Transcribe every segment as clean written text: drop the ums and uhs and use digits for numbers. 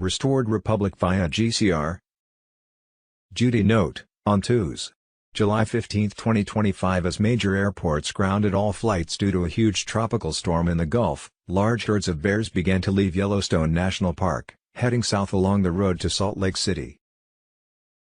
Restored Republic via GCR. Judy note, on Tuesday, July 15, 2025 as major airports grounded all flights due to a huge tropical storm in the Gulf, large herds of bears began to leave Yellowstone National Park, heading south along the road to Salt Lake City.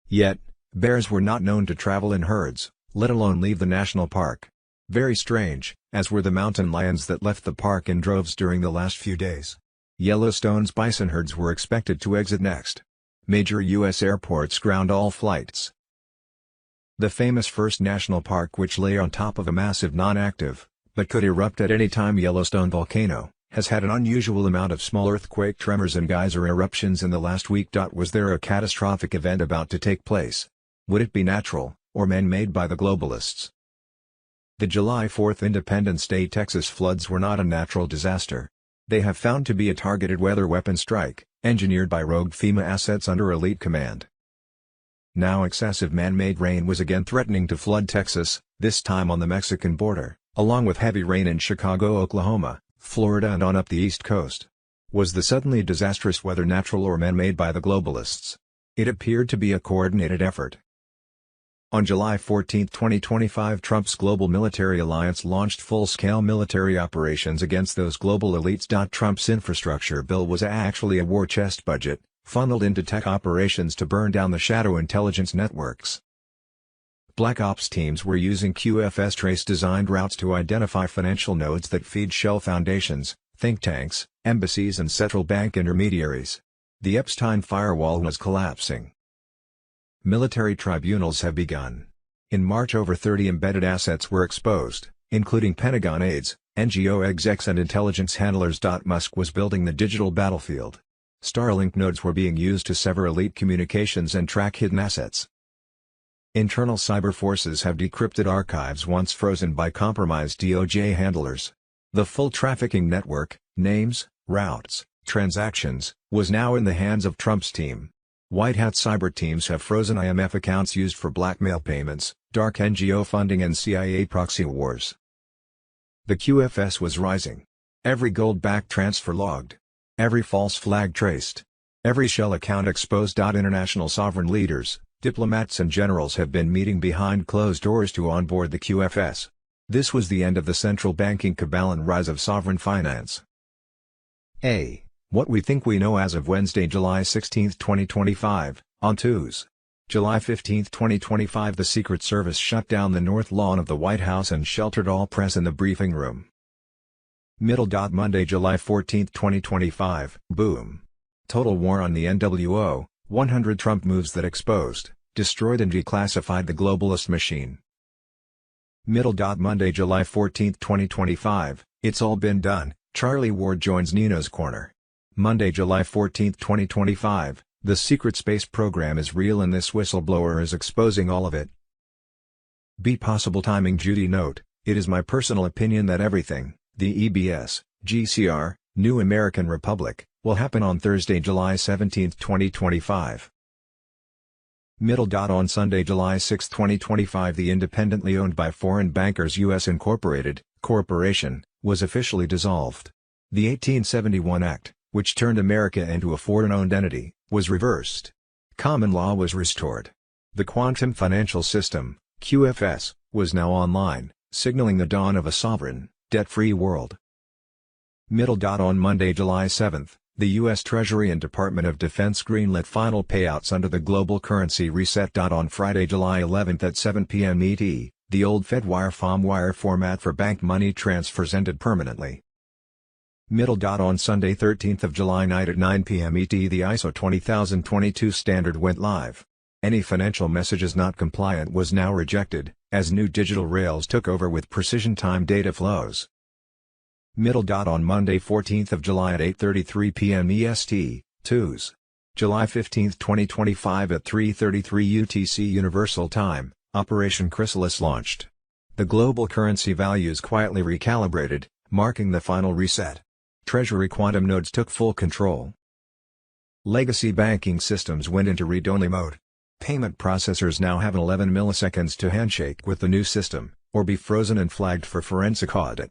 Yet, bears were not known to travel in herds, let alone leave the national park. Very strange, as were the mountain lions that left the park in droves during the last few days. Yellowstone's bison herds were expected to exit next. Major U.S. airports ground all flights. The famous First National Park, which lay on top of a massive non-active, but could erupt at any time Yellowstone volcano, has had an unusual amount of small earthquake tremors and geyser eruptions in the last week. Was there a catastrophic event about to take place? Would it be natural, or man-made by the globalists? The July 4th Independence Day Texas floods were not a natural disaster. They have found to be a targeted weather weapon strike, engineered by rogue FEMA assets under elite command. Now excessive man-made rain was again threatening to flood Texas, this time on the Mexican border, along with heavy rain in Chicago, Oklahoma, Florida and on up the East Coast. Was the suddenly disastrous weather natural or man-made by the globalists? It appeared to be a coordinated effort. On July 14, 2025, Trump's global military alliance launched full-scale military operations against those global elites. Trump's infrastructure bill was actually a war chest budget, funneled into tech operations to burn down the shadow intelligence networks. Black Ops teams were using QFS trace-designed routes to identify financial nodes that feed shell foundations, think tanks, embassies and central bank intermediaries. The Epstein firewall was collapsing. Military tribunals have begun. In March, over 30 embedded assets were exposed, including Pentagon aides, NGO execs and intelligence handlers. Musk was building the digital battlefield. Starlink nodes were being used to sever elite communications and track hidden assets. Internal cyber forces have decrypted archives once frozen by compromised DOJ handlers. The full trafficking network, names, routes, transactions, was now in the hands of Trump's team. White Hat cyber teams have frozen IMF accounts used for blackmail payments, dark NGO funding and CIA proxy wars. The QFS was rising. Every gold-backed transfer logged. Every false flag traced. Every shell account exposed. International sovereign leaders, diplomats and generals have been meeting behind closed doors to onboard the QFS. This was the end of the central banking cabal and rise of sovereign finance. What we think we know as of Wednesday, July 16, 2025, on Tuesday, July 15, 2025, the Secret Service shut down the north lawn of the White House and sheltered all press in the briefing room. Monday, July 14, 2025, boom. Total war on the NWO, 100 Trump moves that exposed, destroyed and declassified the globalist machine. Monday, July 14, 2025, it's all been done, Charlie Ward joins Nino's Corner. Monday, July 14, 2025, the secret space program is real and this whistleblower is exposing all of it. Possible timing. Judy note, it is my personal opinion that everything, the EBS, GCR, New American Republic, will happen on Thursday, July 17, 2025. On Sunday, July 6, 2025, the independently owned by foreign bankers U.S. Incorporated, Corporation, was officially dissolved. The 1871 Act, which turned America into a foreign-owned entity, was reversed. Common law was restored. The quantum financial system, QFS, was now online, signaling the dawn of a sovereign, debt-free world. On Monday, July 7, the U.S. Treasury and Department of Defense greenlit final payouts under the global currency reset. On Friday, July 11 at 7 p.m. ET, the old FedWire FOM-wire format for bank money transfers ended permanently. On Sunday, 13th of July night at 9 p.m. ET, the ISO 20022 standard went live. Any financial messages not compliant was now rejected, as new digital rails took over with precision time data flows. On Monday, 14th of July at 8:33 p.m. EST, Tuesday, July 15, 2025 at 3:33 UTC Universal Time, Operation Chrysalis launched. The global currency values quietly recalibrated, marking the final reset. Treasury quantum nodes took full control. Legacy banking systems went into read-only mode. Payment processors now have 11 milliseconds to handshake with the new system, or be frozen and flagged for forensic audit.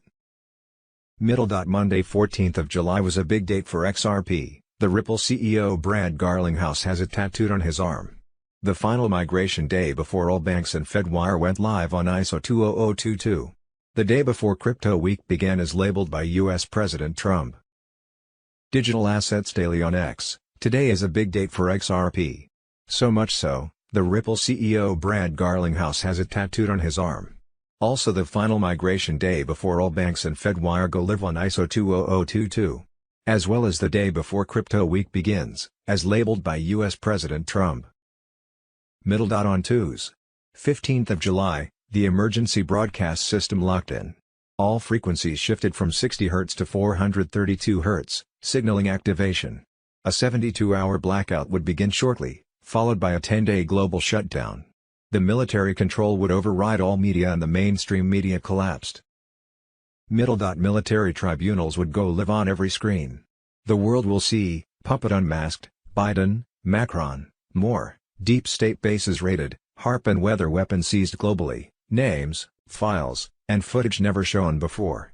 Monday, 14th of July was a big date for XRP, The Ripple CEO Brad Garlinghouse has it tattooed on his arm. The final migration day before all banks and Fedwire went live on ISO 20022. The day before Crypto Week began is labeled by U.S. President Trump. Digital Assets Daily on X. Today is a big date for XRP. So much so, the Ripple CEO Brad Garlinghouse has it tattooed on his arm. Also the final migration day before all banks and Fedwire go live on ISO 20022. As well as the day before Crypto Week begins, as labeled by U.S. President Trump. Middle dot on Tuesday, 15th of July, the emergency broadcast system locked in. All frequencies shifted from 60 Hz to 432 Hz, signaling activation. A 72-hour blackout would begin shortly, followed by a 10-day global shutdown. The military control would override all media and the mainstream media collapsed. Military tribunals would go live on every screen. The world will see, puppet unmasked, Biden, Macron, more, deep state bases raided, HARP and weather weapons seized globally, names, files, and footage never shown before.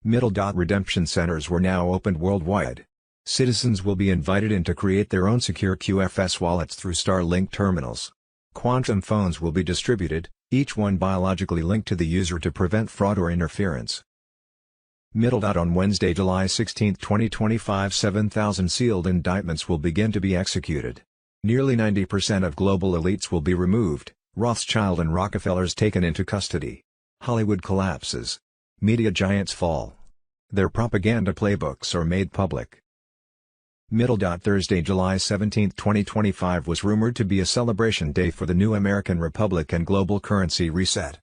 Redemption centers were now opened worldwide. Citizens will be invited in to create their own secure QFS wallets through Starlink terminals. Quantum phones will be distributed, each one biologically linked to the user to prevent fraud or interference. On Wednesday, July 16, 2025, 7,000 sealed indictments will begin to be executed. Nearly 90% of global elites will be removed, Rothschild and Rockefellers taken into custody. Hollywood collapses. Media giants fall. Their propaganda playbooks are made public. Thursday, July 17, 2025 was rumored to be a celebration day for the new American Republic and global currency reset.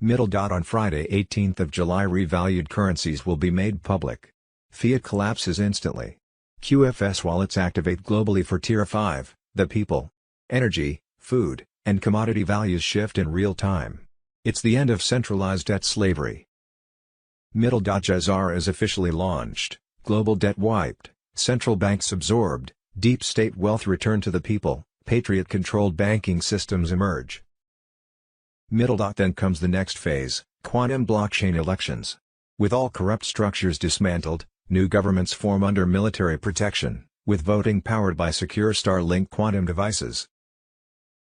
On Friday, 18th of July, revalued currencies will be made public. Fiat collapses instantly. QFS wallets activate globally for Tier 5, the people. Energy, food, and commodity values shift in real time. It's the end of centralized debt slavery. Jazar is officially launched, global debt wiped. Central banks absorbed, deep state wealth returned to the people, patriot-controlled banking systems emerge. Then comes the next phase, quantum blockchain elections. With all corrupt structures dismantled, new governments form under military protection, with voting powered by secure Starlink quantum devices.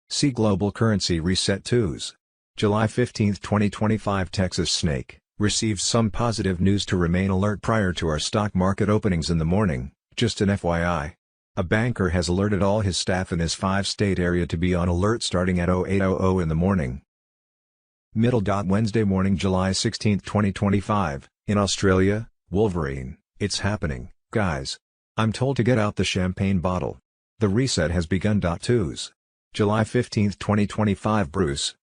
See Global Currency Reset Tuesday, July 15, 2025. Texas Snake receives some positive news to remain alert prior to our stock market openings in the morning. Just an FYI. A banker has alerted all his staff in his 5-state area to be on alert starting at 0800 in the morning. Wednesday morning, July 16, 2025, in Australia, Wolverine, it's happening, guys. I'm told to get out the champagne bottle. The reset has begun. Tuesday, July 15, 2025. Bruce.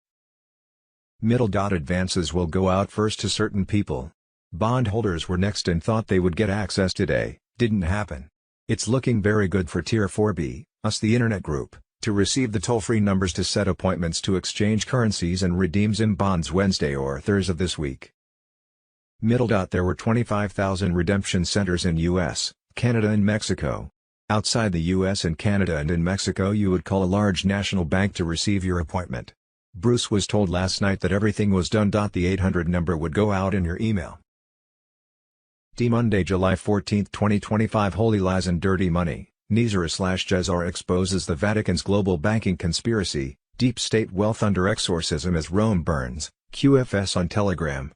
Advances will go out first to certain people. Bondholders were next and thought they would get access today. Didn't happen. It's looking very good for Tier 4B, us the Internet Group, to receive the toll-free numbers to set appointments to exchange currencies and redeem ZIM bonds Wednesday or Thursday of this week. There were 25,000 redemption centers in US, Canada and Mexico. Outside the US and Canada and in Mexico you would call a large national bank to receive your appointment. Bruce was told last night that everything was done. The 800 number would go out in your email. Monday, July 14, 2025. Holy Lies and Dirty Money. Nizar/Jazar exposes the Vatican's global banking conspiracy, deep state wealth under exorcism as Rome burns, QFS on Telegram.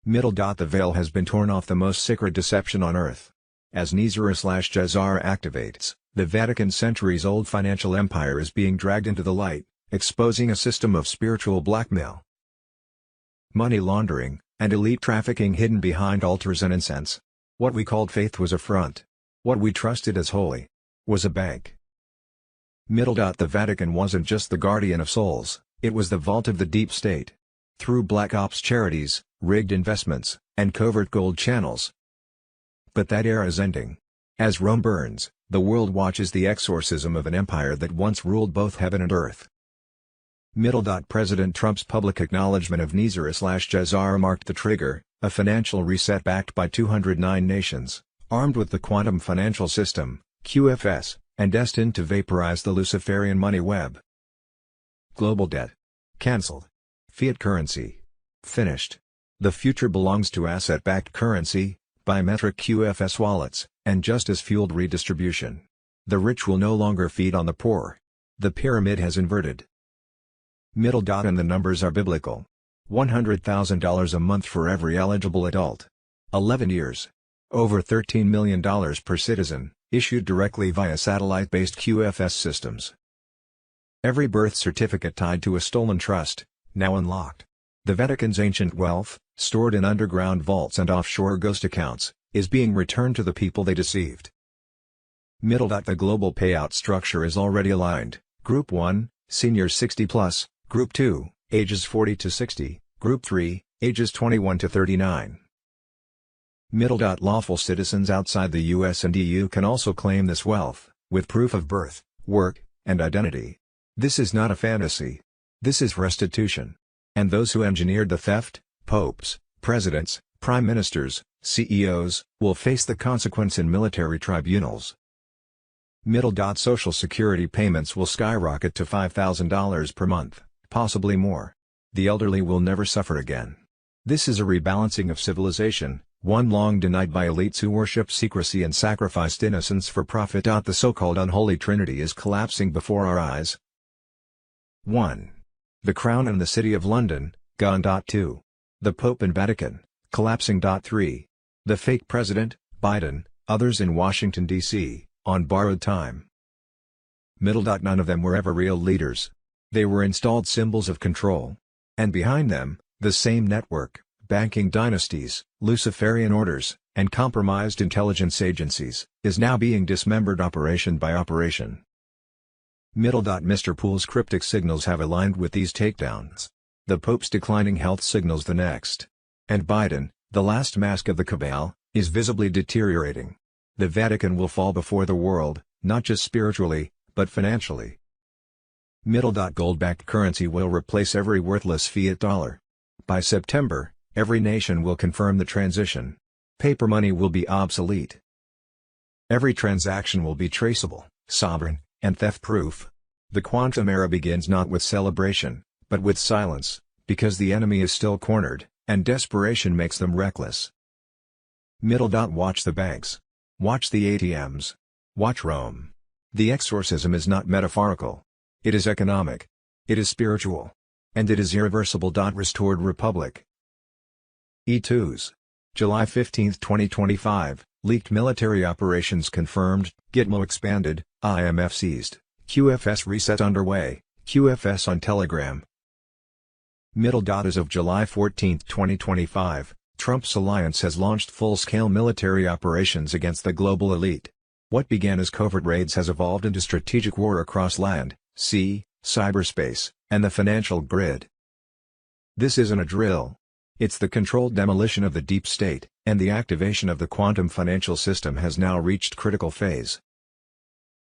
The veil has been torn off the most sacred deception on earth. As Nizar/Jazar activates, the Vatican's centuries-old financial empire is being dragged into the light, exposing a system of spiritual blackmail, money laundering, and elite trafficking hidden behind altars and incense. What we called faith was a front. What we trusted as holy was a bank. The Vatican wasn't just the guardian of souls, it was the vault of the deep state. Through black ops charities, rigged investments, and covert gold channels. But that era is ending. As Rome burns, the world watches the exorcism of an empire that once ruled both heaven and earth. President Trump's public acknowledgement of Nizar/Jazar marked the trigger, a financial reset backed by 209 nations, armed with the quantum financial system, QFS, and destined to vaporize the Luciferian money web. Global debt cancelled. Fiat currency finished. The future belongs to asset-backed currency, biometric QFS wallets, and justice-fueled redistribution. The rich will no longer feed on the poor. The pyramid has inverted. Middle dot and the numbers are biblical. $100,000 a month for every eligible adult. 11 years. Over $13 million per citizen, issued directly via satellite-based QFS systems. Every birth certificate tied to a stolen trust, now unlocked. The Vatican's ancient wealth, stored in underground vaults and offshore ghost accounts, is being returned to the people they deceived. Middle dot the global payout structure is already aligned. Group 1, seniors 60+, Group 2, ages 40 to 60, Group 3, ages 21 to 39. Middle dot lawful citizens outside the US and EU can also claim this wealth, with proof of birth, work, and identity. This is not a fantasy. This is restitution. And those who engineered the theft, popes, presidents, prime ministers, CEOs, will face the consequence in military tribunals. Middle dot Social Security payments will skyrocket to $5,000 per month, possibly more. The elderly will never suffer again. This is a rebalancing of civilization, one long denied by elites who worship secrecy and sacrificed innocence for profit. The so-called unholy trinity is collapsing before our eyes. 1. The Crown and the City of London, gone. 2. The Pope and Vatican, collapsing. 3. The fake President, Biden, others in Washington, D.C., on borrowed time. Middle dot none of them were ever real leaders. They were installed symbols of control. And behind them, the same network, banking dynasties, Luciferian orders, and compromised intelligence agencies, is now being dismembered operation by operation. Middle dot Mr. Poole's cryptic signals have aligned with these takedowns. The Pope's declining health signals the next. And Biden, the last mask of the cabal, is visibly deteriorating. The Vatican will fall before the world, not just spiritually, but financially. Middle dot gold-backed currency will replace every worthless fiat dollar. By September, every nation will confirm the transition. Paper money will be obsolete. Every transaction will be traceable, sovereign, and theft-proof. The quantum era begins not with celebration, but with silence, because the enemy is still cornered, and desperation makes them reckless. Middle dot watch the banks. Watch the ATMs. Watch Rome. The exorcism is not metaphorical. It is economic. It is spiritual. And it is irreversible. Restored Republic. E2s. July 15, 2025, leaked military operations confirmed, Gitmo expanded, IMF seized, QFS reset underway, QFS on Telegram. Middle dot as of July 14, 2025, Trump's alliance has launched full-scale military operations against the global elite. What began as covert raids has evolved into strategic war across land, sea, cyberspace, and the financial grid. This isn't a drill. It's the controlled demolition of the deep state, and the activation of the quantum financial system has now reached critical phase.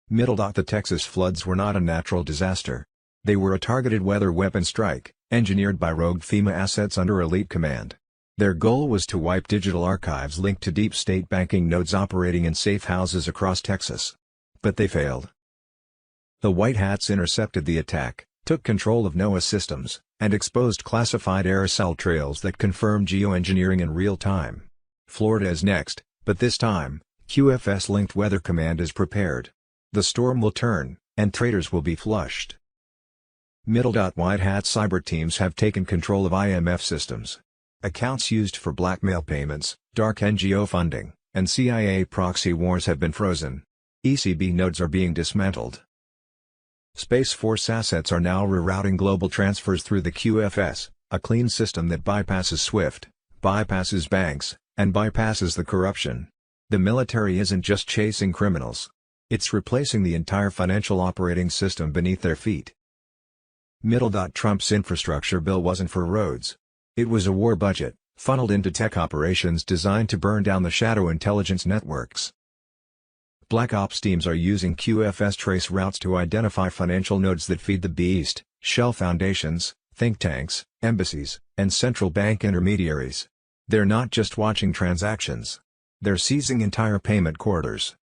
Middle dot the Texas floods were not a natural disaster. They were a targeted weather weapon strike, engineered by rogue FEMA assets under elite command. Their goal was to wipe digital archives linked to deep state banking nodes operating in safe houses across Texas. But they failed. The White Hats intercepted the attack, took control of NOAA systems, and exposed classified aerosol trails that confirmed geoengineering in real time. Florida is next, but this time, QFS-linked Weather Command is prepared. The storm will turn, and traitors will be flushed. Middle dot White Hat cyber teams have taken control of IMF systems. Accounts used for blackmail payments, dark NGO funding, and CIA proxy wars have been frozen. ECB nodes are being dismantled. Space Force assets are now rerouting global transfers through the QFS, a clean system that bypasses SWIFT, bypasses banks, and bypasses the corruption. The military isn't just chasing criminals. It's replacing the entire financial operating system beneath their feet. Middle dot Trump's infrastructure bill wasn't for roads. It was a war budget, funneled into tech operations designed to burn down the shadow intelligence networks. Black Ops teams are using QFS trace routes to identify financial nodes that feed the beast, shell foundations, think tanks, embassies, and central bank intermediaries. They're not just watching transactions. They're seizing entire payment corridors.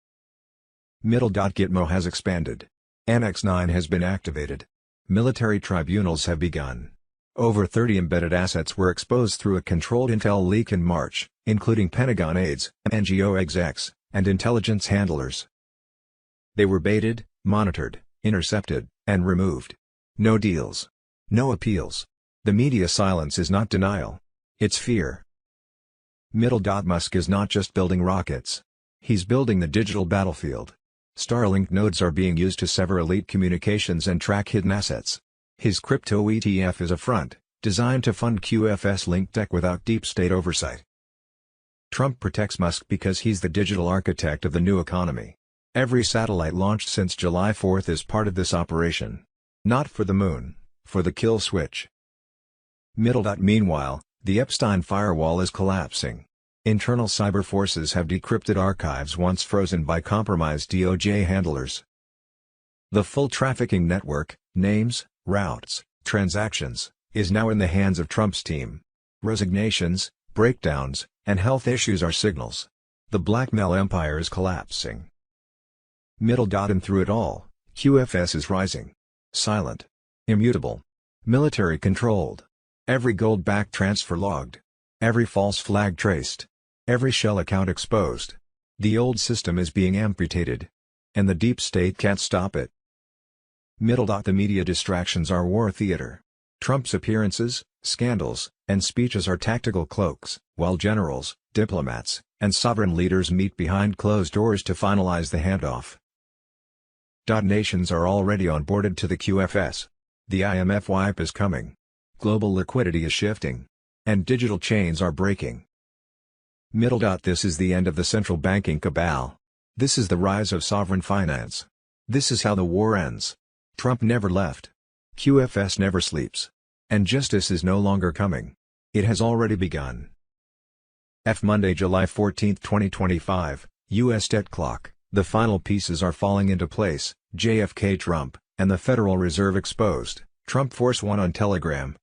Middle dot Gitmo has expanded. Annex 9 has been activated. Military tribunals have begun. Over 30 embedded assets were exposed through a controlled intel leak in March, including Pentagon aides, NGO execs, and intelligence handlers. They were baited, monitored, intercepted, and removed. No deals. No appeals. The media silence is not denial. It's fear. Musk is not just building rockets. He's building the digital battlefield. Starlink nodes are being used to sever elite communications and track hidden assets. His crypto ETF is a front, designed to fund QFS-linked tech without deep state oversight. Trump protects Musk because he's the digital architect of the new economy. Every satellite launched since July 4 is part of this operation. Not for the moon, for the kill switch. Meanwhile, the Epstein firewall is collapsing. Internal cyber forces have decrypted archives once frozen by compromised DOJ handlers. The full trafficking network, names, routes, transactions, is now in the hands of Trump's team. Resignations, breakdowns, and health issues are signals. The blackmail empire is collapsing. And through it all, QFS is rising. Silent. Immutable. Military controlled. Every gold-backed transfer logged. Every false flag traced. Every shell account exposed. The old system is being amputated. And the deep state can't stop it. The media distractions are war theater. Trump's appearances, scandals, and speeches are tactical cloaks, while generals, diplomats, and sovereign leaders meet behind closed doors to finalize the handoff. Nations are already onboarded to the QFS. The IMF wipe is coming. Global liquidity is shifting. And digital chains are breaking. This is the end of the central banking cabal. This is the rise of sovereign finance. This is how the war ends. Trump never left. QFS never sleeps. And justice is no longer coming. It has already begun. Monday, July 14, 2025, U.S. debt clock. The final pieces are falling into place. JFK Trump, and the Federal Reserve exposed. Trump Force 1 on Telegram.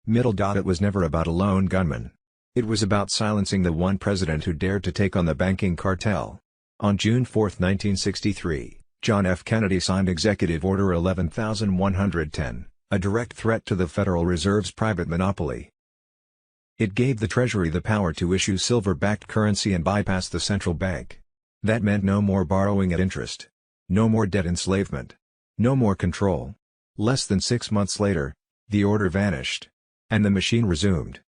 It was never about a lone gunman. It was about silencing the one president who dared to take on the banking cartel. On June 4, 1963. John F. Kennedy signed Executive Order 11110, a direct threat to the Federal Reserve's private monopoly. It gave the Treasury the power to issue silver-backed currency and bypass the central bank. That meant no more borrowing at interest. No more debt enslavement. No more control. Less than 6 months later, the order vanished. And the machine resumed.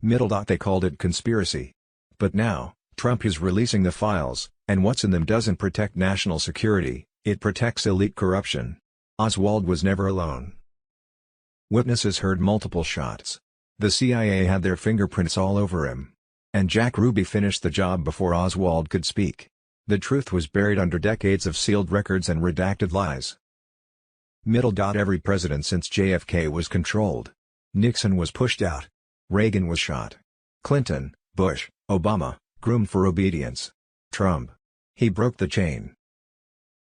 They called it conspiracy. But now, Trump is releasing the files, and what's in them doesn't protect national security, it protects elite corruption. Oswald was never alone. Witnesses heard multiple shots. The CIA had their fingerprints all over him. And Jack Ruby finished the job before Oswald could speak. The truth was buried under decades of sealed records and redacted lies. Every president since JFK was controlled. Nixon was pushed out. Reagan was shot. Clinton, Bush, Obama, groomed for obedience. Trump. He broke the chain.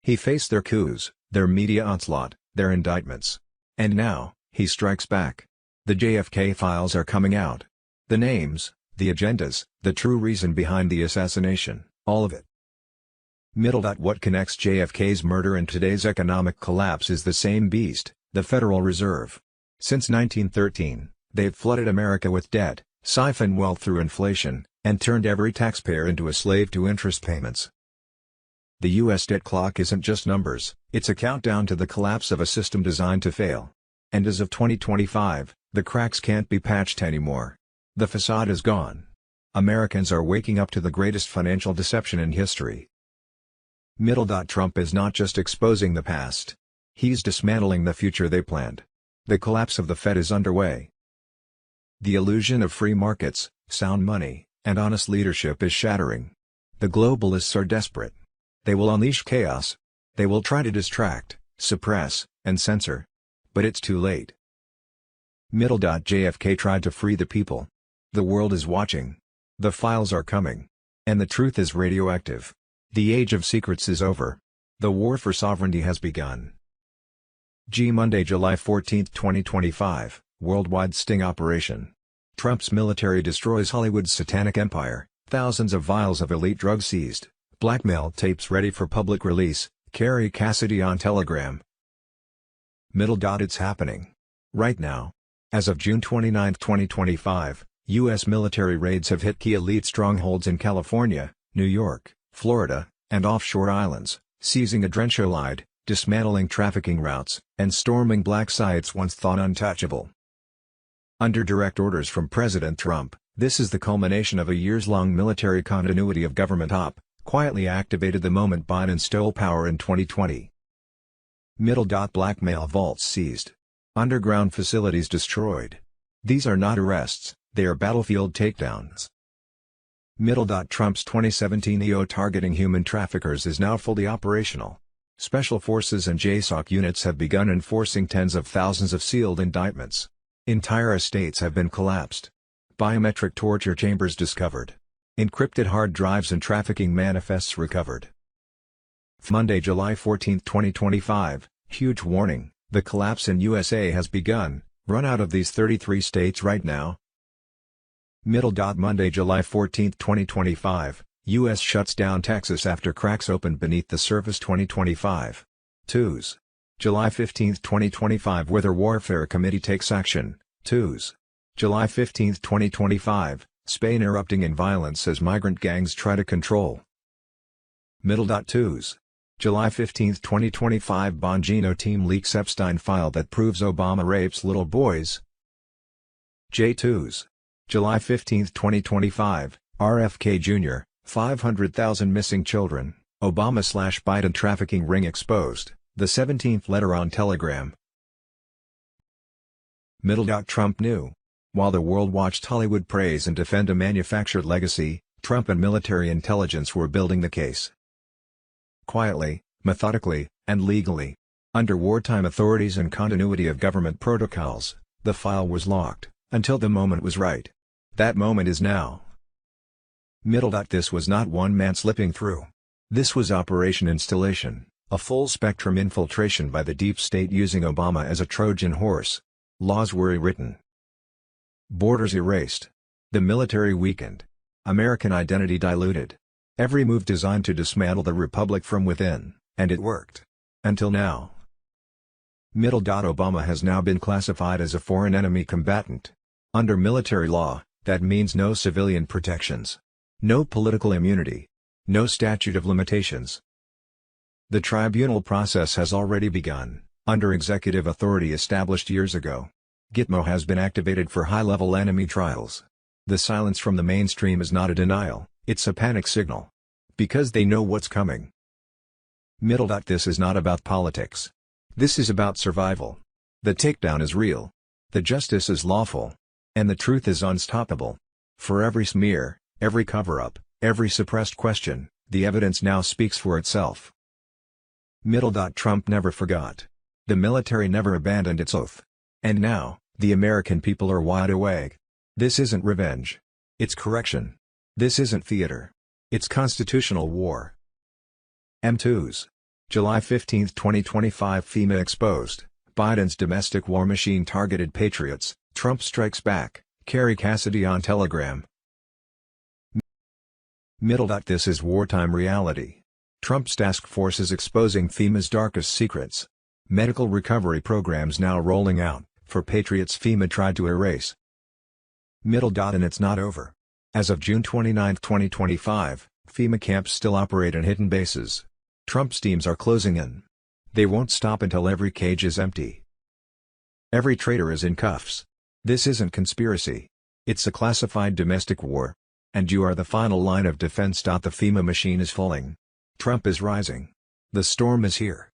He faced their coups, their media onslaught, their indictments. And now, he strikes back. The JFK files are coming out. The names, the agendas, the true reason behind the assassination, all of it. What connects JFK's murder and today's economic collapse is the same beast, the Federal Reserve. Since 1913, they've flooded America with debt, siphoned wealth through inflation, and turned every taxpayer into a slave to interest payments. The U.S. debt clock isn't just numbers, it's a countdown to the collapse of a system designed to fail. And as of 2025, the cracks can't be patched anymore. The facade is gone. Americans are waking up to the greatest financial deception in history. Trump is not just exposing the past. He's dismantling the future they planned. The collapse of the Fed is underway. The illusion of free markets, sound money, and honest leadership is shattering. The globalists are desperate. They will unleash chaos. They will try to distract, suppress, and censor. But it's too late. JFK tried to free the people. The world is watching. The files are coming. And the truth is radioactive. The age of secrets is over. The war for sovereignty has begun. Monday, July 14, 2025, worldwide sting operation. Trump's military destroys Hollywood's satanic empire, thousands of vials of elite drugs seized, blackmail tapes ready for public release, Carrie Cassidy on Telegram. It's happening. right now. As of June 29, 2025, U.S. military raids have hit key elite strongholds in California, New York, Florida, and offshore islands, seizing adrenochromide, dismantling trafficking routes, and storming black sites once thought untouchable. Under direct orders from President Trump, this is the culmination of a years-long military continuity of government quietly activated the moment Biden stole power in 2020. Blackmail vaults seized. Underground facilities destroyed. These are not arrests, they are battlefield takedowns. Trump's 2017 EO targeting human traffickers is now fully operational. Special Forces and JSOC units have begun enforcing tens of thousands of sealed indictments. Entire estates have been collapsed. Biometric torture chambers discovered. Encrypted hard drives and trafficking manifests recovered. Monday, July 14, 2025, huge warning, the collapse in USA has begun, run out of these 33 states right now. Monday, July 14, 2025, U.S. shuts down Texas after cracks opened beneath the surface 2025. Twos. July 15, 2025 Weather Warfare Committee takes action. Twos. July 15, 2025, Spain erupting in violence as migrant gangs try to control. Twos. July 15, 2025 Bongino team leaks Epstein file that proves Obama rapes little boys. J2s. July 15, 2025, RFK Jr., 500,000 missing children, Obama/Biden trafficking ring exposed, the 17th letter on Telegram. Trump knew. While the world watched Hollywood praise and defend a manufactured legacy, Trump and military intelligence were building the case. Quietly, methodically, and legally. Under wartime authorities and continuity of government protocols, the file was locked, until the moment was right. That moment is now. This was not one man slipping through. This was Operation Installation, a full-spectrum infiltration by the deep state using Obama as a Trojan horse. Laws were rewritten. Borders erased. The military weakened. American identity diluted. Every move designed to dismantle the republic from within, and it worked. Until now. Obama has now been classified as a foreign enemy combatant. Under military law, that means no civilian protections. No political immunity. No statute of limitations. The tribunal process has already begun, under executive authority established years ago. Gitmo has been activated for high-level enemy trials. The silence from the mainstream is not a denial, it's a panic signal. Because they know what's coming. This is not about politics. This is about survival. The takedown is real. The justice is lawful. And the truth is unstoppable. For every smear, every cover-up, every suppressed question, the evidence now speaks for itself. Trump never forgot. The military never abandoned its oath. And now, the American people are wide awake. This isn't revenge. It's correction. This isn't theater. It's constitutional war. M2s. July 15, 2025 FEMA exposed. Biden's domestic war machine targeted patriots. Trump strikes back. Carrie Cassidy on Telegram. This is wartime reality. Trump's task force is exposing FEMA's darkest secrets. Medical recovery programs now rolling out, for patriots FEMA tried to erase. And it's not over. As of June 29, 2025, FEMA camps still operate in hidden bases. Trump's teams are closing in. They won't stop until every cage is empty. Every traitor is in cuffs. This isn't conspiracy. It's a classified domestic war. And you are the final line of defense. The FEMA machine is falling. Trump is rising. The storm is here.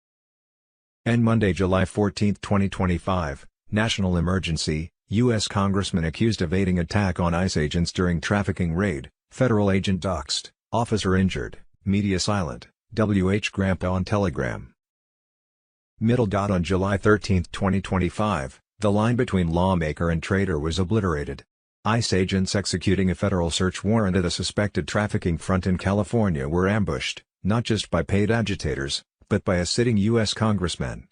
Monday, July 14, 2025, National Emergency, U.S. Congressman accused of aiding attack on ICE agents during trafficking raid, federal agent doxxed, officer injured, media silent, W.H. Grandpa on Telegram. On July 13, 2025, the line between lawmaker and traitor was obliterated. ICE agents executing a federal search warrant at a suspected trafficking front in California were ambushed, not just by paid agitators, but by a sitting U.S. congressman.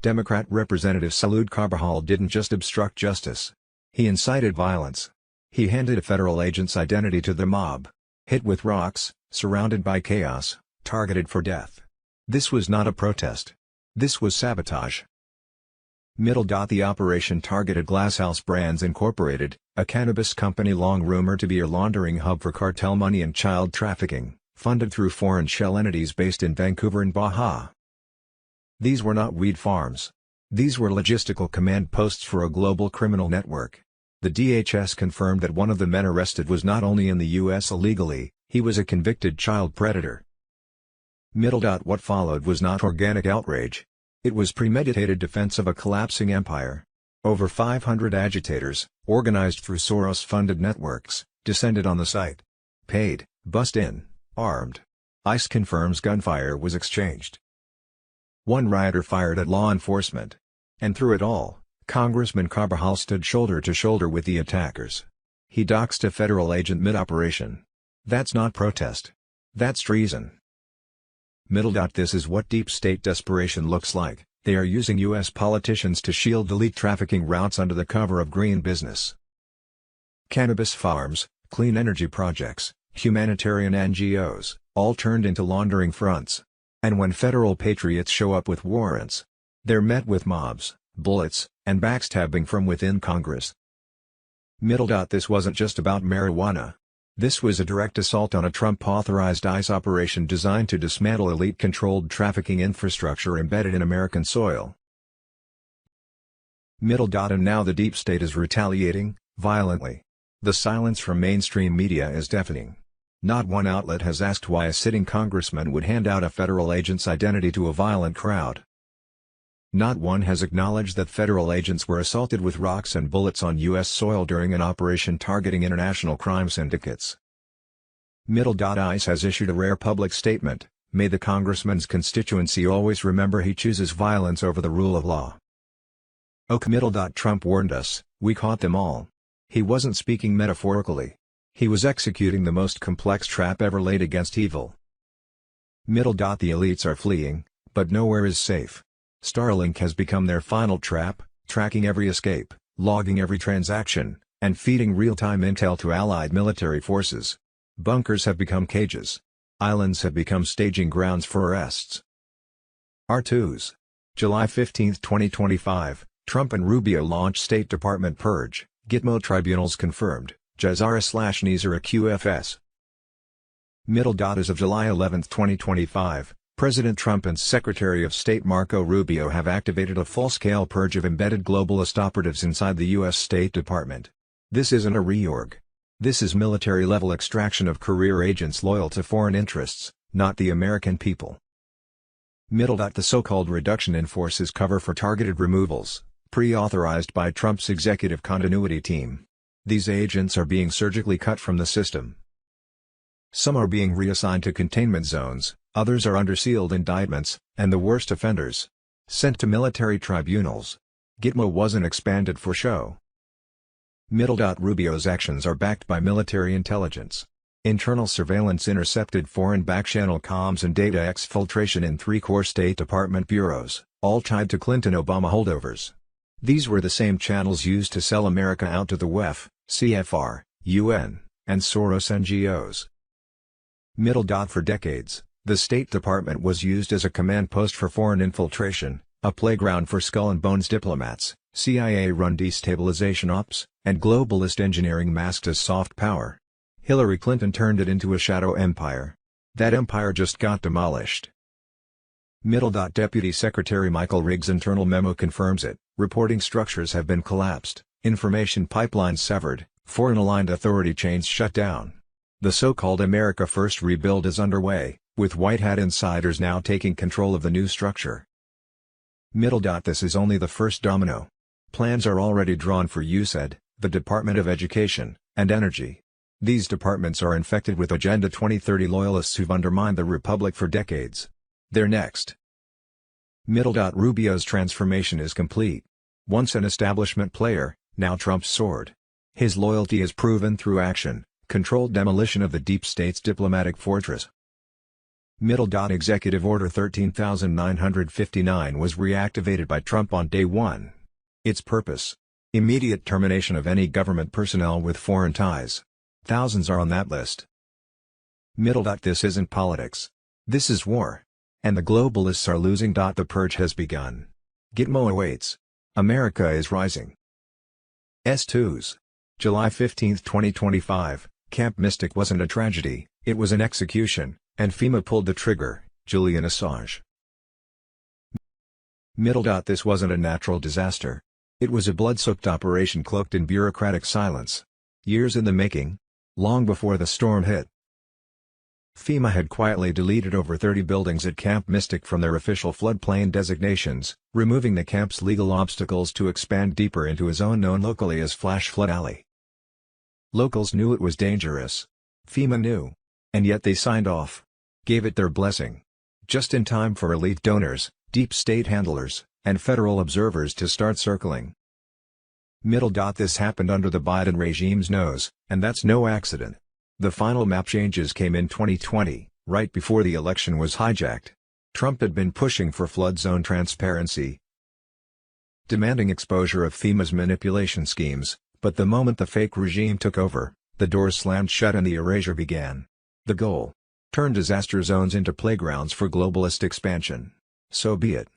Democrat Representative Salud Carbajal didn't just obstruct justice. He incited violence. He handed a federal agent's identity to the mob. Hit with rocks, surrounded by chaos, targeted for death. This was not a protest. This was sabotage. The operation targeted Glasshouse Brands Incorporated, a cannabis company long rumored to be a laundering hub for cartel money and child trafficking, funded through foreign shell entities based in Vancouver and Baja. These were not weed farms. These were logistical command posts for a global criminal network. The DHS confirmed that one of the men arrested was not only in the U.S. illegally, he was a convicted child predator. What followed was not organic outrage. It was premeditated defense of a collapsing empire. Over 500 agitators, organized through Soros-funded networks, descended on the site. Paid, bussed in, armed. ICE confirms gunfire was exchanged. One rioter fired at law enforcement. And through it all, Congressman Carbajal stood shoulder to shoulder with the attackers. He doxed a federal agent mid-operation. That's not protest. That's treason. This is what deep state desperation looks like. They are using U.S. politicians to shield elite trafficking routes under the cover of green business. Cannabis farms, clean energy projects, humanitarian NGOs, all turned into laundering fronts. And when federal patriots show up with warrants, they're met with mobs, bullets, and backstabbing from within Congress. This wasn't just about marijuana. This was a direct assault on a Trump-authorized ICE operation designed to dismantle elite-controlled trafficking infrastructure embedded in American soil. And now the deep state is retaliating, violently. The silence from mainstream media is deafening. Not one outlet has asked why a sitting congressman would hand out a federal agent's identity to a violent crowd. Not one has acknowledged that federal agents were assaulted with rocks and bullets on U.S. soil during an operation targeting international crime syndicates. ICE has issued a rare public statement: may the congressman's constituency always remember he chooses violence over the rule of law. Trump warned us, we caught them all. He wasn't speaking metaphorically. He was executing the most complex trap ever laid against evil. The elites are fleeing, but nowhere is safe. Starlink has become their final trap, tracking every escape, logging every transaction, and feeding real-time intel to allied military forces. Bunkers have become cages. Islands have become staging grounds for arrests. R2s. July 15, 2025, Trump and Rubio launch State Department purge, Gitmo tribunals confirmed, Jazara/Nizar QFS. As of July 11, 2025, President Trump and Secretary of State Marco Rubio have activated a full-scale purge of embedded globalist operatives inside the U.S. State Department. This isn't a reorg. This is military-level extraction of career agents loyal to foreign interests, not the American people. The so-called reduction in force is cover for targeted removals, pre-authorized by Trump's executive continuity team. These agents are being surgically cut from the system. Some are being reassigned to containment zones, others are under sealed indictments, and the worst offenders sent to military tribunals. Gitmo wasn't expanded for show. Rubio's actions are backed by military intelligence. Internal surveillance intercepted foreign backchannel comms and data exfiltration in 3 core State Department bureaus, all tied to Clinton-Obama holdovers. These were the same channels used to sell America out to the WEF, CFR, UN, and Soros NGOs. For decades, the State Department was used as a command post for foreign infiltration, a playground for skull-and-bones diplomats, CIA-run destabilization ops, and globalist engineering masked as soft power. Hillary Clinton turned it into a shadow empire. That empire just got demolished. Deputy Secretary Michael Riggs' internal memo confirms it: reporting structures have been collapsed, information pipelines severed, foreign-aligned authority chains shut down. The so-called America First rebuild is underway, with White Hat insiders now taking control of the new structure. This is only the first domino. Plans are already drawn for USAID, the Department of Education, and Energy. These departments are infected with Agenda 2030 loyalists who've undermined the Republic for decades. They're next. Rubio's transformation is complete. Once an establishment player, now Trump's sword. His loyalty is proven through action, controlled demolition of the deep state's diplomatic fortress. Executive Order 13959 was reactivated by Trump on day 1. Its purpose: immediate termination of any government personnel with foreign ties. Thousands are on that list. This isn't politics. This is war. And the globalists are losing. The purge has begun. Gitmo awaits. America is rising. S2s. July 15, 2025, Camp Mystic wasn't a tragedy, it was an execution, and FEMA pulled the trigger. Julian Assange. This wasn't a natural disaster. It was a blood-soaked operation cloaked in bureaucratic silence. Years in the making. Long before the storm hit. FEMA had quietly deleted over 30 buildings at Camp Mystic from their official floodplain designations, removing the camp's legal obstacles to expand deeper into a zone known locally as Flash Flood Alley. Locals knew it was dangerous. FEMA knew. And yet they signed off. Gave it their blessing. Just in time for elite donors, deep state handlers, and federal observers to start circling. This happened under the Biden regime's nose, and that's no accident. The final map changes came in 2020, right before the election was hijacked. Trump had been pushing for flood zone transparency, demanding exposure of FEMA's manipulation schemes, but the moment the fake regime took over, the doors slammed shut and the erasure began. The goal? Turn disaster zones into playgrounds for globalist expansion. So be it.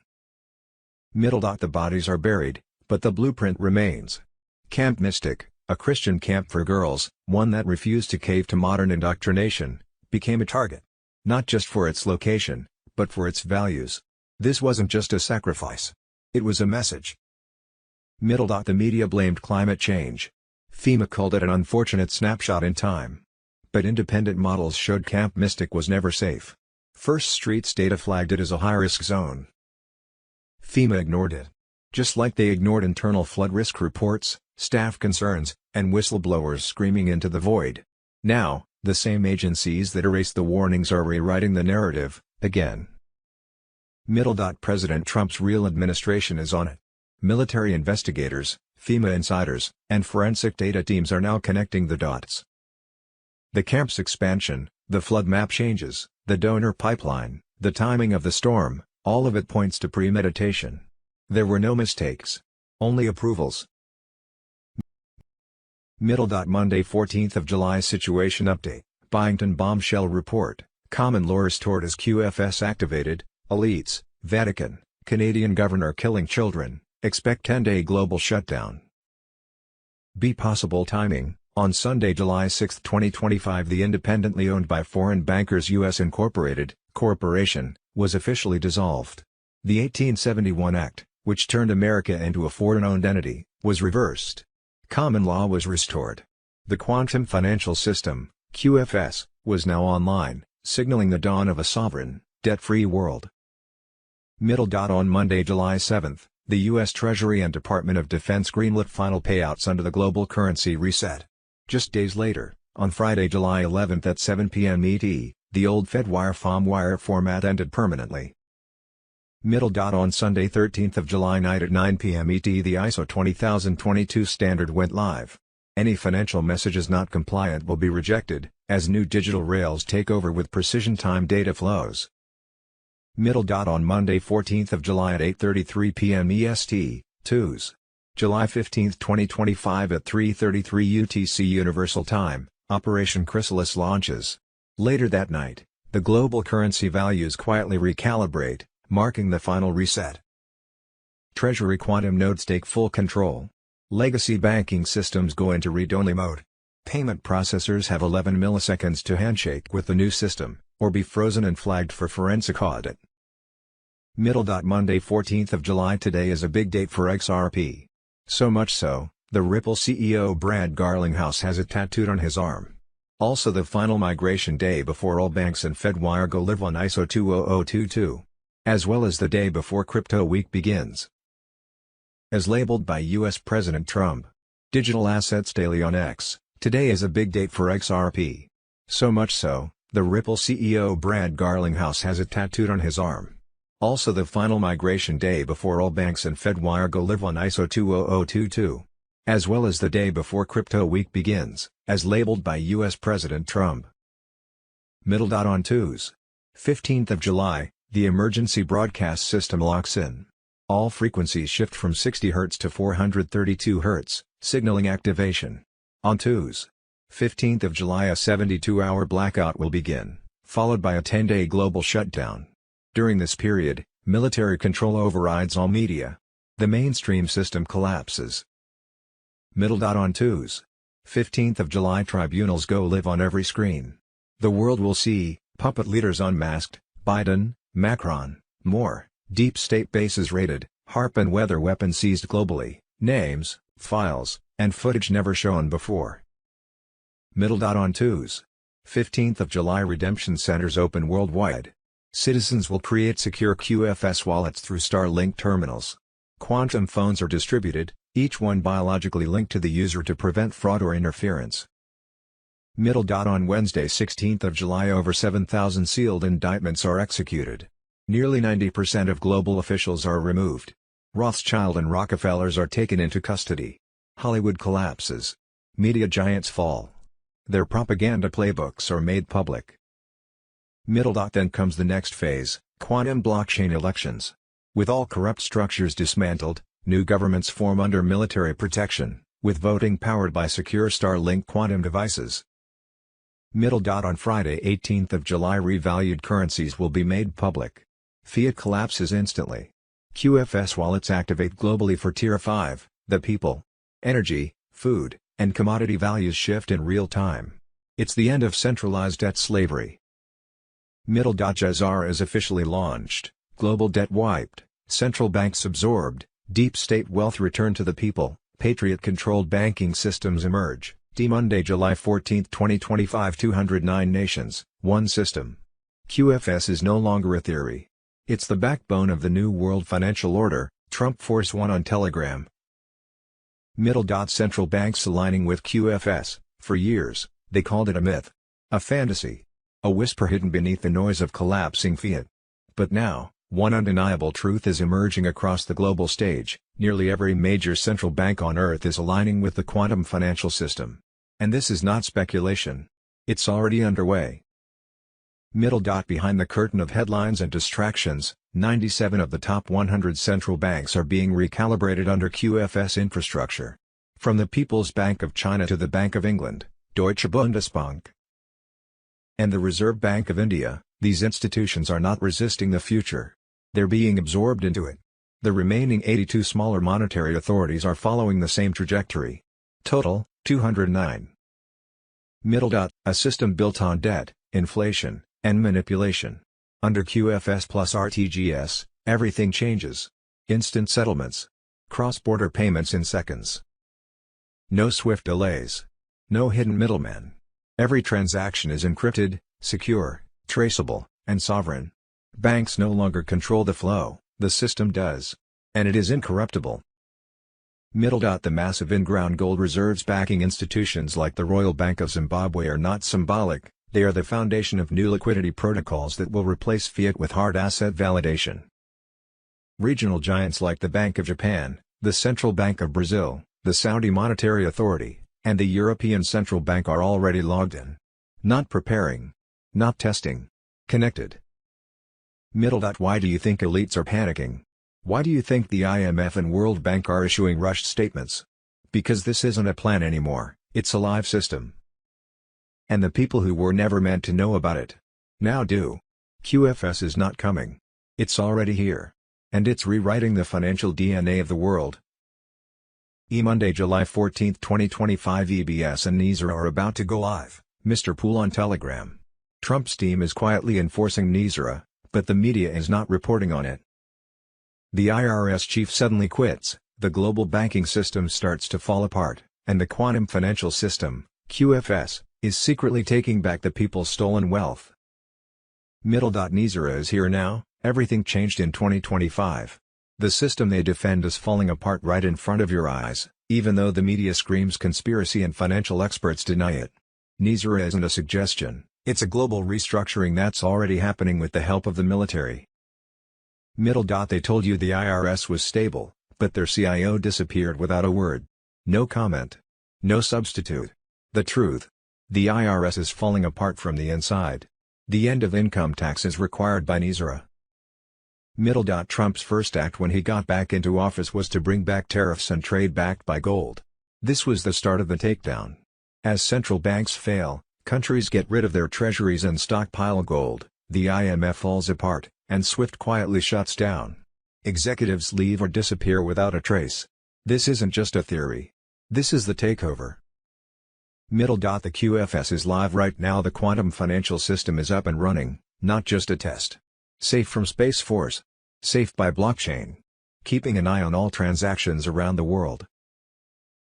The bodies are buried, but the blueprint remains. Camp Mystic, a Christian camp for girls, one that refused to cave to modern indoctrination, became a target. Not just for its location, but for its values. This wasn't just a sacrifice. It was a message. The media blamed climate change. FEMA called it an unfortunate snapshot in time. But independent models showed Camp Mystic was never safe. First Street's data flagged it as a high-risk zone. FEMA ignored it. Just like they ignored internal flood risk reports, staff concerns, and whistleblowers screaming into the void. Now, the same agencies that erased the warnings are rewriting the narrative, again. President Trump's real administration is on it. Military investigators, FEMA insiders, and forensic data teams are now connecting the dots. The camp's expansion, the flood map changes, the donor pipeline, the timing of the storm, all of it points to premeditation. There were no mistakes. Only approvals. Monday 14th of July Situation Update, Byington Bombshell Report, Common Law Restored as QFS Activated, Elites, Vatican, Canadian Governor Killing Children, Expect 10-day Global Shutdown. Be possible timing. On Sunday, July 6, 2025, the independently owned by foreign bankers U.S. Incorporated Corporation was officially dissolved. The 1871 Act, which turned America into a foreign-owned entity, was reversed. Common law was restored. The Quantum Financial System, QFS, was now online, signaling the dawn of a sovereign, debt-free world. On Monday, July 7, the U.S. Treasury and Department of Defense greenlit final payouts under the global currency reset. Just days later, on Friday, July 11 at 7 p.m. ET, the old Fedwire FOMWire format ended permanently. On Sunday 13th of July night at 9 p.m. ET, the ISO 20022 standard went live. Any financial messages not compliant will be rejected, as new digital rails take over with precision time data flows. On Monday 14th of July at 8:33 p.m. EST, TUS. July 15, 2025 at 3:33 UTC Universal Time, Operation Chrysalis launches. Later that night, the global currency values quietly recalibrate, marking the final reset. Treasury quantum nodes take full control. Legacy banking systems go into read-only mode. Payment processors have 11 milliseconds to handshake with the new system, or be frozen and flagged for forensic audit. Monday 14th of July. Today is a big date for XRP. So much so, the Ripple CEO Brad Garlinghouse has it tattooed on his arm. Also the final migration day before all banks and Fedwire go live on ISO 20022. As well as the day before Crypto Week begins. As labeled by U.S. President Trump. Digital Assets Daily on X, today is a big date for XRP. So much so, the Ripple CEO Brad Garlinghouse has it tattooed on his arm. Also the final migration day before all banks and Fedwire go live on ISO 20022. As well as the day before Crypto Week begins, as labeled by U.S. President Trump. On TUS. 15th of July, the emergency broadcast system locks in. All frequencies shift from 60 Hz to 432 Hz, signaling activation. On TUS. 15th of July, a 72-hour blackout will begin, followed by a 10-day global shutdown. During this period, military control overrides all media. The mainstream system collapses. Middle dot on twos. 15th of July tribunals go live on every screen. The world will see, puppet leaders unmasked, Biden, Macron, more, deep state bases raided, HARP and weather weapons seized globally, names, files, and footage never shown before. Middle dot on twos. 15th of July redemption centers open worldwide. Citizens will create secure QFS wallets through Starlink terminals. Quantum phones are distributed, each one biologically linked to the user to prevent fraud or interference. Middle dot on Wednesday 16th of July over 7,000 sealed indictments are executed. Nearly 90% of global officials are removed. Rothschild and Rockefellers are taken into custody. Hollywood collapses. Media giants fall. Their propaganda playbooks are made public. Middle dot then comes the next phase, quantum blockchain elections. With all corrupt structures dismantled, new governments form under military protection, with voting powered by secure Starlink quantum devices. Middle dot on Friday 18th of July revalued currencies will be made public. Fiat collapses instantly. QFS wallets activate globally for Tier 5, the people. Energy, food, and commodity values shift in real time. It's the end of centralized debt slavery. Middle dot Jazar is officially launched, global debt wiped, central banks absorbed, deep state wealth returned to the people, patriot-controlled banking systems emerge. Monday, July 14, 2025 209 nations, one system. QFS is no longer a theory. It's the backbone of the new world financial order, Trump Force 1 on Telegram. Middle dot central banks aligning with QFS. For years, they called it a myth. A fantasy. A whisper hidden beneath the noise of collapsing fiat. But now, one undeniable truth is emerging across the global stage: nearly every major central bank on Earth is aligning with the quantum financial system. And this is not speculation. It's already underway. Middle dot behind the curtain of headlines and distractions, 97 of the top 100 central banks are being recalibrated under QFS infrastructure. From the People's Bank of China to the Bank of England, Deutsche Bundesbank, and the Reserve Bank of India, these institutions are not resisting the future. They're being absorbed into it. The remaining 82 smaller monetary authorities are following the same trajectory. Total, 209. Middle dot, a system built on debt, inflation, and manipulation. Under QFS plus RTGS, everything changes. Instant settlements. Cross-border payments in seconds. No swift delays. No hidden middleman. Every transaction is encrypted, secure, traceable, and sovereign. Banks no longer control the flow, the system does. And it is incorruptible. Middle dot the massive in-ground gold reserves backing institutions like the Royal Bank of Zimbabwe are not symbolic, they are the foundation of new liquidity protocols that will replace fiat with hard asset validation. Regional giants like the Bank of Japan, the Central Bank of Brazil, the Saudi Monetary Authority, and the European Central Bank are already logged in. Not preparing. Not testing. Connected. Middle dot why do you think elites are panicking? Why do you think the IMF and World Bank are issuing rushed statements? Because this isn't a plan anymore, it's a live system. And the people who were never meant to know about it, now do. QFS is not coming. It's already here. And it's rewriting the financial DNA of the world. Monday, July 14, 2025 EBS and NISA are about to go live, Mr. Poole on Telegram. Trump's team is quietly enforcing NISA, but the media is not reporting on it. The IRS chief suddenly quits, the global banking system starts to fall apart, and the quantum financial system, QFS, is secretly taking back the people's stolen wealth. Middle dot NISA is here now, everything changed in 2025. The system they defend is falling apart right in front of your eyes, even though the media screams conspiracy and financial experts deny it. NISA isn't a suggestion, it's a global restructuring that's already happening with the help of the military. Middle dot they told you the IRS was stable, but their CIO disappeared without a word. No comment. No substitute. The truth. The IRS is falling apart from the inside. The end of income tax is required by NISA. Middle dot Trump's first act when he got back into office was to bring back tariffs and trade backed by gold. This was the start of the takedown. As central banks fail, countries get rid of their treasuries and stockpile gold, the IMF falls apart, and SWIFT quietly shuts down. Executives leave or disappear without a trace. This isn't just a theory. This is the takeover. The QFS is live right now. The quantum financial system is up and running, not just a test. Safe from Space Force. Safe by blockchain. Keeping an eye on all transactions around the world.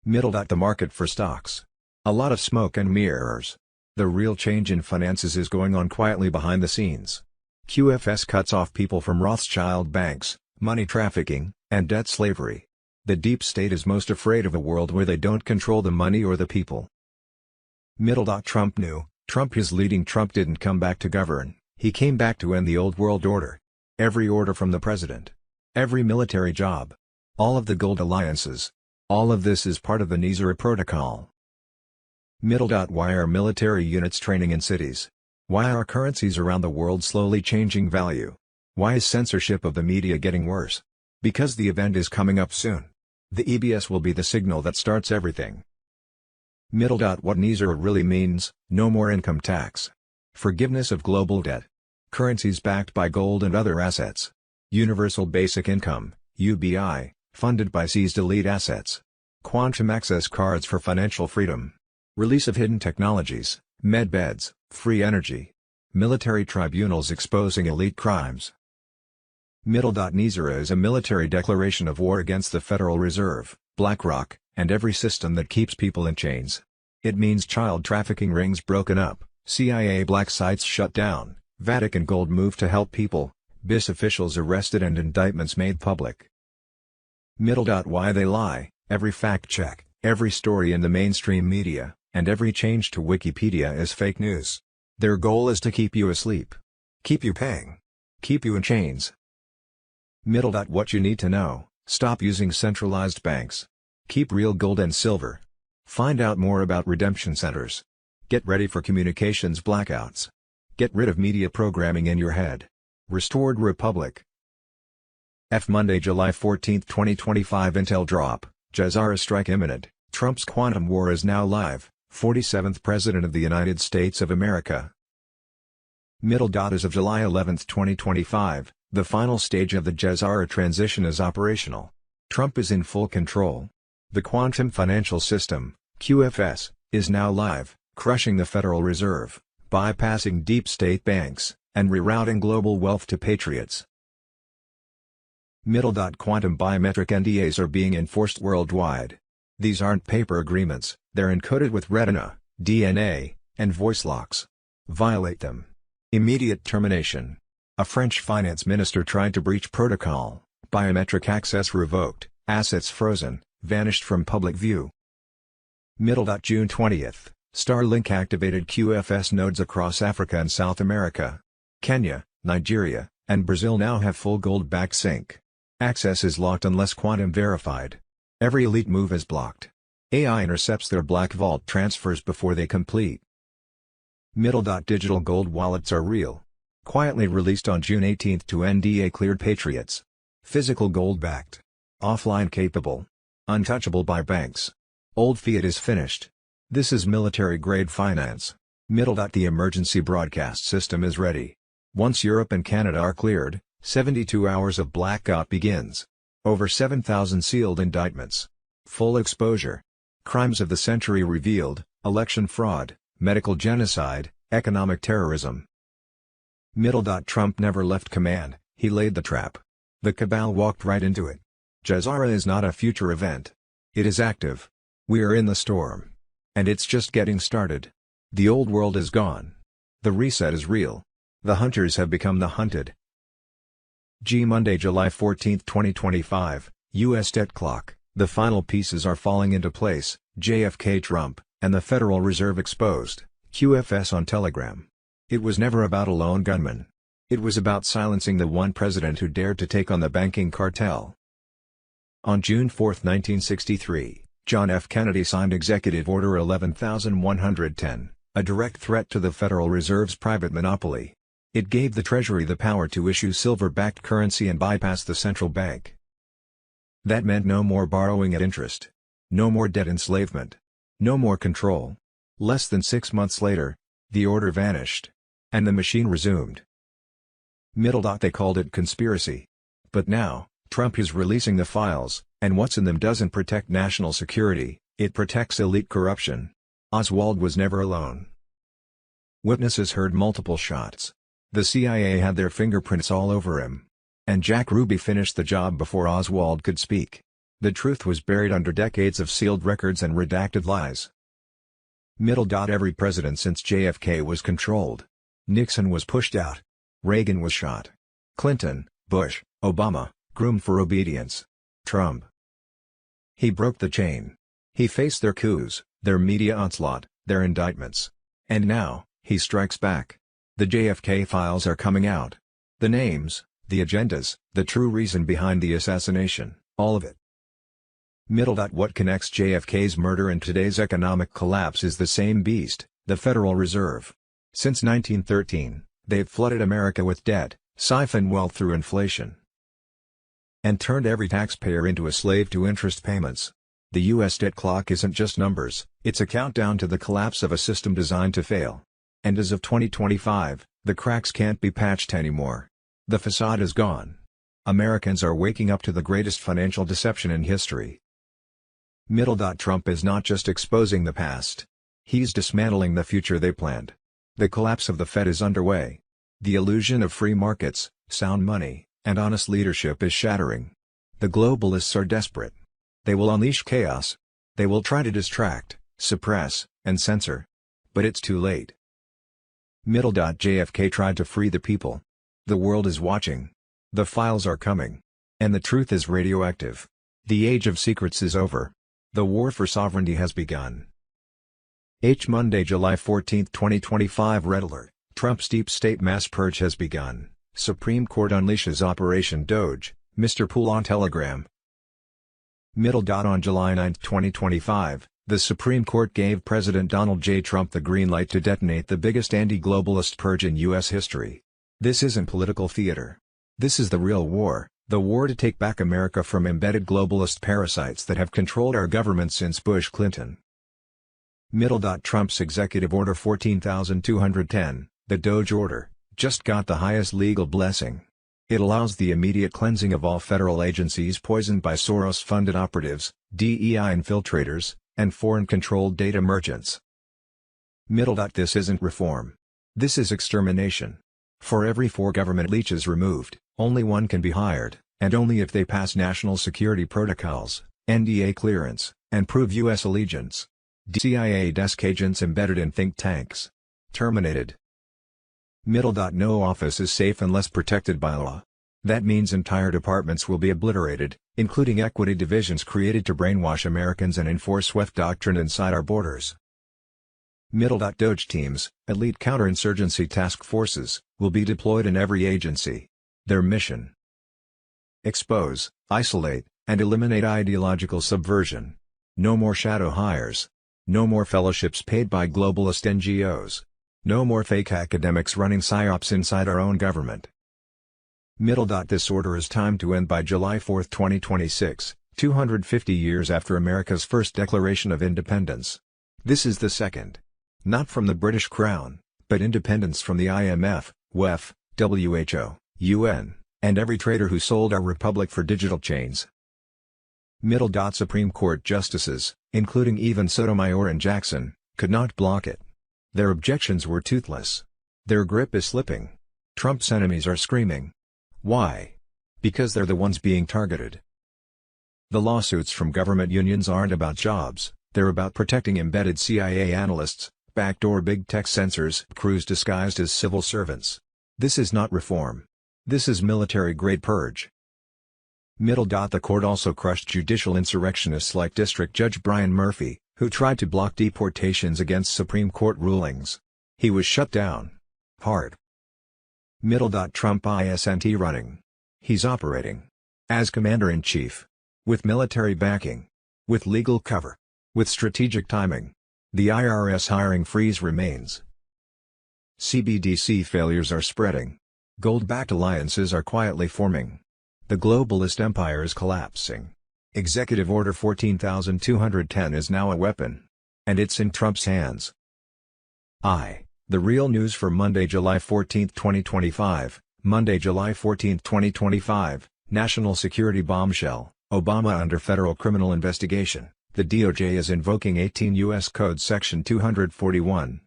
The market for stocks. A lot of smoke and mirrors. The real change in finances is going on quietly behind the scenes. QFS cuts off people from Rothschild banks, money trafficking, and debt slavery. The deep state is most afraid of a world where they don't control the money or the people. Trump knew. Trump is leading. Trump didn't come back to govern, he came back to end the old world order. Every order from the president. Every military job. All of the gold alliances. All of this is part of the Nizara protocol. Why are military units training in cities? Why are currencies around the world slowly changing value? Why is censorship of the media getting worse? Because the event is coming up soon. The EBS will be the signal that starts everything. What Nizara really means: no more income tax. Forgiveness of global debt. Currencies backed by gold and other assets. Universal Basic Income, UBI, funded by seized elite assets. Quantum access cards for financial freedom. Release of hidden technologies, medbeds, free energy. Military tribunals exposing elite crimes. Nizara is a military declaration of war against the Federal Reserve, BlackRock, and every system that keeps people in chains. It means child trafficking rings broken up, CIA black sites shut down, Vatican gold moved to help people, BIS officials arrested and indictments made public. Why they lie. Every fact check, every story in the mainstream media, and every change to Wikipedia is fake news. Their goal is to keep you asleep. Keep you paying. Keep you in chains. What you need to know: stop using centralized banks. Keep real gold and silver. Find out more about redemption centers. Get ready for communications blackouts. Get rid of media programming in your head. Restored Republic. Monday, July 14, 2025. Intel drop. Jazara strike imminent. Trump's quantum war is now live. 47th President of the United States of America. As of July 11, 2025, the final stage of the Jazara transition is operational. Trump is in full control. The quantum financial system, QFS, is now live, crushing the Federal Reserve, bypassing deep state banks, and rerouting global wealth to patriots. Quantum biometric NDAs are being enforced worldwide. These aren't paper agreements, they're encoded with retina, DNA, and voice locks. Violate them. Immediate termination. A French finance minister tried to breach protocol, biometric access revoked, assets frozen, vanished from public view. June 20th, Starlink activated QFS nodes across Africa and South America. Kenya, Nigeria, and Brazil now have full gold-backed sync. Access is locked unless quantum verified. Every elite move is blocked. AI intercepts their black vault transfers before they complete. Digital gold wallets are real. Quietly released on June 18 to NDA-cleared patriots. Physical gold-backed. Offline capable. Untouchable by banks. Old fiat is finished. This is military-grade finance. The emergency broadcast system is ready. Once Europe and Canada are cleared, 72 hours of blackout begins. Over 7,000 sealed indictments. Full exposure. Crimes of the century revealed: election fraud, medical genocide, economic terrorism. Trump never left command, he laid the trap. The cabal walked right into it. Jazara is not a future event. It is active. We are in the storm. And it's just getting started. The old world is gone. The reset is real. The hunters have become the hunted. Monday, July 14, 2025, U.S. debt clock. The final pieces are falling into place. JFK, Trump, and the Federal Reserve exposed. QFS on Telegram. It was never about a lone gunman. It was about silencing the one president who dared to take on the banking cartel. On June 4, 1963, John F. Kennedy signed Executive Order 11110, a direct threat to the Federal Reserve's private monopoly. It gave the Treasury the power to issue silver-backed currency and bypass the central bank. That meant no more borrowing at interest. No more debt enslavement. No more control. Less than 6 months later, the order vanished. And the machine resumed. They called it conspiracy. But now, Trump is releasing the files, and what's in them doesn't protect national security, it protects elite corruption. Oswald was never alone. Witnesses heard multiple shots. The CIA had their fingerprints all over him. And Jack Ruby finished the job before Oswald could speak. The truth was buried under decades of sealed records and redacted lies. Every president since JFK was controlled. Nixon was pushed out. Reagan was shot. Clinton, Bush, Obama, groomed for obedience. Trump. He broke the chain. He faced their coups, their media onslaught, their indictments. And now, he strikes back. The JFK files are coming out. The names, the agendas, the true reason behind the assassination, all of it. What connects JFK's murder and today's economic collapse is the same beast, the Federal Reserve. Since 1913, they've flooded America with debt, siphoned wealth through inflation, and turned every taxpayer into a slave to interest payments. The U.S. debt clock isn't just numbers, it's a countdown to the collapse of a system designed to fail. And as of 2025, the cracks can't be patched anymore. The facade is gone. Americans are waking up to the greatest financial deception in history. Trump is not just exposing the past. He's dismantling the future they planned. The collapse of the Fed is underway. The illusion of free markets, sound money, and honest leadership is shattering. The globalists are desperate. They will unleash chaos. They will try to distract, suppress, and censor. But it's too late. JFK tried to free the people. The world is watching. The files are coming. And the truth is radioactive. The age of secrets is over. The war for sovereignty has begun. Monday, July 14, 2025 Red Alert. Trump's deep state mass purge has begun. Supreme Court unleashes Operation Doge, Mr. Pool on Telegram. On July 9, 2025, the Supreme Court gave President Donald J. Trump the green light to detonate the biggest anti-globalist purge in U.S. history. This isn't political theater. This is the real war, the war to take back America from embedded globalist parasites that have controlled our government since Bush Clinton. Trump's Executive Order 14,210, the Doge Order, just got the highest legal blessing. It allows the immediate cleansing of all federal agencies poisoned by Soros-funded operatives, DEI infiltrators, and foreign-controlled data merchants. This isn't reform. This is extermination. For every 4 government leeches removed, only 1 can be hired, and only if they pass national security protocols, NDA clearance, and prove U.S. allegiance. CIA desk agents embedded in think tanks. Terminated. No office is safe unless protected by law. That means entire departments will be obliterated, including equity divisions created to brainwash Americans and enforce SWIFT doctrine inside our borders. Doge teams, elite counterinsurgency task forces, will be deployed in every agency. Their mission: expose, isolate, and eliminate ideological subversion. No more shadow hires. No more fellowships paid by globalist NGOs. No more fake academics running psyops inside our own government. This order is timed to end by July 4, 2026, 250 years after America's first Declaration of Independence. This is the second. Not from the British Crown, but independence from the IMF, WEF, WHO, UN, and every traitor who sold our republic for digital chains. Supreme Court justices, including even Sotomayor and Jackson, could not block it. Their objections were toothless. Their grip is slipping. Trump's enemies are screaming. Why? Because they're the ones being targeted. The lawsuits from government unions aren't about jobs, they're about protecting embedded CIA analysts, backdoor big tech censors, crews disguised as civil servants. This is not reform. This is military-grade purge. The court also crushed judicial insurrectionists like District Judge Brian Murphy, who tried to block deportations against Supreme Court rulings. He was shut down. Hard. Trump isn't running. He's operating. As Commander-in-Chief. With military backing. With legal cover. With strategic timing. The IRS hiring freeze remains. CBDC failures are spreading. Gold-backed alliances are quietly forming. The globalist empire is collapsing. Executive Order 14,210 is now a weapon. And it's in Trump's hands. The real news for Monday, July 14, 2025, Monday, July 14, 2025, National security bombshell, Obama under federal criminal investigation. The DOJ is invoking 18 U.S. Code Section 241.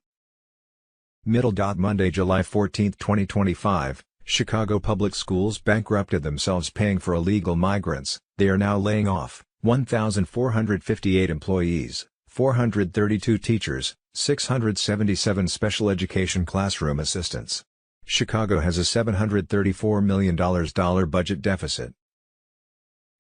Monday, July 14, 2025, Chicago public schools bankrupted themselves paying for illegal migrants. They are now laying off 1,458 employees, 432 teachers, 677 special education classroom assistants. Chicago has a $734 million budget deficit.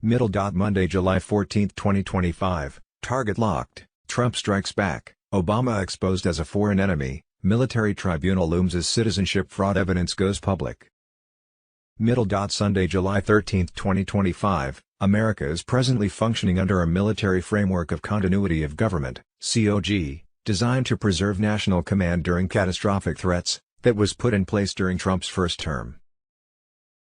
Monday, July 14, 2025, Target locked, Trump strikes back, Obama exposed as a foreign enemy, military tribunal looms as citizenship fraud evidence goes public. Sunday, July 13, 2025, America is presently functioning under a military framework of continuity of government, COG, designed to preserve national command during catastrophic threats, that was put in place during Trump's first term.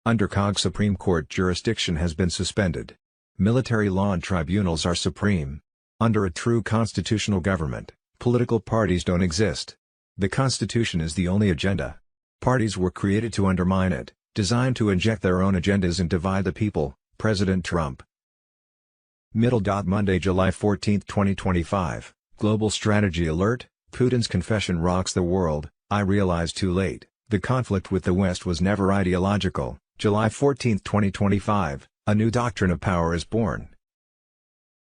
Under COG, Supreme Court jurisdiction has been suspended. Military law and tribunals are supreme. Under a true constitutional government, political parties don't exist. The Constitution is the only agenda. Parties were created to undermine it, designed to inject their own agendas and divide the people. President Trump. Monday, July 14, 2025, Global Strategy Alert, Putin's confession rocks the world. I realized too late, the conflict with the West was never ideological. July 14, 2025, a new doctrine of power is born.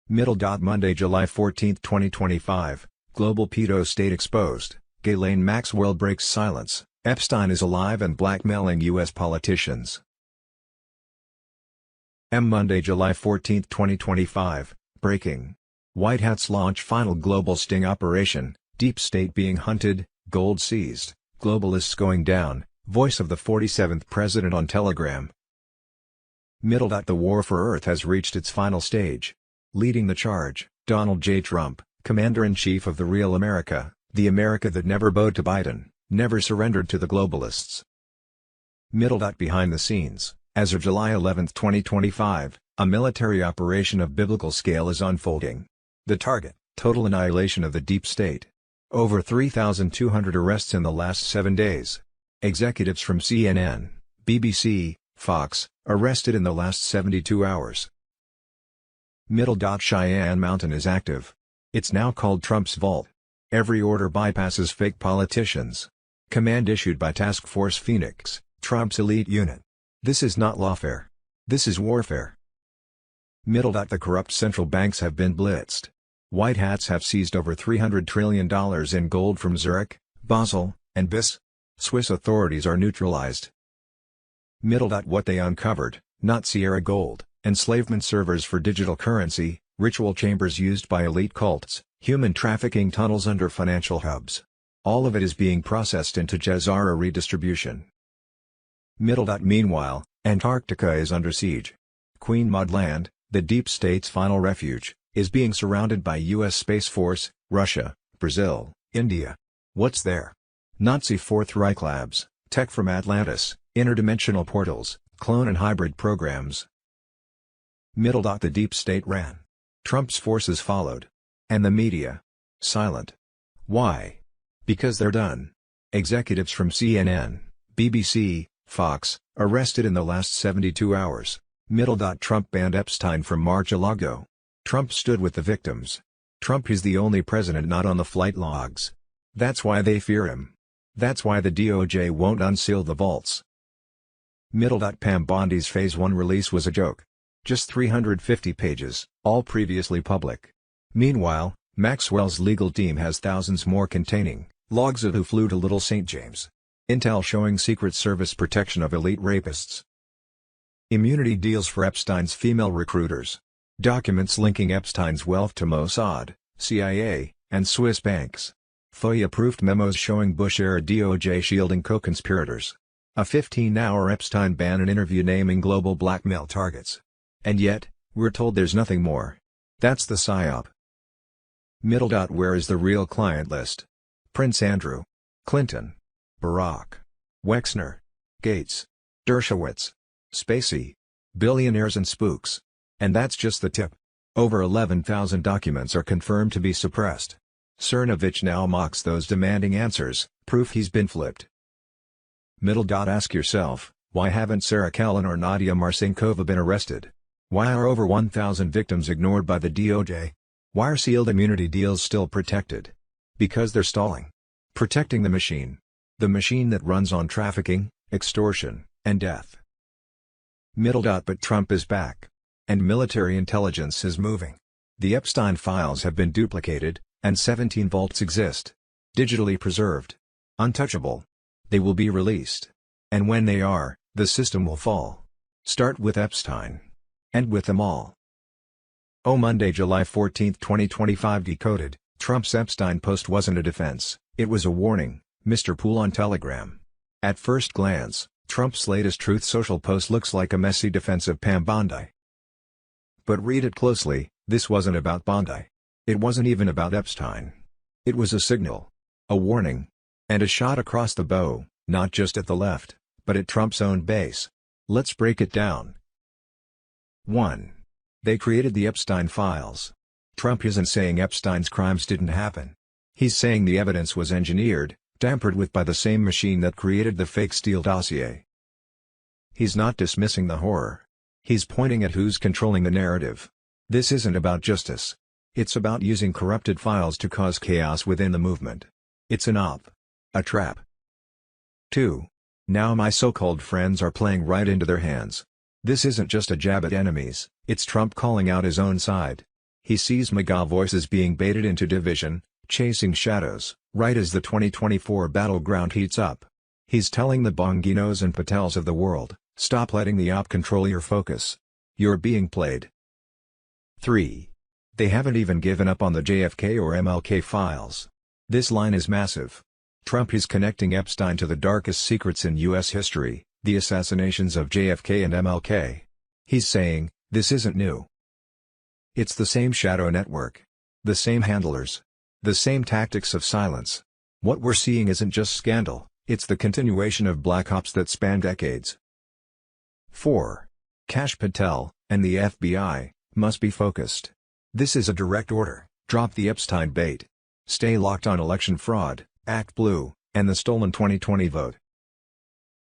Monday, July 14, 2025, Global Pedo State exposed, Ghislaine Maxwell breaks silence, Epstein is alive and blackmailing U.S. politicians. Monday, July 14, 2025, breaking. White Hats launch final global sting operation, deep state being hunted, gold seized, globalists going down, voice of the 47th president on Telegram. The war for Earth has reached its final stage. Leading the charge, Donald J. Trump, Commander-in-Chief of the real America, the America that never bowed to Biden, never surrendered to the globalists. Behind the scenes, as of July 11, 2025, a military operation of biblical scale is unfolding. The target, total annihilation of the deep state. Over 3,200 arrests in the last 7 days. Executives from CNN, BBC, Fox, arrested in the last 72 hours. Cheyenne Mountain is active. It's now called Trump's Vault. Every order bypasses fake politicians. Command issued by Task Force Phoenix, Trump's elite unit. This is not lawfare. This is warfare. The corrupt central banks have been blitzed. White Hats have seized over $300 trillion in gold from Zurich, Basel, and BIS. Swiss authorities are neutralized. What they uncovered, not Sierra gold, enslavement servers for digital currency, ritual chambers used by elite cults, human trafficking tunnels under financial hubs. All of it is being processed into Jazara redistribution. Meanwhile, Antarctica is under siege. Queen Maud Land, the deep state's final refuge, is being surrounded by U.S. Space Force, Russia, Brazil, India. What's there? Nazi Fourth Reich labs, tech from Atlantis, interdimensional portals, clone and hybrid programs. The deep state ran. Trump's forces followed. And the media? Silent. Why? Because they're done. Executives from CNN, BBC, Fox, arrested in the last 72 hours. Trump banned Epstein from Mar-a-Lago. Trump stood with the victims. Trump is the only president not on the flight logs. That's why they fear him. That's why the DOJ won't unseal the vaults. Pam Bondi's Phase 1 release was a joke. Just 350 pages, all previously public. Meanwhile, Maxwell's legal team has thousands more containing logs of who flew to Little St. James. Intel showing Secret Service protection of elite rapists. Immunity deals for Epstein's female recruiters. Documents linking Epstein's wealth to Mossad, CIA, and Swiss banks. FOIA-approved memos showing Bush-era DOJ shielding co-conspirators. A 15-hour Epstein ban and interview naming global blackmail targets. And yet, we're told there's nothing more. That's the psyop. Where is the real client list? Prince Andrew, Clinton, Barack, Wexner, Gates, Dershowitz, Spacey, billionaires and spooks. And that's just the tip. Over 11,000 documents are confirmed to be suppressed. Cernovich now mocks those demanding answers, proof he's been flipped. Ask yourself, Why haven't Sarah Kalin or Nadia Marcinkova been arrested? Why are over 1,000 victims ignored by the DOJ? Why are sealed immunity deals still protected? Because they're stalling. Protecting the machine. The machine that runs on trafficking, extortion, and death. But Trump is back. And military intelligence is moving. The Epstein files have been duplicated, and 17 vaults exist. Digitally preserved. Untouchable. They will be released. And when they are, the system will fall. Start with Epstein. End with them all. Oh, Monday, July 14, 2025 Decoded. Trump's Epstein post wasn't a defense, it was a warning, Mr. Poole on Telegram. At first glance, Trump's latest Truth Social post looks like a messy defense of Pam Bondi. But read it closely, this wasn't about Bondi. It wasn't even about Epstein. It was a signal. A warning. And a shot across the bow, not just at the left, but at Trump's own base. Let's break it down. 1. They created the Epstein files. Trump isn't saying Epstein's crimes didn't happen. He's saying the evidence was engineered, tampered with by the same machine that created the fake Steele dossier. He's not dismissing the horror. He's pointing at who's controlling the narrative. This isn't about justice. It's about using corrupted files to cause chaos within the movement. It's an op. A trap. 2. Now my so-called friends are playing right into their hands. This isn't just a jab at enemies, it's Trump calling out his own side. He sees MAGA voices being baited into division, chasing shadows, right as the 2024 battleground heats up. He's telling the Bonginos and Patels of the world, stop letting the op control your focus. You're being played. 3. They haven't even given up on the JFK or MLK files. This line is massive. Trump is connecting Epstein to the darkest secrets in U.S. history, the assassinations of JFK and MLK. He's saying, this isn't new. It's the same shadow network. The same handlers. The same tactics of silence. What we're seeing isn't just scandal, it's the continuation of black ops that span decades. 4. Kash Patel, and the FBI, must be focused. This is a direct order, drop the Epstein bait. Stay locked on election fraud, Act Blue, and the stolen 2020 vote.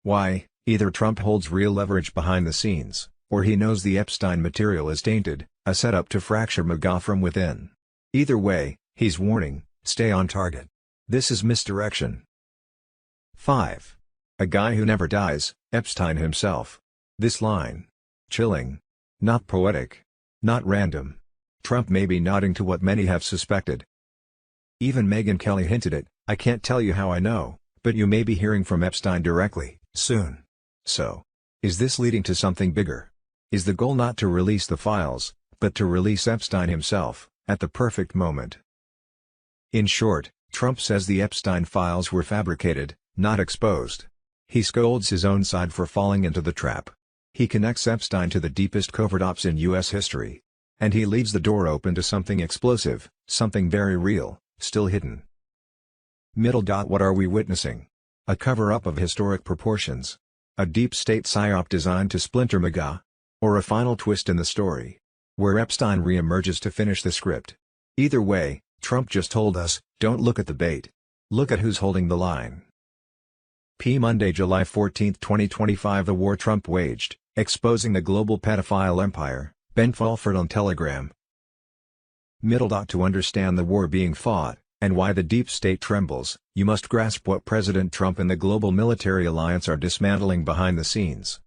Why? Either Trump holds real leverage behind the scenes, or he knows the Epstein material is tainted, a setup to fracture MAGA from within. Either way, he's warning, stay on target. This is misdirection. 5. A guy who never dies, Epstein himself. This line. Chilling. Not poetic. Not random. Trump may be nodding to what many have suspected. Even Megyn Kelly hinted it, I can't tell you how I know, but you may be hearing from Epstein directly, soon. So, is this leading to something bigger? Is the goal not to release the files, but to release Epstein himself, at the perfect moment? In short, Trump says the Epstein files were fabricated, not exposed. He scolds his own side for falling into the trap. He connects Epstein to the deepest covert ops in U.S. history. And he leaves the door open to something explosive, something very real, still hidden. What are we witnessing? A cover-up of historic proportions. A deep state psyop designed to splinter MAGA? Or a final twist in the story, where Epstein re-emerges to finish the script? Either way, Trump just told us, don't look at the bait. Look at who's holding the line. Monday, July 14, 2025 The war Trump waged, exposing the global pedophile empire, Ben Fulford on Telegram. To understand the war being fought, and why the deep state trembles, you must grasp what President Trump and the global military alliance are dismantling behind the scenes.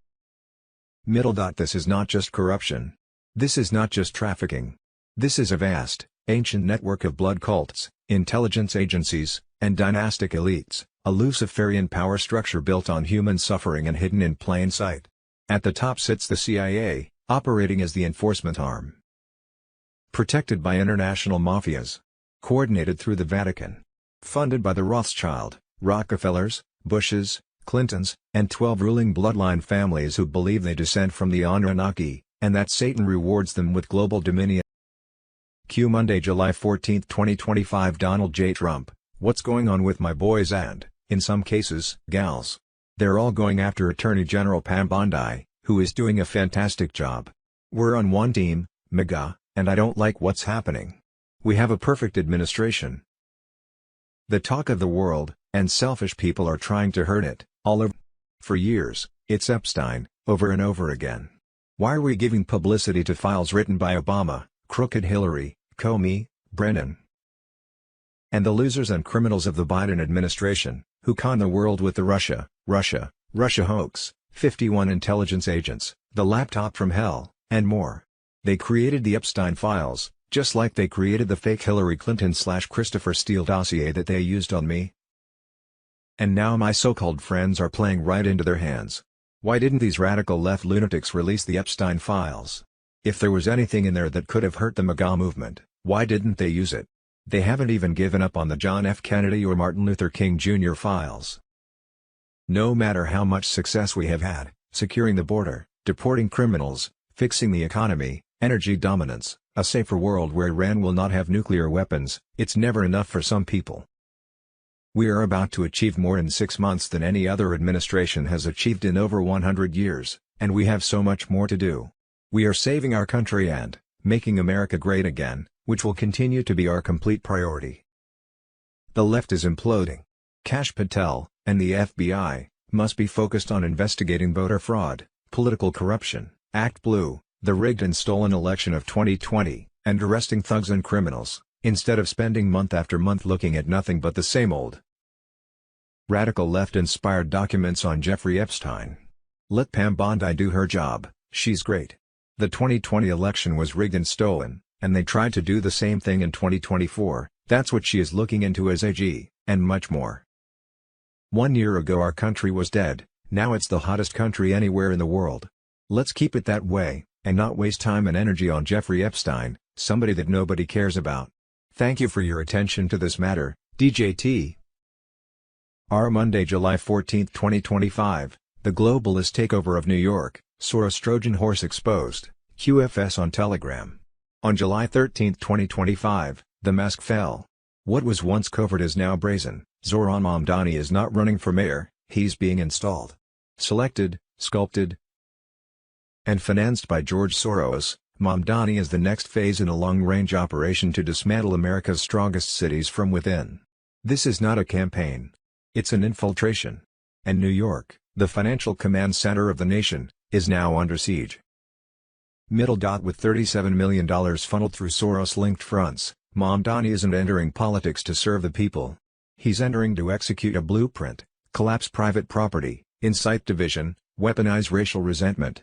This is not just corruption. This is not just trafficking. This is a vast, ancient network of blood cults, intelligence agencies, and dynastic elites, a Luciferian power structure built on human suffering and hidden in plain sight. At the top sits the CIA, operating as the enforcement arm. Protected by international mafias. Coordinated through the Vatican. Funded by the Rothschild, Rockefellers, Bushes, Clintons, and 12 ruling bloodline families who believe they descend from the Anunnaki, and that Satan rewards them with global dominion. Monday, July 14, 2025 Donald J. Trump, what's going on with my boys and, in some cases, gals? They're all going after Attorney General Pam Bondi, who is doing a fantastic job. We're on one team, MAGA, and I don't like what's happening. We have a perfect administration. The talk of the world, and selfish people are trying to hurt it, all over. For years, it's Epstein, over and over again. Why are we giving publicity to files written by Obama, crooked Hillary, Comey, Brennan, and the losers and criminals of the Biden administration, who con the world with the Russia hoax, 51 intelligence agents, the laptop from hell, and more? They created the Epstein files, just like they created the fake Hillary Clinton/Christopher Steele dossier that they used on me. And now my so-called friends are playing right into their hands. Why didn't these radical left lunatics release the Epstein files? If there was anything in there that could have hurt the MAGA movement, why didn't they use it? They haven't even given up on the John F. Kennedy or Martin Luther King Jr. files. No matter how much success we have had, securing the border, deporting criminals, fixing the economy, energy dominance, a safer world where Iran will not have nuclear weapons, it's never enough for some people. We are about to achieve more in 6 months than any other administration has achieved in over 100 years, and we have so much more to do. We are saving our country and making America great again, which will continue to be our complete priority. The left is imploding. Kash Patel, and the FBI, must be focused on investigating voter fraud, political corruption, Act Blue, the rigged and stolen election of 2020, and arresting thugs and criminals, instead of spending month after month looking at nothing but the same old radical left-inspired documents on Jeffrey Epstein. Let Pam Bondi do her job, she's great. The 2020 election was rigged and stolen, and they tried to do the same thing in 2024, that's what she is looking into as AG, and much more. 1 year ago our country was dead, now it's the hottest country anywhere in the world. Let's keep it that way, and not waste time and energy on Jeffrey Epstein, somebody that nobody cares about. Thank you for your attention to this matter, DJT. R. Monday, July 14, 2025, the globalist takeover of New York, Soros Trojan horse exposed, QFS on Telegram. On July 13, 2025, the mask fell. What was once covert is now brazen. Zoran Mamdani is not running for mayor, he's being installed. Selected, sculpted, and financed by George Soros, Mamdani is the next phase in a long-range operation to dismantle America's strongest cities from within. This is not a campaign. It's an infiltration. And New York, the financial command center of the nation, is now under siege. With $37 million funneled through Soros-linked fronts, Mamdani isn't entering politics to serve the people. He's entering to execute a blueprint, collapse private property, incite division, weaponize racial resentment,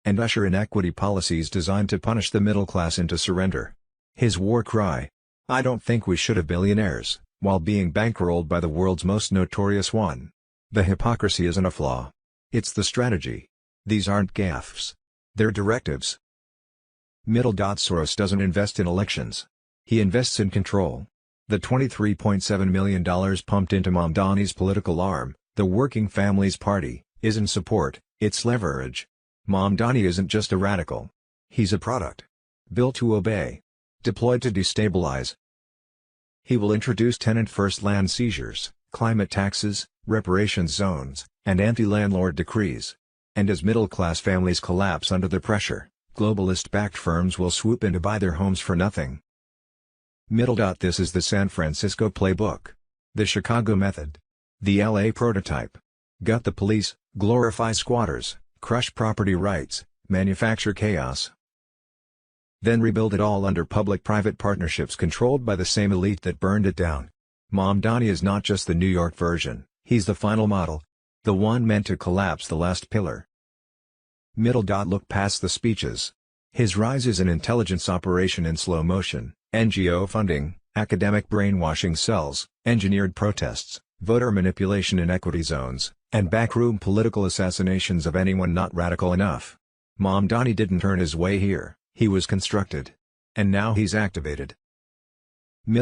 and usher in equity policies designed to punish the middle class into surrender. His war cry: "I don't think we should have billionaires," while being bankrolled by the world's most notorious one. The hypocrisy isn't a flaw. It's the strategy. These aren't gaffes. They're directives. Soros doesn't invest in elections. He invests in control. The $23.7 million pumped into Mamdani's political arm, the Working Families Party, isn't support, it's leverage. Mamdani isn't just a radical. He's a product. Built to obey. Deployed to destabilize. He will introduce tenant-first land seizures, climate taxes, reparations zones, and anti-landlord decrees. And as middle-class families collapse under the pressure, globalist-backed firms will swoop in to buy their homes for nothing. This is the San Francisco playbook. The Chicago method. The LA prototype. Gut the police, glorify squatters, crush property rights, manufacture chaos. Then rebuild it all under public-private partnerships controlled by the same elite that burned it down. Mamdani is not just the New York version, he's the final model. The one meant to collapse the last pillar. Look past the speeches. His rise is an intelligence operation in slow motion, NGO funding, academic brainwashing cells, engineered protests, voter manipulation in equity zones, and backroom political assassinations of anyone not radical enough. Mamdani didn't earn his way here, he was constructed. And now he's activated. In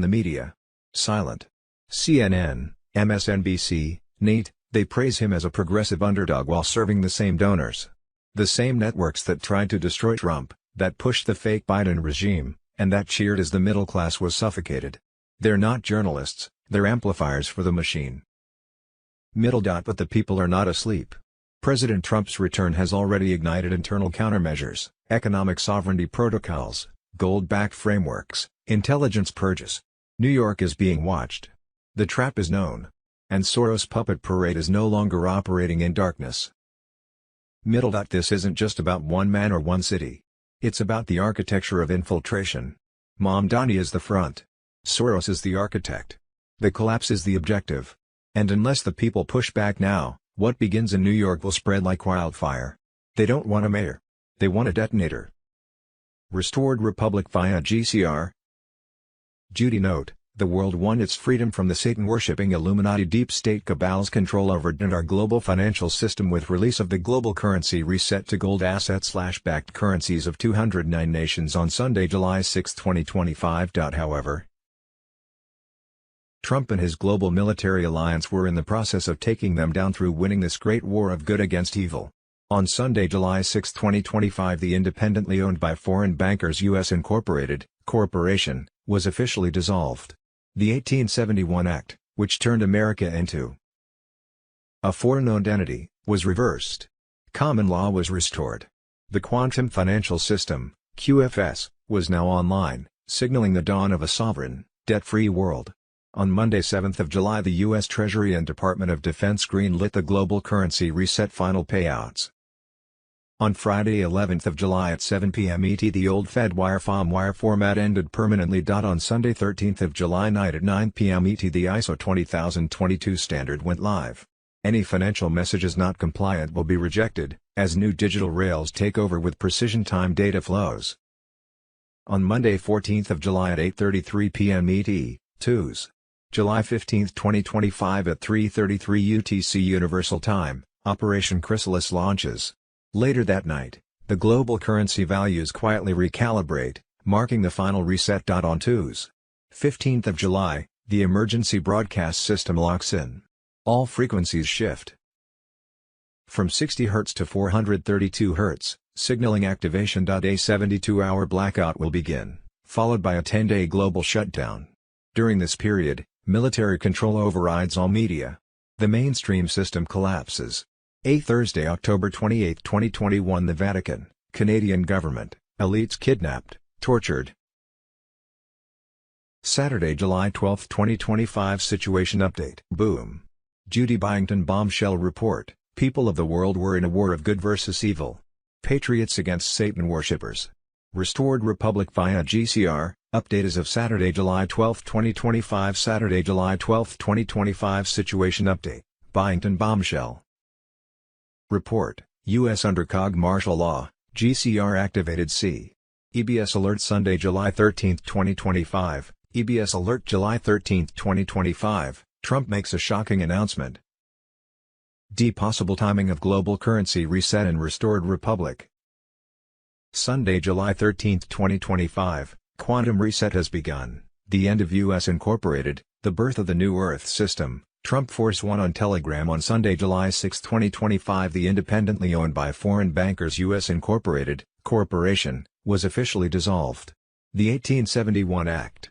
the media. Silent. CNN, MSNBC, NET, they praise him as a progressive underdog while serving the same donors. The same networks that tried to destroy Trump, that pushed the fake Biden regime, and that cheered as the middle class was suffocated. They're not journalists, they're amplifiers for the machine. But the people are not asleep. President Trump's return has already ignited internal countermeasures, economic sovereignty protocols, gold-backed frameworks, intelligence purges. New York is being watched. The trap is known. and Soros puppet parade is no longer operating in darkness. Middle. This isn't just about one man or one city. It's about the architecture of infiltration. Mamdani is the front. Soros is the architect. The collapse is the objective. And unless the people push back now, what begins in New York will spread like wildfire. They don't want a mayor. They want a detonator. Restored Republic via GCR. Judy note, the world won its freedom from the Satan-worshipping Illuminati deep state cabal's control over our global financial system with release of the global currency reset to gold asset/backed currencies of 209 nations on Sunday, July 6, 2025. However, Trump and his global military alliance were in the process of taking them down through winning this great war of good against evil. On Sunday, July 6, 2025, the independently owned by foreign bankers U.S. Incorporated Corporation was officially dissolved. The 1871 Act, which turned America into a foreign-owned entity, was reversed. Common law was restored. The quantum financial system, QFS, was now online, signaling the dawn of a sovereign, debt-free world. On Monday, 7th of July, the U.S. Treasury and Department of Defense greenlit the global currency reset final payouts. On Friday, 11th of July at 7 p.m. ET, the old Fed wire format ended permanently. On Sunday, 13th of July night at 9 p.m. ET, the ISO 20022 standard went live. Any financial messages not compliant will be rejected, as new digital rails take over with precision time data flows. On Monday, 14th of July at 8:33 p.m. ET, TUS. July 15, 2025 at 3:33 UTC Universal Time, Operation Chrysalis launches. Later that night, the global currency values quietly recalibrate, marking the final reset. On TUS. 15th of July, the emergency broadcast system locks in. All frequencies shift from 60 Hz to 432 Hz, signaling activation. A 72-hour blackout will begin, followed by a 10-day global shutdown. During this period, military control overrides all media. The mainstream system collapses. Thursday, October 28, 2021, the Vatican, Canadian government, elites kidnapped, tortured. Saturday, July 12, 2025, situation update. Boom. Judy Byington bombshell report, people of the world were in a war of good versus evil. Patriots against Satan worshippers. Restored Republic via GCR, update as of Saturday, July 12, 2025. Saturday, July 12, 2025, situation update. Byington bombshell. Report, U.S. under COG martial law, GCR activated C. EBS alert Sunday, July 13, 2025, EBS alert July 13, 2025, Trump makes a shocking announcement. D. Possible timing of global currency reset and restored republic. Sunday, July 13, 2025, quantum reset has begun, the end of U.S. Incorporated, the birth of the New Earth system. Trump Force 1 on Telegram. On Sunday, July 6, 2025, the independently owned by foreign bankers U.S. Incorporated Corporation was officially dissolved. The 1871 Act,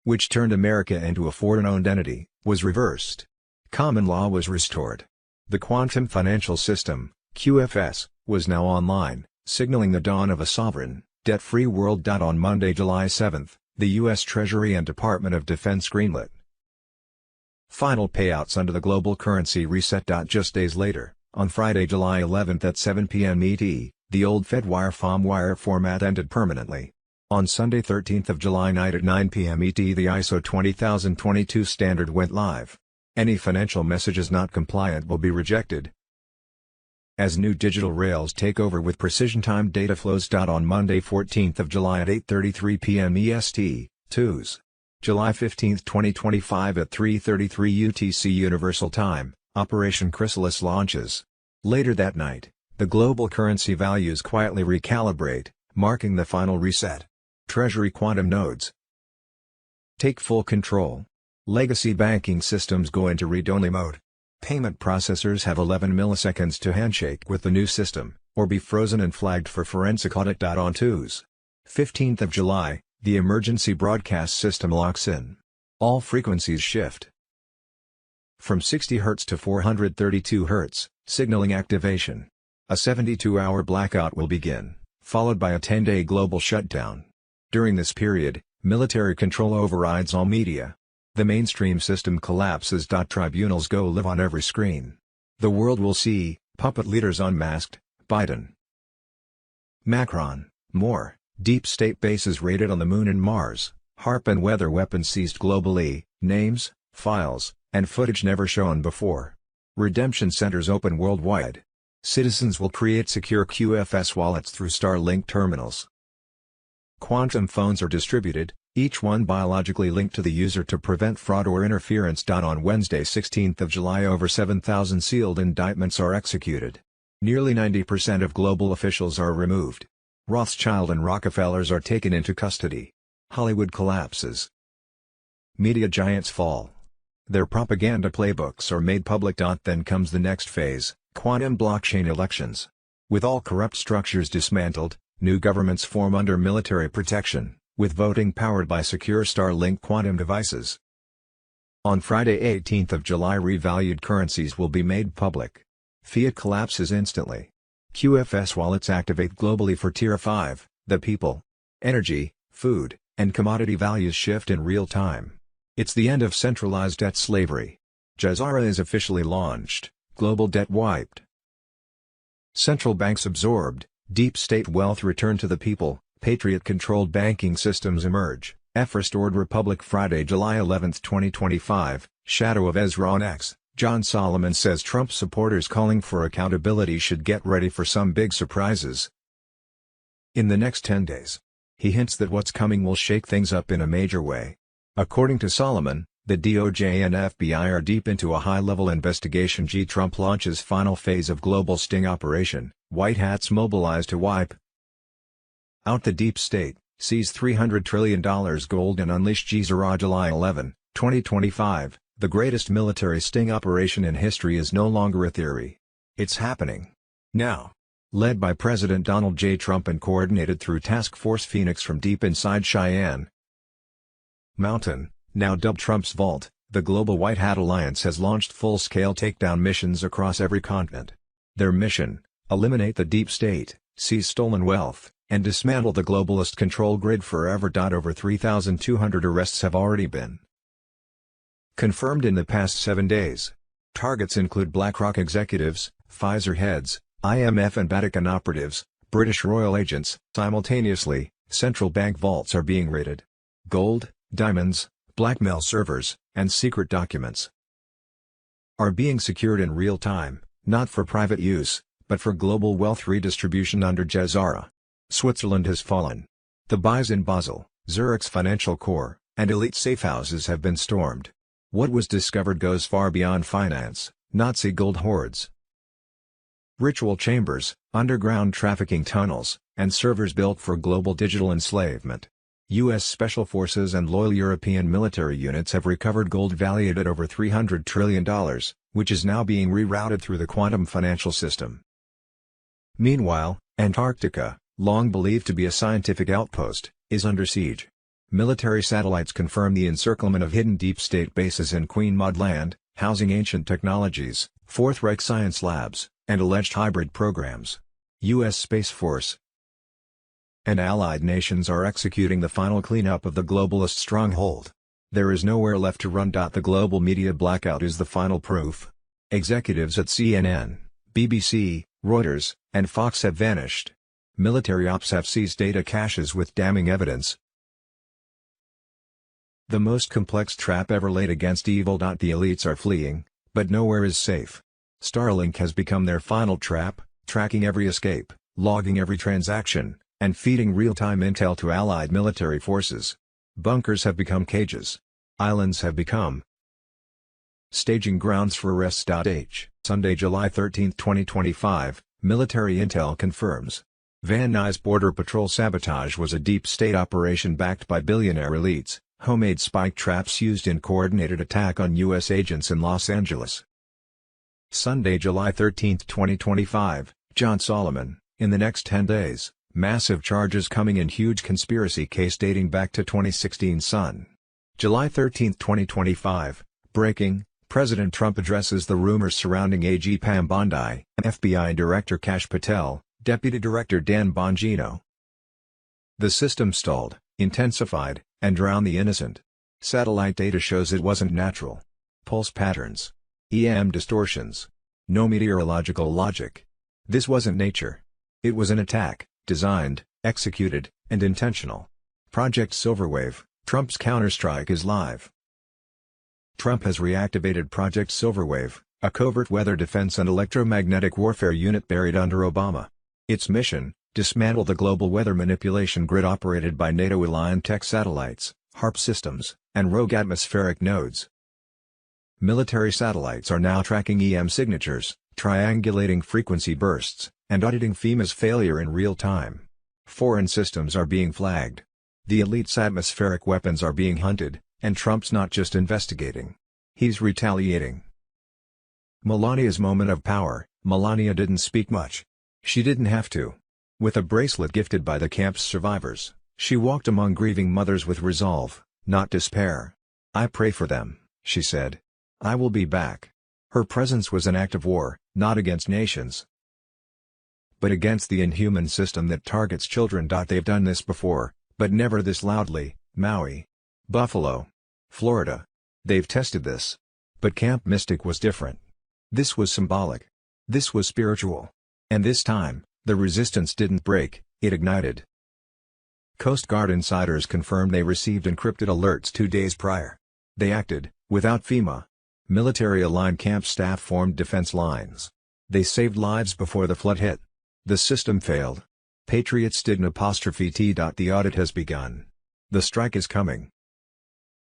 which turned America into a foreign-owned entity, was reversed. Common law was restored. The quantum financial system, QFS, was now online, signaling the dawn of a sovereign, debt-free world. On Monday, July 7, the U.S. Treasury and Department of Defense greenlit final payouts under the global currency reset. Just days later, on Friday, July 11 at 7 p.m. ET, the old Fed wire format ended permanently. On Sunday, 13th of July night at 9 p.m. ET, the ISO 20022 standard went live. Any financial messages not compliant will be rejected, as new digital rails take over with precision time data flows. On Monday, 14th of July at 8:33 p.m. EST, TUS. July 15, 2025 at 3:33 UTC Universal Time, Operation Chrysalis launches. Later that night, the global currency values quietly recalibrate, marking the final reset. Treasury quantum nodes take full control. Legacy banking systems go into read-only mode. Payment processors have 11 milliseconds to handshake with the new system, or be frozen and flagged for forensic audit. On TUS. 15th of July, the emergency broadcast system locks in. All frequencies shift from 60 Hz to 432 Hz, signaling activation. A 72-hour blackout will begin, followed by a 10-day global shutdown. During this period, military control overrides all media. The mainstream system collapses. Tribunals go live on every screen. The world will see, puppet leaders unmasked, Biden. Macron, more, deep state bases raided on the Moon and Mars, HARP and weather weapons seized globally, names, files, and footage never shown before. Redemption centers open worldwide. Citizens will create secure QFS wallets through Starlink terminals. Quantum phones are distributed, each one biologically linked to the user to prevent fraud or interference. On Wednesday 16 July over 7,000 sealed indictments are executed. Nearly 90% of global officials are removed. Rothschild and Rockefellers are taken into custody. Hollywood collapses. Media giants fall. Their propaganda playbooks are made public. Then comes the next phase, quantum blockchain elections. With all corrupt structures dismantled, new governments form under military protection, with voting powered by secure Starlink quantum devices. On Friday 18 July revalued currencies will be made public. Fiat collapses instantly. QFS wallets activate globally for Tier 5, the people. Energy, food, and commodity values shift in real time. It's the end of centralized debt slavery. Jazzara is officially launched, global debt wiped. Central banks absorbed, deep state wealth returned to the people, patriot-controlled banking systems emerge. Restored Republic Friday, July 11, 2025, Shadow of Ezra on X. John Solomon says Trump supporters calling for accountability should get ready for some big surprises in the next 10 days. He hints that what's coming will shake things up in a major way. According to Solomon, the DOJ and FBI are deep into a high-level investigation. Trump launches final phase of global sting operation, White Hats mobilize to wipe out the deep state, seize $300 trillion gold and unleash Jazzara. July 11, 2025, the greatest military sting operation in history is no longer a theory. It's happening now. Led by President Donald J. Trump and coordinated through Task Force Phoenix from deep inside Cheyenne Mountain, now dubbed Trump's Vault, the Global White Hat Alliance has launched full-scale takedown missions across every continent. Their mission: eliminate the deep state, seize stolen wealth, and dismantle the globalist control grid forever. Over 3,200 arrests have already been confirmed in the past 7 days. Targets include BlackRock executives, Pfizer heads, IMF and Vatican operatives, British royal agents. Simultaneously, central bank vaults are being raided. Gold, diamonds, blackmail servers, and secret documents are being secured in real time, not for private use, but for global wealth redistribution under Jazzara. Switzerland has fallen. The buys in Basel, Zurich's financial core, and elite safehouses have been stormed. What was discovered goes far beyond finance: Nazi gold hoards, ritual chambers, underground trafficking tunnels, and servers built for global digital enslavement. U.S. Special Forces and loyal European military units have recovered gold valued at over $300 trillion, which is now being rerouted through the quantum financial system. Meanwhile, Antarctica, long believed to be a scientific outpost, is under siege. Military satellites confirm the encirclement of hidden deep state bases in Queen Maud Land, housing ancient technologies, Fourth Reich science labs, and alleged hybrid programs. U.S. Space Force and allied nations are executing the final cleanup of the globalist stronghold. There is nowhere left to run. The global media blackout is the final proof. Executives at CNN, BBC, Reuters, and Fox have vanished. Military ops have seized data caches with damning evidence. The most complex trap ever laid against evil. The elites are fleeing, but nowhere is safe. Starlink has become their final trap, tracking every escape, logging every transaction, and feeding real-time intel to allied military forces. Bunkers have become cages. Islands have become staging grounds for arrests. Sunday, July 13, 2025, military intel confirms Van Nuys border patrol sabotage was a deep state operation backed by billionaire elites, homemade spike traps used in coordinated attack on U.S. agents in Los Angeles. Sunday, July 13, 2025, John Solomon, in the next 10 days, massive charges coming in huge conspiracy case dating back to 2016. Sun. July 13, 2025, breaking, President Trump addresses the rumors surrounding AG Pam Bondi, FBI Director Kash Patel, Deputy Director Dan Bongino. The system stalled, intensified, and drowned the innocent. Satellite data shows it wasn't natural. Pulse patterns. EM distortions. No meteorological logic. This wasn't nature. It was an attack, designed, executed, and intentional. Project Silverwave, Trump's counterstrike is live. Trump has reactivated Project Silverwave, a covert weather defense and electromagnetic warfare unit buried under Obama. Its mission: dismantle the global weather manipulation grid operated by NATO-aligned tech satellites, HARP systems, and rogue atmospheric nodes. Military satellites are now tracking EM signatures, triangulating frequency bursts, and auditing FEMA's failure in real time. Foreign systems are being flagged. The elite's atmospheric weapons are being hunted, and Trump's not just investigating. He's retaliating. Melania's moment of power. Melania didn't speak much. She didn't have to. With a bracelet gifted by the camp's survivors, she walked among grieving mothers with resolve, not despair. "I pray for them," she said. "I will be back." Her presence was an act of war, not against nations, but against the inhuman system that targets children. They've done this before, but never this loudly. Maui, Buffalo, Florida. They've tested this. But Camp Mystic was different. This was symbolic. This was spiritual. And this time, the resistance didn't break, it ignited. Coast Guard insiders confirmed they received encrypted alerts 2 days prior. They acted, without FEMA. Military-aligned camp staff formed defense lines. They saved lives before the flood hit. The system failed. Patriots didn't ''T. The audit has begun. The strike is coming.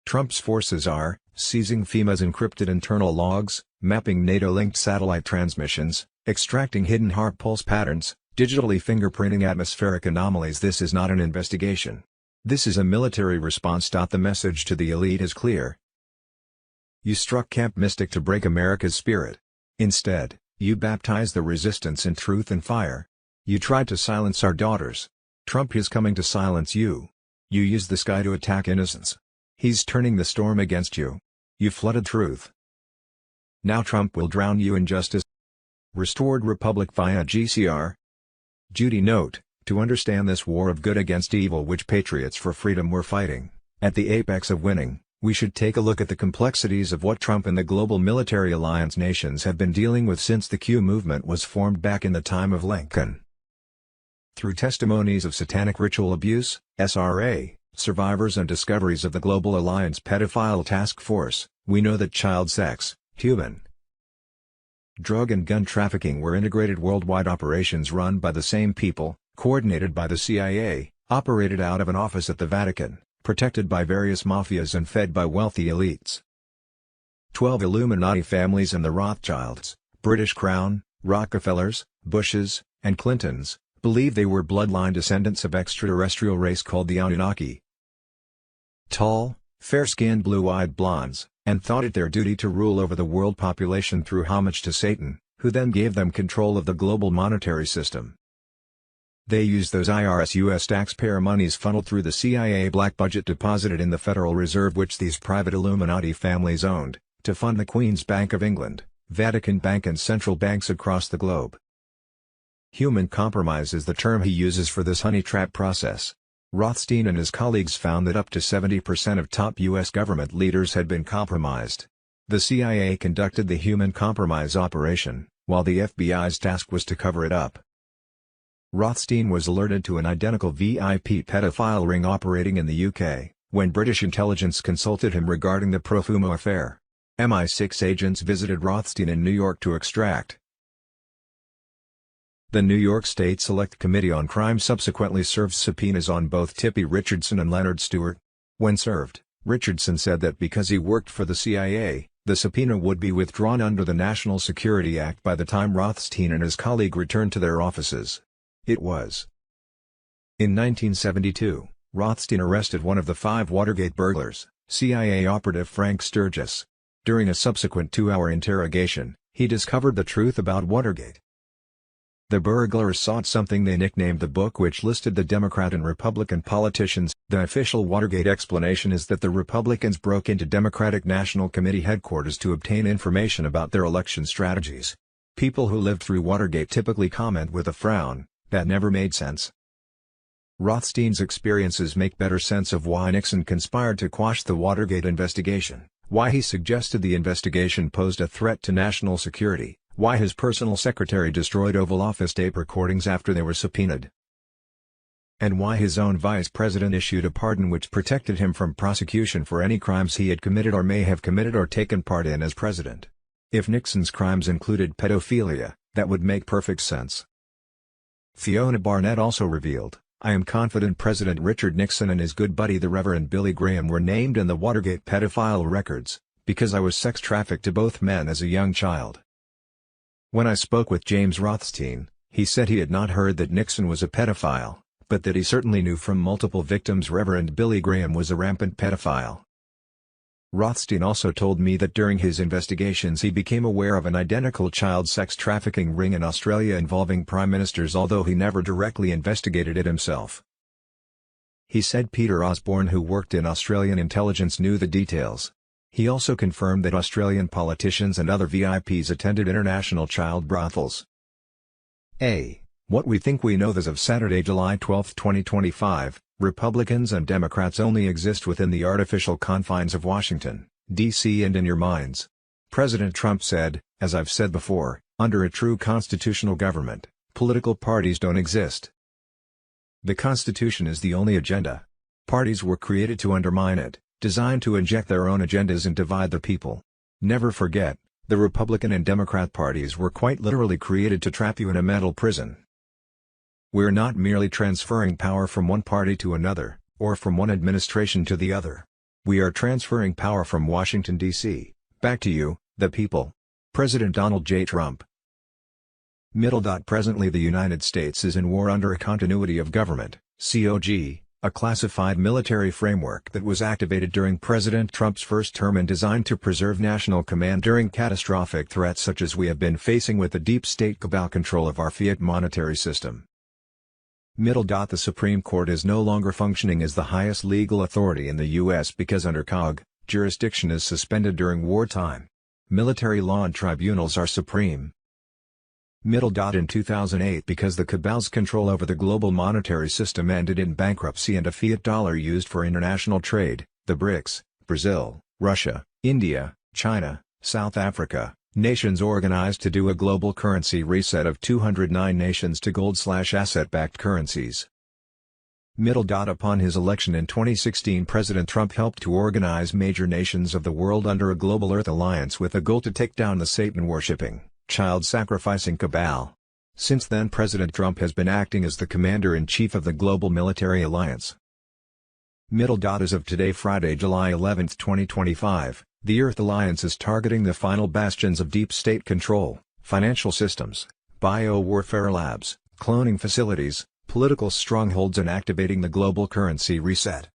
Trump's forces are seizing FEMA's encrypted internal logs, mapping NATO-linked satellite transmissions, extracting hidden HARP pulse patterns, digitally fingerprinting atmospheric anomalies. This is not an investigation. This is a military response. The message to the elite is clear. You struck Camp Mystic to break America's spirit. Instead, you baptized the resistance in truth and fire. You tried to silence our daughters. Trump is coming to silence you. You used the sky to attack innocence. He's turning the storm against you. You flooded truth. Now Trump will drown you in justice. Restored Republic via GCR. Judy note: to understand this war of good against evil which patriots for freedom were fighting, at the apex of winning, we should take a look at the complexities of what Trump and the global military alliance nations have been dealing with since the Q movement was formed back in the time of Lincoln. Through testimonies of satanic ritual abuse, SRA, survivors and discoveries of the Global Alliance Pedophile Task Force, we know that child sex, human drug and gun trafficking were integrated worldwide operations run by the same people, coordinated by the CIA, operated out of an office at the Vatican, protected by various mafias and fed by wealthy elites. 12 Illuminati families and the Rothschilds, British Crown, Rockefellers, Bushes, and Clintons, believed they were bloodline descendants of extraterrestrial race called the Anunnaki. Tall, fair-skinned blue-eyed blondes, and thought it their duty to rule over the world population through homage to Satan, who then gave them control of the global monetary system. They used those IRS U.S. taxpayer monies funneled through the CIA black budget deposited in the Federal Reserve, which these private Illuminati families owned, to fund the Queen's Bank of England, Vatican Bank and central banks across the globe. Human compromise is the term he uses for this honey trap process. Rothstein and his colleagues found that up to 70% of top U.S. government leaders had been compromised. The CIA conducted the human compromise operation, while the FBI's task was to cover it up. Rothstein was alerted to an identical VIP pedophile ring operating in the UK, when British intelligence consulted him regarding the Profumo affair. MI6 agents visited Rothstein in New York to extract. The New York State Select Committee on Crime subsequently served subpoenas on both Tippy Richardson and Leonard Stewart. When served, Richardson said that because he worked for the CIA, the subpoena would be withdrawn under the National Security Act by the time Rothstein and his colleague returned to their offices. It was. In 1972, Rothstein arrested one of the 5 Watergate burglars, CIA operative Frank Sturgis. During a subsequent 2-hour interrogation, he discovered the truth about Watergate. The burglars sought something they nicknamed the book, which listed the Democrat and Republican politicians. The official Watergate explanation is that the Republicans broke into Democratic National Committee headquarters to obtain information about their election strategies. People who lived through Watergate typically comment with a frown, "That never made sense." Rothstein's experiences make better sense of why Nixon conspired to quash the Watergate investigation, why he suggested the investigation posed a threat to national security, why his personal secretary destroyed Oval Office tape recordings after they were subpoenaed, and why his own vice president issued a pardon which protected him from prosecution for any crimes he had committed or may have committed or taken part in as president. If Nixon's crimes included pedophilia, that would make perfect sense. Fiona Barnett also revealed, "I am confident President Richard Nixon and his good buddy the Reverend Billy Graham were named in the Watergate pedophile records, because I was sex trafficked to both men as a young child." When I spoke with James Rothstein, he said he had not heard that Nixon was a pedophile, but that he certainly knew from multiple victims Reverend Billy Graham was a rampant pedophile. Rothstein also told me that during his investigations he became aware of an identical child sex trafficking ring in Australia involving prime ministers, although he never directly investigated it himself. He said Peter Osborne, who worked in Australian intelligence, knew the details. He also confirmed that Australian politicians and other VIPs attended international child brothels. What we think we know. As of Saturday, July 12, 2025, Republicans and Democrats only exist within the artificial confines of Washington, D.C. and in your minds. President Trump said, "As I've said before, under a true constitutional government, political parties don't exist. The Constitution is the only agenda. Parties were created to undermine it, designed to inject their own agendas and divide the people. Never forget, the Republican and Democrat parties were quite literally created to trap you in a mental prison. We're not merely transferring power from one party to another, or from one administration to the other. We are transferring power from Washington, D.C., back to you, the people." President Donald J. Trump. Presently the United States is in war under a continuity of government, COG, a classified military framework that was activated during President Trump's first term and designed to preserve national command during catastrophic threats such as we have been facing with the deep state cabal control of our fiat monetary system. The Supreme Court is no longer functioning as the highest legal authority in the U.S. because under COG, jurisdiction is suspended during wartime. Military law and tribunals are supreme. In 2008, because the cabal's control over the global monetary system ended in bankruptcy and a fiat dollar used for international trade, the BRICS, Brazil, Russia, India, China, South Africa, nations organized to do a global currency reset of 209 nations to gold/asset-backed currencies. Upon his election in 2016, President Trump helped to organize major nations of the world under a global Earth alliance with a goal to take down the Satan-worshipping, child-sacrificing cabal. Since then, President Trump has been acting as the commander-in-chief of the global military alliance. As of today, Friday, July 11, 2025, the Earth Alliance is targeting the final bastions of deep state control, financial systems, bio-warfare labs, cloning facilities, political strongholds, and activating the global currency reset.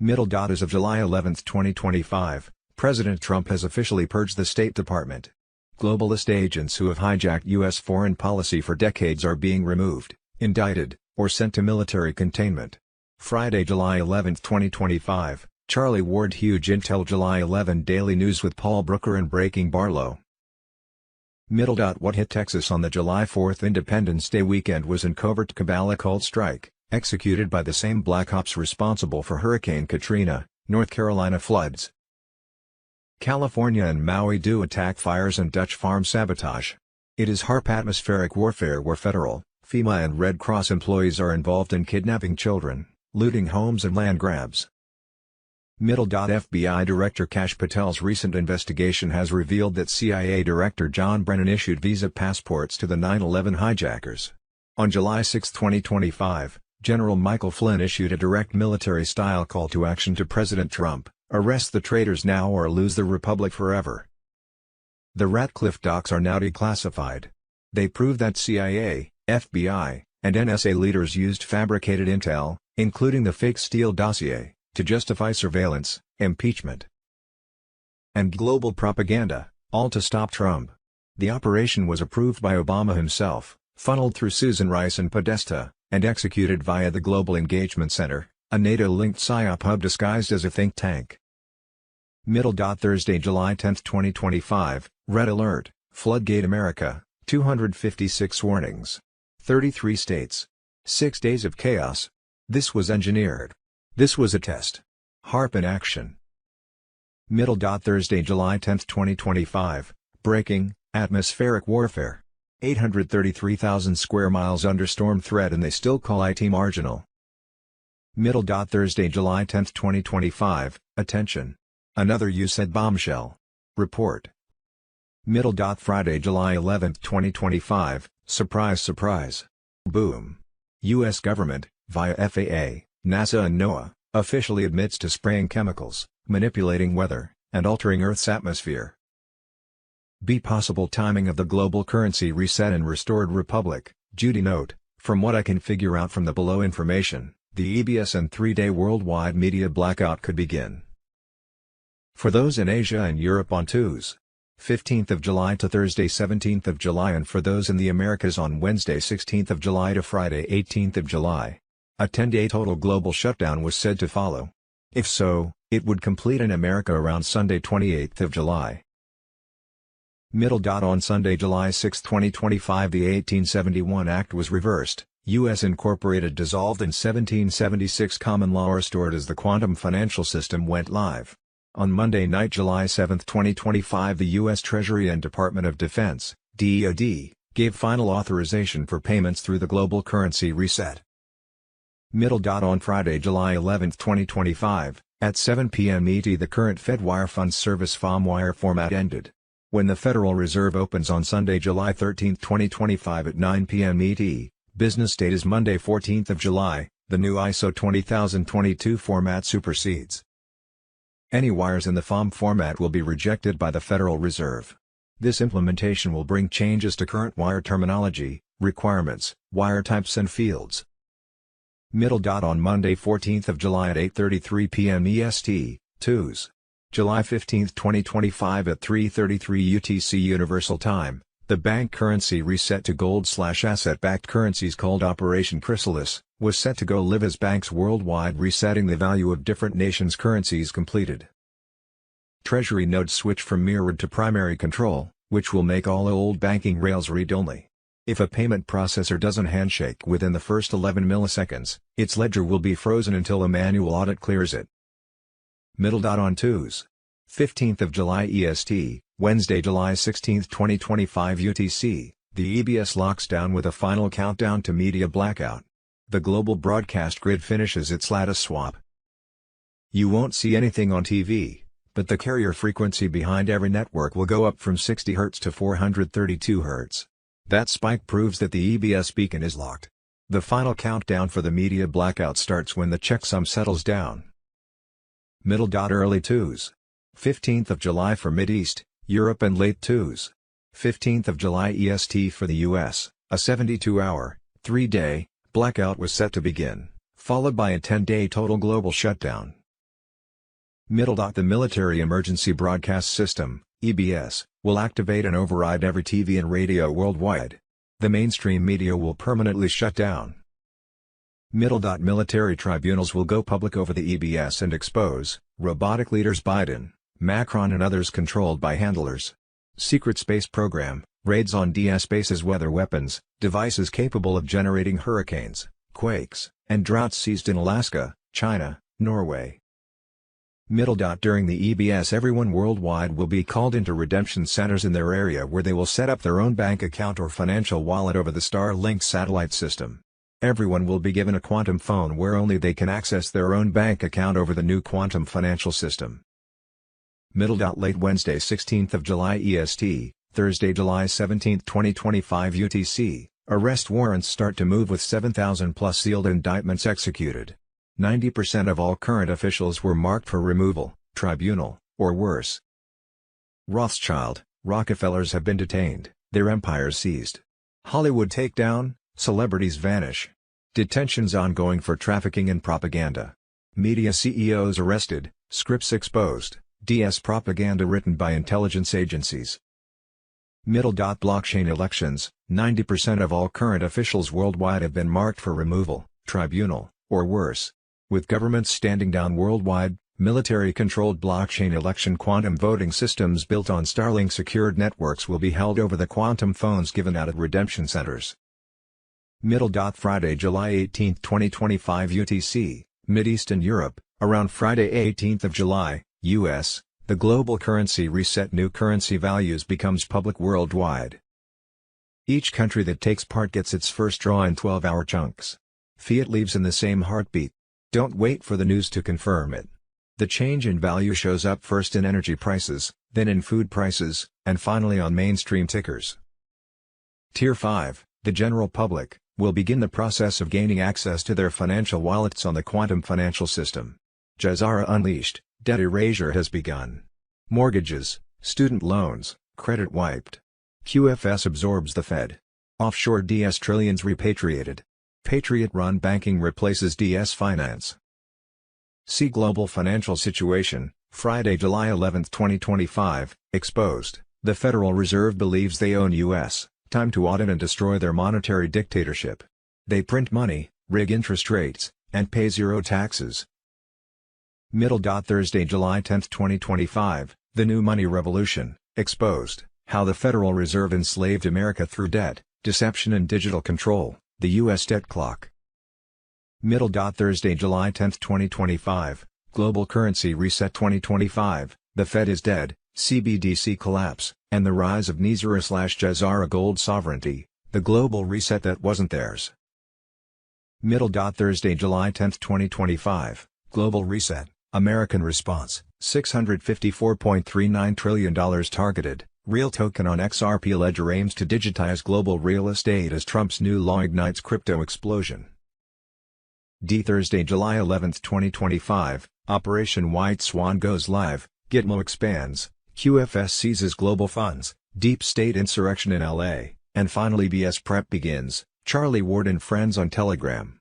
As of July 11, 2025, President Trump has officially purged the State Department. Globalist agents who have hijacked U.S. foreign policy for decades are being removed, indicted, or sent to military containment. Friday, July 11, 2025. Charlie Ward. Huge Intel. July 11 Daily News with Paul Brooker and Breaking Barlow. What hit Texas on the July 4th Independence Day weekend was an covert cabal occult strike, executed by the same Black Ops responsible for Hurricane Katrina, North Carolina floods. California and Maui do attack fires and Dutch farm sabotage. It is HAARP atmospheric warfare where federal, FEMA and Red Cross employees are involved in kidnapping children, looting homes and land grabs. FBI Director Kash Patel's recent investigation has revealed that CIA Director John Brennan issued visa passports to the 9/11 hijackers. On July 6, 2025, General Michael Flynn issued a direct military-style call to action to President Trump: "Arrest the traitors now or lose the republic forever." The Ratcliffe docs are now declassified. They prove that CIA, FBI, and NSA leaders used fabricated intel, including the fake Steele dossier, to justify surveillance, impeachment, and global propaganda, all to stop Trump. The operation was approved by Obama himself, funneled through Susan Rice and Podesta, and executed via the Global Engagement Center, a NATO-linked PSYOP hub disguised as a think tank. Thursday, July 10, 2025, Red Alert, Floodgate America, 256 warnings. 33 states. 6 days of chaos. This was engineered. This was a test. HARP in action. Middle. Thursday, July 10, 2025. Breaking: atmospheric warfare. 833,000 square miles under storm threat and they still call IT marginal. Middle. Thursday, July 10, 2025. Attention. Another USAID bombshell. Report. Middle. Friday, July 11, 2025. Surprise, surprise. Boom. U.S. government, via FAA, NASA and NOAA, officially admits to spraying chemicals, manipulating weather, and altering Earth's atmosphere. Possible timing of the global currency reset and restored republic. Judy note, from what I can figure out from the below information, the EBS and 3-day worldwide media blackout could begin. For those in Asia and Europe on Tuesday, 15th of July to Thursday 17th of July, and for those in the Americas on Wednesday 16th of July to Friday 18th of July. A 10-day total global shutdown was said to follow. If so, it would complete in America around Sunday 28th of July. Middle. On Sunday, July 6, 2025, the 1871 Act was reversed. U.S. Incorporated dissolved in 1776. Common law restored as the quantum financial system went live. On Monday night, July 7, 2025, the U.S. Treasury and Department of Defense (DoD) gave final authorization for payments through the global currency reset. Middle. On Friday, July 11, 2025, at 7 p.m. ET, the current Fed Wire Funds Service FOM wire format ended. When the Federal Reserve opens on Sunday, July 13, 2025 at 9 p.m. ET, business date is Monday 14th of July, the new ISO 20022 format supersedes. Any wires in the FOM format will be rejected by the Federal Reserve. This implementation will bring changes to current wire terminology, requirements, wire types and fields. Middle. On Monday 14th of July at 8:33 p.m. EST, Tuesday, July 15, 2025 at 3:33 UTC Universal Time, the bank currency reset to gold/asset-backed currencies called Operation Chrysalis, was set to go live as banks worldwide resetting the value of different nations' currencies completed. Treasury notes switch from mirrored to primary control, which will make all old banking rails read-only. If a payment processor doesn't handshake within the first 11 milliseconds, its ledger will be frozen until a manual audit clears it. Middle. On Tuesday, 15th of July EST, Wednesday, July 16, 2025 UTC, the EBS locks down with a final countdown to media blackout. The global broadcast grid finishes its lattice swap. You won't see anything on TV, but the carrier frequency behind every network will go up from 60 Hz to 432 Hz. That spike proves that the EBS beacon is locked. The final countdown for the media blackout starts when the checksum settles down. Middle. Early Tuesday, 15th of July for Mideast, Europe and late Tuesday, 15th of July EST for the US, a 72-hour, 3-day, blackout was set to begin, followed by a 10-day total global shutdown. Middle. The Military Emergency Broadcast System, EBS, will activate and override every TV and radio worldwide. The mainstream media will permanently shut down. Middle. Military tribunals will go public over the EBS and expose robotic leaders Biden, Macron and others controlled by handlers. Secret space program, raids on DS bases, weather weapons, devices capable of generating hurricanes, quakes, and droughts seized in Alaska, China, Norway. Middle. During the EBS, everyone worldwide will be called into redemption centers in their area where they will set up their own bank account or financial wallet over the Starlink satellite system. Everyone will be given a quantum phone where only they can access their own bank account over the new quantum financial system. Middle. Late Wednesday 16th of July EST, Thursday, July 17, 2025 UTC, arrest warrants start to move with 7,000 plus sealed indictments executed. 90% of all current officials were marked for removal, tribunal, or worse. Rothschild, Rockefellers have been detained, their empires seized. Hollywood takedown, celebrities vanish. Detentions ongoing for trafficking and propaganda. Media CEOs arrested, scripts exposed, DS propaganda written by intelligence agencies. Middle. Blockchain elections, 90% of all current officials worldwide have been marked for removal, tribunal, or worse. With governments standing down worldwide, military-controlled blockchain election quantum voting systems built on Starlink secured networks will be held over the quantum phones given out at redemption centers. Friday, July 18, 2025 UTC, Mid-Eastern Europe, around Friday 18th of July, US, the global currency reset. New currency values becomes public worldwide. Each country that takes part gets its first draw in 12-hour chunks. Fiat leaves in the same heartbeat. Don't wait for the news to confirm it. The change in value shows up first in energy prices, then in food prices, and finally on mainstream tickers. Tier 5, the general public, will begin the process of gaining access to their financial wallets on the quantum financial system. Jazara unleashed, debt erasure has begun. Mortgages, student loans, credit wiped. QFS absorbs the Fed. Offshore DS trillions repatriated. Patriot-run banking replaces DS finance. See Global Financial Situation, Friday, July 11, 2025, exposed. The Federal Reserve believes they own U.S. Time to audit and destroy their monetary dictatorship. They print money, rig interest rates, and pay zero taxes. Thursday, July 10, 2025, The New Money Revolution, exposed. How the Federal Reserve enslaved America through debt, deception and digital control, the U.S. debt clock. Thursday, July 10, 2025, Global Currency Reset 2025, The Fed is Dead, CBDC Collapse, and the Rise of Nizara/Jazara Gold Sovereignty, the global reset that wasn't theirs. Thursday, July 10, 2025, Global Reset, American Response, $654.39 trillion targeted. Real token on XRP ledger aims to digitize global real estate as Trump's new law ignites crypto explosion. Thursday, July 11, 2025, Operation White Swan goes live, Gitmo expands, QFS seizes global funds, deep state insurrection in LA, and finally BS prep begins, Charlie Ward and friends on Telegram.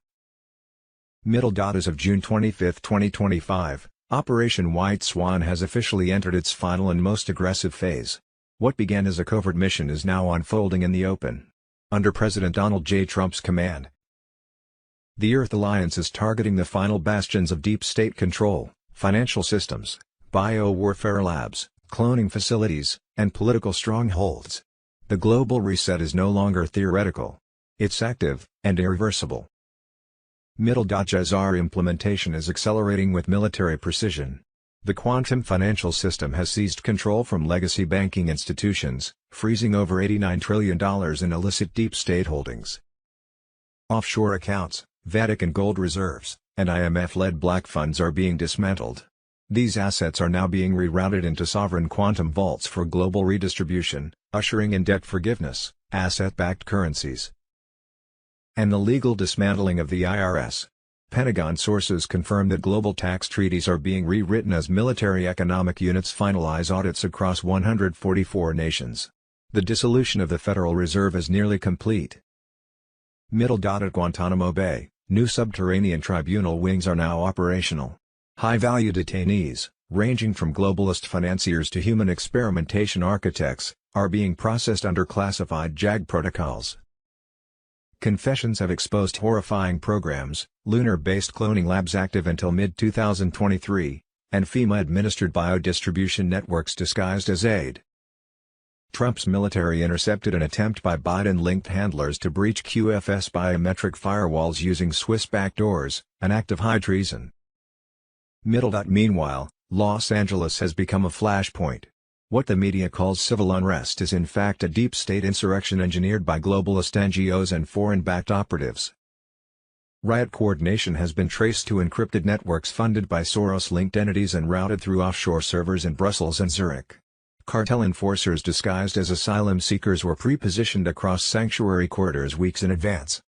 As of June 25, 2025, Operation White Swan has officially entered its final and most aggressive phase. What began as a covert mission is now unfolding in the open. Under President Donald J. Trump's command, the Earth Alliance is targeting the final bastions of deep state control, financial systems, biowarfare labs, cloning facilities, and political strongholds. The global reset is no longer theoretical. It's active, and irreversible. Jazara implementation is accelerating with military precision. The quantum financial system has seized control from legacy banking institutions, freezing over $89 trillion in illicit deep state holdings. Offshore accounts, Vatican gold reserves, and IMF-led black funds are being dismantled. These assets are now being rerouted into sovereign quantum vaults for global redistribution, ushering in debt forgiveness, asset-backed currencies, and the legal dismantling of the IRS. Pentagon sources confirm that global tax treaties are being rewritten as military economic units finalize audits across 144 nations. The dissolution of the Federal Reserve is nearly complete. At Guantanamo Bay, new subterranean tribunal wings are now operational. High-value detainees, ranging from globalist financiers to human experimentation architects, are being processed under classified JAG protocols. Confessions have exposed horrifying programs, lunar-based cloning labs active until mid-2023, and FEMA-administered biodistribution networks disguised as aid. Trump's military intercepted an attempt by Biden-linked handlers to breach QFS biometric firewalls using Swiss backdoors, an act of high treason. Meanwhile, Los Angeles has become a flashpoint. What the media calls civil unrest is in fact a deep state insurrection engineered by globalist NGOs and foreign-backed operatives. Riot coordination has been traced to encrypted networks funded by Soros-linked entities and routed through offshore servers in Brussels and Zurich. Cartel enforcers disguised as asylum seekers were pre-positioned across sanctuary corridors weeks in advance.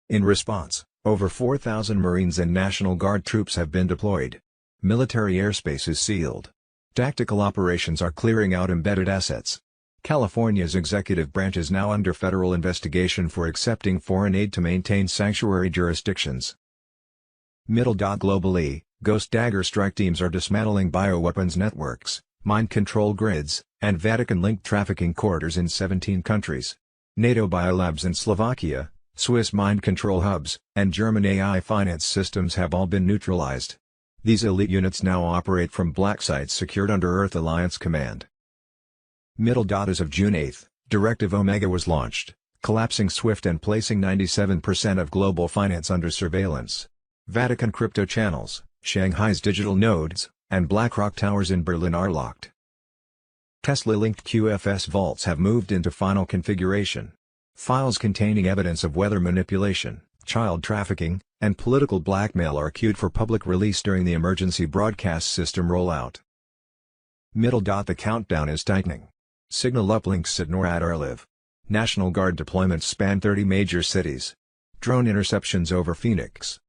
In response, over 4,000 Marines and National Guard troops have been deployed. Military airspace is sealed. Tactical operations are clearing out embedded assets. California's executive branch is now under federal investigation for accepting foreign aid to maintain sanctuary jurisdictions. Globally, Ghost Dagger strike teams are dismantling bioweapons networks, mind control grids, and Vatican-linked trafficking corridors in 17 countries. NATO biolabs in Slovakia, Swiss mind control hubs, and German AI finance systems have all been neutralized. These elite units now operate from black sites secured under Earth Alliance command. As of June 8, Directive Omega was launched, collapsing SWIFT and placing 97% of global finance under surveillance. Vatican crypto channels, Shanghai's digital nodes, and BlackRock towers in Berlin are locked. Tesla-linked QFS vaults have moved into final configuration. Files containing evidence of weather manipulation, child trafficking, and political blackmail are queued for public release during the emergency broadcast system rollout. The countdown is tightening. Signal uplinks at NORAD Arliv. National Guard deployments span 30 major cities. Drone interceptions over Phoenix.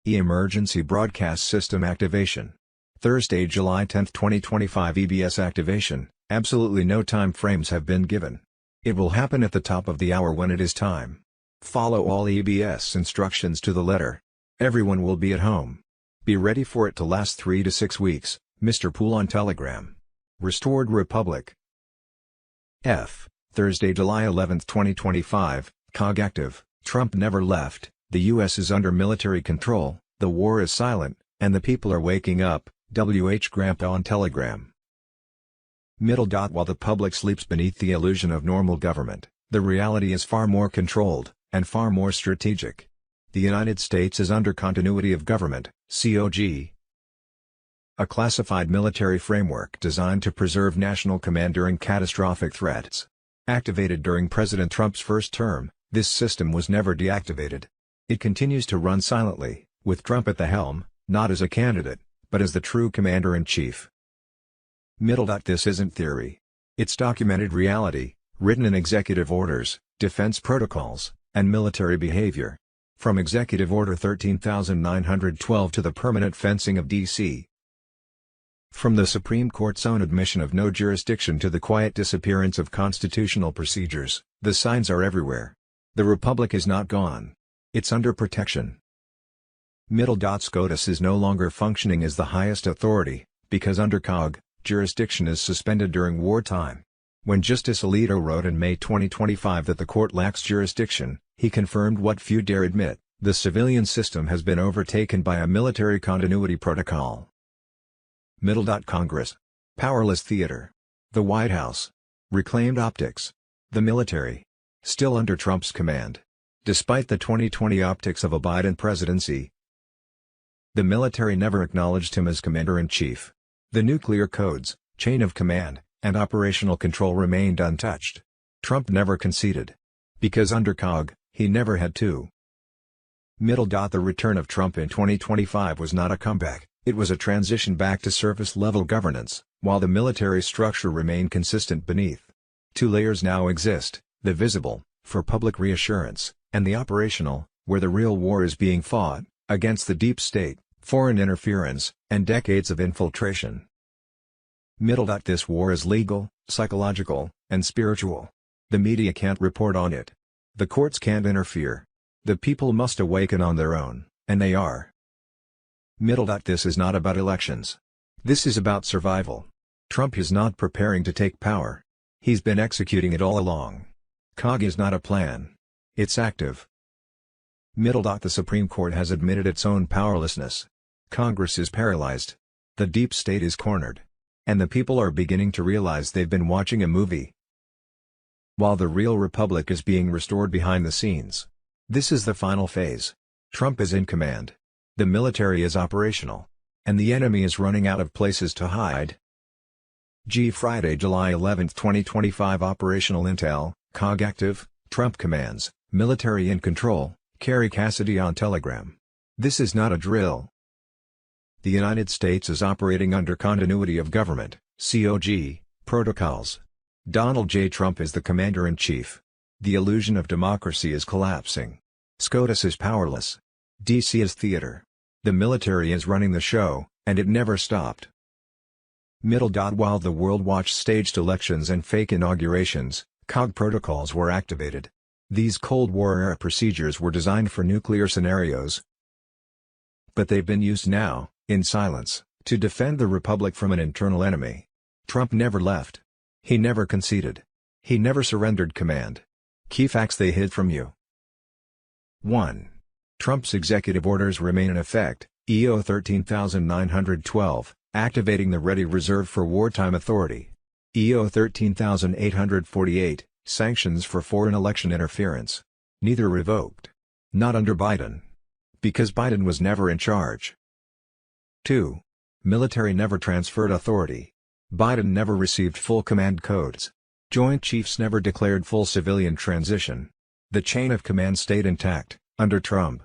Emergency broadcast system activation. Thursday, July 10, 2025 EBS activation. Absolutely no time frames have been given. It will happen at the top of the hour when it is time. Follow all EBS instructions to the letter. Everyone will be at home. Be ready for it to last 3 to 6 weeks, Mr. Poole on Telegram. Restored Republic. Thursday, July 11, 2025, COG active. Trump never left, the U.S. is under military control, the war is silent, and the people are waking up, WH Grandpa on Telegram. While the public sleeps beneath the illusion of normal government, the reality is far more controlled, and far more strategic. The United States is under continuity of government, COG. A classified military framework designed to preserve national command during catastrophic threats. Activated during President Trump's first term, this system was never deactivated. It continues to run silently, with Trump at the helm, not as a candidate, but as the true commander-in-chief. This isn't theory. It's documented reality, written in executive orders, defense protocols, and military behavior. From Executive Order 13,912 to the permanent fencing of D.C. From the Supreme Court's own admission of no jurisdiction to the quiet disappearance of constitutional procedures, the signs are everywhere. The Republic is not gone. It's under protection. SCOTUS is no longer functioning as the highest authority, because under COG, jurisdiction is suspended during wartime. When Justice Alito wrote in May 2025 that the court lacks jurisdiction, he confirmed what few dare admit: the civilian system has been overtaken by a military continuity protocol. Congress. Powerless theater. The White House. Reclaimed optics. The military. Still under Trump's command. Despite the 2020 optics of a Biden presidency, the military never acknowledged him as commander-in-chief. The nuclear codes, chain of command, and operational control remained untouched. Trump never conceded. Because under COG, he never had to. The return of Trump in 2025 was not a comeback, it was a transition back to surface-level governance, while the military structure remained consistent beneath. Two layers now exist, the visible, for public reassurance, and the operational, where the real war is being fought, against the deep state, foreign interference, and decades of infiltration. This war is legal, psychological, and spiritual. The media can't report on it. The courts can't interfere. The people must awaken on their own, and they are. This is not about elections. This is about survival. Trump is not preparing to take power. He's been executing it all along. COG is not a plan. It's active. The Supreme Court has admitted its own powerlessness. Congress is paralyzed. The deep state is cornered. And the people are beginning to realize they've been watching a movie. While the real republic is being restored behind the scenes. This is the final phase. Trump is in command. The military is operational. And the enemy is running out of places to hide. Friday, July 11, 2025 Operational Intel, COG active, Trump commands, military in control, Kerry Cassidy on Telegram. This is not a drill. The United States is operating under continuity of government, COG, protocols. Donald J. Trump is the commander-in-chief. The illusion of democracy is collapsing. SCOTUS is powerless. DC is theater. The military is running the show, and it never stopped. While the world watched staged elections and fake inaugurations, COG protocols were activated. These Cold War-era procedures were designed for nuclear scenarios. But they've been used now, in silence, to defend the republic from an internal enemy. Trump never left. He never conceded. He never surrendered command. Key facts they hid from you. 1. Trump's executive orders remain in effect, EO 13,912, activating the ready reserve for wartime authority. EO 13,848, Sanctions for foreign election interference. Neither revoked. Not under Biden. Because Biden was never in charge. 2. Military never transferred authority. Biden never received full command codes. Joint Chiefs never declared full civilian transition. The chain of command stayed intact, under Trump.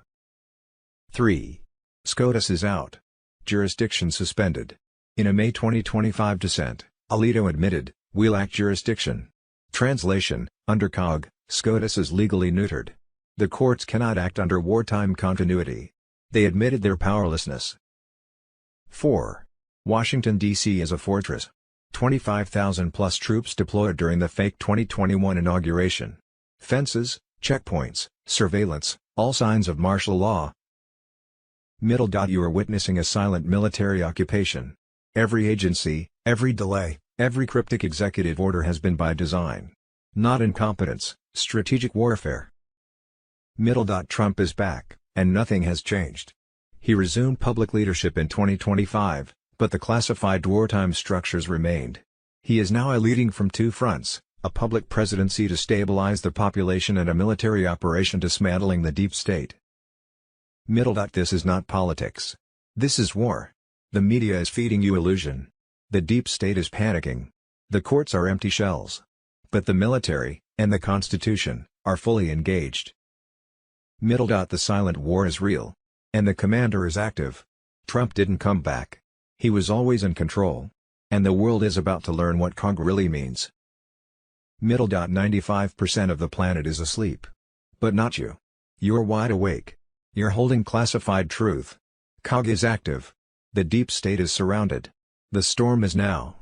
3. SCOTUS is out. Jurisdiction suspended. In a May 2025 dissent, Alito admitted, "We lack jurisdiction." Translation: under COG, SCOTUS is legally neutered. The courts cannot act under wartime continuity. They admitted their powerlessness. 4. Washington, D.C. is a fortress. 25,000-plus troops deployed during the fake 2021 inauguration. Fences, checkpoints, surveillance, all signs of martial law. You are witnessing a silent military occupation. Every agency, every delay, every cryptic executive order has been by design. Not incompetence, strategic warfare. Trump is back, and nothing has changed. He resumed public leadership in 2025, but the classified wartime structures remained. He is now leading from two fronts: a public presidency to stabilize the population and a military operation dismantling the deep state. This is not politics. This is war. The media is feeding you illusion. The deep state is panicking. The courts are empty shells. But the military, and the Constitution, are fully engaged. The silent war is real. And the commander is active. Trump didn't come back. He was always in control. And the world is about to learn what COG really means. 95% of the planet is asleep. But not you. You're wide awake. You're holding classified truth. COG is active. The deep state is surrounded. The storm is now.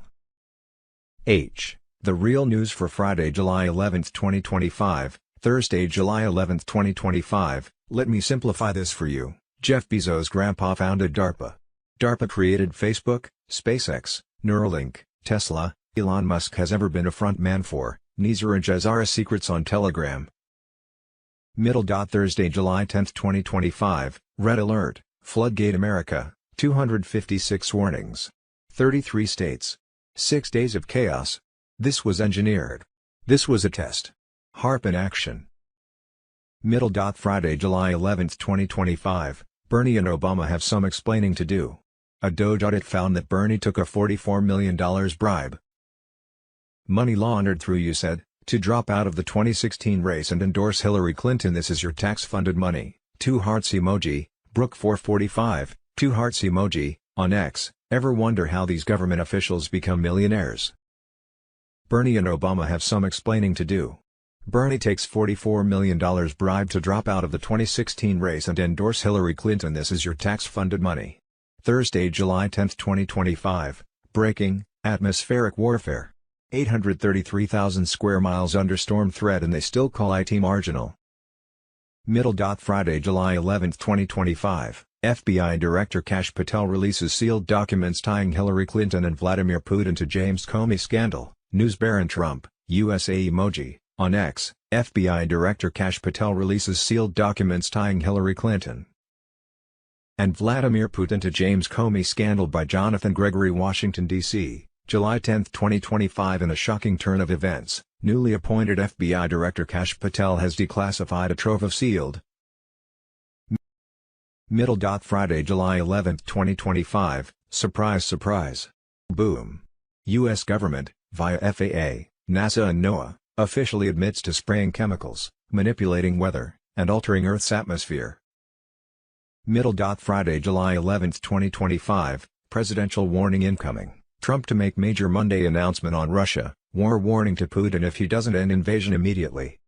The real news for Friday, July 11, 2025, Thursday, July 11, 2025. Let me simplify this for you. Jeff Bezos' grandpa founded DARPA. DARPA created Facebook, SpaceX, Neuralink, Tesla. Elon Musk has ever been a front man for Nizar and Jazara secrets on Telegram. Thursday, July 10, 2025, Red Alert, Floodgate America, 256 warnings. 33 states. 6 days of chaos. This was engineered. This was a test. HARP in action. Friday, July 11, 2025, Bernie and Obama have some explaining to do. A DOJ audit found that Bernie took a $44 million bribe. Money laundered through you said, to drop out of the 2016 race and endorse Hillary Clinton. This is your tax-funded money. 2 hearts emoji, Brook 445, 2 hearts emoji, on X. Ever wonder how these government officials become millionaires? Bernie and Obama have some explaining to do. Bernie takes $44 million bribe to drop out of the 2016 race and endorse Hillary Clinton. This is your tax-funded money. Thursday, July 10, 2025, breaking, atmospheric warfare. 833,000 square miles under storm threat and they still call IT marginal. Friday, July 11, 2025, FBI Director Kash Patel releases sealed documents tying Hillary Clinton and Vladimir Putin to James Comey scandal. News Baron Trump, USA emoji, on X. FBI Director Kash Patel releases sealed documents tying Hillary Clinton and Vladimir Putin to James Comey scandal by Jonathan Gregory, Washington, D.C., July 10, 2025. In a shocking turn of events, newly appointed FBI Director Kash Patel has declassified a trove of sealed. Friday, July 11, 2025, surprise surprise. Boom. U.S. government, via FAA, NASA and NOAA, officially admits to spraying chemicals, manipulating weather, and altering Earth's atmosphere. Friday, July 11, 2025, presidential warning incoming. Trump to make major Monday announcement on Russia, war warning to Putin if he doesn't end invasion immediately.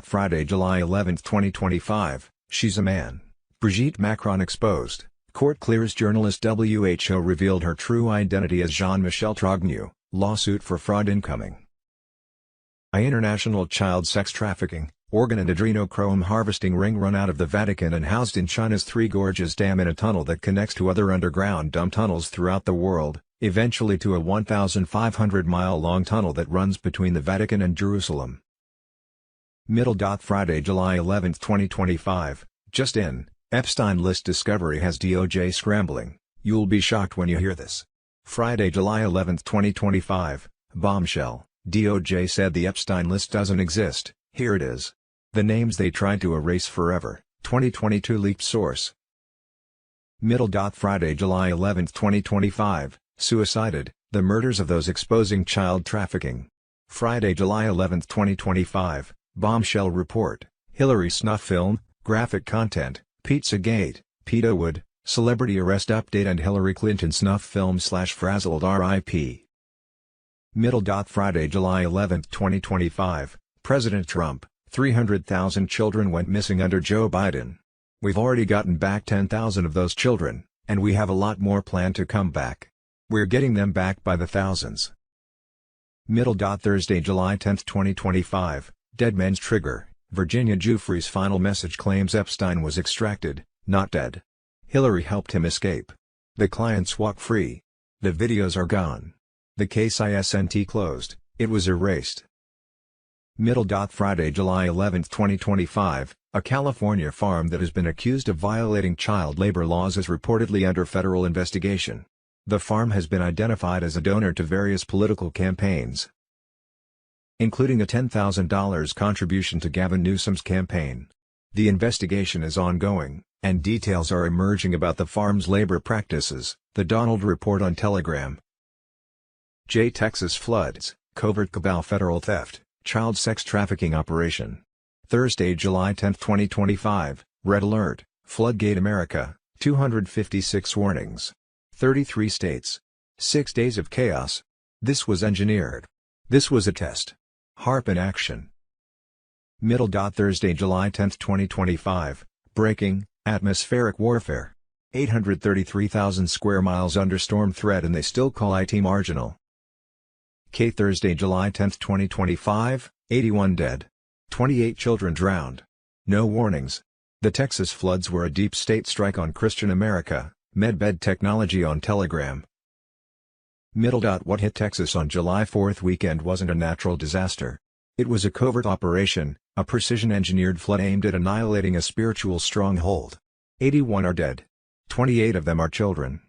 Friday, July 11, 2025, she's a man. Brigitte Macron exposed. Court clears journalist. WHO revealed her true identity as Jean-Michel Trogneau, lawsuit for fraud incoming. International child sex trafficking, organ and adrenochrome harvesting ring run out of the Vatican and housed in China's Three Gorges Dam in a tunnel that connects to other underground dump tunnels throughout the world, eventually to a 1,500-mile-long tunnel that runs between the Vatican and Jerusalem. Friday, July 11, 2025, just in, Epstein list discovery has DOJ scrambling. You'll be shocked when you hear this. Friday, July 11, 2025, bombshell. DOJ said the Epstein list doesn't exist. Here it is. The names they tried to erase forever. 2022 leaked source. Friday, July 11, 2025, suicided, the murders of those exposing child trafficking. Friday, July 11, 2025, bombshell report, Hillary snuff film, graphic content, Pizzagate, Peter Wood, celebrity arrest update and Hillary Clinton snuff film /frazzled RIP. Friday, July 11, 2025, President Trump, 300,000 children went missing under Joe Biden. We've already gotten back 10,000 of those children, and we have a lot more planned to come back. We're getting them back by the thousands. Thursday, July 10, 2025, Dead Men's Trigger, Virginia Giuffre's final message claims Epstein was extracted, not dead. Hillary helped him escape. The clients walk free. The videos are gone. The case isn't closed, it was erased. Friday, July 11, 2025, a California farm that has been accused of violating child labor laws is reportedly under federal investigation. The farm has been identified as a donor to various political campaigns, including a $10,000 contribution to Gavin Newsom's campaign. The investigation is ongoing, and details are emerging about the farm's labor practices, the Donald report on Telegram. Texas floods, covert cabal federal theft, child sex trafficking operation. Thursday, July 10, 2025, red alert, floodgate America, 256 warnings. 33 states. 6 days of chaos. This was engineered. This was a test. HARP in action. Thursday, July 10, 2025, breaking, atmospheric warfare. 833,000 square miles under storm threat and they still call IT marginal. Thursday, July 10, 2025, 81 dead. 28 children drowned. No warnings. The Texas floods were a deep state strike on Christian America, Medbed Technology on Telegram. What hit Texas on July 4th weekend wasn't a natural disaster. It was a covert operation, a precision-engineered flood aimed at annihilating a spiritual stronghold. 81 are dead. 28 of them are children.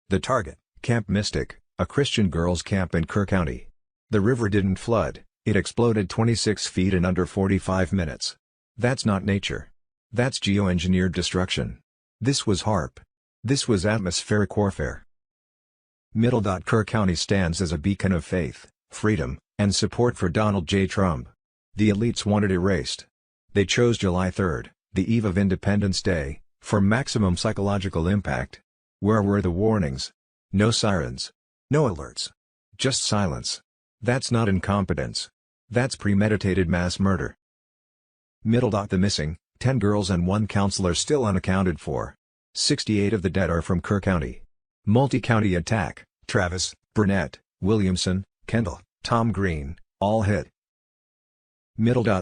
The target, Camp Mystic, a Christian girls' camp in Kerr County. The river didn't flood, it exploded 26 feet in under 45 minutes. That's not nature. That's geoengineered destruction. This was HARP. This was atmospheric warfare. Kerr County stands as a beacon of faith, freedom, and support for Donald J. Trump. The elites want it erased. They chose July 3rd, the eve of Independence Day, for maximum psychological impact. Where were the warnings? No sirens. No alerts. Just silence. That's not incompetence. That's premeditated mass murder. The missing, 10 girls and 1 counselor still unaccounted for. 68 of the dead are from Kerr County. Multi-county attack, Travis, Burnett, Williamson, Kendall, Tom Green, all hit.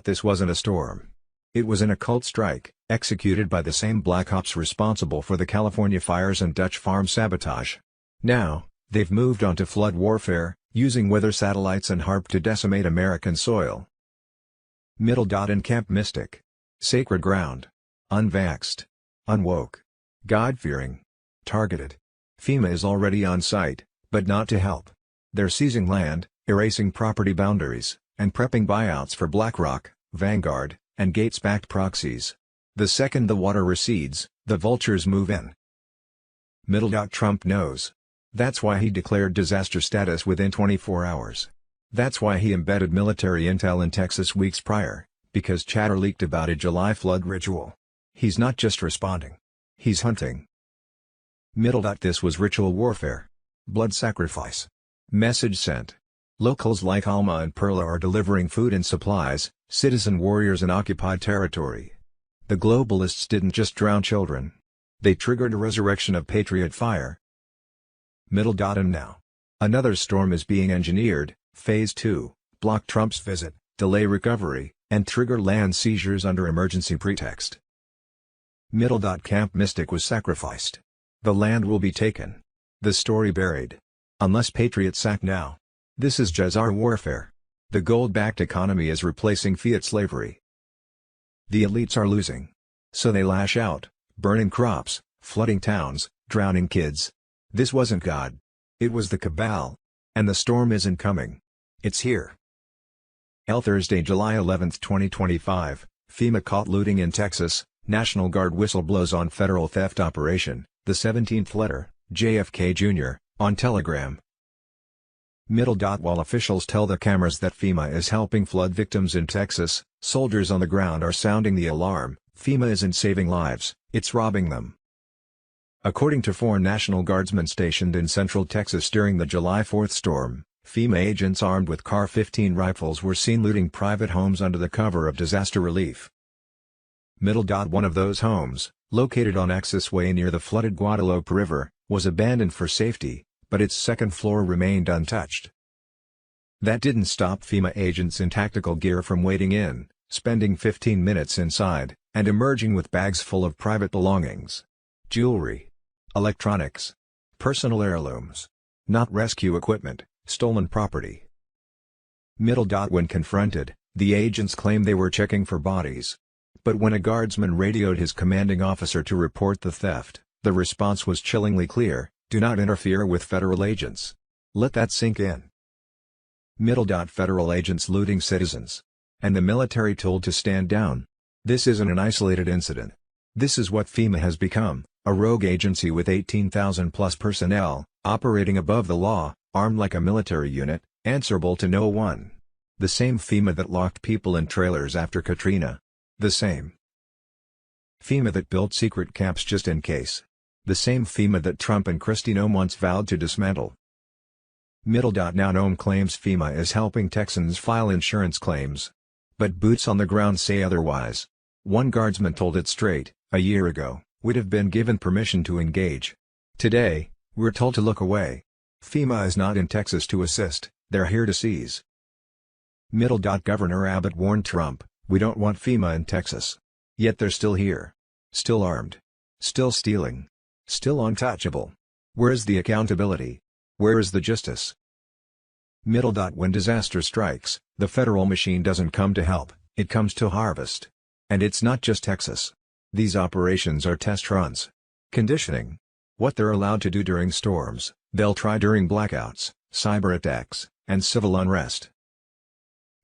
This wasn't a storm. It was an occult strike, executed by the same black ops responsible for the California fires and Dutch farm sabotage. Now, they've moved on to flood warfare, using weather satellites and HARP to decimate American soil. In Camp Mystic. Sacred ground. Unvaxxed. Unwoke. God-fearing. Targeted. FEMA is already on site, but not to help. They're seizing land, erasing property boundaries, and prepping buyouts for BlackRock, Vanguard, and Gates-backed proxies. The second the water recedes, the vultures move in. Trump knows. That's why he declared disaster status within 24 hours. That's why he embedded military intel in Texas weeks prior, because chatter leaked about a July flood ritual. He's not just responding. He's hunting. This was ritual warfare. Blood sacrifice. Message sent. Locals like Alma and Perla are delivering food and supplies, citizen warriors in occupied territory. The globalists didn't just drown children. They triggered a resurrection of patriot fire. And now. Another storm is being engineered, Phase 2, block Trump's visit, delay recovery, and trigger land seizures under emergency pretext. Camp Mystic was sacrificed. The land will be taken. The story buried. Unless patriots act now. This is Jazzar warfare. The gold-backed economy is replacing fiat slavery. The elites are losing. So they lash out, burning crops, flooding towns, drowning kids. This wasn't God. It was the cabal. And the storm isn't coming. It's here. Thursday, July 11, 2025, FEMA caught looting in Texas, National Guard whistle blows on federal theft operation, the 17th letter, JFK Jr., on Telegram. While officials tell the cameras that FEMA is helping flood victims in Texas, soldiers on the ground are sounding the alarm. FEMA isn't saving lives, it's robbing them. According to 4 National Guardsmen stationed in central Texas during the July 4th storm, FEMA agents armed with CAR-15 rifles were seen looting private homes under the cover of disaster relief. One of those homes, located on Axis Way near the flooded Guadalupe River, was abandoned for safety, but its second floor remained untouched. That didn't stop FEMA agents in tactical gear from wading in, spending 15 minutes inside, and emerging with bags full of private belongings. Jewelry, electronics, personal heirlooms. Not rescue equipment, stolen property. When confronted, the agents claimed they were checking for bodies. But when a guardsman radioed his commanding officer to report the theft, the response was chillingly clear: do not interfere with federal agents. Let that sink in. Federal agents looting citizens. And the military told to stand down. This isn't an isolated incident. This is what FEMA has become, a rogue agency with 18,000+ personnel, operating above the law, armed like a military unit, answerable to no one. The same FEMA that locked people in trailers after Katrina. The same FEMA that built secret camps just in case. The same FEMA that Trump and Kristi Noem once vowed to dismantle. Now Noem claims FEMA is helping Texans file insurance claims. But boots on the ground say otherwise. One guardsman told it straight: a year ago, we'd have been given permission to engage. Today, we're told to look away. FEMA is not in Texas to assist, they're here to seize. Governor Abbott warned Trump, we don't want FEMA in Texas. Yet they're still here. Still armed. Still stealing. Still untouchable. Where's the accountability? Where is the justice? When disaster strikes, the federal machine doesn't come to help, it comes to harvest. And it's not just Texas. These operations are test runs. Conditioning. What they're allowed to do during storms, they'll try during blackouts, cyber attacks, and civil unrest.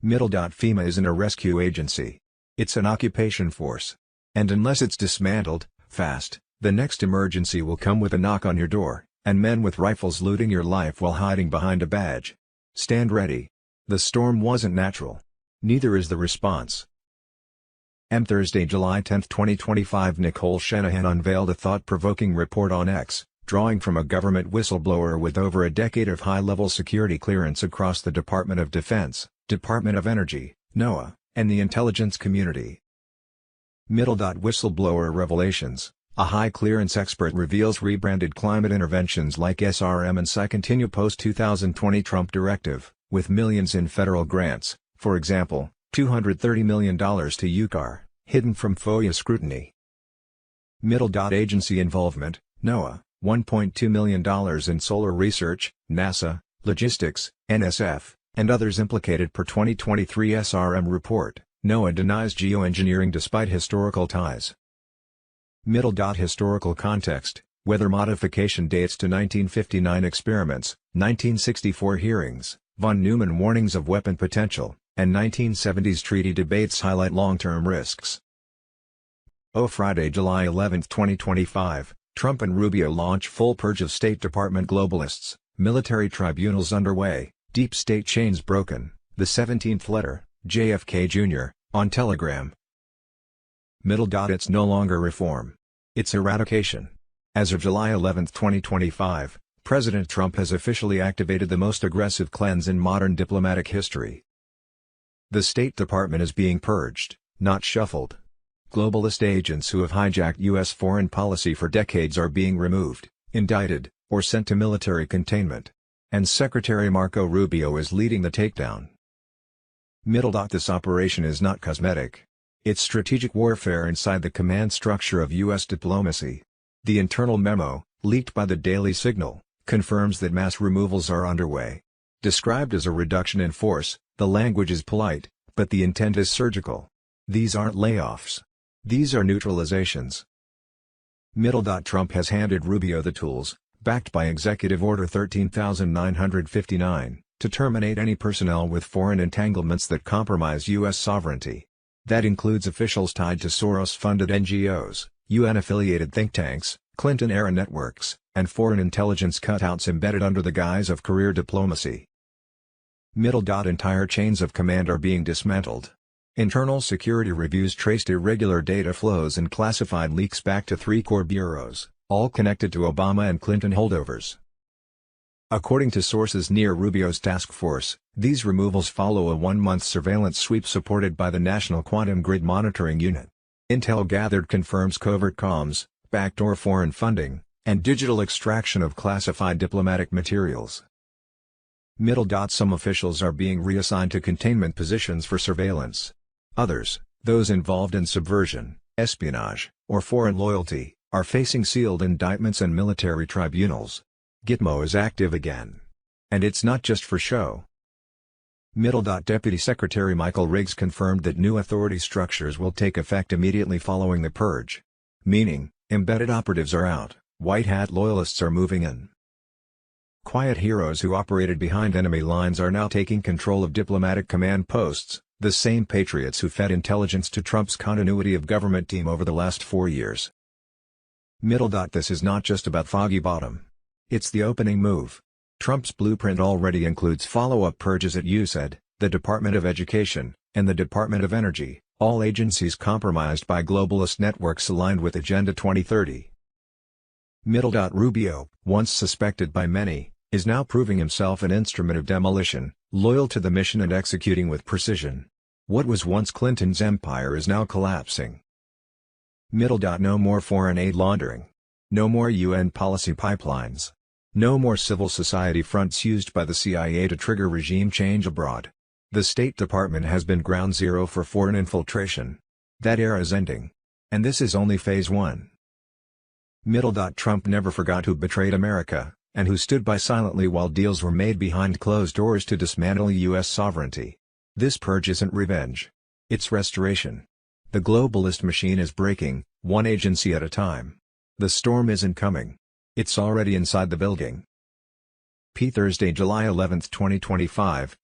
FEMA isn't a rescue agency. It's an occupation force. And unless it's dismantled, fast, the next emergency will come with a knock on your door, and men with rifles looting your life while hiding behind a badge. Stand ready. The storm wasn't natural. Neither is the response. Thursday, July 10, 2025, Nicole Shanahan unveiled a thought-provoking report on X, drawing from a government whistleblower with over a decade of high-level security clearance across the Department of Defense, Department of Energy, NOAA, and the intelligence community. Whistleblower revelations. A high-clearance expert reveals rebranded climate interventions like SRM and PSI continue post-2020 Trump directive, with millions in federal grants, for example, $230 million to UCAR, hidden from FOIA scrutiny. Agency involvement, NOAA, $1.2 million in solar research, NASA, logistics, NSF, and others implicated per 2023 SRM report. NOAA denies geoengineering despite historical ties. Historical context, weather modification dates to 1959 experiments, 1964 hearings, von Neumann warnings of weapon potential, and 1970s treaty debates highlight long-term risks. Friday, July 11, 2025, Trump and Rubio launch full purge of State Department globalists, military tribunals underway, deep state chains broken, the 17th letter, JFK Jr., on Telegram. It's no longer reform. It's eradication. As of July 11, 2025, President Trump has officially activated the most aggressive cleanse in modern diplomatic history. The State Department is being purged, not shuffled. Globalist agents who have hijacked U.S. foreign policy for decades are being removed, indicted, or sent to military containment. And Secretary Marco Rubio is leading the takedown. This operation is not cosmetic. It's strategic warfare inside the command structure of U.S. diplomacy. The internal memo, leaked by the Daily Signal, confirms that mass removals are underway. Described as a reduction in force, the language is polite, but the intent is surgical. These aren't layoffs. These are neutralizations. Trump has handed Rubio the tools, backed by Executive Order 13,959, To terminate any personnel with foreign entanglements that compromise U.S. sovereignty. That includes officials tied to Soros-funded NGOs, UN-affiliated think tanks, Clinton-era networks, and foreign intelligence cutouts embedded under the guise of career diplomacy. Entire chains of command are being dismantled. Internal security reviews traced irregular data flows and classified leaks back to 3 core bureaus, all connected to Obama and Clinton holdovers. According to sources near Rubio's task force, these removals follow a 1-month surveillance sweep supported by the National Quantum Grid Monitoring Unit. Intel gathered confirms covert comms, backdoor foreign funding, and digital extraction of classified diplomatic materials. Some officials are being reassigned to containment positions for surveillance. Others, those involved in subversion, espionage, or foreign loyalty, are facing sealed indictments and military tribunals. Gitmo is active again. And it's not just for show. Deputy Secretary Michael Riggs confirmed that new authority structures will take effect immediately following the purge. Meaning, embedded operatives are out, white hat loyalists are moving in. Quiet heroes who operated behind enemy lines are now taking control of diplomatic command posts, the same patriots who fed intelligence to Trump's continuity of government team over the last 4 years. This is not just about Foggy Bottom. It's the opening move. Trump's blueprint already includes follow-up purges at USAID, the Department of Education, and the Department of Energy, all agencies compromised by globalist networks aligned with Agenda 2030. Rubio, once suspected by many, is now proving himself an instrument of demolition, loyal to the mission and executing with precision. What was once Clinton's empire is now collapsing. No more foreign aid laundering. No more UN policy pipelines. No more civil society fronts used by the CIA to trigger regime change abroad. The State Department has been ground zero for foreign infiltration. That era is ending. And this is only phase 1. Trump never forgot who betrayed America, and who stood by silently while deals were made behind closed doors to dismantle U.S. sovereignty. This purge isn't revenge. It's restoration. The globalist machine is breaking, one agency at a time. The storm isn't coming. It's already inside the building. Thursday, July 11, 2025,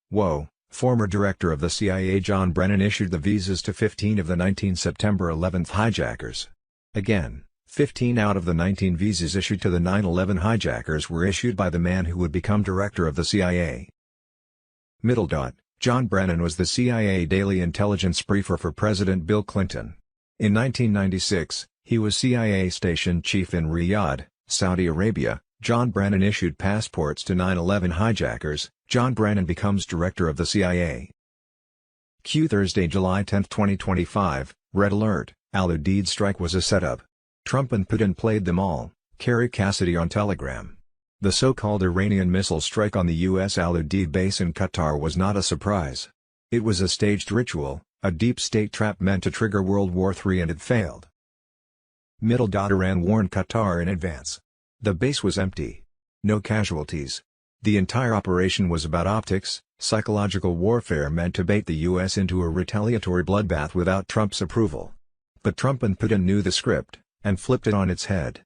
former director of the CIA John Brennan issued the visas to 15 of the 19 September 11 hijackers. Again, 15 out of the 19 visas issued to the 9/11 hijackers were issued by the man who would become director of the CIA. John Brennan was the CIA daily intelligence briefer for President Bill Clinton. In 1996, he was CIA station chief in Riyadh, Saudi Arabia. John Brennan issued passports to 9/11 hijackers. John Brennan becomes director of the CIA. Thursday, July 10, 2025, Red Alert, Al-Udeid strike was a setup. Trump and Putin played them all, Kerry Cassidy on Telegram. The so-called Iranian missile strike on the U.S. Al-Udeid base in Qatar was not a surprise. It was a staged ritual, a deep state trap meant to trigger World War III, and it failed. Iran warned Qatar in advance. The base was empty. No casualties. The entire operation was about optics, psychological warfare meant to bait the U.S. into a retaliatory bloodbath without Trump's approval. But Trump and Putin knew the script, and flipped it on its head.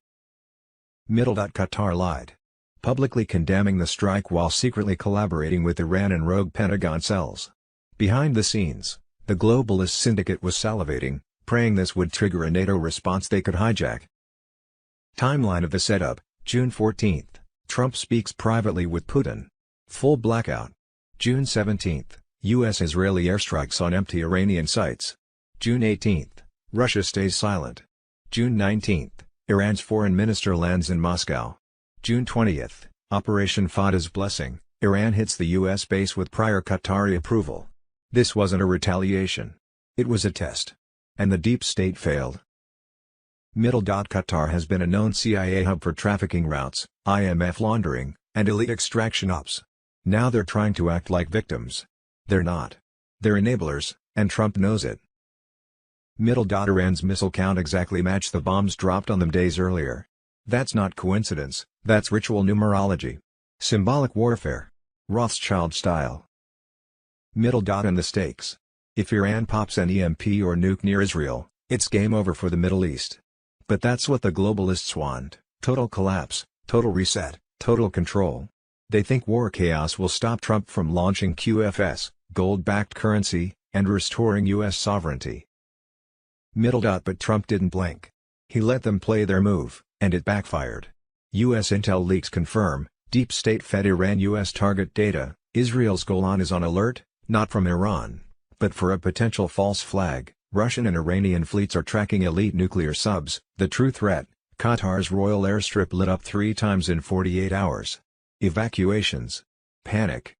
Qatar lied, publicly condemning the strike while secretly collaborating with Iran and rogue Pentagon cells. Behind the scenes, the globalist syndicate was salivating, praying this would trigger a NATO response they could hijack. Timeline of the setup: June 14, Trump speaks privately with Putin. Full blackout. June 17, U.S.-Israeli airstrikes on empty Iranian sites. June 18, Russia stays silent. June 19, Iran's foreign minister lands in Moscow. June 20, Operation Fada's blessing, Iran hits the U.S. base with prior Qatari approval. This wasn't a retaliation. It was a test. And the deep state failed. Qatar has been a known CIA hub for trafficking routes, IMF laundering, and elite extraction ops. Now they're trying to act like victims. They're not. They're enablers, and Trump knows it. Iran's missile count exactly matched the bombs dropped on them days earlier. That's not coincidence, that's ritual numerology. Symbolic warfare. Rothschild style. And the stakes. If Iran pops an EMP or nuke near Israel, it's game over for the Middle East. But that's what the globalists want: total collapse, total reset, total control. They think war chaos will stop Trump from launching QFS, gold-backed currency, and restoring U.S. sovereignty. But Trump didn't blink. He let them play their move, and it backfired. U.S. intel leaks confirm, deep state fed Iran U.S. target data. Israel's Golan is on alert, not from Iran, but for a potential false flag. Russian and Iranian fleets are tracking elite nuclear subs. The true threat: Qatar's royal airstrip lit up 3 times in 48 hours. Evacuations. Panic.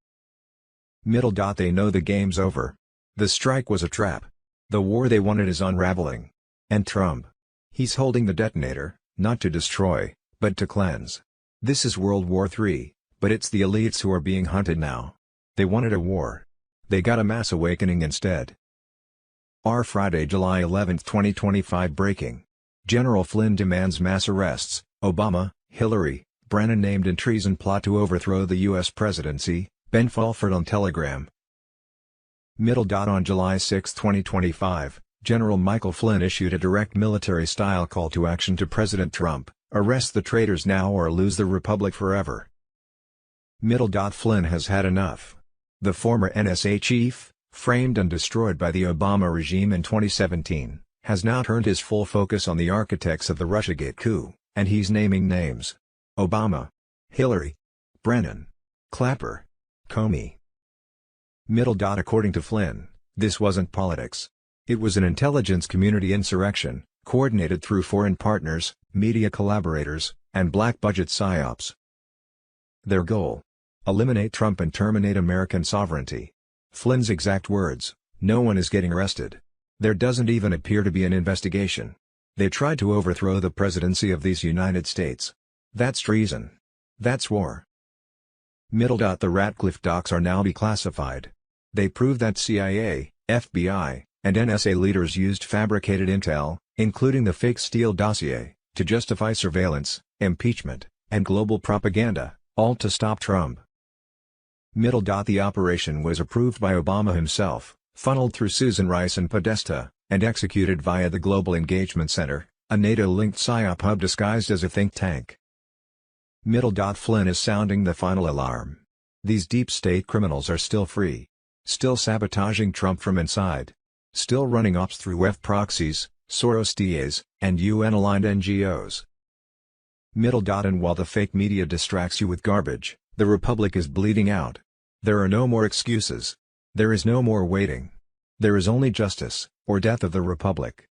They know the game's over. The strike was a trap. The war they wanted is unraveling. And Trump? He's holding the detonator, not to destroy, but to cleanse. This is World War III, but it's the elites who are being hunted now. They wanted a war. They got a mass awakening instead. Friday, July 11, 2025 breaking. General Flynn demands mass arrests. Obama, Hillary, Brennan named in treason plot to overthrow the U.S. presidency. Ben Fulford on Telegram. On July 6, 2025, General Michael Flynn issued a direct military-style call to action to President Trump: arrest the traitors now or lose the republic forever. Flynn has had enough. The former NSA chief, framed and destroyed by the Obama regime in 2017, has now turned his full focus on the architects of the Russiagate coup, and he's naming names: Obama, Hillary, Brennan, Clapper, Comey. According to Flynn, this wasn't politics. It was an intelligence community insurrection, coordinated through foreign partners, media collaborators, and black budget psyops. Their goal: eliminate Trump and terminate American sovereignty. Flynn's exact words: no one is getting arrested. There doesn't even appear to be an investigation. They tried to overthrow the presidency of these United States. That's treason. That's war. The Ratcliffe docs are now declassified. They prove that CIA, FBI, and NSA leaders used fabricated intel, including the fake Steele dossier, to justify surveillance, impeachment, and global propaganda, all to stop Trump. The operation was approved by Obama himself, funneled through Susan Rice and Podesta, and executed via the Global Engagement Center, a NATO-linked PSYOP hub disguised as a think tank. Flynn is sounding the final alarm. These deep state criminals are still free. Still sabotaging Trump from inside. Still running ops through F proxies, Soros DAs, and UN-aligned NGOs. And while the fake media distracts you with garbage, the republic is bleeding out. There are no more excuses. There is no more waiting. There is only justice, or death of the republic.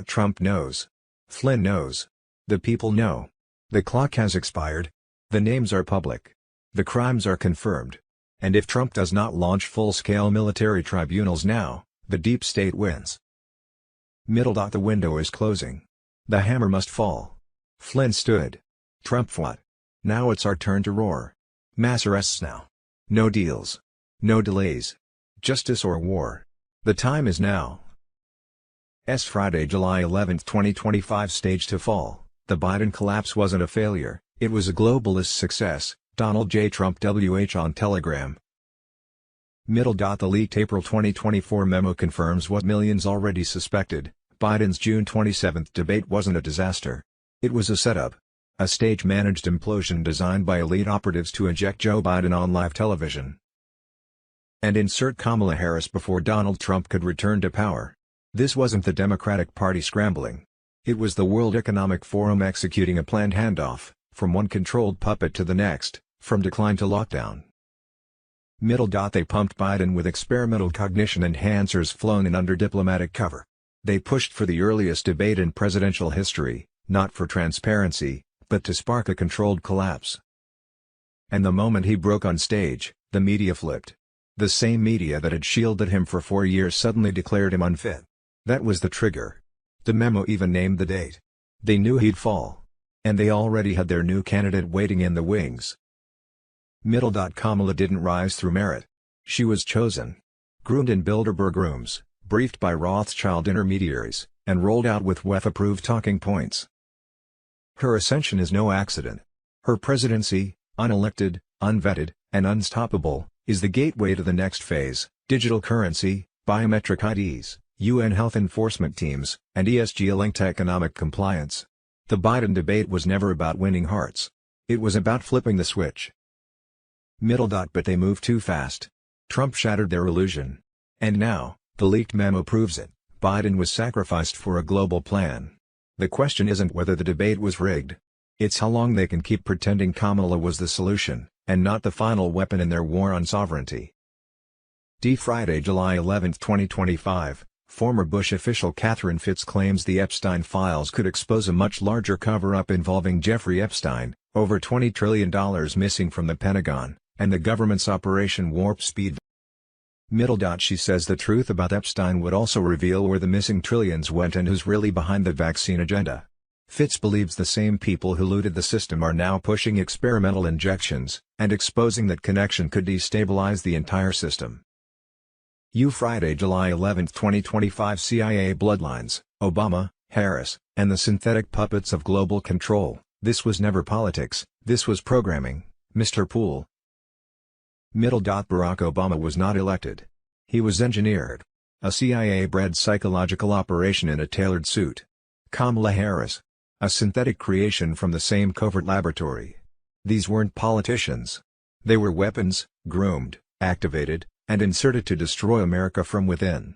Trump knows. Flynn knows. The people know. The clock has expired. The names are public. The crimes are confirmed. And if Trump does not launch full-scale military tribunals now, the deep state wins. The window is closing. The hammer must fall. Flynn stood. Trump fought. Now it's our turn to roar. Mass arrests now. No deals. No delays. Justice or war. The time is now. Friday, July 11, 2025 stage to fall. The Biden collapse wasn't a failure, it was a globalist success. Donald J. Trump WH on Telegram. The leaked April 2024 memo confirms what millions already suspected: Biden's June 27 debate wasn't a disaster. It was a setup. A stage-managed implosion designed by elite operatives to eject Joe Biden on live television. And insert Kamala Harris before Donald Trump could return to power. This wasn't the Democratic Party scrambling. It was the World Economic Forum executing a planned handoff, from one controlled puppet to the next, from decline to lockdown. They pumped Biden with experimental cognition enhancers flown in under diplomatic cover. They pushed for the earliest debate in presidential history, not for transparency, but to spark a controlled collapse. And the moment he broke on stage, the media flipped. The same media that had shielded him for 4 years suddenly declared him unfit. That was the trigger. The memo even named the date. They knew he'd fall. And they already had their new candidate waiting in the wings. Kamala didn't rise through merit. She was chosen. Groomed in Bilderberg rooms, briefed by Rothschild intermediaries, and rolled out with WEF-approved talking points. Her ascension is no accident. Her presidency, unelected, unvetted, and unstoppable, is the gateway to the next phase: digital currency, biometric IDs, UN health enforcement teams, and ESG-linked economic compliance. The Biden debate was never about winning hearts. It was about flipping the switch. But they moved too fast. Trump shattered their illusion. And now, the leaked memo proves it, Biden was sacrificed for a global plan. The question isn't whether the debate was rigged. It's how long they can keep pretending Kamala was the solution, and not the final weapon in their war on sovereignty. Friday, July 11, 2025, former Bush official Catherine Fitz claims the Epstein files could expose a much larger cover-up involving Jeffrey Epstein, over $20 trillion missing from the Pentagon, and the government's Operation Warp Speed. She says the truth about Epstein would also reveal where the missing trillions went and who's really behind the vaccine agenda. Fitz believes the same people who looted the system are now pushing experimental injections, and exposing that connection could destabilize the entire system. Friday, July 11, 2025 CIA bloodlines, Obama, Harris, and the synthetic puppets of global control. This was never politics, this was programming, Mr. Poole. Barack Obama was not elected. He was engineered. A CIA-bred psychological operation in a tailored suit. Kamala Harris. A synthetic creation from the same covert laboratory. These weren't politicians. They were weapons, groomed, activated, and inserted to destroy America from within.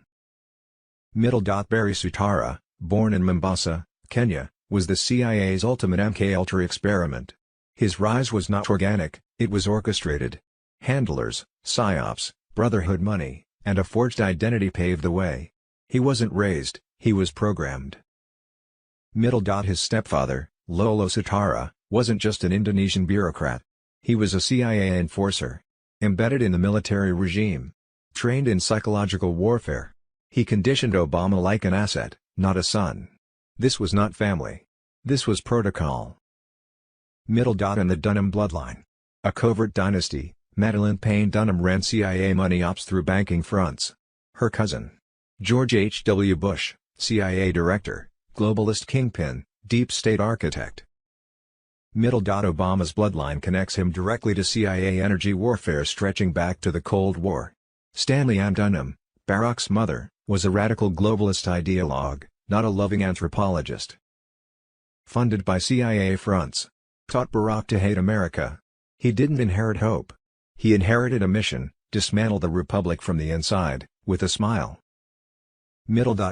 Barry Sutara, born in Mombasa, Kenya, was the CIA's ultimate MKUltra experiment. His rise was not organic, it was orchestrated. Handlers, psyops, brotherhood money, and a forged identity paved the way. He wasn't raised, he was programmed. His stepfather, Lolo Sutara, wasn't just an Indonesian bureaucrat. He was a CIA enforcer. Embedded in the military regime. Trained in psychological warfare. He conditioned Obama like an asset, not a son. This was not family. This was protocol. And the Dunham bloodline. A covert dynasty, Madeleine Payne Dunham ran CIA money ops through banking fronts. Her cousin. George H.W. Bush, CIA director, globalist kingpin, deep state architect. Obama's bloodline connects him directly to CIA energy warfare stretching back to the Cold War. Stanley Ann Dunham, Barack's mother, was a radical globalist ideologue, not a loving anthropologist. Funded by CIA fronts. Taught Barack to hate America. He didn't inherit hope. He inherited a mission, dismantle the republic from the inside, with a smile.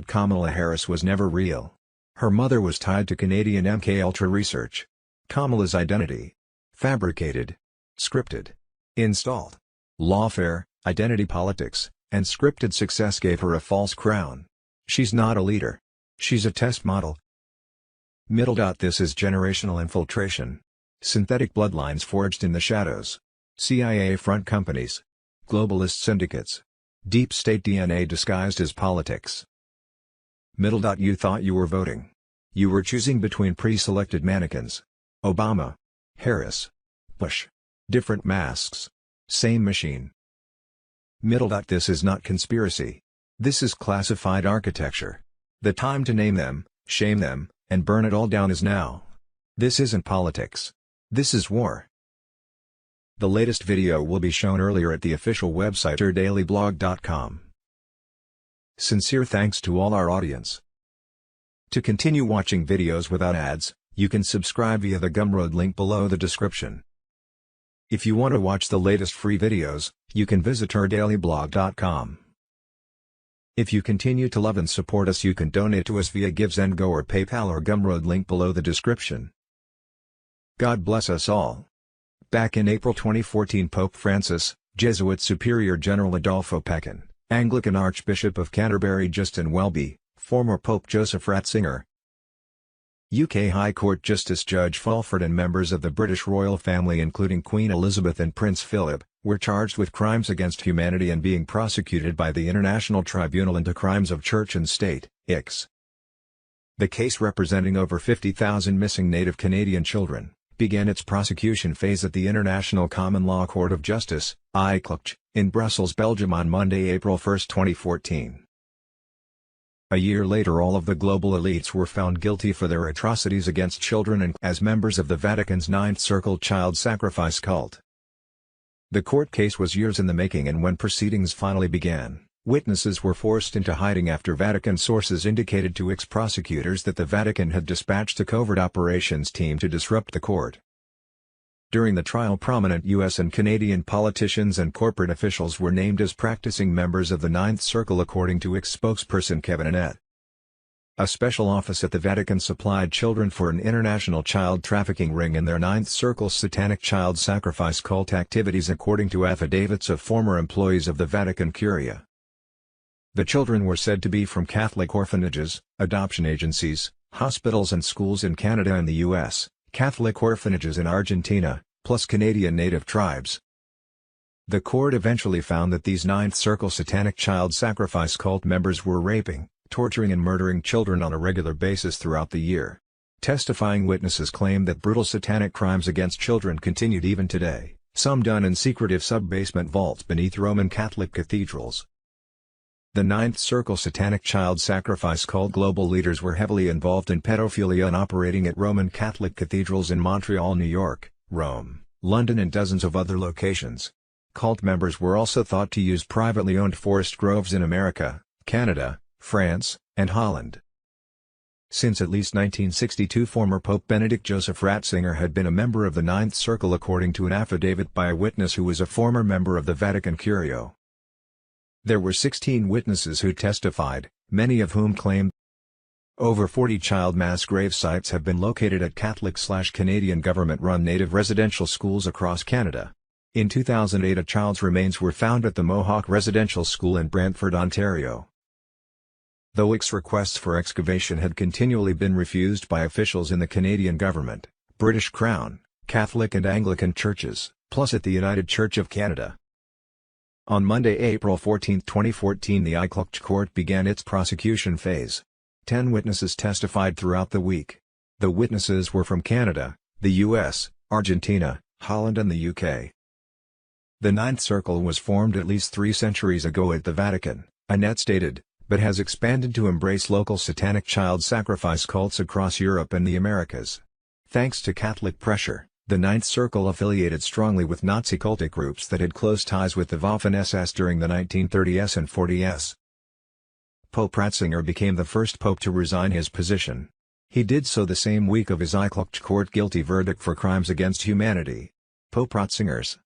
Kamala Harris was never real. Her mother was tied to Canadian MKUltra research. Kamala's identity. Fabricated. Scripted. Installed. Lawfare, identity politics, and scripted success gave her a false crown. She's not a leader. She's a test model. This is generational infiltration. Synthetic bloodlines forged in the shadows. CIA front companies. Globalist syndicates. Deep state DNA disguised as politics. You thought you were voting. You were choosing between pre-selected mannequins. Obama. Harris. Bush. Different masks. Same machine. This is not conspiracy. This is classified architecture. The time to name them, shame them, and burn it all down is now. This isn't politics. This is war. The latest video will be shown earlier at the official website yourdailyblog.com. Sincere thanks to all our audience. To continue watching videos without ads, you can subscribe via the Gumroad link below the description. If you want to watch the latest free videos, you can visit yourdailyblog.com. If you continue to love and support us, you can donate to us via GiveSendGo or PayPal or Gumroad link below the description. God bless us all. Back in April 2014, Pope Francis, Jesuit Superior General Adolfo Pekin, Anglican Archbishop of Canterbury Justin Welby, former Pope Joseph Ratzinger, UK High Court Justice Judge Fulford and members of the British royal family including Queen Elizabeth and Prince Philip, were charged with crimes against humanity and being prosecuted by the International Tribunal into Crimes of Church and State, ICC. The case, representing over 50,000 missing native Canadian children, began its prosecution phase at the International Common Law Court of Justice, ICJ, in Brussels, Belgium on Monday, April 1, 2014. A year later, all of the global elites were found guilty for their atrocities against children and as members of the Vatican's Ninth Circle child sacrifice cult. The court case was years in the making, and when proceedings finally began, witnesses were forced into hiding after Vatican sources indicated to ex-prosecutors that the Vatican had dispatched a covert operations team to disrupt the court. During the trial, prominent U.S. and Canadian politicians and corporate officials were named as practicing members of the Ninth Circle, according to ex-spokesperson Kevin Annett. A special office at the Vatican supplied children for an international child trafficking ring and their Ninth Circle's satanic child sacrifice cult activities, according to affidavits of former employees of the Vatican Curia. The children were said to be from Catholic orphanages, adoption agencies, hospitals and schools in Canada and the U.S., Catholic orphanages in Argentina, plus Canadian native tribes. The court eventually found that these Ninth Circle satanic child sacrifice cult members were raping, torturing and murdering children on a regular basis throughout the year. Testifying witnesses claimed that brutal satanic crimes against children continued even today, some done in secretive sub-basement vaults beneath Roman Catholic cathedrals. The Ninth Circle satanic child sacrifice cult global leaders were heavily involved in pedophilia and operating at Roman Catholic cathedrals in Montreal, New York, Rome, London and dozens of other locations. Cult members were also thought to use privately owned forest groves in America, Canada, France, and Holland. Since at least 1962, former Pope Benedict Joseph Ratzinger had been a member of the Ninth Circle, according to an affidavit by a witness who was a former member of the Vatican Curia. There were 16 witnesses who testified, many of whom claimed. Over 40 child mass grave sites have been located at Catholic/Canadian government-run native residential schools across Canada. In 2008, a child's remains were found at the Mohawk Residential School in Brantford, Ontario. Though requests for excavation had continually been refused by officials in the Canadian government, British Crown, Catholic and Anglican churches, plus at the United Church of Canada. On Monday, April 14, 2014, the ICLUCH court began its prosecution phase. 10 witnesses testified throughout the week. The witnesses were from Canada, the U.S., Argentina, Holland and the UK. The Ninth Circle was formed at least 3 centuries ago at the Vatican, Annett stated, but has expanded to embrace local satanic child sacrifice cults across Europe and the Americas. Thanks to Catholic pressure, the Ninth Circle affiliated strongly with Nazi cultic groups that had close ties with the Waffen-SS during the 1930s and 40s. Pope Ratzinger became the first pope to resign his position. He did so the same week of his ICLUCH court guilty verdict for crimes against humanity. Pope Ratzinger's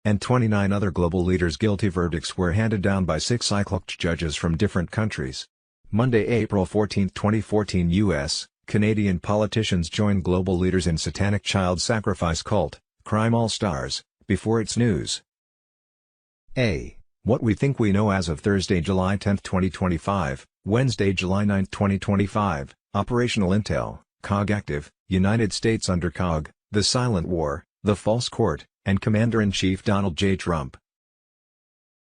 and 29 other global leaders' guilty verdicts were handed down by 6 ICLUCH judges from different countries. Monday, April 14, 2014, U.S., Canadian politicians joined global leaders in satanic child sacrifice cult, Crime All-Stars, before its news. A. What we think we know as of Thursday, July 10, 2025, Wednesday, July 9, 2025, Operational Intel, COG Active, United States under COG, The Silent War, The False Court, and Commander-in-Chief Donald J. Trump.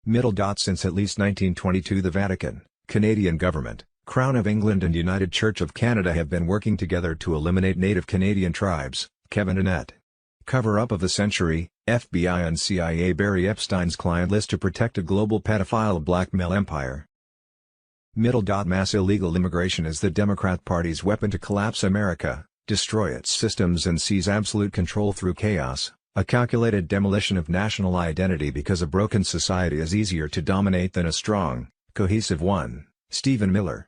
Since at least 1922 the Vatican, Canadian Government, Crown of England and United Church of Canada have been working together to eliminate native Canadian tribes, Kevin Annett. Cover-up of the century, FBI and CIA bury Epstein's client list to protect a global pedophile blackmail empire. Mass illegal immigration is the Democrat Party's weapon to collapse America, destroy its systems and seize absolute control through chaos, a calculated demolition of national identity, because a broken society is easier to dominate than a strong, cohesive one. Stephen Miller.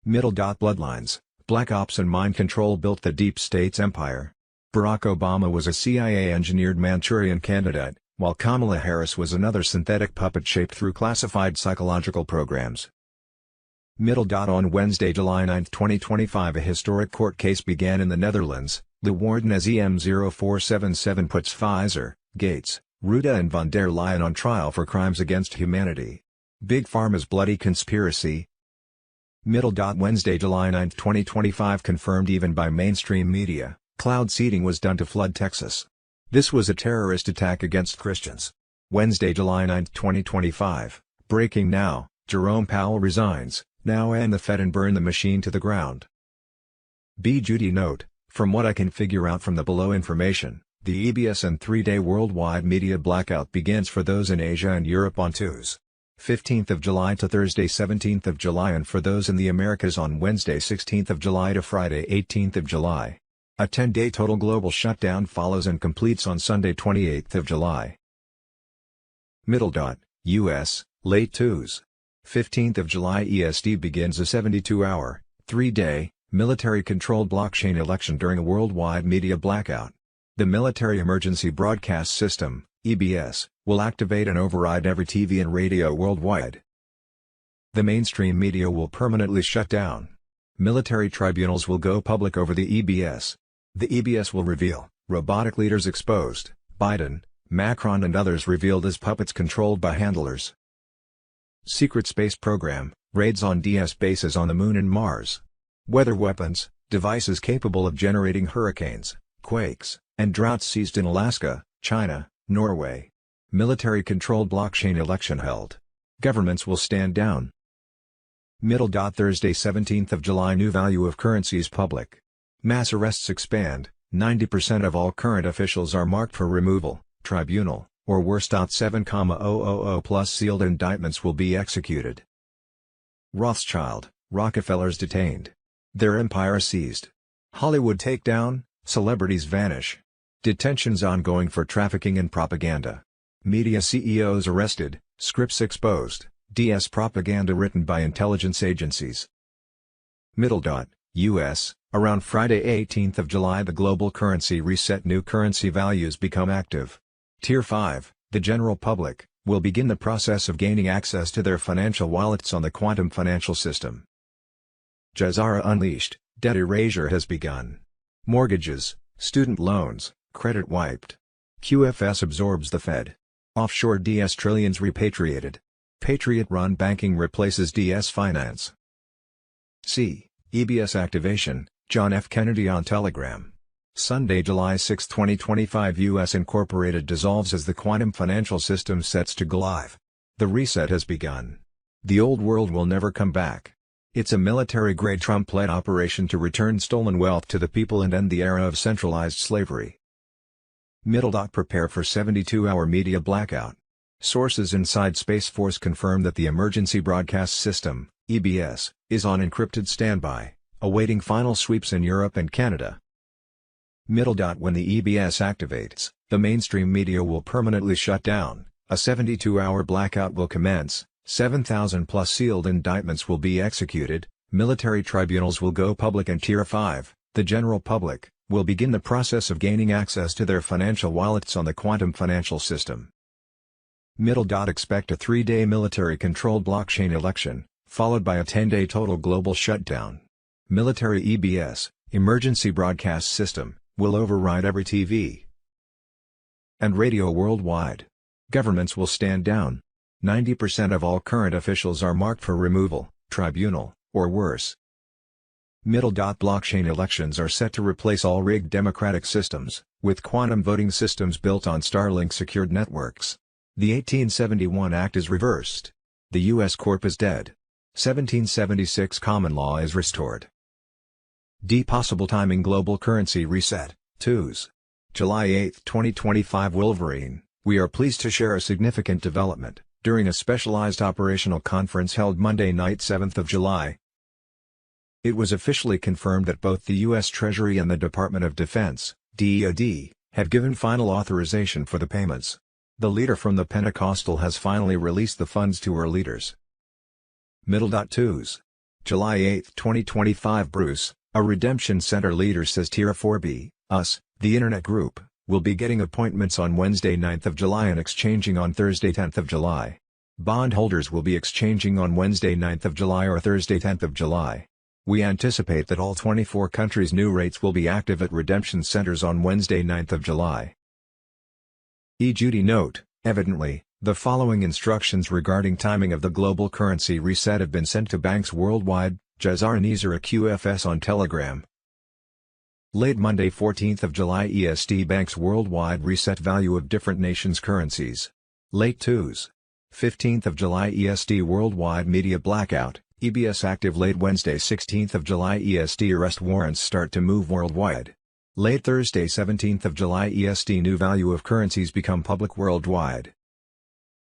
Bloodlines, Black Ops and mind control built the deep state's empire. Barack Obama was a CIA-engineered Manchurian candidate, while Kamala Harris was another synthetic puppet shaped through classified psychological programs. On Wednesday, July 9, 2025, a historic court case began in the Netherlands. The warden as EM0477 puts Pfizer, Gates, Ruta and von der Leyen on trial for crimes against humanity. Big Pharma's bloody conspiracy. Wednesday, July 9, 2025, confirmed even by mainstream media, cloud seeding was done to flood Texas. This was a terrorist attack against Christians. Wednesday, July 9, 2025, breaking now, Jerome Powell resigns, now and the Fed and burn the machine to the ground. Judy note, from what I can figure out from the below information, the EBS and 3-day worldwide media blackout begins for those in Asia and Europe on Tuesday, 15th of July to Thursday 17th of July, and for those in the Americas on Wednesday 16th of July to Friday 18th of July. A 10-day total global shutdown follows and completes on Sunday 28th of July. U.S., late Tuesday, 15th of July EST begins a 72-hour, 3-day, military-controlled blockchain election during a worldwide media blackout. The Military Emergency Broadcast System, EBS, will activate and override every TV and radio worldwide. The mainstream media will permanently shut down. Military tribunals will go public over the EBS. The EBS will reveal, robotic leaders exposed, Biden, Macron and others revealed as puppets controlled by handlers. Secret space program, raids on DS bases on the Moon and Mars. Weather weapons, devices capable of generating hurricanes, quakes, and droughts seized in Alaska, China, Norway. Military-controlled blockchain election held. Governments will stand down. Thursday 17th of July. New value of currencies public. Mass arrests expand, 90% of all current officials are marked for removal, tribunal, or worse. 7,000 plus sealed indictments will be executed. Rothschild, Rockefellers detained. Their empire seized. Hollywood takedown, celebrities vanish. Detentions ongoing for trafficking and propaganda. Media CEOs arrested, scripts exposed, DS propaganda written by intelligence agencies. U.S., around Friday 18th of July the global currency reset. New currency values become active. Tier 5, the general public, will begin the process of gaining access to their financial wallets on the quantum financial system. Jazara unleashed, debt erasure has begun. Mortgages, student loans, credit wiped. QFS absorbs the Fed. Offshore DS trillions repatriated. Patriot-run banking replaces DS finance. C. EBS activation, John F. Kennedy on Telegram. Sunday, July 6, 2025. U.S. Incorporated dissolves as the quantum financial system sets to go live. The reset has begun. The old world will never come back. It's a military-grade Trump-led operation to return stolen wealth to the people and end the era of centralized slavery. Prepare for 72-hour media blackout. Sources inside Space Force confirm that the Emergency Broadcast System, EBS, is on encrypted standby, awaiting final sweeps in Europe and Canada. When the EBS activates, the mainstream media will permanently shut down, a 72-hour blackout will commence, 7,000 plus sealed indictments will be executed, military tribunals will go public and Tier 5, the general public, will begin the process of gaining access to their financial wallets on the quantum financial system. Expect a 3-day military-controlled blockchain election, followed by a 10-day total global shutdown. Military EBS, Emergency Broadcast System, will override every TV and radio worldwide. Governments will stand down. 90% of all current officials are marked for removal, tribunal, or worse. Blockchain elections are set to replace all rigged democratic systems, with quantum voting systems built on Starlink secured networks. The 1871 Act is reversed. The U.S. Corp is dead. 1776 Common Law is restored. Possible timing global currency reset, twos. July 8, 2025 Wolverine, we are pleased to share a significant development, during a specialized operational conference held Monday night 7th of July. It was officially confirmed that both the U.S. Treasury and the Department of Defense, DoD, have given final authorization for the payments. The leader from the Pentecostal has finally released the funds to her leaders. Twos. July 8, 2025 Bruce, a Redemption Center leader says Tier 4B, us, the Internet Group, will be getting appointments on Wednesday 9th of July and exchanging on Thursday 10th of July. Bondholders will be exchanging on Wednesday 9th of July or Thursday 10th of July. We anticipate that all 24 countries' new rates will be active at redemption centers on Wednesday 9th of July. Judy note, evidently, the following instructions regarding timing of the global currency reset have been sent to banks worldwide, Jazar Nizar QFS on Telegram. Late Monday 14th of July EST banks worldwide reset value of different nations' currencies. Late twos. 15th of July EST worldwide media blackout. EBS active late Wednesday 16th of July EST arrest warrants start to move worldwide. Late Thursday 17th of July EST new value of currencies become public worldwide.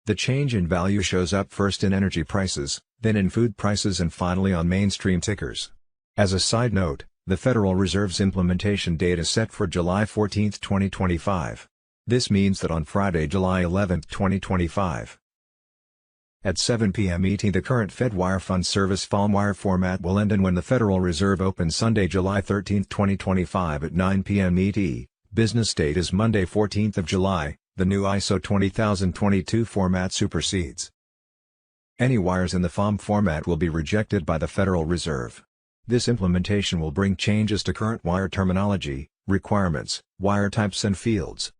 The change in value shows up first in energy prices, then in food prices and finally on mainstream tickers. As a side note, the Federal Reserve's implementation date is set for July 14, 2025. This means that on Friday, July 11, 2025, at 7 p.m. ET the current Fed Wire Fund Service FOMWire format will end, and when the Federal Reserve opens Sunday, July 13, 2025 at 9 p.m. ET, Business date is Monday 14th of July, the new ISO 20022 format supersedes. Any wires in the FOM format will be rejected by the Federal Reserve. This implementation will bring changes to current wire terminology, requirements, wire types and fields.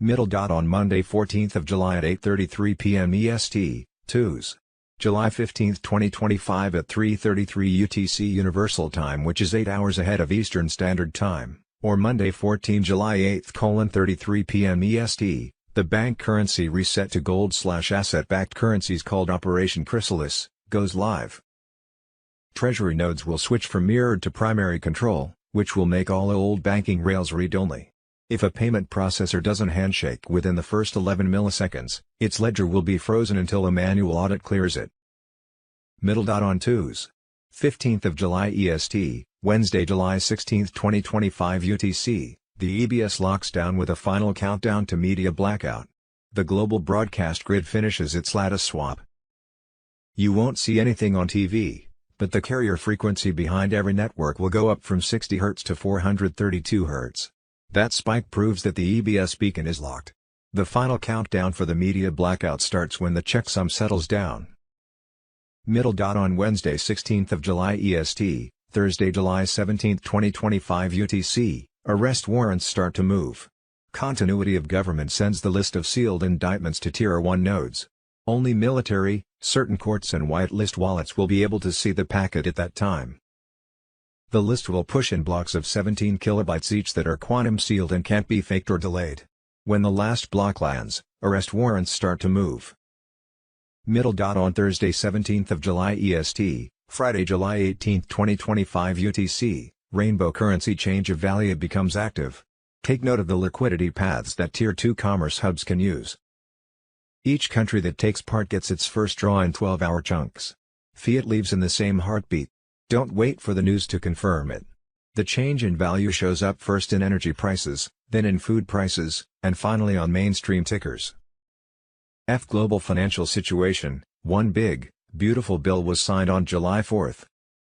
On Monday 14th of July at 8:33 p.m. EST, TUS. July 15, 2025 at 3:33 UTC Universal Time, which is 8 hours ahead of Eastern Standard Time, or Monday 14 July 8:33 p.m. EST, the bank currency reset to gold/asset-backed currencies called Operation Chrysalis, goes live. Treasury nodes will switch from mirrored to primary control, which will make all old banking rails read-only. If a payment processor doesn't handshake within the first 11 milliseconds, its ledger will be frozen until a manual audit clears it. On TUS. 15th of July EST, Wednesday, July 16, 2025 UTC, the EBS locks down with a final countdown to media blackout. The global broadcast grid finishes its lattice swap. You won't see anything on TV, but the carrier frequency behind every network will go up from 60 Hz to 432 Hz. That spike proves that the EBS beacon is locked. The final countdown for the media blackout starts when the checksum settles down. On Wednesday 16th of July EST, Thursday July 17, 2025 UTC, arrest warrants start to move. Continuity of government sends the list of sealed indictments to Tier 1 nodes. Only military, certain courts and whitelist wallets will be able to see the packet at that time. The list will push in blocks of 17 kilobytes each that are quantum sealed and can't be faked or delayed. When the last block lands, arrest warrants start to move. On Thursday 17th of July EST, Friday July 18, 2025 UTC, rainbow currency change of value becomes active. Take note of the liquidity paths that Tier 2 commerce hubs can use. Each country that takes part gets its first draw in 12-hour chunks. Fiat leaves in the same heartbeat. Don't wait for the news to confirm it. The change in value shows up first in energy prices, then in food prices, and finally on mainstream tickers. Global financial situation. One big, beautiful bill was signed on July 4.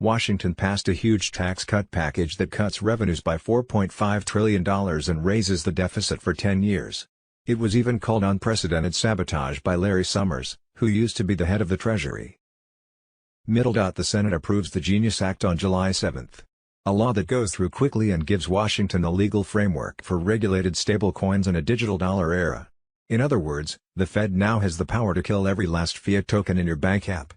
Washington passed a huge tax cut package that cuts revenues by $4.5 trillion and raises the deficit for 10 years. It was even called unprecedented sabotage by Larry Summers, who used to be the head of the Treasury. The Senate approves the Genius Act on July 7. A law that goes through quickly and gives Washington a legal framework for regulated stablecoins in a digital dollar era. In other words, the Fed now has the power to kill every last fiat token in your bank app.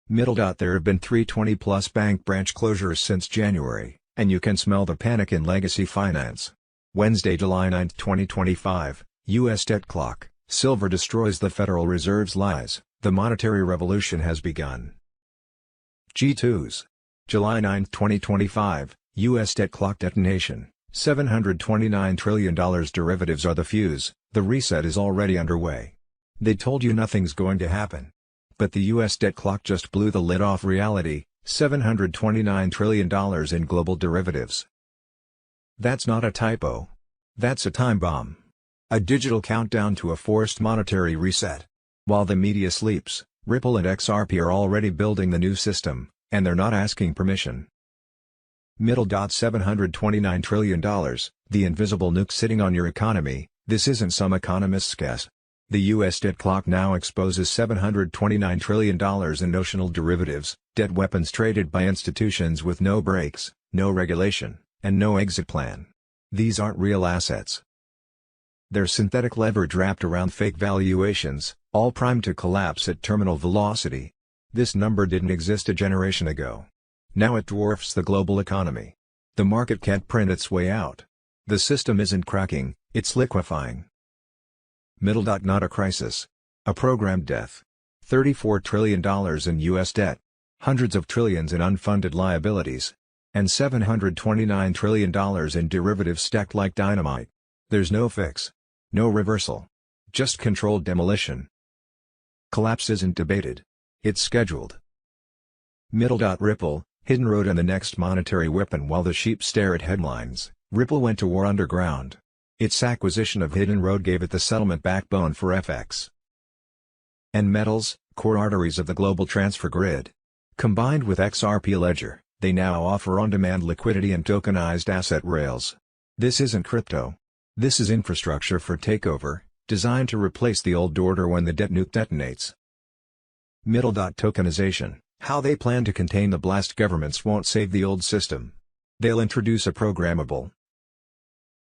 There have been 320-plus bank branch closures since January, and you can smell the panic in legacy finance. Wednesday, July 9, 2025, U.S. debt clock. Silver destroys the Federal Reserve's lies. The monetary revolution has begun. TUS. July 9, 2025, U.S. debt clock detonation. $729 trillion derivatives are the fuse, the reset is already underway. They told you nothing's going to happen. But the U.S. debt clock just blew the lid off reality, $729 trillion in global derivatives. That's not a typo. That's a time bomb. A digital countdown to a forced monetary reset. While the media sleeps, Ripple and XRP are already building the new system, and they're not asking permission. $729 trillion, the invisible nuke sitting on your economy. This isn't some economist's guess. The U.S. debt clock now exposes $729 trillion in notional derivatives, debt weapons traded by institutions with no brakes, no regulation, and no exit plan. These aren't real assets. They're synthetic leverage wrapped around fake valuations, all primed to collapse at terminal velocity. This number didn't exist a generation ago. Now it dwarfs the global economy. The market can't print its way out. The system isn't cracking, it's liquefying. Not a crisis. A programmed death. $34 trillion in U.S. debt. Hundreds of trillions in unfunded liabilities. And $729 trillion in derivatives stacked like dynamite. There's no fix. No reversal. Just controlled demolition. Collapse isn't debated. It's scheduled. Ripple, hidden road and the next monetary weapon. While the sheep stare at headlines, Ripple went to war underground. Its acquisition of Hidden Road gave it the settlement backbone for FX and metals, core arteries of the global transfer grid. Combined with XRP Ledger, they now offer on-demand liquidity and tokenized asset rails. This isn't crypto. This is infrastructure for takeover, designed to replace the old order when the debt nuke detonates. Middle. Tokenization. How they plan to contain the blast governments won't save the old system. They'll introduce a programmable,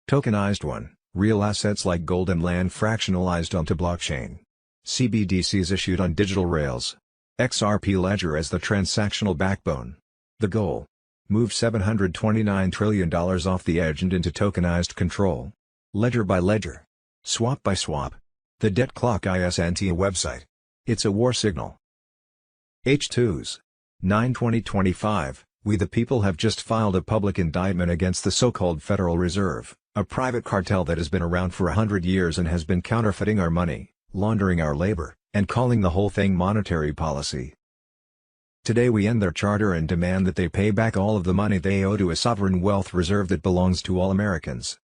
tokenized one, real assets like gold and land fractionalized onto blockchain. CBDCs issued on digital rails. XRP ledger as the transactional backbone. The goal? Move $729 trillion off the edge and into tokenized control. Ledger by ledger. Swap by swap. The Debt Clock isn't a website. It's a war signal. H2s. 9/2025, we the people have just filed a public indictment against the so-called Federal Reserve, a private cartel that has been around for 100 years and has been counterfeiting our money, laundering our labor, and calling the whole thing monetary policy. Today we end their charter and demand that they pay back all of the money they owe to a sovereign wealth reserve that belongs to all Americans.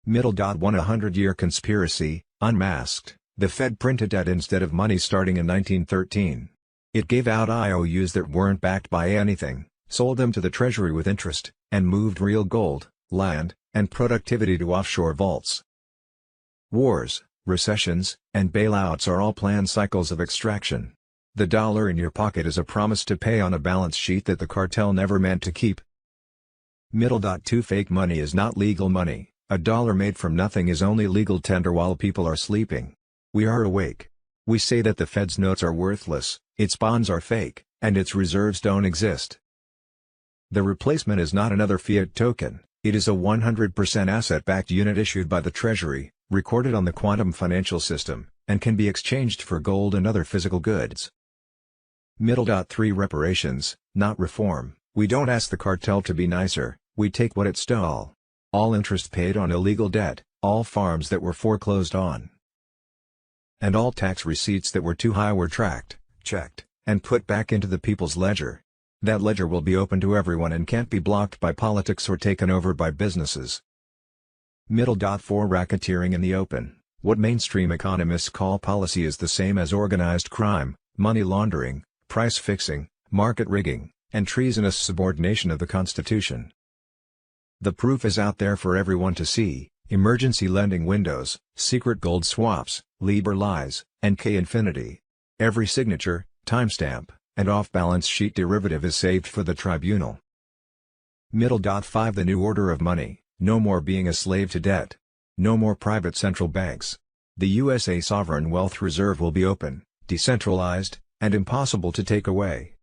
Middle. 100-year conspiracy, unmasked. The Fed printed debt instead of money starting in 1913. It gave out IOUs that weren't backed by anything, sold them to the Treasury with interest, and moved real gold, land, and productivity to offshore vaults. Wars, recessions, and bailouts are all planned cycles of extraction. The dollar in your pocket is a promise to pay on a balance sheet that the cartel never meant to keep. Middle. 2 Fake money is not legal money. A dollar made from nothing is only legal tender while people are sleeping. We are awake. We say that the Fed's notes are worthless, its bonds are fake, and its reserves don't exist. The replacement is not another fiat token, it is a 100% asset-backed unit issued by the Treasury, recorded on the quantum financial system, and can be exchanged for gold and other physical goods. Middle. 3 Reparations, not reform. We don't ask the cartel to be nicer, we take what it stole. All interest paid on illegal debt, all farms that were foreclosed on, and all tax receipts that were too high were tracked, checked, and put back into the people's ledger. That ledger will be open to everyone and can't be blocked by politics or taken over by businesses. Middle. 4 Racketeering in the open. What mainstream economists call policy is the same as organized crime, money laundering, price fixing, market rigging, and treasonous subordination of the Constitution. The proof is out there for everyone to see: emergency lending windows, secret gold swaps, Libor lies, and K-infinity. Every signature, timestamp, and off-balance sheet derivative is saved for the tribunal. Middle. 5 The new order of money. No more being a slave to debt. No more private central banks. The USA Sovereign Wealth Reserve will be open, decentralized, and impossible to take away.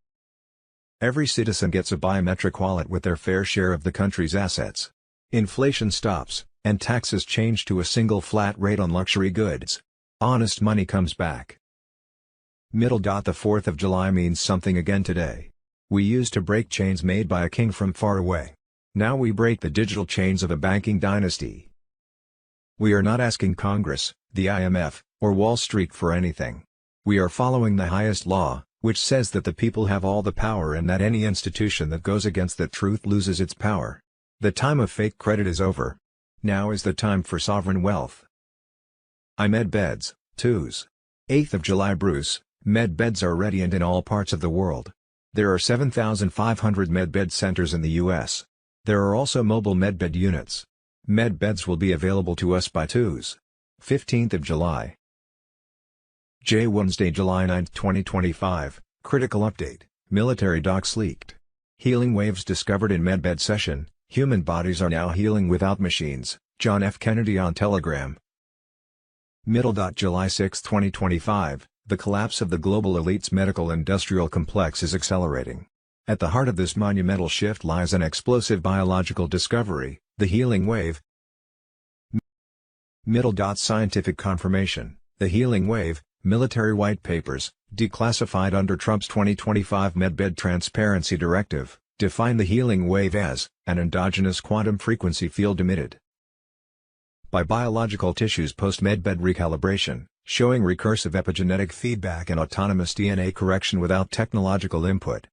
Every citizen gets a biometric wallet with their fair share of the country's assets. Inflation stops, and taxes change to a single flat rate on luxury goods. Honest money comes back. Middle. The 4th of July means something again today. We used to break chains made by a king from far away. Now we break the digital chains of a banking dynasty. We are not asking Congress, the IMF, or Wall Street for anything. We are following the highest law, which says that the people have all the power and that any institution that goes against the truth loses its power. The time of fake credit is over. Now is the time for sovereign wealth. Med beds, 2s. 8th of July Bruce, med beds are ready and in all parts of the world. There are 7,500 medbed centers in the U.S. There are also mobile medbed units. Medbeds will be available to us by 2s. 15th of July. Wednesday, July 9, 2025, critical update, military docs leaked. Healing waves discovered in medbed session, human bodies are now healing without machines, John F. Kennedy on Telegram. Middle. July 6, 2025, the collapse of the global elite's medical industrial complex is accelerating. At the heart of this monumental shift lies an explosive biological discovery, the healing wave. Middle. Scientific confirmation, the healing wave, military white papers, declassified under Trump's 2025 Medbed Transparency Directive, define the healing wave as an endogenous quantum frequency field emitted by biological tissues post-medbed recalibration, showing recursive epigenetic feedback and autonomous DNA correction without technological input.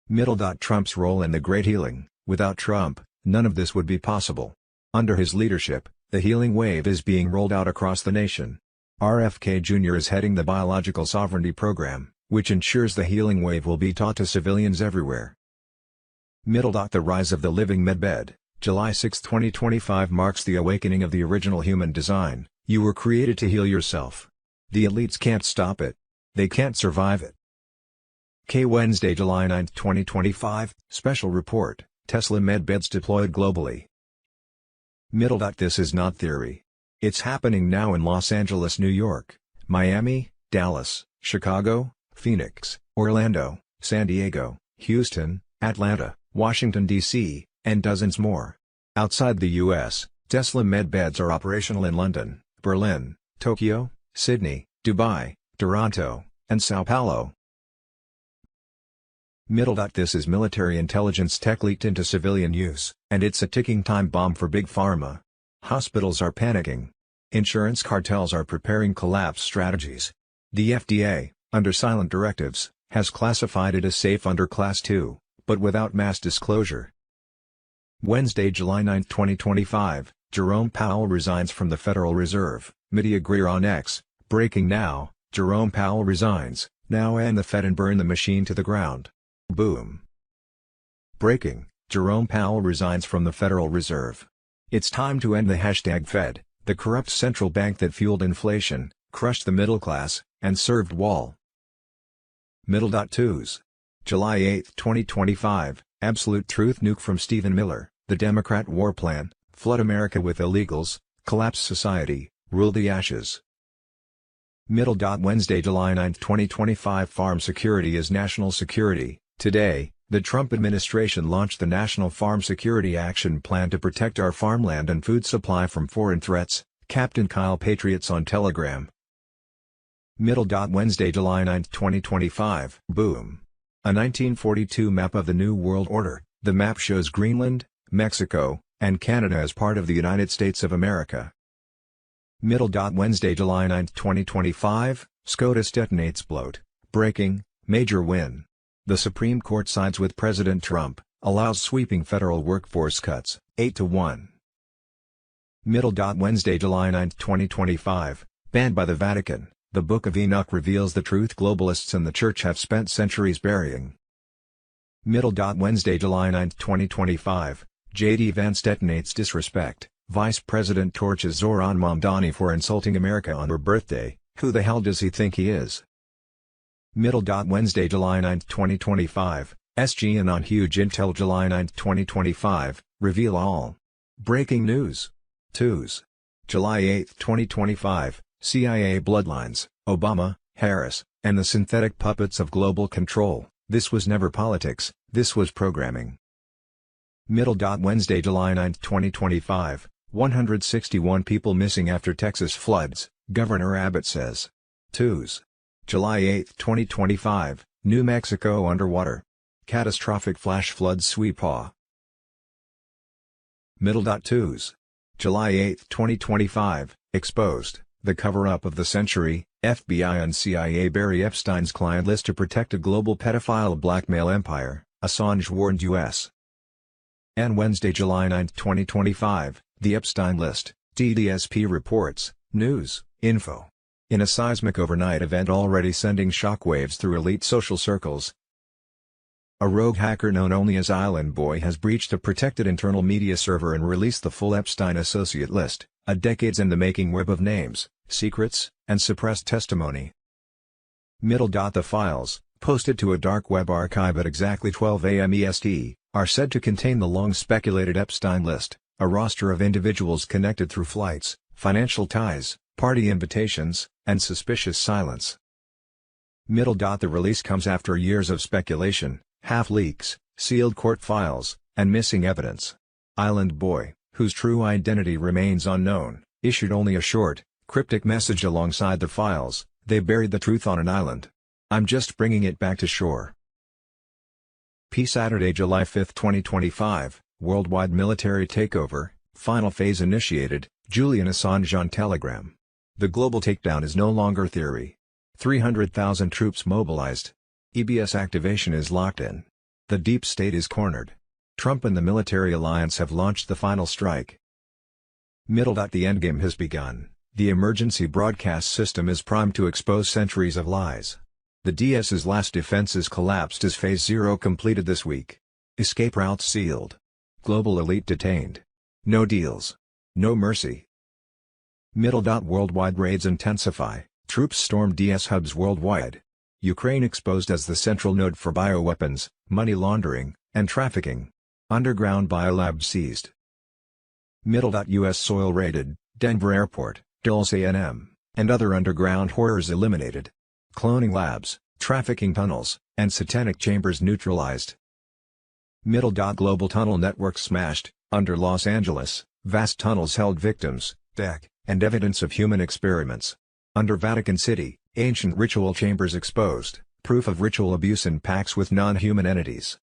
Middle. Trump's role in the Great Healing. Without Trump, none of this would be possible. Under his leadership, the healing wave is being rolled out across the nation. RFK Jr. is heading the Biological Sovereignty Program, which ensures the healing wave will be taught to civilians everywhere. Middle. The rise of the living medbed. July 6, 2025 marks the awakening of the original human design. You were created to heal yourself. The elites can't stop it. They can't survive it. Wednesday, July 9, 2025, Special Report, Tesla medbeds deployed globally. This is not theory. It's happening now in Los Angeles, New York, Miami, Dallas, Chicago, Phoenix, Orlando, San Diego, Houston, Atlanta, Washington, D.C., and dozens more. Outside the U.S., Tesla medbeds are operational in London, Berlin, Tokyo, Sydney, Dubai, Toronto, and Sao Paulo. This is military intelligence tech leaked into civilian use, and it's a ticking time bomb for Big Pharma. Hospitals are panicking. Insurance cartels are preparing collapse strategies. The FDA, under silent directives, has classified it as safe under Class 2, but without mass disclosure. Wednesday, July 9, 2025, Jerome Powell resigns from the Federal Reserve, media Greer on X. Breaking now, Jerome Powell resigns, now and the Fed and burn the machine to the ground. Boom. Breaking, Jerome Powell resigns from the Federal Reserve. It's time to end the #Fed, the corrupt central bank that fueled inflation, crushed the middle class, and served Wall. Twos. July 8, 2025, Absolute Truth nuke from Stephen Miller, the Democrat war plan, flood America with illegals, collapse society, rule the ashes. Wednesday, July 9, 2025 Farm security is national security. Today, the Trump administration launched the National Farm Security Action Plan to protect our farmland and food supply from foreign threats, Captain Kyle Patriots on Telegram. Wednesday, July 9, 2025 Boom. A 1942 map of the New World Order. The map shows Greenland, Mexico, and Canada as part of the United States of America. Wednesday, July 9, 2025, SCOTUS detonates bloat. Breaking, major win. The Supreme Court sides with President Trump, allows sweeping federal workforce cuts, 8-1. Wednesday, July 9, 2025, banned by the Vatican, the Book of Enoch reveals the truth globalists and the Church have spent centuries burying. Wednesday, July 9, 2025, J.D. Vance detonates disrespect, Vice President torches Zohran Mamdani for insulting America on her birthday. Who the hell does he think he is? Wednesday, July 9, 2025, SGN on huge intel. July 9, 2025, reveal all. Breaking news. Twos. July 8, 2025, CIA bloodlines, Obama, Harris, and the synthetic puppets of global control. This was never politics, this was programming. Wednesday, July 9, 2025, 161 people missing after Texas floods, Governor Abbott says. Twos. July 8, 2025, New Mexico underwater. Catastrophic flash floods sweep awe. Twos. July 8, 2025, exposed, the cover-up of the century, FBI and CIA bury Epstein's client list to protect a global pedophile blackmail empire, Assange warned U.S. And Wednesday, July 9, 2025, the Epstein list, DDSP reports, news, info. In a seismic overnight event already sending shockwaves through elite social circles, a rogue hacker known only as Island Boy has breached a protected internal media server and released the full Epstein associate list, a decades-in-the-making web of names, secrets, and suppressed testimony. The files, posted to a dark web archive at exactly 12 a.m. EST, are said to contain the long-speculated Epstein list, a roster of individuals connected through flights, financial ties, party invitations, and suspicious silence. The release comes after years of speculation, half-leaks, sealed court files, and missing evidence. Island Boy, whose true identity remains unknown, issued only a short, cryptic message alongside the files: "They buried the truth on an island. I'm just bringing it back to shore." Saturday, July 5, 2025, worldwide military takeover, final phase initiated, Julian Assange on Telegram. The global takedown is no longer theory. 300,000 troops mobilized. EBS activation is locked in. The deep state is cornered. Trump and the military alliance have launched the final strike. The endgame has begun. The emergency broadcast system is primed to expose centuries of lies. The DS's last defenses collapsed as Phase 0 completed this week. Escape routes sealed. Global elite detained. No deals. No mercy. Worldwide raids intensify, troops storm DS hubs worldwide. Ukraine exposed as the central node for bioweapons, money laundering, and trafficking. Underground biolab seized. U.S. soil raided, Denver Airport, Dulce A&M, and other underground horrors eliminated. Cloning labs, trafficking tunnels, and satanic chambers neutralized. Global tunnel network smashed, under Los Angeles, vast tunnels held victims, deck, and evidence of human experiments. Under Vatican City, ancient ritual chambers exposed, proof of ritual abuse in pacts with non-human entities.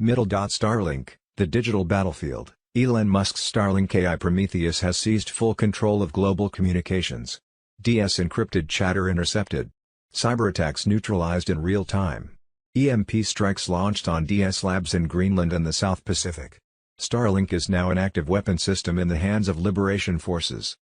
Starlink, the digital battlefield. Elon Musk's Starlink AI Prometheus has seized full control of global communications. DS encrypted chatter intercepted. Cyberattacks neutralized in real time. EMP strikes launched on DS labs in Greenland and the South Pacific. Starlink is now an active weapon system in the hands of liberation forces.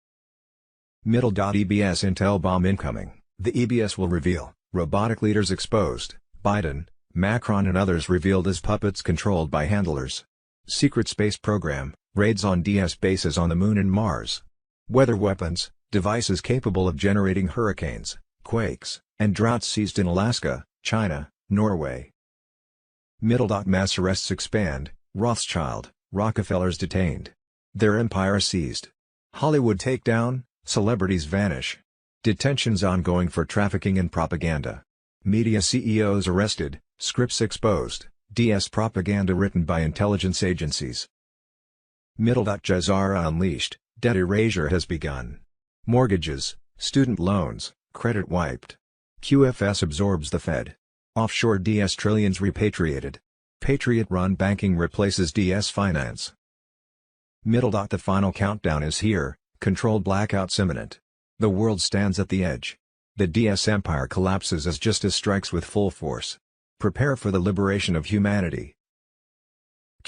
EBS intel bomb incoming. The EBS will reveal, robotic leaders exposed, Biden, Macron and others revealed as puppets controlled by handlers. Secret space program, raids on DS bases on the Moon and Mars. Weather weapons, devices capable of generating hurricanes, quakes, and droughts seized in Alaska, China, Norway. Mass arrests expand, Rothschild, Rockefellers detained. Their empire seized. Hollywood takedown, celebrities vanish. Detentions ongoing for trafficking and propaganda. Media CEOs arrested, scripts exposed. DS propaganda written by intelligence agencies. Jazara unleashed, debt erasure has begun. Mortgages, student loans, credit wiped. QFS absorbs the Fed. Offshore DS trillions repatriated. Patriot-run banking replaces DS finance. The final countdown is here, controlled blackouts imminent. The world stands at the edge. The DS empire collapses as justice strikes with full force. Prepare for the liberation of humanity.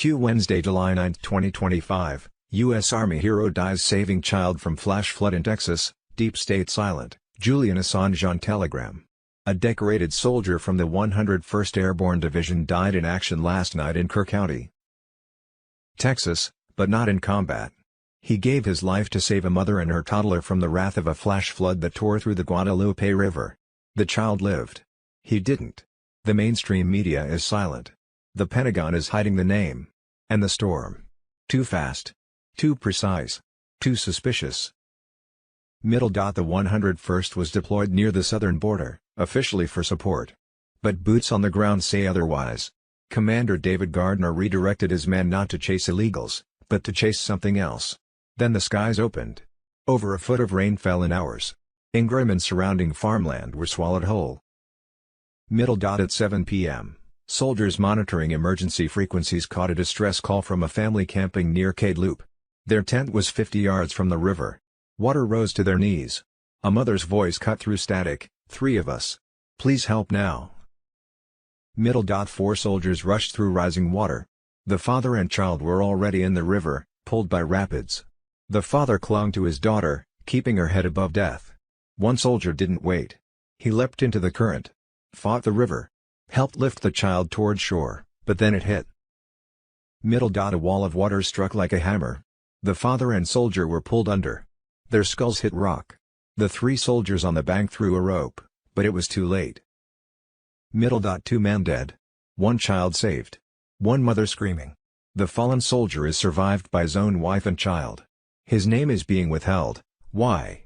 Wednesday, July 9, 2025, U.S. Army hero dies saving child from flash flood in Texas, deep state silent, Julian Assange on Telegram. A decorated soldier from the 101st Airborne Division died in action last night in Kerr County, Texas, but not in combat. He gave his life to save a mother and her toddler from the wrath of a flash flood that tore through the Guadalupe River. The child lived. He didn't. The mainstream media is silent. The Pentagon is hiding the name. And the storm. Too fast. Too precise. Too suspicious. The 101st was deployed near the southern border, officially for support. But boots on the ground say otherwise. Commander David Gardner redirected his men not to chase illegals, but to chase something else. Then the skies opened. Over a foot of rain fell in hours. Ingram and surrounding farmland were swallowed whole. At 7 p.m., soldiers monitoring emergency frequencies caught a distress call from a family camping near Cade Loop. Their tent was 50 yards from the river. Water rose to their knees. A mother's voice cut through static, 3 of us. Please help now. 4 soldiers rushed through rising water. The father and child were already in the river, pulled by rapids. The father clung to his daughter, keeping her head above death. One soldier didn't wait. He leapt into the current. Fought the river. Helped lift the child toward shore, but then it hit. A wall of water struck like a hammer. The father and soldier were pulled under. Their skulls hit rock. The 3 soldiers on the bank threw a rope, but it was too late. 2 men dead. 1 child saved. 1 mother screaming. The fallen soldier is survived by his own wife and child. His name is being withheld. Why?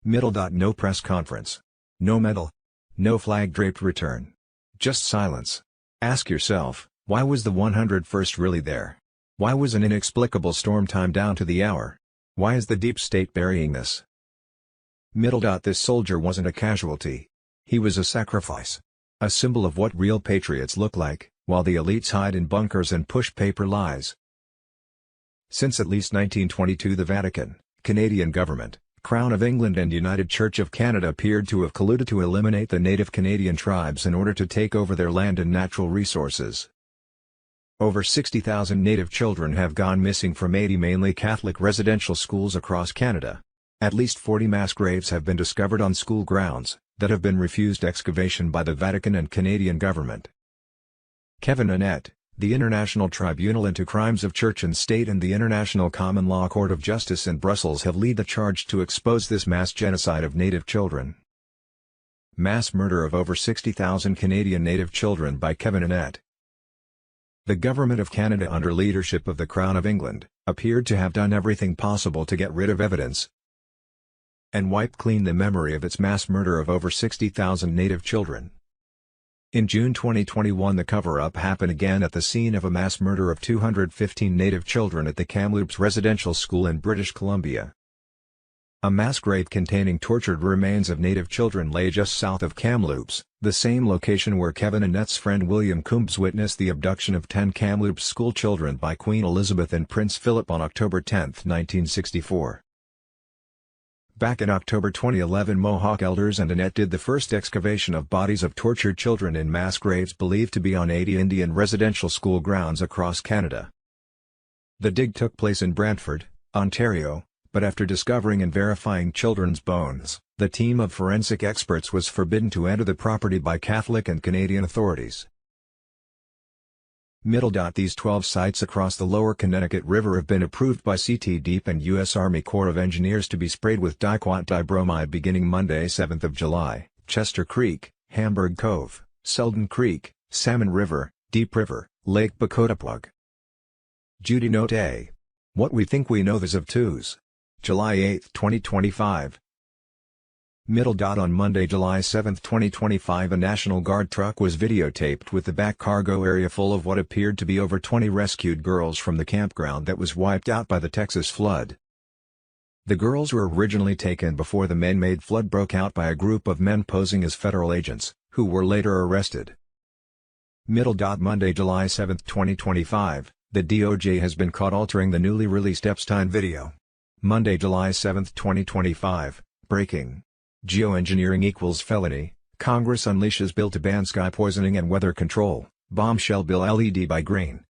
No press conference. No medal. No flag-draped return. Just silence. Ask yourself, why was the 101st really there? Why was an inexplicable storm timed down to the hour? Why is the deep state burying this? This soldier wasn't a casualty. He was a sacrifice. A symbol of what real patriots look like, while the elites hide in bunkers and push paper lies. Since at least 1922 the Vatican, Canadian government, Crown of England and United Church of Canada appeared to have colluded to eliminate the native Canadian tribes in order to take over their land and natural resources. Over 60,000 native children have gone missing from 80 mainly Catholic residential schools across Canada. At least 40 mass graves have been discovered on school grounds, that have been refused excavation by the Vatican and Canadian government. Kevin Annett, The International Tribunal into Crimes of Church and State and the International Common Law Court of Justice in Brussels have led the charge to expose this mass genocide of Native children. Mass murder of over 60,000 Canadian Native children by Kevin Annett. The Government of Canada under leadership of the Crown of England, appeared to have done everything possible to get rid of evidence and wipe clean the memory of its mass murder of over 60,000 Native children. In June 2021 the cover-up happened again at the scene of a mass murder of 215 Native children at the Kamloops Residential School in British Columbia. A mass grave containing tortured remains of Native children lay just south of Kamloops, the same location where Kevin Annett's friend William Coombs witnessed the abduction of 10 Kamloops school children by Queen Elizabeth and Prince Philip on October 10, 1964. Back in October 2011 Mohawk elders and Annett did the first excavation of bodies of tortured children in mass graves believed to be on 80 Indian residential school grounds across Canada. The dig took place in Brantford, Ontario, but after discovering and verifying children's bones, the team of forensic experts was forbidden to enter the property by Catholic and Canadian authorities. These 12 sites across the lower Connecticut River have been approved by CT Deep and U.S. Army Corps of Engineers to be sprayed with diquat dibromide beginning Monday 7 July, Chester Creek, Hamburg Cove, Selden Creek, Salmon River, Deep River, Lake Bacotapug. Judy Note A. What we think we know as of 2's. July 8, 2025. On Monday, July 7, 2025 a National Guard truck was videotaped with the back cargo area full of what appeared to be over 20 rescued girls from the campground that was wiped out by the Texas flood. The girls were originally taken before the man-made flood broke out by a group of men posing as federal agents, who were later arrested. Monday, July 7, 2025, the DOJ has been caught altering the newly released Epstein video. Monday, July 7, 2025, breaking. Geoengineering equals felony, Congress unleashes bill to ban sky poisoning and weather control, bombshell bill LED by Green.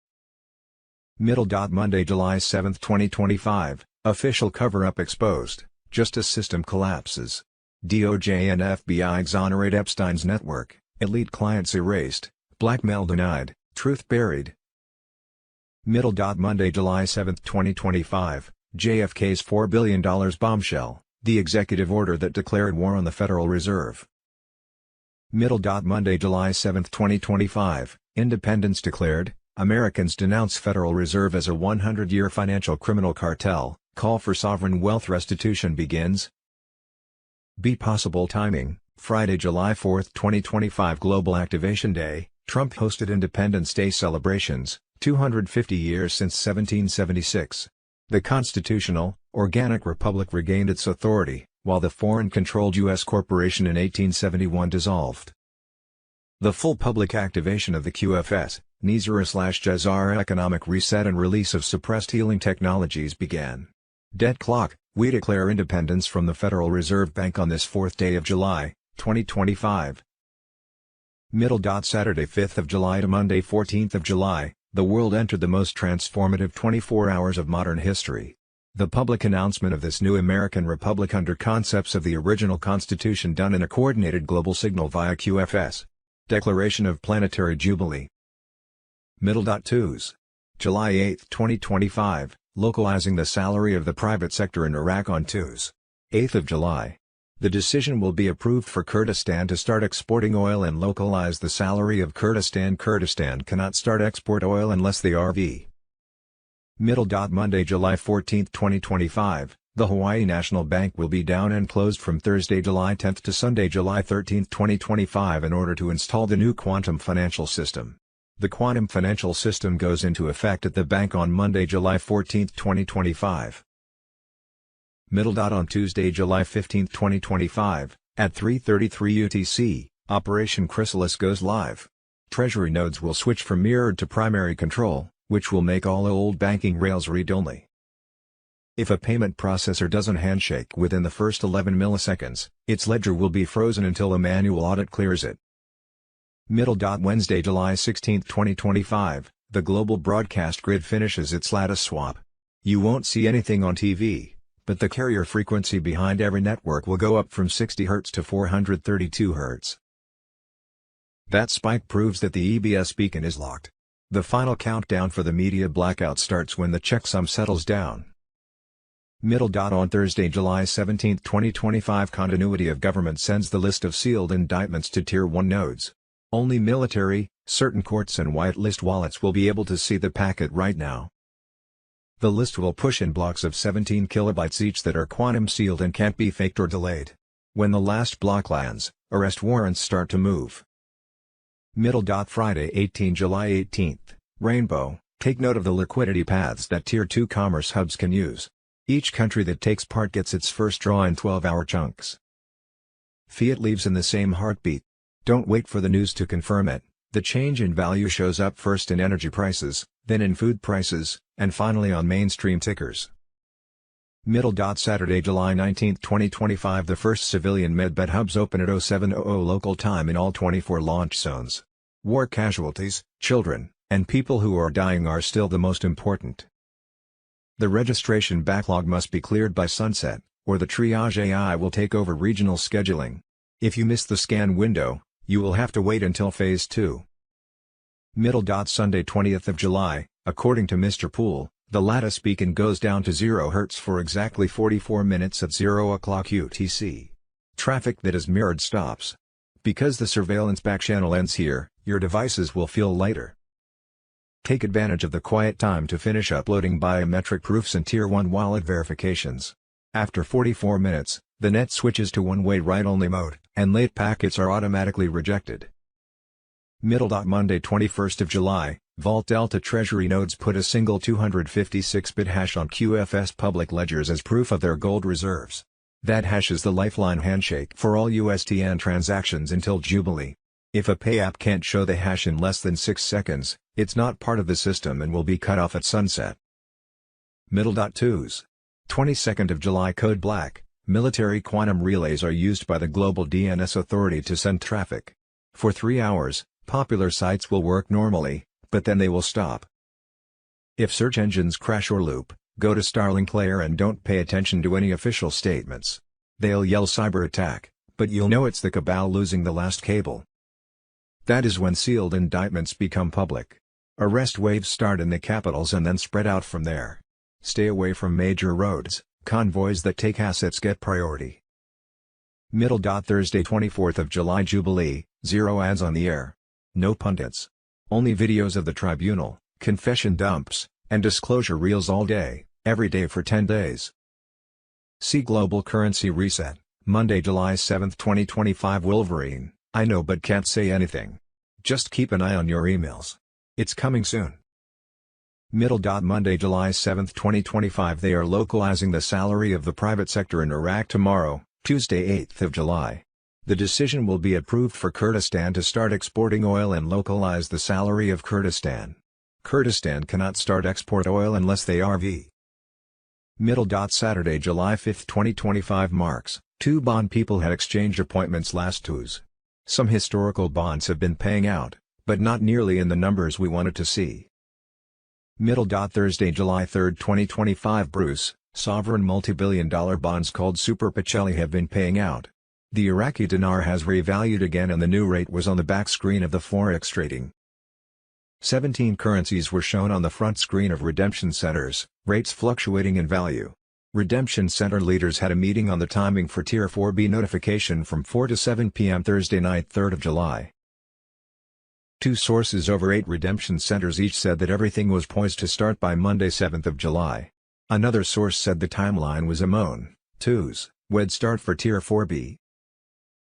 Monday, July 7, 2025, official cover-up exposed, justice system collapses. DOJ and FBI exonerate Epstein's network, elite clients erased, blackmail denied, truth buried. Monday, July 7, 2025, JFK's $4 billion bombshell, the executive order that declared war on the Federal Reserve. Monday, July 7, 2025, independence declared, Americans denounce Federal Reserve as a 100-year financial criminal cartel, call for sovereign wealth restitution begins. Possible timing, Friday, July 4, 2025 Global Activation Day, Trump hosted Independence Day celebrations, 250 years since 1776. The constitutional, organic republic regained its authority, while the foreign-controlled U.S. corporation in 1871 dissolved. The full public activation of the QFS, NISR/JASAR economic reset and release of suppressed healing technologies began. Dead clock, we declare independence from the Federal Reserve Bank on this 4th day of July, 2025. Saturday 5th of July to Monday 14th of July, the world entered the most transformative 24 hours of modern history. The public announcement of this new American Republic under concepts of the original Constitution done in a coordinated global signal via QFS. Declaration of Planetary Jubilee. 2's. July 8, 2025, localizing the salary of the private sector in Iraq on 2's. 8th of July. The decision will be approved for Kurdistan to start exporting oil and localize the salary of Kurdistan. Kurdistan cannot start export oil unless they RV. Monday, July 14, 2025, the Hawaii National Bank will be down and closed from Thursday, July 10 to Sunday, July 13, 2025 in order to install the new quantum financial system. The quantum financial system goes into effect at the bank on Monday, July 14, 2025. On Tuesday, July 15, 2025, at 3:33 UTC, Operation Chrysalis goes live. Treasury nodes will switch from mirrored to primary control, which will make all old banking rails read-only. If a payment processor doesn't handshake within the first 11 milliseconds, its ledger will be frozen until a manual audit clears it. Wednesday, July 16, 2025, the global broadcast grid finishes its lattice swap. You won't see anything on TV. But the carrier frequency behind every network will go up from 60 Hz to 432 Hz. That spike proves that the EBS beacon is locked. The final countdown for the media blackout starts when the checksum settles down. Middle. On Thursday, July 17, 2025, Continuity of Government sends the list of sealed indictments to Tier 1 nodes. Only military, certain courts and whitelist wallets will be able to see the packet right now. The list will push in blocks of 17 kilobytes each that are quantum sealed and can't be faked or delayed. When the last block lands, arrest warrants start to move. Middle. Friday, July 18, Rainbow, take note of the liquidity paths that Tier 2 commerce hubs can use. Each country that takes part gets its first draw in 12-hour chunks. Fiat leaves in the same heartbeat. Don't wait for the news to confirm it. The change in value shows up first in energy prices, then in food prices, and finally on mainstream tickers. Middle. Saturday, July 19, 2025, the first civilian medbed hubs open at 0700 local time in all 24 launch zones. War casualties, children, and people who are dying are still the most important. The registration backlog must be cleared by sunset, or the triage AI will take over regional scheduling. If you miss the scan window, you will have to wait until Phase 2. Middle. Sunday, 20th of July, according to Mr. Poole, the lattice beacon goes down to 0 Hz for exactly 44 minutes at 0 o'clock UTC. Traffic that is mirrored stops. Because the surveillance backchannel ends here, your devices will feel lighter. Take advantage of the quiet time to finish uploading biometric proofs and Tier 1 wallet verifications. After 44 minutes, the net switches to one-way write-only mode, and late packets are automatically rejected. Middle. Monday, 21st of July, Vault Delta Treasury nodes put a single 256-bit hash on QFS public ledgers as proof of their gold reserves. That hash is the lifeline handshake for all USTN transactions until Jubilee. If a pay app can't show the hash in less than 6 seconds, it's not part of the system and will be cut off at sunset. Middle. 22nd of July, Code Black, military quantum relays are used by the Global DNS Authority to send traffic. For 3 hours, popular sites will work normally, but then they will stop. If search engines crash or loop, go to Starlink Layer and don't pay attention to any official statements. They'll yell cyber attack, but you'll know it's the cabal losing the last cable. That is when sealed indictments become public. Arrest waves start in the capitals and then spread out from there. Stay away from major roads, convoys that take assets get priority. Middle. Thursday, 24th of July, Jubilee, 0 ads on the air. No pundits. Only videos of the tribunal, confession dumps, and disclosure reels all day, every day for 10 days. See Global Currency Reset, Monday, July 7, 2025. Wolverine, I know but can't say anything. Just keep an eye on your emails. It's coming soon. Middle. Monday, July 7, 2025. They are localizing the salary of the private sector in Iraq tomorrow, Tuesday, 8th of July. The decision will be approved for Kurdistan to start exporting oil and localize the salary of Kurdistan. Kurdistan cannot start export oil unless they RV. Middle. Saturday, July 5, 2025 marks, 2 bond people had exchanged appointments last Tuesday. Some historical bonds have been paying out, but not nearly in the numbers we wanted to see. Middle. Thursday, July 3, 2025 Bruce, sovereign multi-billion-dollar bonds called Super Pacelli have been paying out. The Iraqi dinar has revalued again and the new rate was on the back screen of the Forex trading. 17 currencies were shown on the front screen of redemption centers, rates fluctuating in value. Redemption center leaders had a meeting on the timing for Tier 4B notification from 4 to 7 p.m. Thursday night, 3rd of July. 2 sources over 8 redemption centers each said that everything was poised to start by Monday, 7th of July. Another source said the timeline was a moan, twos, would start for Tier 4B.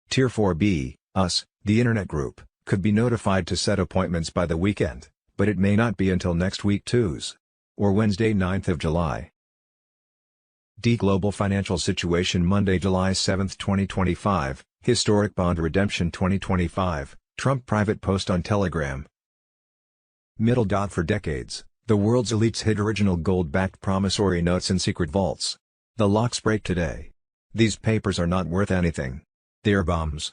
Tier 4B, us, the Internet Group, could be notified to set appointments by the weekend, but it may not be until next week Tuesday, or Wednesday 9th of July. D Global Financial Situation Monday, July 7, 2025, Historic Bond Redemption 2025, Trump private post on Telegram. Middle. For decades, the world's elites hid original gold-backed promissory notes in secret vaults. The locks break today. These papers are not worth anything. They are bombs.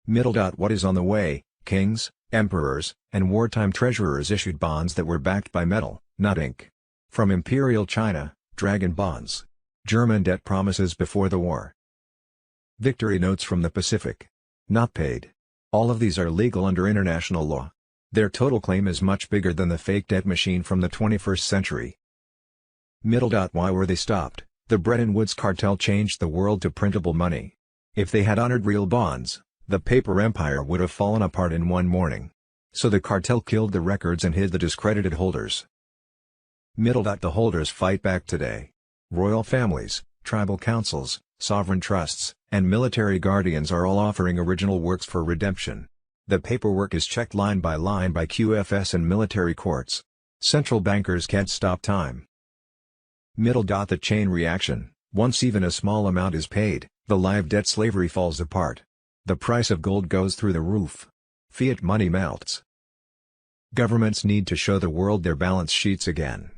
Middle. What is on the way? Kings, emperors, and wartime treasurers issued bonds that were backed by metal, not ink. From Imperial China, Dragon bonds. German debt promises before the war. Victory notes from the Pacific. Not paid. All of these are legal under international law. Their total claim is much bigger than the fake debt machine from the 21st century. Why were they stopped? The Bretton Woods cartel changed the world to printable money. If they had honored real bonds, the paper empire would have fallen apart in one morning. So the cartel killed the records and hid the discredited holders. The holders fight back today. Royal families, tribal councils, sovereign trusts, and military guardians are all offering original works for redemption. The paperwork is checked line by QFS and military courts. Central bankers can't stop time. The chain reaction: once even a small amount is paid, the live debt slavery falls apart. The price of gold goes through the roof. Fiat money melts. Governments need to show the world their balance sheets again.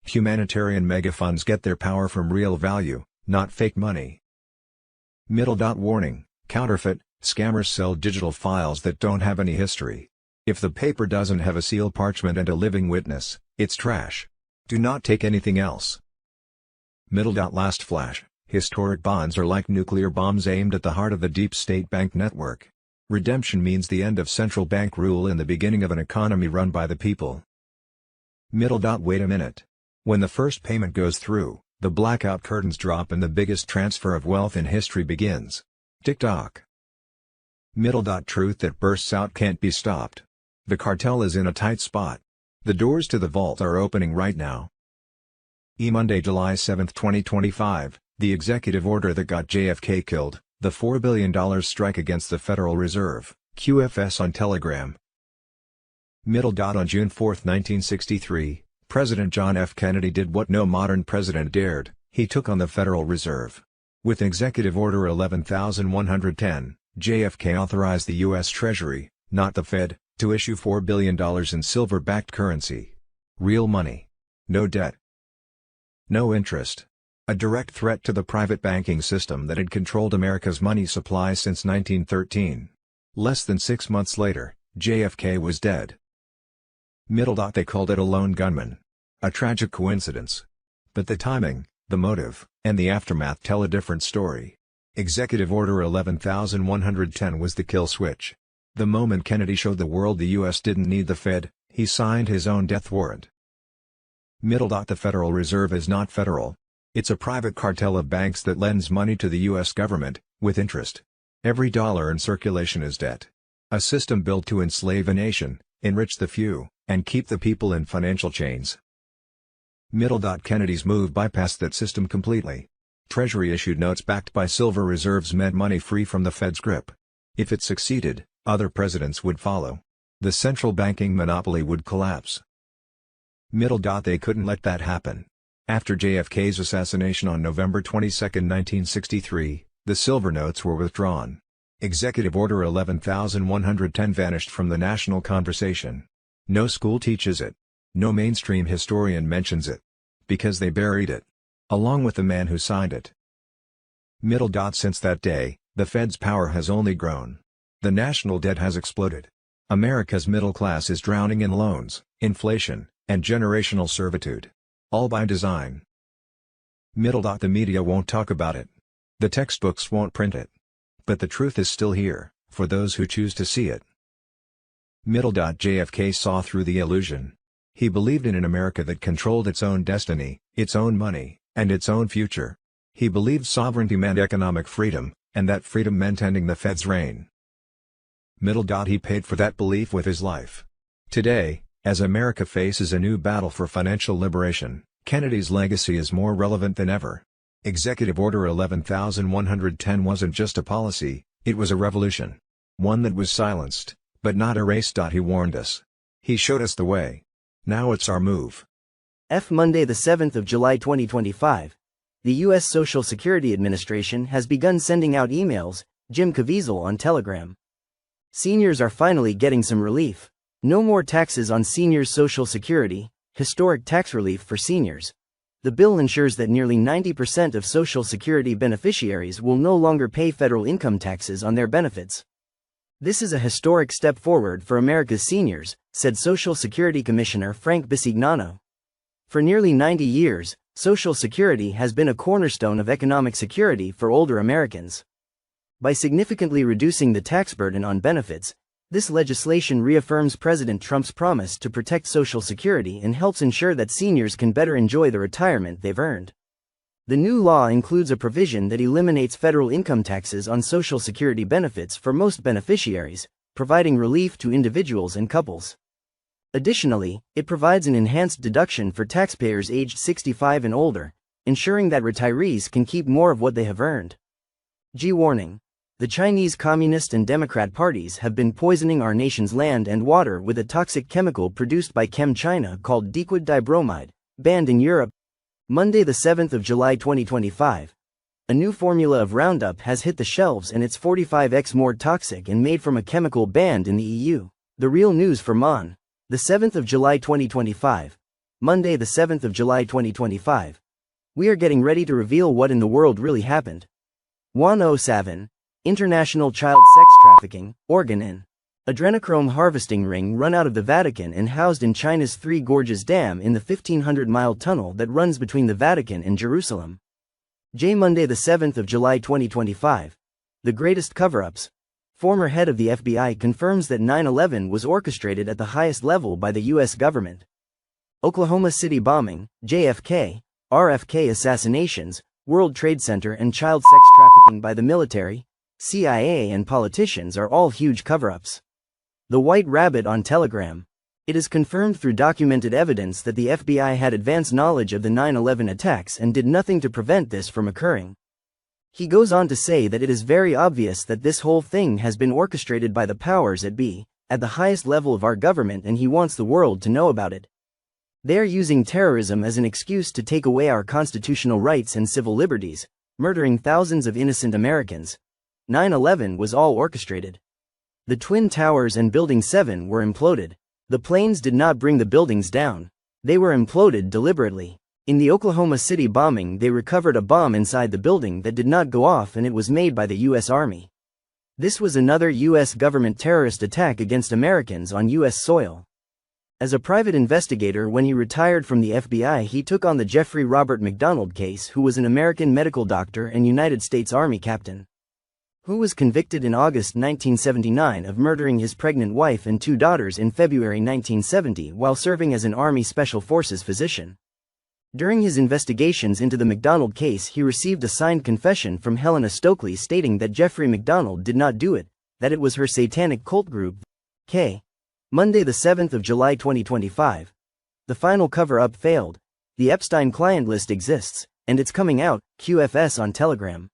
Humanitarian megafunds get their power from real value, not fake money. Warning: counterfeit, scammers sell digital files that don't have any history. If the paper doesn't have a seal, parchment and a living witness, it's trash. Do not take anything else. Last flash: historic bonds are like nuclear bombs aimed at the heart of the deep state bank network. Redemption means the end of central bank rule and the beginning of an economy run by the people. Wait a minute. When the first payment goes through, the blackout curtains drop and the biggest transfer of wealth in history begins. TikTok. Truth that bursts out can't be stopped. The cartel is in a tight spot. The doors to the vault are opening right now. Monday, July 7, 2025, the executive order that got JFK killed, the $4 billion strike against the Federal Reserve, QFS on Telegram. On June 4, 1963, President John F. Kennedy did what no modern president dared: he took on the Federal Reserve. With Executive Order 11,110, JFK authorized the U.S. Treasury, not the Fed, to issue $4 billion in silver-backed currency. Real money. No debt. No interest. A direct threat to the private banking system that had controlled America's money supply since 1913. Less than 6 months later, JFK was dead. They called it a lone gunman. A tragic coincidence. But the timing, the motive, and the aftermath tell a different story. Executive Order 11,110 was the kill switch. The moment Kennedy showed the world the U.S. didn't need the Fed, he signed his own death warrant. The Federal Reserve is not federal. It's a private cartel of banks that lends money to the U.S. government, with interest. Every dollar in circulation is debt. A system built to enslave a nation, enrich the few, and keep the people in financial chains. Kennedy's move bypassed that system completely. Treasury-issued notes backed by silver reserves meant money free from the Fed's grip. If it succeeded, other presidents would follow. The central banking monopoly would collapse. They couldn't let that happen. After JFK's assassination on November 22, 1963, the silver notes were withdrawn. Executive Order 11,110 vanished from the national conversation. No school teaches it. No mainstream historian mentions it. Because they buried it. Along with the man who signed it. Since that day, the Fed's power has only grown. The national debt has exploded. America's middle class is drowning in loans, inflation, and generational servitude. All by design. The media won't talk about it. The textbooks won't print it. But the truth is still here, for those who choose to see it. JFK saw through the illusion. He believed in an America that controlled its own destiny, its own money, and its own future. He believed sovereignty meant economic freedom, and that freedom meant ending the Fed's reign. He paid for that belief with his life. Today, as America faces a new battle for financial liberation, Kennedy's legacy is more relevant than ever. Executive Order 11,110 wasn't just a policy, it was a revolution. One that was silenced, but not erased. He warned us. He showed us the way. Now it's our move. Monday, the 7th of July 2025. The U.S. Social Security Administration has begun sending out emails. Jim Caviezel on Telegram. Seniors are finally getting some relief. No more taxes on seniors' Social Security, historic tax relief for seniors. The bill ensures that nearly 90% of Social Security beneficiaries will no longer pay federal income taxes on their benefits. This is a historic step forward for America's seniors, said Social Security Commissioner Frank Bisignano. For nearly 90 years, Social Security has been a cornerstone of economic security for older Americans. By significantly reducing the tax burden on benefits, This legislation reaffirms President Trump's promise to protect Social Security and helps ensure that seniors can better enjoy the retirement they've earned. The new law includes a provision that eliminates federal income taxes on Social Security benefits for most beneficiaries, providing relief to individuals and couples. Additionally, it provides an enhanced deduction for taxpayers aged 65 and older, ensuring that retirees can keep more of what they have earned. Warning. The Chinese Communist and Democrat parties have been poisoning our nation's land and water with a toxic chemical produced by ChemChina called diquid dibromide, banned in Europe. Monday, the 7th of July 2025. A new formula of Roundup has hit the shelves and it's 45x more toxic and made from a chemical banned in the EU. The real news for Mon. The 7th of July 2025. Monday, the 7th of July 2025. We are getting ready to reveal what in the world really happened. 107. International child sex trafficking, organ in. Adrenochrome harvesting ring run out of the Vatican and housed in China's Three Gorges Dam in the 1,500-mile tunnel that runs between the Vatican and Jerusalem. Monday, the 7th of July 2025. The greatest cover-ups. Former head of the FBI confirms that 9/11 was orchestrated at the highest level by the U.S. government. Oklahoma City bombing, JFK, RFK assassinations, World Trade Center and child sex trafficking by the military, CIA and politicians are all huge cover-ups. The White Rabbit on Telegram. It is confirmed through documented evidence that the FBI had advance knowledge of the 9/11 attacks and did nothing to prevent this from occurring. He goes on to say that it is very obvious that this whole thing has been orchestrated by the powers that be, at the highest level of our government, and he wants the world to know about it. They are using terrorism as an excuse to take away our constitutional rights and civil liberties, murdering thousands of innocent Americans. 9/11 was all orchestrated. The Twin Towers and Building 7 were imploded. The planes did not bring the buildings down. They were imploded deliberately. In the Oklahoma City bombing, they recovered a bomb inside the building that did not go off, and it was made by the U.S. Army. This was another U.S. government terrorist attack against Americans on U.S. soil. As a private investigator when he retired from the FBI, he took on the Jeffrey Robert McDonald case, who was an American medical doctor and United States Army captain, who was convicted in August 1979 of murdering his pregnant wife and 2 daughters in February 1970 while serving as an Army Special Forces physician. During his investigations into the McDonald case, he received a signed confession from Helena Stokely stating that Jeffrey McDonald did not do it, that it was her satanic cult group, K. Monday, the 7th of July 2025. The final cover-up failed. The Epstein client list exists, and it's coming out, QFS on Telegram.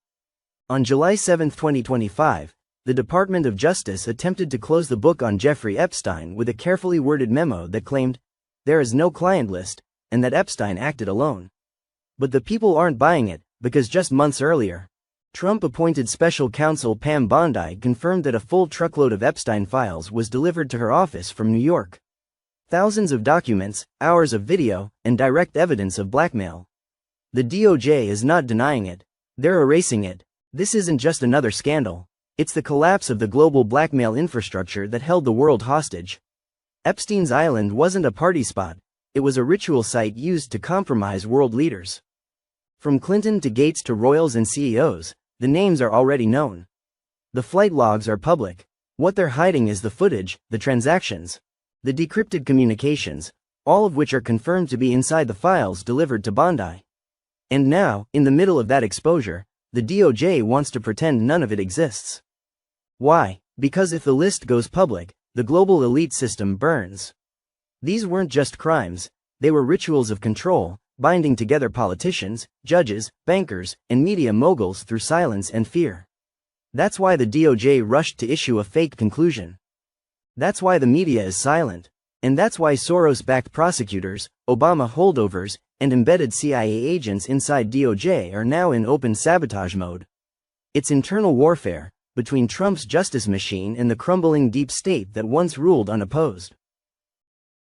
On July 7, 2025, the Department of Justice attempted to close the book on Jeffrey Epstein with a carefully worded memo that claimed, "There is no client list," and that Epstein acted alone. But the people aren't buying it, because just months earlier, Trump-appointed special counsel Pam Bondi confirmed that a full truckload of Epstein files was delivered to her office from New York. Thousands of documents, hours of video, and direct evidence of blackmail. The DOJ is not denying it. They're erasing it. This isn't just another scandal. It's the collapse of the global blackmail infrastructure that held the world hostage. Epstein's Island wasn't a party spot. It was a ritual site used to compromise world leaders. From Clinton to Gates to royals and CEOs, the names are already known. The flight logs are public. What they're hiding is the footage, the transactions, the decrypted communications, all of which are confirmed to be inside the files delivered to Bondi. And now, in the middle of that exposure, the DOJ wants to pretend none of it exists. Why? Because if the list goes public, the global elite system burns. These weren't just crimes, they were rituals of control, binding together politicians, judges, bankers, and media moguls through silence and fear. That's why the DOJ rushed to issue a fake conclusion. That's why the media is silent. And that's why Soros-backed prosecutors, Obama holdovers, and embedded CIA agents inside DOJ are now in open sabotage mode. It's internal warfare between Trump's justice machine and the crumbling deep state that once ruled unopposed.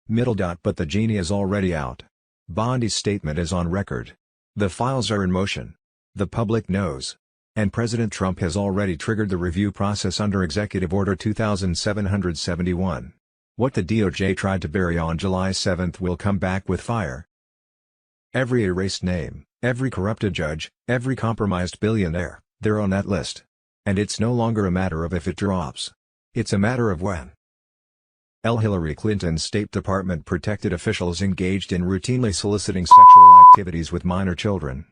But the genie is already out. Bondi's statement is on record. The files are in motion. The public knows. And President Trump has already triggered the review process under Executive Order 2771. What the DOJ tried to bury on July 7 will come back with fire. Every erased name, every corrupted judge, every compromised billionaire, they're on that list. And it's no longer a matter of if it drops. It's a matter of when. Hillary Clinton's State Department protected officials engaged in routinely soliciting sexual activities with minor children.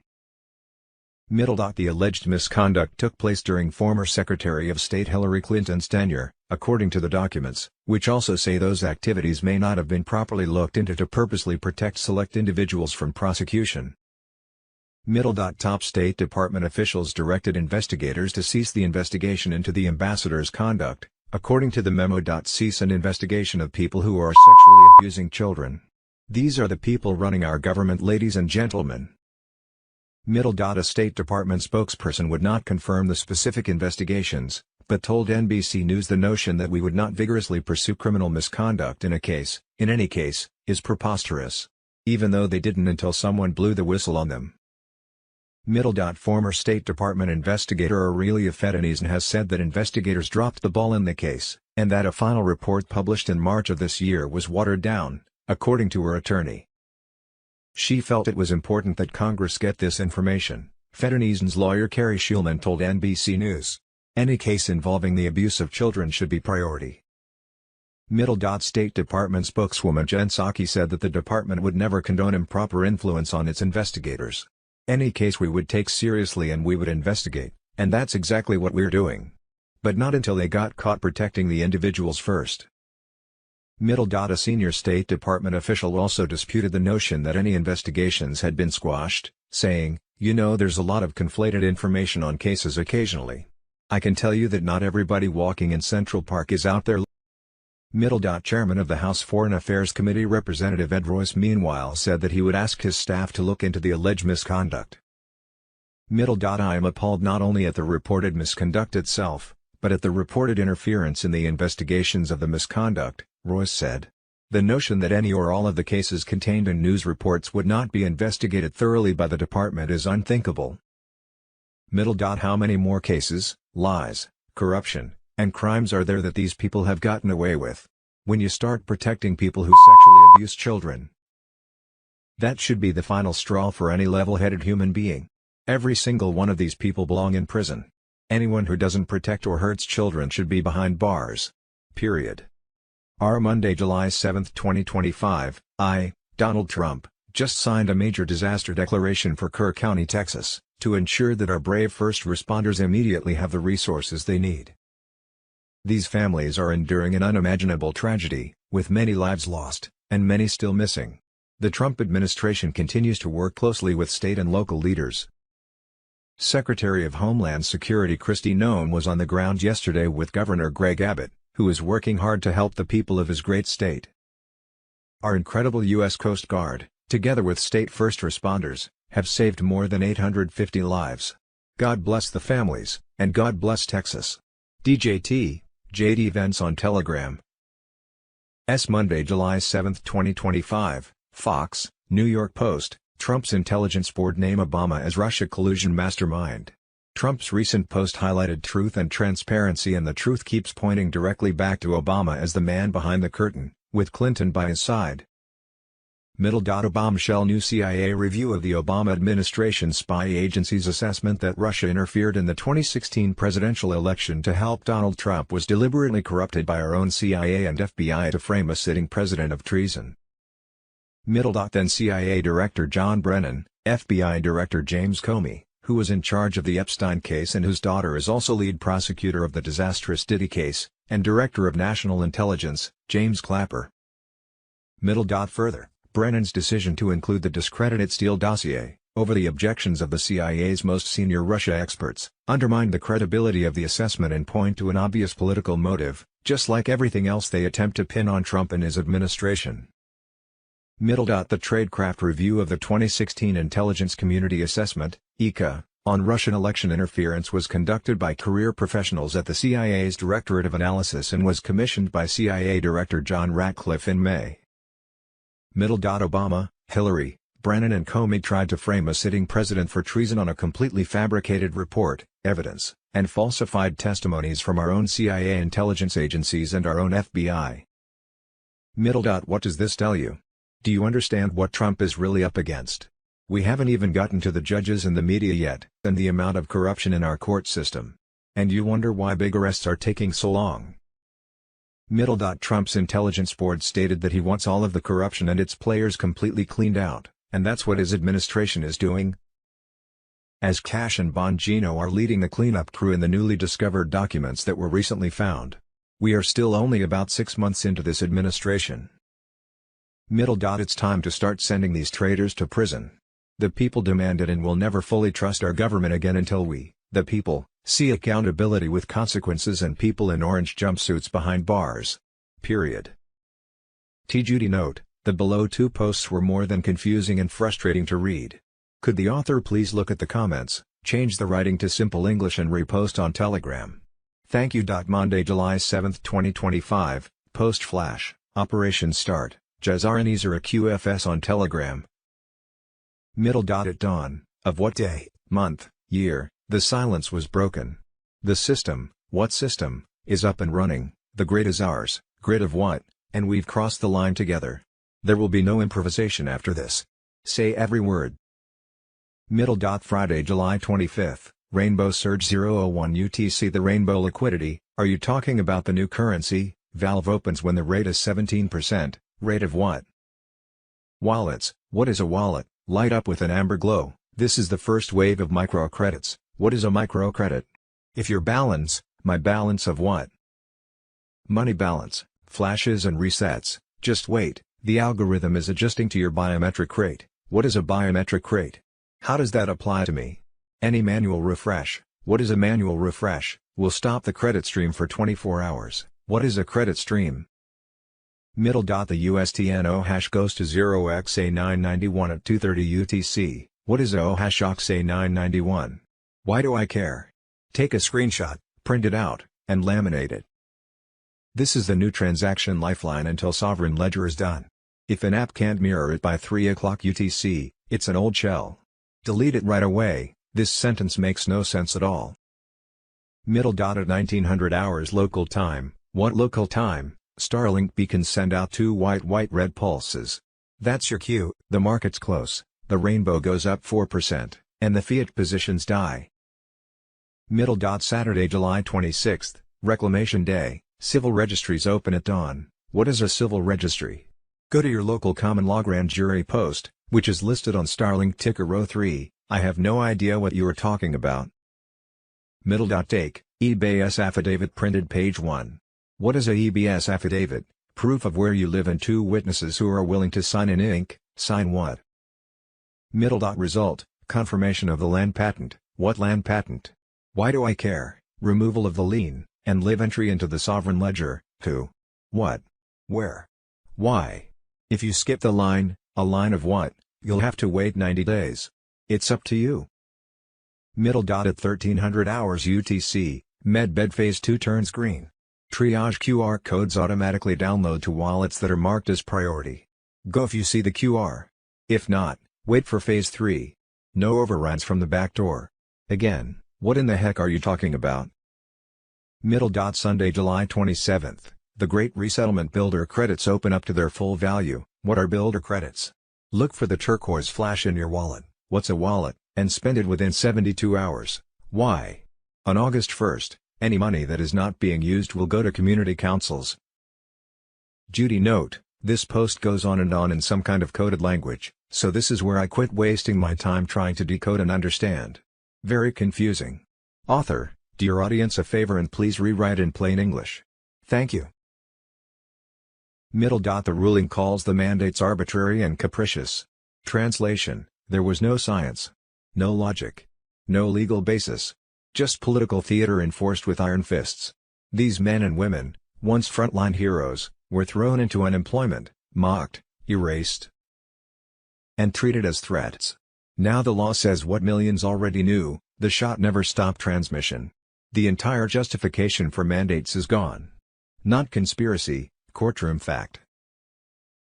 The alleged misconduct took place during former Secretary of State Hillary Clinton's tenure, according to the documents, which also say those activities may not have been properly looked into to purposely protect select individuals from prosecution. Top State Department officials directed investigators to cease the investigation into the ambassador's conduct, according to the memo. Cease an investigation of people who are sexually abusing children. These are the people running our government, ladies and gentlemen. A State Department spokesperson would not confirm the specific investigations, but told NBC News the notion that we would not vigorously pursue criminal misconduct in any case, is preposterous. Even though they didn't until someone blew the whistle on them. Former State Department investigator Aurelia Fedonesen has said that investigators dropped the ball in the case, and that a final report published in March of this year was watered down, according to her attorney. She felt it was important that Congress get this information, Fedonesen's lawyer Carrie Schulman told NBC News. Any case involving the abuse of children should be priority. State Department spokeswoman Jen Psaki said that the department would never condone improper influence on its investigators. Any case we would take seriously and we would investigate, and that's exactly what we're doing. But not until they got caught protecting the individuals first. A senior State Department official also disputed the notion that any investigations had been squashed, saying, there's a lot of conflated information on cases occasionally. I can tell you that not everybody walking in Central Park is out there. Chairman of the House Foreign Affairs Committee Representative Ed Royce meanwhile said that he would ask his staff to look into the alleged misconduct. I am appalled not only at the reported misconduct itself, but at the reported interference in the investigations of the misconduct, Royce said. The notion that any or all of the cases contained in news reports would not be investigated thoroughly by the department is unthinkable. How many more cases, lies, corruption, and crimes are there that these people have gotten away with? When you start protecting people who sexually abuse children, that should be the final straw for any level-headed human being. Every single one of these people belong in prison. Anyone who doesn't protect or hurts children should be behind bars. Period. Monday, July 7, 2025, Donald Trump, just signed a major disaster declaration for Kerr County, Texas, to ensure that our brave first responders immediately have the resources they need. These families are enduring an unimaginable tragedy, with many lives lost, and many still missing. The Trump administration continues to work closely with state and local leaders. Secretary of Homeland Security Kristi Noem was on the ground yesterday with Governor Greg Abbott, who is working hard to help the people of his great state. Our incredible U.S. Coast Guard, together with state first responders, have saved more than 850 lives. God bless the families, and God bless Texas. DJT, JD Vance on Telegram. Monday, July 7, 2025, Fox, New York Post, Trump's intelligence board name Obama as Russia collusion mastermind. Trump's recent post highlighted truth and transparency, and the truth keeps pointing directly back to Obama as the man behind the curtain, with Clinton by his side. Bombshell new CIA review of the Obama administration's spy agency's assessment that Russia interfered in the 2016 presidential election to help Donald Trump was deliberately corrupted by our own CIA and FBI to frame a sitting president of treason. Then CIA Director John Brennan, FBI Director James Comey, who was in charge of the Epstein case and whose daughter is also lead prosecutor of the disastrous Diddy case, and Director of National Intelligence, James Clapper. Further, Brennan's decision to include the discredited Steele dossier, over the objections of the CIA's most senior Russia experts, undermined the credibility of the assessment and point to an obvious political motive, just like everything else they attempt to pin on Trump and his administration. The Tradecraft review of the 2016 Intelligence Community Assessment, ICA, on Russian election interference was conducted by career professionals at the CIA's Directorate of Analysis and was commissioned by CIA Director John Ratcliffe in May. Obama, Hillary, Brennan and Comey tried to frame a sitting president for treason on a completely fabricated report, evidence, and falsified testimonies from our own CIA intelligence agencies and our own FBI. What does this tell you? Do you understand what Trump is really up against? We haven't even gotten to the judges and the media yet, and the amount of corruption in our court system. And you wonder why big arrests are taking so long. Middle. Trump's intelligence board stated that he wants all of the corruption and its players completely cleaned out, and that's what his administration is doing. As Cash and Bongino are leading the cleanup crew in the newly discovered documents that were recently found. We are still only about 6 months into this administration. Middle. It's time to start sending these traitors to prison. The people demand it and will never fully trust our government again until we, the people, see accountability with consequences and people in orange jumpsuits behind bars. Period. Judy note, the below 2 posts were more than confusing and frustrating to read. Could the author please look at the comments, change the writing to simple English and repost on Telegram? Thank you. Monday, July 7, 2025, Post Flash, Operation Start, Jazar and Ezer a QFS on Telegram. Middle. At dawn, of what day, month, year, the silence was broken. The system, what system, is up and running, the grid is ours, grid of what, and we've crossed the line together. There will be no improvisation after this. Say every word. Middle. Friday, July 25, Rainbow Surge 001 UTC. The Rainbow Liquidity, are you talking about the new currency? Valve opens when the rate is 17%, rate of what? Wallets, what is a wallet? Light up with an amber glow. This is the first wave of microcredits. What is a microcredit? If your balance, my balance of what? Money balance, flashes and resets. Just wait, the algorithm is adjusting to your biometric rate. What is a biometric rate? How does that apply to me? Any manual refresh, what is a manual refresh, will stop the credit stream for 24 hours. What is a credit stream? Middle. The USTNO hash goes to 0xA991 at 2:30 UTC. What is O hash OXA991? Why do I care? Take a screenshot, print it out, and laminate it. This is the new transaction lifeline until Sovereign Ledger is done. If an app can't mirror it by 3 o'clock UTC, it's an old shell. Delete it right away. This sentence makes no sense at all. Middle. At 1900 hours local time, what local time? Starlink beacons send out 2 white red pulses. That's your cue. The market's close, the rainbow goes up 4%, and the fiat positions die. Middle. Saturday, July 26, Reclamation Day, civil registries open at dawn. What is a civil registry? Go to your local common law grand jury post, which is listed on Starlink ticker row 3, I have no idea what you are talking about. Middle. Take, EBS affidavit printed page 1. What is a EBS affidavit? Proof of where you live and 2 witnesses who are willing to sign in ink. Sign what? Middle. Result, confirmation of the land patent. What land patent? Why do I care? Removal of the lien, and live entry into the sovereign ledger. Who? What? Where? Why? If you skip the line, a line of what, you'll have to wait 90 days. It's up to you. Middle. At 1300 hours UTC, Medbed Phase 2 turns green. Triage QR codes automatically download to wallets that are marked as priority. Go if you see the QR. If not, wait for Phase 3. No overrides from the back door. Again, what in the heck are you talking about? Middle. Sunday, July 27th, the Great Resettlement Builder credits open up to their full value. What are builder credits? Look for the turquoise flash in your wallet. What's a wallet? And spend it within 72 hours. Why? On August 1st, any money that is not being used will go to community councils. Judy note, this post goes on and on in some kind of coded language, so this is where I quit wasting my time trying to decode and understand. Very confusing. Author, do your audience a favor and please rewrite in plain English. Thank you. Middle. The ruling calls the mandates arbitrary and capricious. Translation, there was no science. No logic. No legal basis. Just political theater enforced with iron fists. These men and women, once frontline heroes, were thrown into unemployment, mocked, erased, and treated as threats. Now the law says what millions already knew, the shot never stopped transmission. The entire justification for mandates is gone. Not conspiracy, courtroom fact.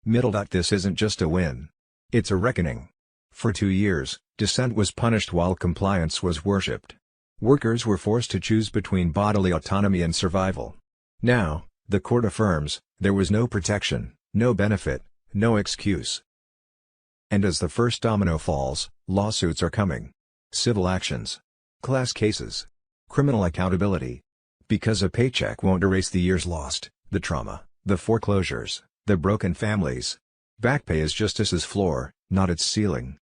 Middle. This isn't just a win. It's a reckoning. For 2 years, dissent was punished while compliance was worshipped. Workers were forced to choose between bodily autonomy and survival. Now, the court affirms, there was no protection, no benefit, no excuse. And as the first domino falls, lawsuits are coming. Civil actions. Class cases. Criminal accountability. Because a paycheck won't erase the years lost, The trauma, the foreclosures, the broken families. Back pay is justice's floor, not its ceiling.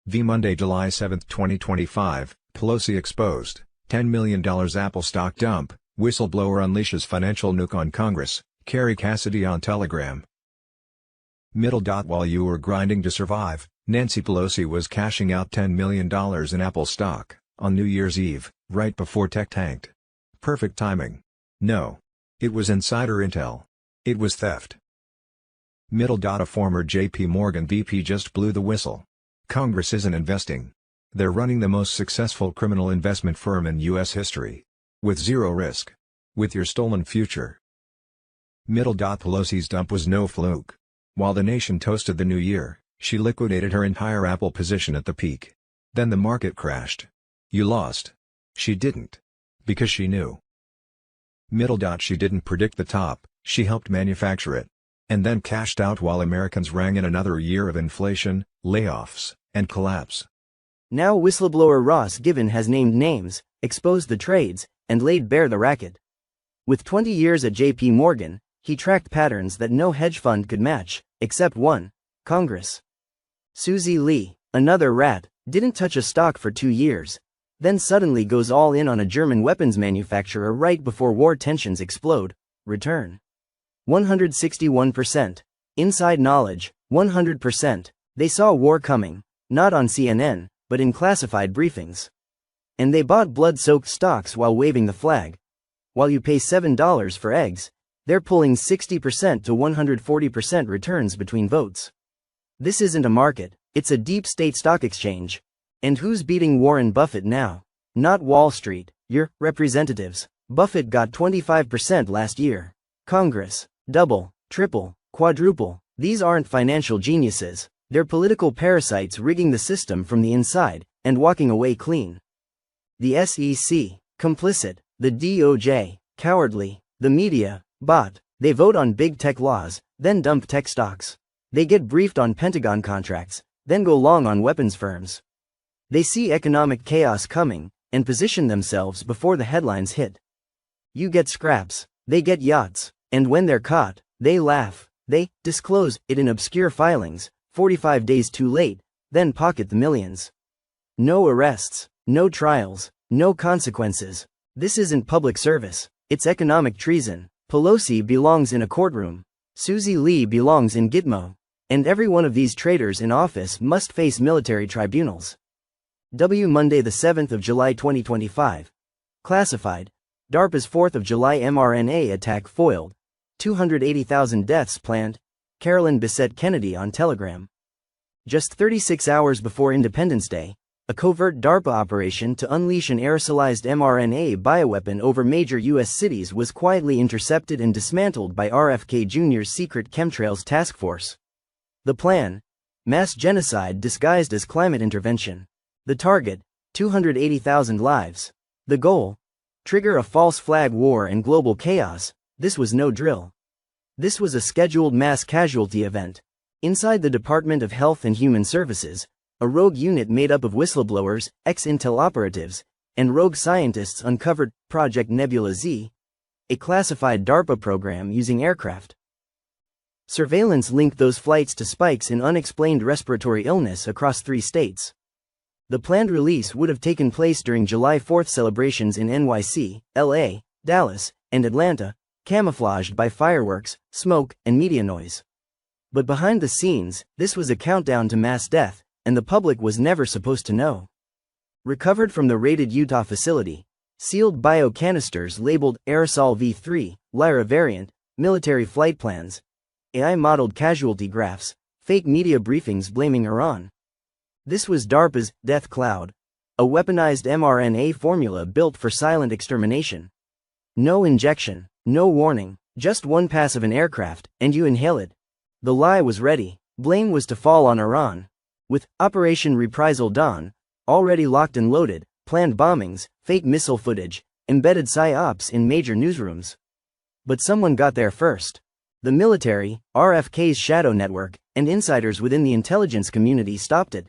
Monday, July 7, 2025, Pelosi exposed, $10 million Apple stock dump, whistleblower unleashes financial nuke on Congress, Kerry Cassidy on Telegram. While you were grinding to survive, Nancy Pelosi was cashing out $10 million in Apple stock, on New Year's Eve, right before tech tanked. Perfect timing. No. It was insider intel. It was theft. A former JP Morgan VP just blew the whistle. Congress isn't investing. They're running the most successful criminal investment firm in U.S. history. With zero risk. With your stolen future. Pelosi's dump was no fluke. While the nation toasted the new year, she liquidated her entire Apple position at the peak. Then the market crashed. You lost. She didn't. Because she knew. She didn't predict the top, she helped manufacture it. And then cashed out while Americans rang in another year of inflation, layoffs, and collapse. Now whistleblower Ross Given has named names, exposed the trades, and laid bare the racket. With 20 years at JP Morgan, he tracked patterns that no hedge fund could match, except one: Congress. Susie Lee, another rat, didn't touch a stock for 2 years, then suddenly goes all in on a German weapons manufacturer right before war tensions explode. Return: 161%. Inside knowledge: 100%. They saw war coming, not on CNN, but in classified briefings. And they bought blood-soaked stocks while waving the flag. While you pay $7 for eggs, they're pulling 60% to 140% returns between votes. This isn't a market, it's a deep state stock exchange. And who's beating Warren Buffett now? Not Wall Street, your representatives. Buffett got 25% last year. Congress, double, triple, quadruple. These aren't financial geniuses, they're political parasites rigging the system from the inside, and walking away clean. The SEC, complicit. The DOJ, cowardly. The media, bot. They vote on big tech laws, then dump tech stocks. They get briefed on Pentagon contracts, then go long on weapons firms. They see economic chaos coming, and position themselves before the headlines hit. You get scraps, they get yachts, and when they're caught, they laugh. They disclose it in obscure filings, 45 days too late, then pocket the millions. No arrests, no trials, no consequences. This isn't public service, it's economic treason. Pelosi belongs in a courtroom. Susie Lee belongs in Gitmo. And every one of these traitors in office must face military tribunals. Monday the 7th of July 2025. Classified. DARPA's 4th of July mRNA attack foiled. 280,000 deaths planned. Carolyn Bessette Kennedy on Telegram. Just 36 hours before Independence Day, a covert DARPA operation to unleash an aerosolized mRNA bioweapon over major U.S. cities was quietly intercepted and dismantled by RFK Jr.'s secret chemtrails task force. The plan? Mass genocide disguised as climate intervention. The target? 280,000 lives. The goal? Trigger a false flag war and global chaos. This was no drill. This was a scheduled mass casualty event. Inside the Department of Health and Human Services, a rogue unit made up of whistleblowers, ex-Intel operatives, and rogue scientists uncovered Project Nebula Z, a classified DARPA program using aircraft. Surveillance linked those flights to spikes in unexplained respiratory illness across 3 states. The planned release would have taken place during July 4th celebrations in NYC, LA, Dallas, and Atlanta, camouflaged by fireworks, smoke, and media noise. But behind the scenes, this was a countdown to mass death, and the public was never supposed to know. Recovered from the raided Utah facility, sealed biocanisters labeled Aerosol V3, Lyra variant, military flight plans, AI-modeled casualty graphs, fake media briefings blaming Iran. This was DARPA's death cloud, a weaponized mRNA formula built for silent extermination. No injection, no warning, just one pass of an aircraft, and you inhale it. The lie was ready. Blame was to fall on Iran. With Operation Reprisal Dawn, already locked and loaded, planned bombings, fake missile footage, embedded psyops in major newsrooms. But someone got there first. The military, RFK's shadow network, and insiders within the intelligence community stopped it.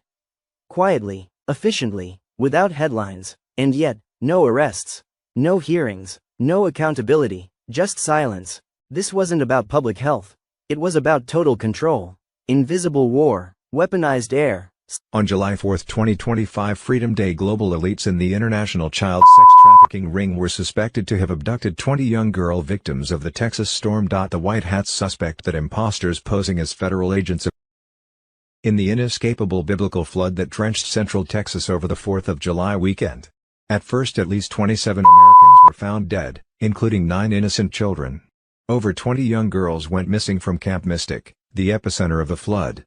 Quietly, efficiently, without headlines, and yet, no arrests, no hearings, no accountability. Just silence. This wasn't about public health. It was about total control. Invisible war, weaponized air. On July 4, 2025, Freedom Day, global elites in the international child sex trafficking ring were suspected to have abducted 20 young girl victims of the Texas storm. The White Hats suspect that imposters posing as federal agents in the inescapable biblical flood that drenched central Texas over the 4th of July weekend. At first, at least 27 Americans were found dead, including 9 innocent children. Over 20 young girls went missing from Camp Mystic, the epicenter of the flood.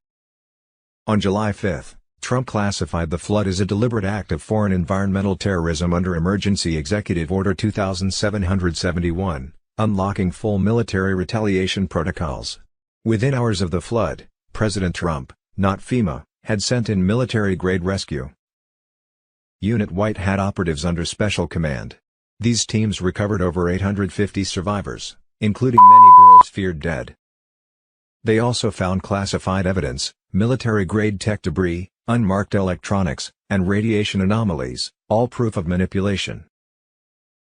On July 5, Trump classified the flood as a deliberate act of foreign environmental terrorism under Emergency Executive Order 2771, unlocking full military retaliation protocols. Within hours of the flood, President Trump, not FEMA, had sent in military-grade rescue unit White Hat operatives under special command. These teams recovered over 850 survivors, including many girls feared dead. They also found classified evidence, military-grade tech debris, unmarked electronics, and radiation anomalies, all proof of manipulation.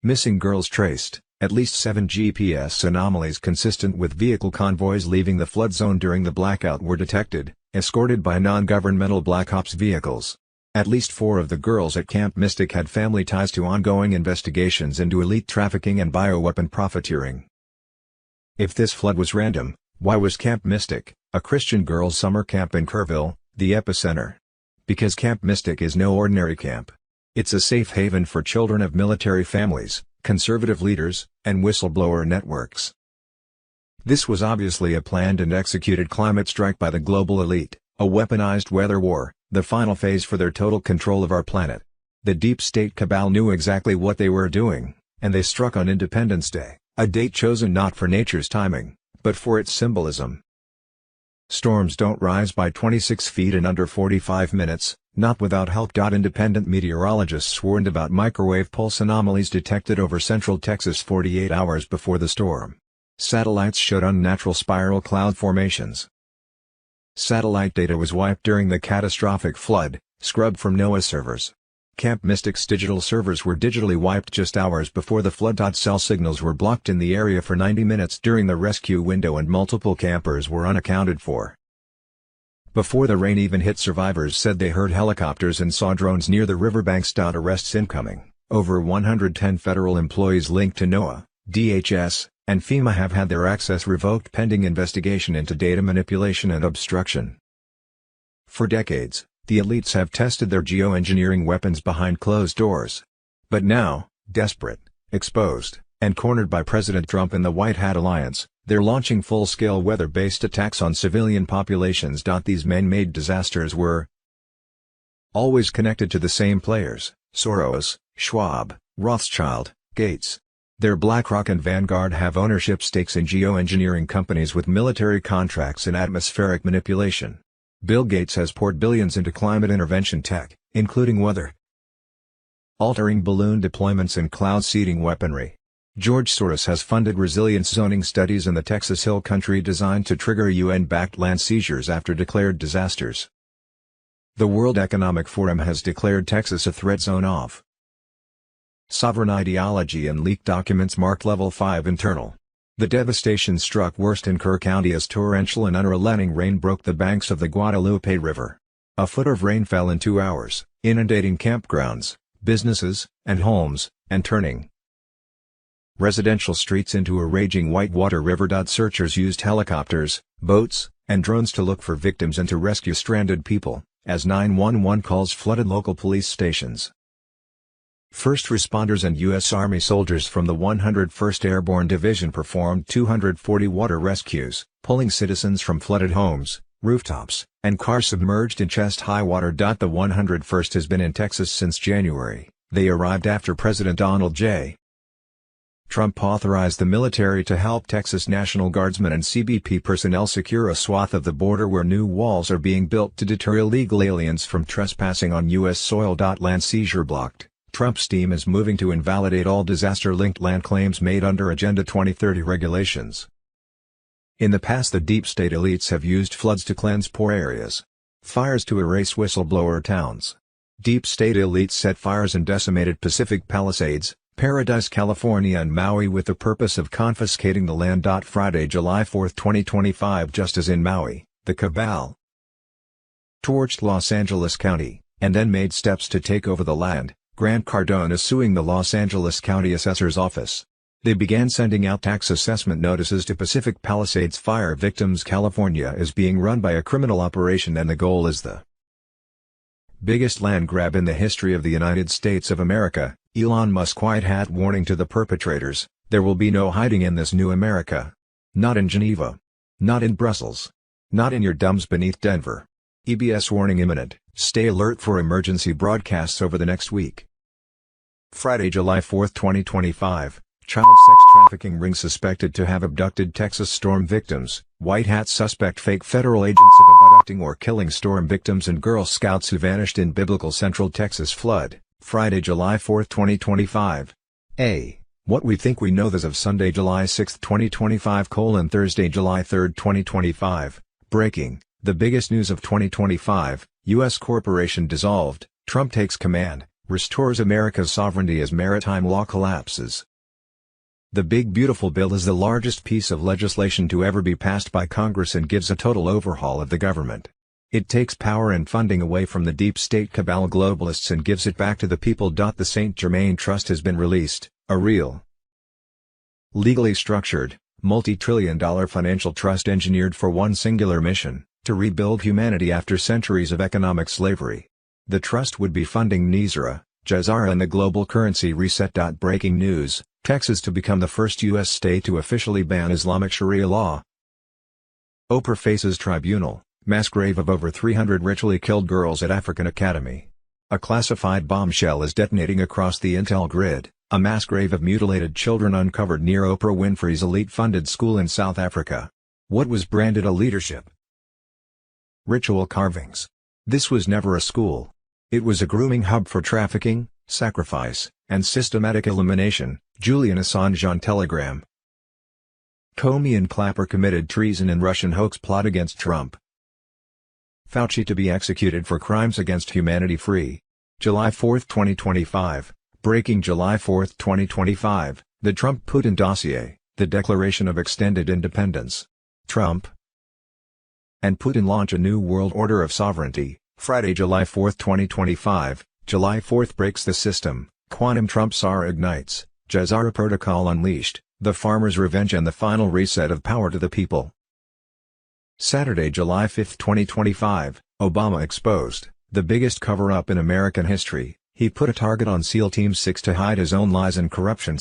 Missing girls traced. At least 7 GPS anomalies consistent with vehicle convoys leaving the flood zone during the blackout were detected, escorted by non-governmental Black Ops vehicles. At least 4 of the girls at Camp Mystic had family ties to ongoing investigations into elite trafficking and bioweapon profiteering. If this flood was random, why was Camp Mystic, a Christian girls' summer camp in Kerrville, the epicenter? Because Camp Mystic is no ordinary camp. It's a safe haven for children of military families, conservative leaders, and whistleblower networks. This was obviously a planned and executed climate strike by the global elite, a weaponized weather war, the final phase for their total control of our planet. The deep state cabal knew exactly what they were doing, and they struck on Independence Day, a date chosen not for nature's timing, but for its symbolism. Storms don't rise by 26 feet in under 45 minutes, not without help. Independent meteorologists warned about microwave pulse anomalies detected over central Texas 48 hours before the storm. Satellites showed unnatural spiral cloud formations. Satellite data was wiped during the catastrophic flood, scrubbed from NOAA servers. Camp Mystic's digital servers were digitally wiped just hours before the flood. Cell signals were blocked in the area for 90 minutes during the rescue window and multiple campers were unaccounted for. Before the rain even hit, survivors said they heard helicopters and saw drones near the riverbanks. Arrests incoming. Over 110 federal employees linked to NOAA, DHS, and FEMA have had their access revoked pending investigation into data manipulation and obstruction. For decades, the elites have tested their geoengineering weapons behind closed doors. But now, desperate, exposed, and cornered by President Trump and the White Hat Alliance, they're launching full-scale weather-based attacks on civilian populations. These man-made disasters were always connected to the same players: Soros, Schwab, Rothschild, Gates. Their BlackRock and Vanguard have ownership stakes in geoengineering companies with military contracts and atmospheric manipulation. Bill Gates has poured billions into climate intervention tech, including weather-altering balloon deployments and cloud seeding weaponry. George Soros has funded resilience zoning studies in the Texas Hill Country designed to trigger UN-backed land seizures after declared disasters. The World Economic Forum has declared Texas a threat zone of sovereign ideology, and leaked documents marked Level 5 internal. The devastation struck worst in Kerr County as torrential and unrelenting rain broke the banks of the Guadalupe River. A foot of rain fell in 2 hours, inundating campgrounds, businesses, and homes, and turning residential streets into a raging whitewater river. Searchers used helicopters, boats, and drones to look for victims and to rescue stranded people, as 911 calls flooded local police stations. First responders and U.S. Army soldiers from the 101st Airborne Division performed 240 water rescues, pulling citizens from flooded homes, rooftops, and cars submerged in chest-high water. The 101st has been in Texas since January. They arrived after President Donald J. Trump authorized the military to help Texas National Guardsmen and CBP personnel secure a swath of the border where new walls are being built to deter illegal aliens from trespassing on U.S. soil. Land seizure blocked. Trump's team is moving to invalidate all disaster-linked land claims made under Agenda 2030 regulations. In the past, the deep state elites have used floods to cleanse poor areas, fires to erase whistleblower towns. Deep state elites set fires in decimated Pacific Palisades, Paradise, California and Maui with the purpose of confiscating the land. Friday, July 4, 2025. Just as in Maui, the cabal torched Los Angeles County, and then made steps to take over the land. Grant Cardone is suing the Los Angeles County Assessor's Office. They began sending out tax assessment notices to Pacific Palisades fire victims. California is being run by a criminal operation, and the goal is the biggest land grab in the history of the United States of America. Elon Musk white hat warning to the perpetrators: there will be no hiding in this new America. Not in Geneva. Not in Brussels. Not in your dumbs beneath Denver. EBS warning imminent. Stay alert for emergency broadcasts over the next week. Friday, July 4, 2025. Child sex trafficking ring suspected to have abducted Texas storm victims. White hat suspect fake federal agents of abducting or killing storm victims and Girl Scouts who vanished in biblical Central Texas flood. Friday, July 4, 2025. A. What we think we know as of Sunday, July 6, 2025 : Thursday, July 3, 2025. Breaking. The biggest news of 2025, U.S. corporation dissolved, Trump takes command, restores America's sovereignty as maritime law collapses. The Big Beautiful Bill is the largest piece of legislation to ever be passed by Congress and gives a total overhaul of the government. It takes power and funding away from the deep state cabal globalists and gives it back to the people. The St. Germain Trust has been released, a real, legally structured, multi-trillion-dollar financial trust engineered for one singular mission: to rebuild humanity after centuries of economic slavery. The trust would be funding NISRA, Jazara and the global currency reset. Breaking news: Texas to become the first U.S. state to officially ban Islamic Sharia law. Oprah faces tribunal. Mass grave of over 300 ritually killed girls at African Academy. A classified bombshell is detonating across the Intel grid. A mass grave of mutilated children uncovered near Oprah Winfrey's elite-funded school in South Africa. What was branded a leadership ritual carvings. This was never a school. It was a grooming hub for trafficking, sacrifice, and systematic elimination. Julian Assange on Telegram. Comey and Clapper committed treason in Russian hoax plot against Trump. Fauci to be executed for crimes against humanity. Free. July 4, 2025. Breaking July 4, 2025. The Trump-Putin dossier, the Declaration of Extended Independence. Trump and Putin launch a new world order of sovereignty. Friday, July 4, 2025. July 4 breaks the system. Quantum Trump SAR ignites. Jazara Protocol unleashed. The farmer's revenge and the final reset of power to the people. Saturday, July 5, 2025, Obama exposed the biggest cover-up in American history. He put a target on SEAL Team 6 to hide his own lies and corruption.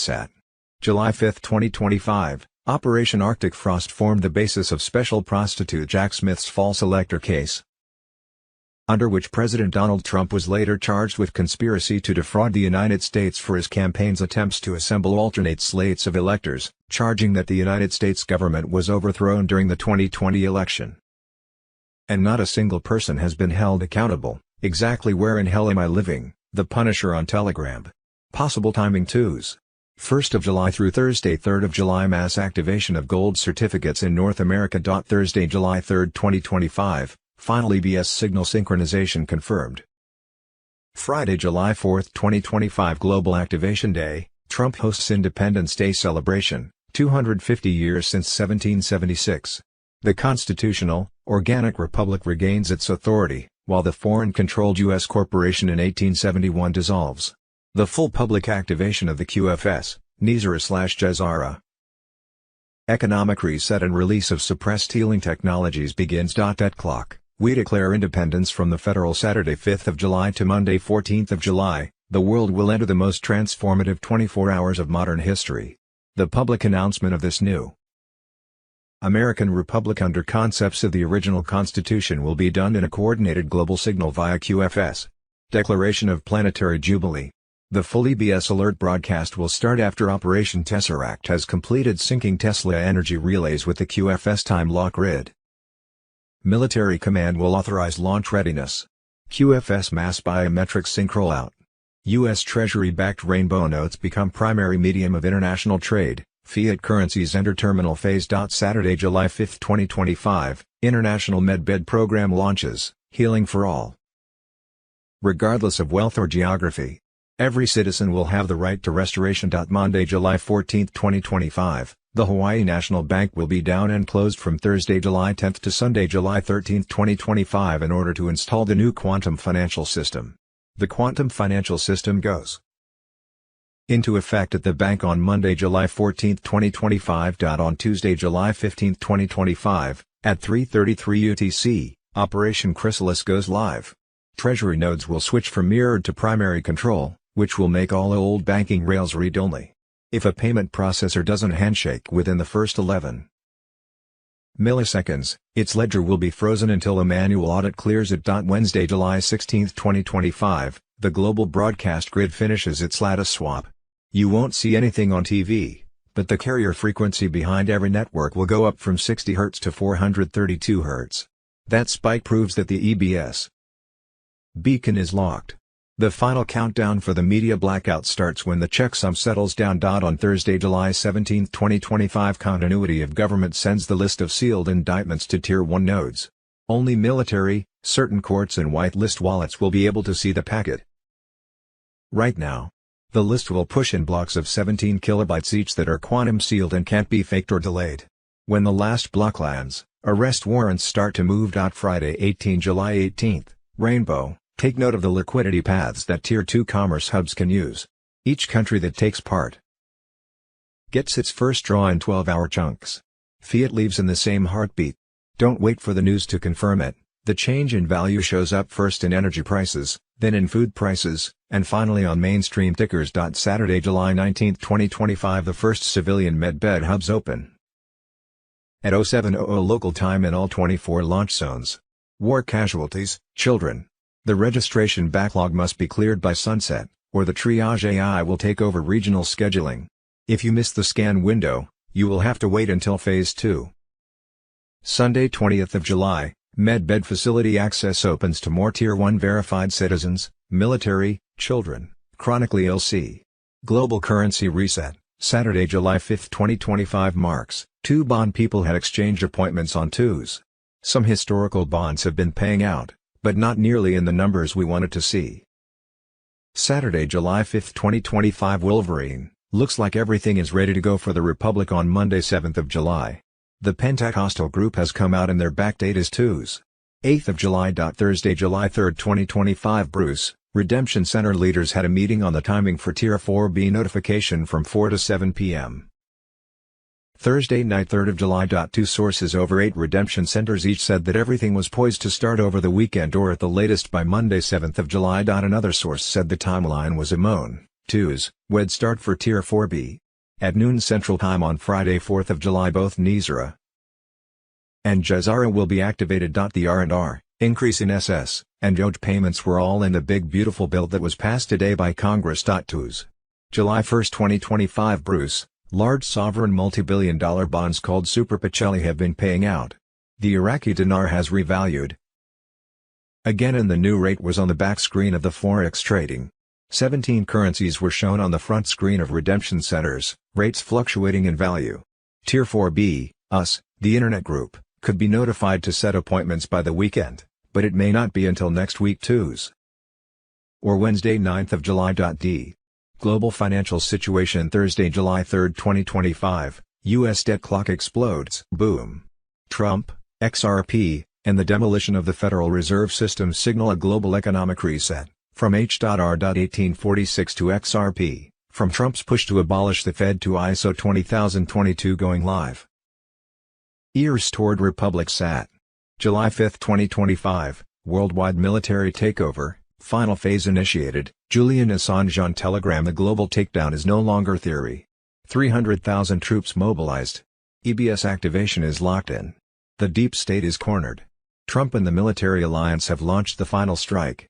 July 5, 2025, Operation Arctic Frost formed the basis of special prostitute Jack Smith's false elector case, under which President Donald Trump was later charged with conspiracy to defraud the United States for his campaign's attempts to assemble alternate slates of electors, charging that the United States government was overthrown during the 2020 election. And not a single person has been held accountable. Exactly where in hell am I living? The Punisher on Telegram. Possible timing: 1st of July through Thursday 3rd of July. Mass activation of gold certificates in North America. Thursday, July 3, 2025. Final EBS signal synchronization confirmed. Friday, July 4, 2025. Global Activation Day. Trump hosts Independence Day celebration, 250 years since 1776. The constitutional, organic republic regains its authority, while the foreign-controlled U.S. corporation in 1871 dissolves. The full public activation of the QFS, NISRA/Jazara. Economic reset and release of suppressed healing technologies begins. At clock. We declare independence from the federal. Saturday 5th of July to Monday 14th of July, the world will enter the most transformative 24 hours of modern history. The public announcement of this new American Republic under concepts of the original Constitution will be done in a coordinated global signal via QFS. Declaration of Planetary Jubilee. The full EBS alert broadcast will start after Operation Tesseract has completed syncing Tesla energy relays with the QFS time lock grid. Military Command will authorize launch readiness. QFS mass biometric sync rollout. U.S. Treasury-backed rainbow notes become primary medium of international trade. Fiat currencies enter terminal phase. Saturday, July 5, 2025, International Medbed Program launches, Healing for All. Regardless of wealth or geography. Every citizen will have the right to restoration. Monday, July 14, 2025, the Hawaii National Bank will be down and closed from Thursday, July 10 to Sunday, July 13, 2025 in order to install the new quantum financial system. The quantum financial system goes into effect at the bank on Monday, July 14, 2025. On Tuesday, July 15, 2025, at 3:33 UTC, Operation Chrysalis goes live. Treasury nodes will switch from mirrored to primary control, which will make all old banking rails read-only. If a payment processor doesn't handshake within the first 11 milliseconds, its ledger will be frozen until a manual audit clears it. Wednesday, July 16, 2025, the global broadcast grid finishes its lattice swap. You won't see anything on TV, but the carrier frequency behind every network will go up from 60 Hz to 432 Hz. That spike proves that the EBS beacon is locked. The final countdown for the media blackout starts when the checksum settles down. On Thursday, July 17, 2025, Continuity of Government sends the list of sealed indictments to Tier 1 nodes. Only military, certain courts and whitelist wallets will be able to see the packet. Right now, the list will push in blocks of 17 kilobytes each that are quantum sealed and can't be faked or delayed. When the last block lands, arrest warrants start to move. Friday, July 18, Rainbow. Take note of the liquidity paths that Tier 2 commerce hubs can use. Each country that takes part gets its first draw in 12-hour chunks. Fiat leaves in the same heartbeat. Don't wait for the news to confirm it. The change in value shows up first in energy prices, then in food prices, and finally on mainstream tickers. Saturday, July 19, 2025, the first civilian medbed hubs open at 0700 local time in all 24 launch zones. War casualties, children. The registration backlog must be cleared by sunset, or the triage AI will take over regional scheduling. If you miss the scan window, you will have to wait until Phase 2. Sunday, 20th of July, medbed facility access opens to more Tier 1 verified citizens, military, children, chronically ill. C. Global currency reset. Saturday, July 5, 2025 marks, 2 bond people had exchanged appointments on twos. Some historical bonds have been paying out, but not nearly in the numbers we wanted to see. Saturday, July 5, 2025 Wolverine, looks like everything is ready to go for the Republic on Monday, 7th of July. The Pentecostal group has come out and their backdate is 2s. 8th of July. Thursday, July 3, 2025 Bruce, Redemption Center leaders had a meeting on the timing for Tier 4B notification from 4 to 7 p.m. Thursday night, 3rd of July. 2 sources over 8 redemption centers each said that everything was poised to start over the weekend or at the latest by Monday, 7th of July. Another source said the timeline was Amon, 2s, would start for Tier 4B. At noon Central Time on Friday, 4th of July, both Nizara and Jazara will be activated. The R&R, increase in SS, and DOGE payments were all in the big beautiful bill that was passed today by Congress. 2s. July 1, 2025 Bruce. Large sovereign multi-billion-dollar bonds called Super Pacelli have been paying out. The Iraqi dinar has revalued again and the new rate was on the back screen of the Forex trading. 17 currencies were shown on the front screen of redemption centers, rates fluctuating in value. Tier 4B, US, the Internet Group, could be notified to set appointments by the weekend, but it may not be until next week 2s. Or Wednesday, 9th of July. D. Global financial situation Thursday, July 3, 2025, U.S. debt clock explodes. Boom. Trump, XRP, and the demolition of the Federal Reserve System signal a global economic reset, from H.R. 1846 to XRP, from Trump's push to abolish the Fed to ISO 20022 going live. Ears toward Republic Sat. July 5, 2025, worldwide military takeover. Final phase initiated. Julian Assange on Telegram. The global takedown is no longer theory. 300,000 troops mobilized. EBS activation is locked in. The deep state is cornered. Trump and the military alliance have launched the final strike.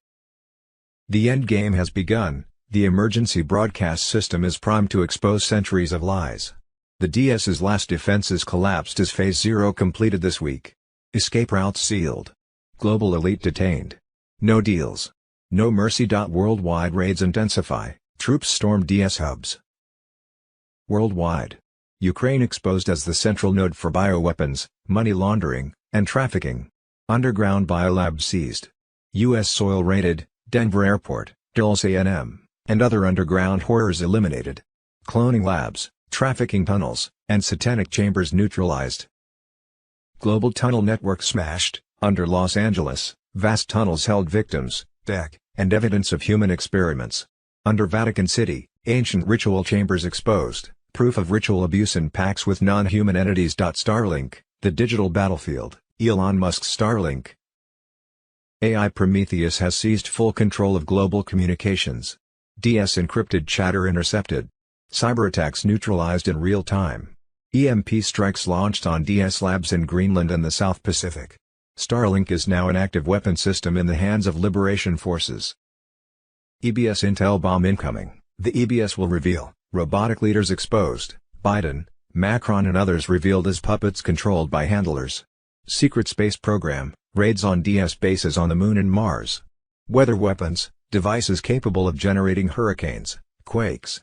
The end game has begun. The emergency broadcast system is primed to expose centuries of lies. The DS's last defenses collapsed as Phase 0 completed this week. Escape routes sealed. Global elite detained. No deals. No mercy. Worldwide raids intensify, troops storm DS hubs. Worldwide. Ukraine exposed as the central node for bioweapons, money laundering, and trafficking. Underground biolab seized. U.S. soil raided, Denver Airport, Dulce A&M, and other underground horrors eliminated. Cloning labs, trafficking tunnels, and satanic chambers neutralized. Global tunnel network smashed. Under Los Angeles, vast tunnels held victims, deck, and evidence of human experiments. Under Vatican City, ancient ritual chambers exposed, proof of ritual abuse in pacts with non-human entities. Starlink, the digital battlefield, Elon Musk's Starlink. AI Prometheus has seized full control of global communications. DS encrypted chatter intercepted. Cyberattacks neutralized in real time. EMP strikes launched on DS labs in Greenland and the South Pacific. Starlink is now an active weapon system in the hands of liberation forces. EBS intel bomb incoming. The EBS will reveal, robotic leaders exposed, Biden, Macron and others revealed as puppets controlled by handlers. Secret space program, raids on DS bases on the Moon and Mars. Weather weapons, devices capable of generating hurricanes, quakes,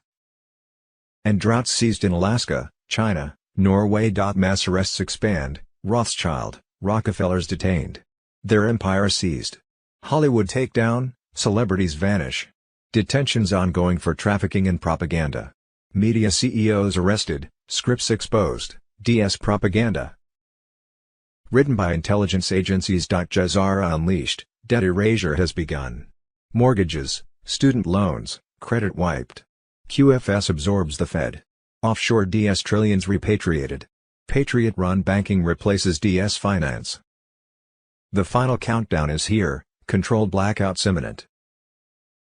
and droughts seized in Alaska, China, Norway. Mass arrests expand, Rothschild, Rockefellers detained. Their empire seized. Hollywood takedown, celebrities vanish. Detentions ongoing for trafficking and propaganda. Media CEOs arrested, scripts exposed, DS propaganda. Written by intelligence agencies. Jazara unleashed, debt erasure has begun. Mortgages, student loans, credit wiped. QFS absorbs the Fed. Offshore DS trillions repatriated. Patriot-run banking replaces DS finance. The final countdown is here, controlled blackouts imminent.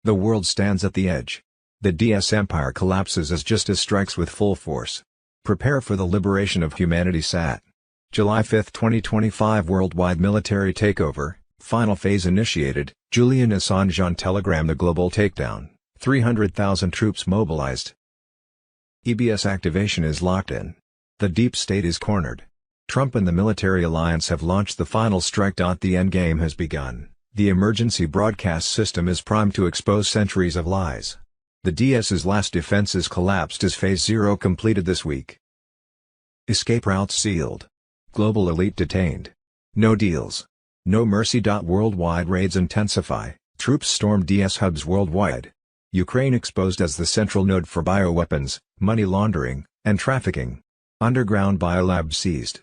The world stands at the edge. The DS empire collapses as justice strikes with full force. Prepare for the liberation of humanity. Sat. July 5, 2025. Worldwide military takeover, final phase initiated. Julian Assange on Telegram. The global takedown, 300,000 troops mobilized. EBS activation is locked in. The deep state is cornered. Trump and the military alliance have launched the final strike. The endgame has begun. The emergency broadcast system is primed to expose centuries of lies. The DS's last defenses collapsed as Phase 0 completed this week. Escape routes sealed. Global elite detained. No deals. No mercy. Worldwide raids intensify. Troops storm DS hubs worldwide. Ukraine exposed as the central node for bioweapons, money laundering, and trafficking. Underground biolab seized.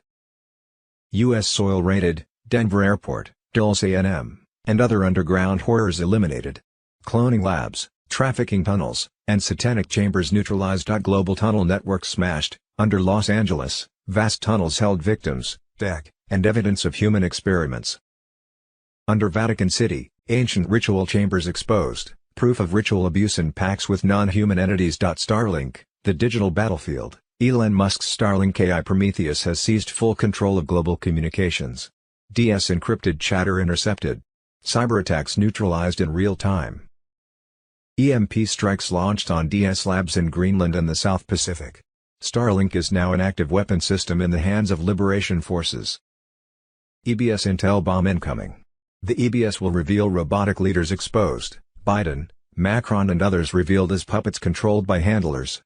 U.S. soil raided, Denver Airport, Dulce A&M, and other underground horrors eliminated. Cloning labs, trafficking tunnels, and satanic chambers neutralized. Global tunnel network smashed. Under Los Angeles, vast tunnels held victims, deck, and evidence of human experiments. Under Vatican City, ancient ritual chambers exposed, proof of ritual abuse in pacts with non-human entities. Starlink, the digital battlefield, Elon Musk's Starlink. AI Prometheus has seized full control of global communications. DS encrypted chatter intercepted. Cyberattacks neutralized in real time. EMP strikes launched on DS labs in Greenland and the South Pacific. Starlink is now an active weapon system in the hands of liberation forces. EBS intel bomb incoming. The EBS will reveal robotic leaders exposed, Biden, Macron and others revealed as puppets controlled by handlers.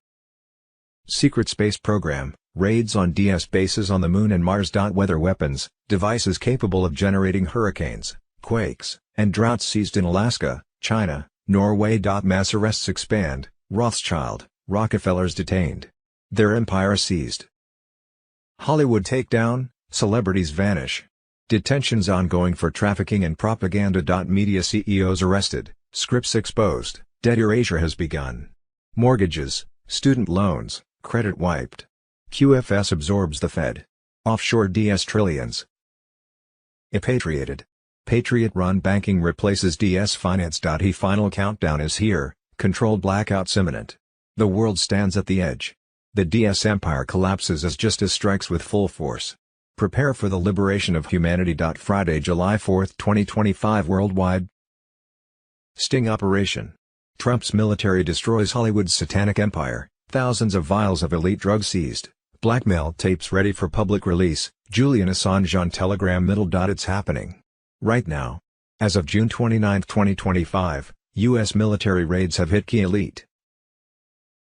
Secret space program, raids on DS bases on the Moon and Mars. Weather weapons, devices capable of generating hurricanes, quakes, and droughts seized in Alaska, China, Norway. Mass arrests expand, Rothschild, Rockefellers detained. Their empire seized. Hollywood takedown, celebrities vanish. Detentions ongoing for trafficking and propaganda. Media CEOs arrested, scripts exposed, debt erasure has begun. Mortgages, student loans, credit wiped. QFS absorbs the Fed. Offshore DS trillions. Repatriated. Patriot-run banking replaces DS finance. Final countdown is here, controlled blackouts imminent. The world stands at the edge. The DS empire collapses as justice strikes with full force. Prepare for the liberation of humanity. Friday, July 4, 2025. Worldwide sting operation. Trump's military destroys Hollywood's satanic empire, thousands of vials of elite drugs seized, blackmail tapes ready for public release, Julian Assange on Telegram. It's happening right now. As of June 29, 2025, U.S. military raids have hit key elite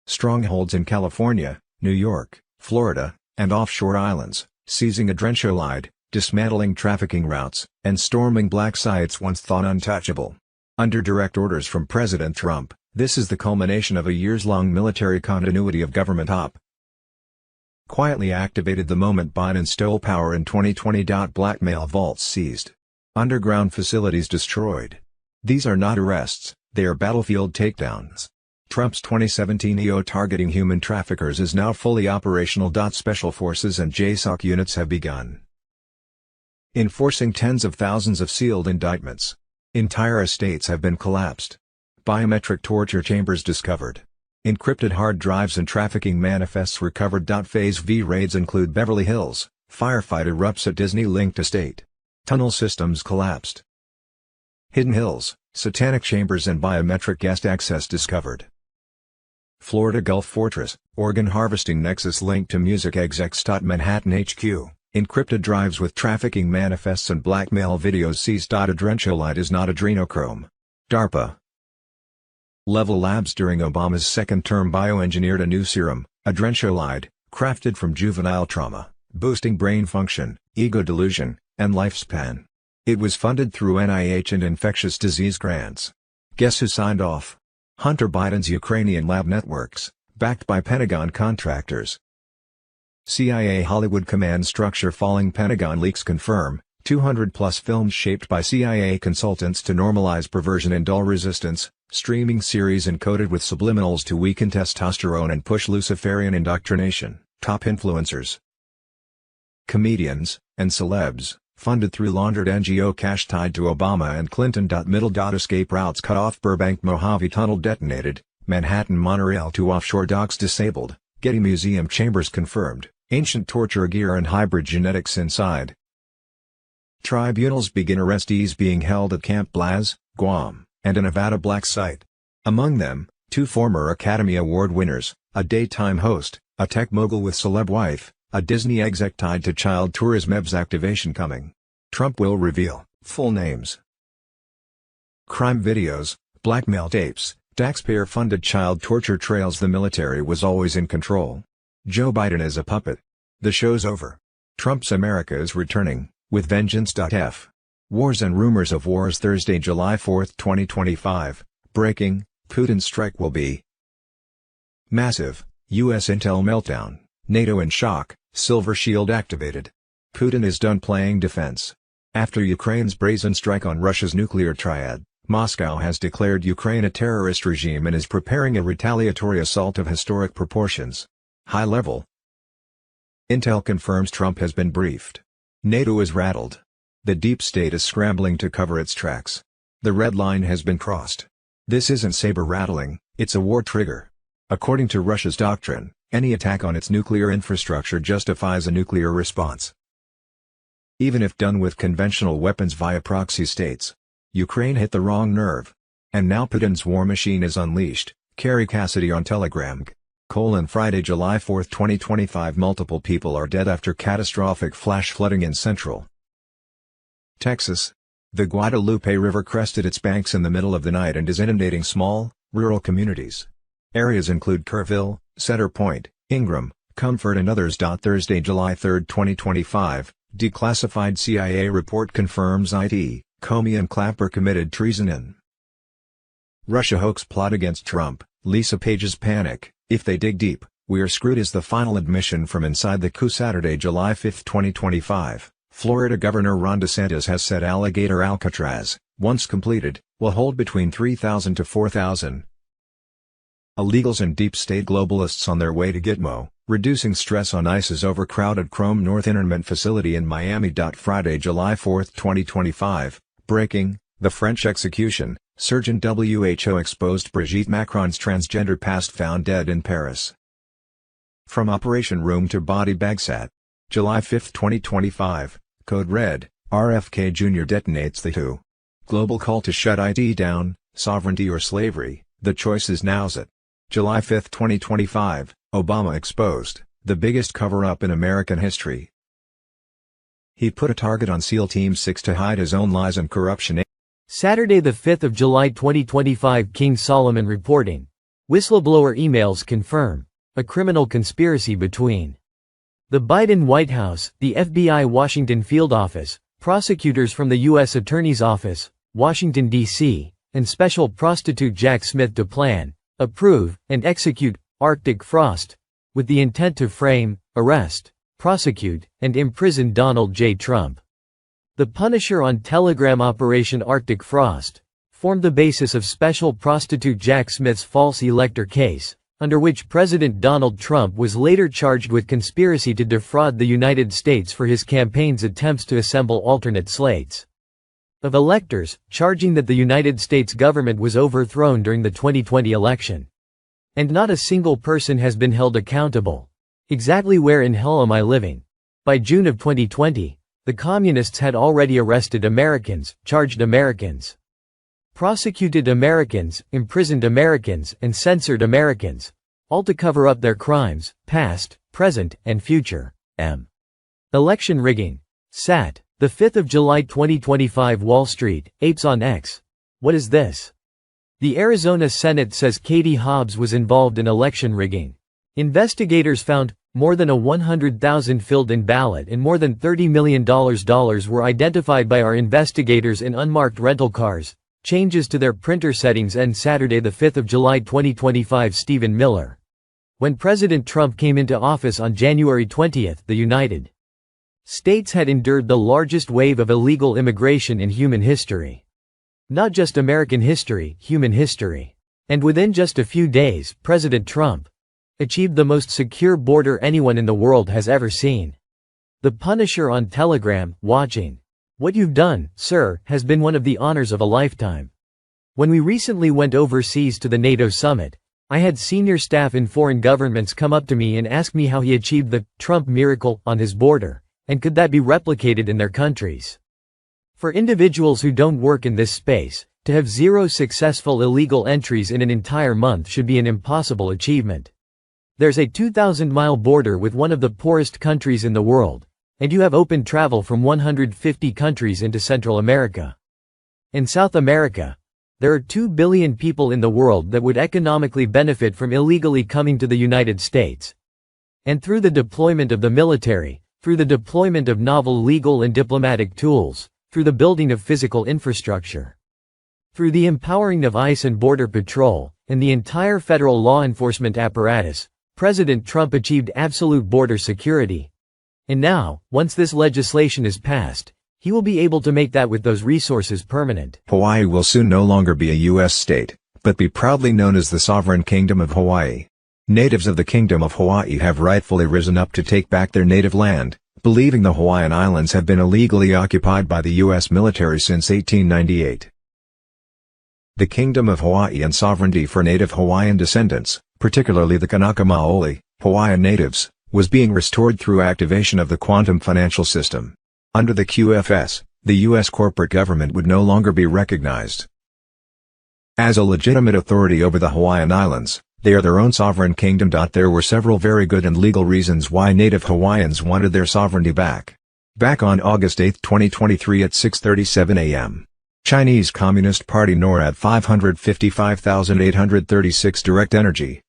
strongholds in California, New York, Florida, and offshore islands, seizing adrenaline, dismantling trafficking routes, and storming black sites once thought untouchable. Under direct orders from President Trump, this is the culmination of a years-long military continuity of government op. Quietly activated the moment Biden stole power in 2020. Blackmail vaults seized. Underground facilities destroyed. These are not arrests, they are battlefield takedowns. Trump's 2017 EO targeting human traffickers is now fully operational. Special forces and JSOC units have begun enforcing tens of thousands of sealed indictments. Entire estates have been collapsed. Biometric torture chambers discovered. Encrypted hard drives and trafficking manifests recovered. Phase V raids include Beverly Hills, firefight erupts at Disney-linked estate. Tunnel systems collapsed. Hidden Hills, satanic chambers and biometric guest access discovered. Florida Gulf Fortress, organ harvesting nexus linked to music execs. Manhattan HQ, encrypted drives with trafficking manifests and blackmail videos seized. Adrenochrome is not adrenochrome. DARPA Level Labs during Obama's second term bioengineered a new serum, adrenochrome, crafted from juvenile trauma, boosting brain function, ego delusion, and lifespan. It was funded through NIH and infectious disease grants. Guess who signed off? Hunter Biden's Ukrainian lab networks, backed by Pentagon contractors. CIA Hollywood command structure falling. Pentagon leaks confirm, 200-plus films shaped by CIA consultants to normalize perversion and dull resistance, streaming series encoded with subliminals to weaken testosterone and push Luciferian indoctrination. Top influencers, comedians, and celebs, funded through laundered NGO cash tied to Obama and Clinton. Middle. Escape routes cut off. Burbank Mojave Tunnel detonated, Manhattan monorail to offshore docks disabled, Getty Museum chambers confirmed, ancient torture gear and hybrid genetics inside. Tribunals begin. Arrestees being held at Camp Blaz, Guam, and a Nevada black site. Among them, 2 former Academy Award winners, a daytime host, a tech mogul with celeb wife, a Disney exec tied to child tourism. EBS activation coming. Trump will reveal full names. Crime videos, blackmail tapes, taxpayer-funded child torture trails. The military was always in control. Joe Biden is a puppet. The show's over. Trump's America is returning, with vengeance. Wars and rumors of wars. Thursday, July 4, 2025, breaking, Putin's strike will be massive, U.S. intel meltdown, NATO in shock, Silver Shield activated. Putin is done playing defense. After Ukraine's brazen strike on Russia's nuclear triad, Moscow has declared Ukraine a terrorist regime and is preparing a retaliatory assault of historic proportions. High level. Intel confirms Trump has been briefed. NATO is rattled. The deep state is scrambling to cover its tracks. The red line has been crossed. This isn't saber rattling, it's a war trigger. According to Russia's doctrine, any attack on its nuclear infrastructure justifies a nuclear response, even if done with conventional weapons via proxy states. Ukraine hit the wrong nerve. And now Putin's war machine is unleashed. Carrie Cassidy on Telegram. Friday, July 4, 2025. Multiple people are dead after catastrophic flash flooding in central Texas. The Guadalupe River crested its banks in the middle of the night and is inundating small, rural communities. Areas include Kerrville, Center Point, Ingram, Comfort and others. Thursday, July 3, 2025, declassified CIA report confirms IT, Comey and Clapper committed treason in Russia hoax plot against Trump. Lisa Page's panic, if they dig deep, we are screwed is the final admission from inside the coup. Saturday, July 5, 2025, Florida Governor Ron DeSantis has said Alligator Alcatraz, once completed, will hold between 3,000 to 4,000 illegals and deep state globalists on their way to Gitmo, reducing stress on ICE's overcrowded Chrome North internment facility in Miami. Friday, July 4, 2025, breaking, the French execution, surgeon WHO exposed Brigitte Macron's transgender past found dead in Paris. From Operation Room to Body Bag Sat. July 5, 2025, Code Red, RFK Jr. detonates the WHO global call to shut IT down, sovereignty or slavery, the choice is now's it. July 5, 2025, Obama exposed, the biggest cover-up in American history. He put a target on SEAL Team 6 to hide his own lies and corruption. Saturday, the 5th of July 2025. King Solomon reporting. Whistleblower emails confirm a criminal conspiracy between the Biden White House, the FBI Washington Field Office, prosecutors from the U.S. Attorney's Office, Washington, D.C., and special prostitute Jack Smith to plan, approve, and execute Arctic Frost, with the intent to frame, arrest, prosecute, and imprison Donald J. Trump. The Punisher on Telegram Operation Arctic Frost formed the basis of special prostitute Jack Smith's false elector case, under which President Donald Trump was later charged with conspiracy to defraud the United States for his campaign's attempts to assemble alternate slates of electors, charging that the United States government was overthrown during the 2020 election. And not a single person has been held accountable. Exactly where in hell am I living? By June of 2020, the communists had already arrested Americans, charged Americans, prosecuted Americans, imprisoned Americans, and censored Americans, all to cover up their crimes, past, present, and future. Election rigging. Sat. The 5th of July 2025 Wall Street, apes on X. What is this? The Arizona Senate says Katie Hobbs was involved in election rigging. Investigators found more than 100,000 filled-in ballot and more than $30 million were identified by our investigators in unmarked rental cars. Changes to their printer settings end Saturday the 5th of July 2025 Stephen Miller. When President Trump came into office on January 20, the United States had endured the largest wave of illegal immigration in human history. Not just American history, human history. And within just a few days, President Trump achieved the most secure border anyone in the world has ever seen. The Punisher on Telegram, watching. What you've done, sir, has been one of the honors of a lifetime. When we recently went overseas to the NATO summit, I had senior staff in foreign governments come up to me and ask me how he achieved the Trump miracle on his border, and could that be replicated in their countries. For individuals who don't work in this space, to have 0 successful illegal entries in an entire month should be an impossible achievement. There's a 2,000-mile border with one of the poorest countries in the world, and you have open travel from 150 countries into Central America. In South America, there are 2 billion people in the world that would economically benefit from illegally coming to the United States. And through the deployment of the military, through the deployment of novel legal and diplomatic tools, through the building of physical infrastructure, through the empowering of ICE and Border Patrol, and the entire federal law enforcement apparatus, President Trump achieved absolute border security. And now, once this legislation is passed, he will be able to make that with those resources permanent. Hawaii will soon no longer be a U.S. state, but be proudly known as the Sovereign Kingdom of Hawaii. Natives of the Kingdom of Hawaii have rightfully risen up to take back their native land, believing the Hawaiian Islands have been illegally occupied by the U.S. military since 1898. The Kingdom of Hawaii and sovereignty for native Hawaiian descendants, particularly the Kanaka Maoli, Hawaiian natives, was being restored through activation of the quantum financial system. Under the QFS, the U.S. corporate government would no longer be recognized as a legitimate authority over the Hawaiian Islands. They are their own sovereign kingdom. There were several very good and legal reasons why native Hawaiians wanted their sovereignty back. Back on August 8, 2023 at 6:37 a.m. Chinese Communist Party NORAD 555,836 direct energy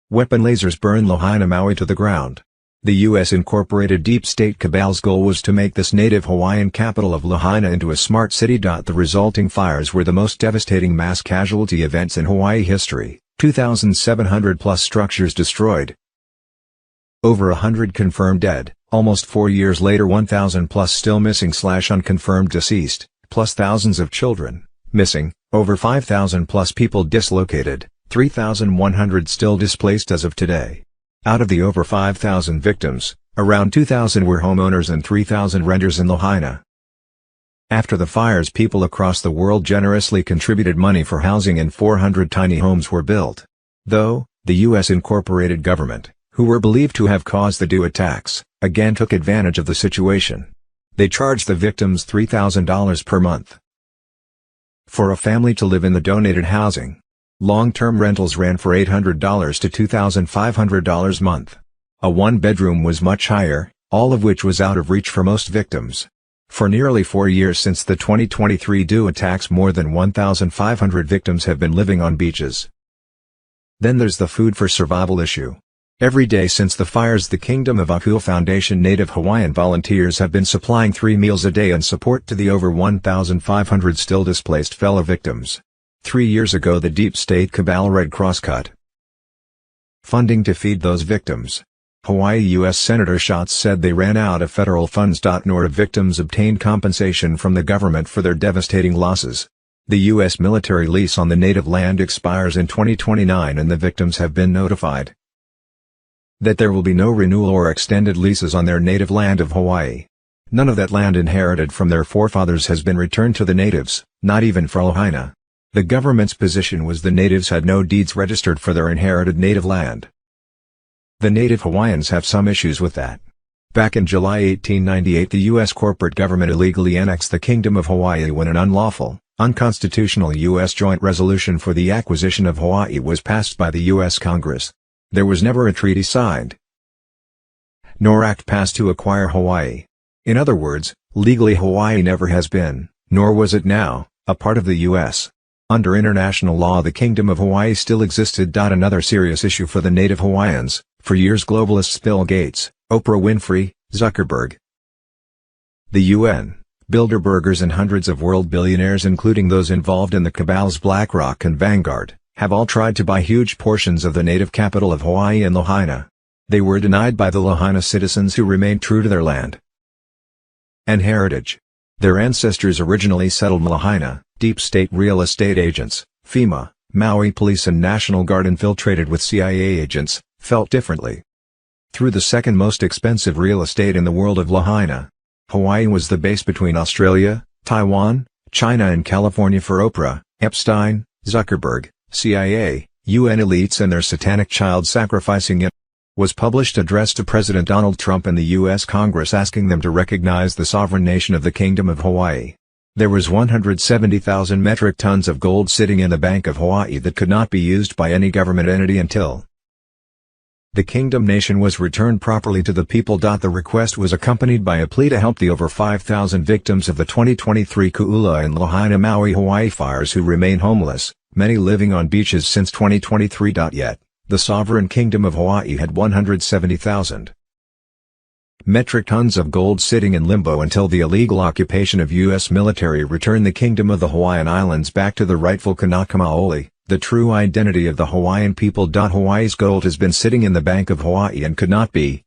weapon lasers burn Lahaina Maui to the ground. The U.S.-incorporated deep state cabal's goal was to make this native Hawaiian capital of Lahaina into a smart city. The resulting fires were the most devastating mass casualty events in Hawaii history. 2,700+ structures destroyed. Over 100 confirmed dead, almost 4 years later 1,000+ still missing/unconfirmed deceased, plus thousands of children missing, over 5,000+ people dislocated, 3,100 still displaced as of today. Out of the over 5,000 victims, around 2,000 were homeowners and 3,000 renters in Lahaina. After the fires, people across the world generously contributed money for housing and 400 tiny homes were built. Though, the U.S.-incorporated government, who were believed to have caused the two attacks, again took advantage of the situation. They charged the victims $3,000 per month for a family to live in the donated housing. Long-term rentals ran for $800 to $2,500 a month. A one-bedroom was much higher, all of which was out of reach for most victims. For nearly 4 years since the 2023 DU attacks, more than 1,500 victims have been living on beaches. Then there's the food for survival issue. Every day since the fires, the Kingdom of Oahu Foundation Native Hawaiian volunteers have been supplying 3 meals a day in support to the over 1,500 still displaced fellow victims. 3 years ago, the deep state cabal Red Cross cut funding to feed those victims. Hawaii U.S. Senator Schatz said they ran out of federal funds. Nor have victims obtained compensation from the government for their devastating losses. The U.S. military lease on the native land expires in 2029 and the victims have been notified that there will be no renewal or extended leases on their native land of Hawaii. None of that land inherited from their forefathers has been returned to the natives, not even for Lahaina. The government's position was the natives had no deeds registered for their inherited native land. The native Hawaiians have some issues with that. Back in July 1898, the U.S. corporate government illegally annexed the Kingdom of Hawaii when an unlawful, unconstitutional U.S. joint resolution for the acquisition of Hawaii was passed by the U.S. Congress. There was never a treaty signed, nor act passed to acquire Hawaii. In other words, legally Hawaii never has been, nor was it now, a part of the U.S. Under international law, the Kingdom of Hawaii still existed. Another serious issue for the native Hawaiians. For years, globalists Bill Gates, Oprah Winfrey, Zuckerberg, the UN, Bilderbergers and hundreds of world billionaires, including those involved in the cabals BlackRock and Vanguard, have all tried to buy huge portions of the native capital of Hawaii and Lahaina. They were denied by the Lahaina citizens who remained true to their land and heritage. Their ancestors originally settled Lahaina. Deep state real estate agents, FEMA, Maui police and National Guard infiltrated with CIA agents, felt differently. Through the second most expensive real estate in the world of Lahaina, Hawaii was the base between Australia, Taiwan, China and California for Oprah, Epstein, Zuckerberg, CIA, UN elites and their satanic child sacrificing. Was published address to President Donald Trump and the U.S. Congress asking them to recognize the sovereign nation of the Kingdom of Hawaii. There was 170,000 metric tons of gold sitting in the Bank of Hawaii that could not be used by any government entity until the Kingdom Nation was returned properly to the people. The request was accompanied by a plea to help the over 5,000 victims of the 2023 Ku'ula and Lahaina Maui Hawaii fires who remain homeless, many living on beaches since 2023. Yet, the sovereign Kingdom of Hawaii had 170,000 metric tons of gold sitting in limbo until the illegal occupation of U.S. military returned the Kingdom of the Hawaiian Islands back to the rightful Kanaka Maoli, the true identity of the Hawaiian people. Hawaii's gold has been sitting in the Bank of Hawaii and could not be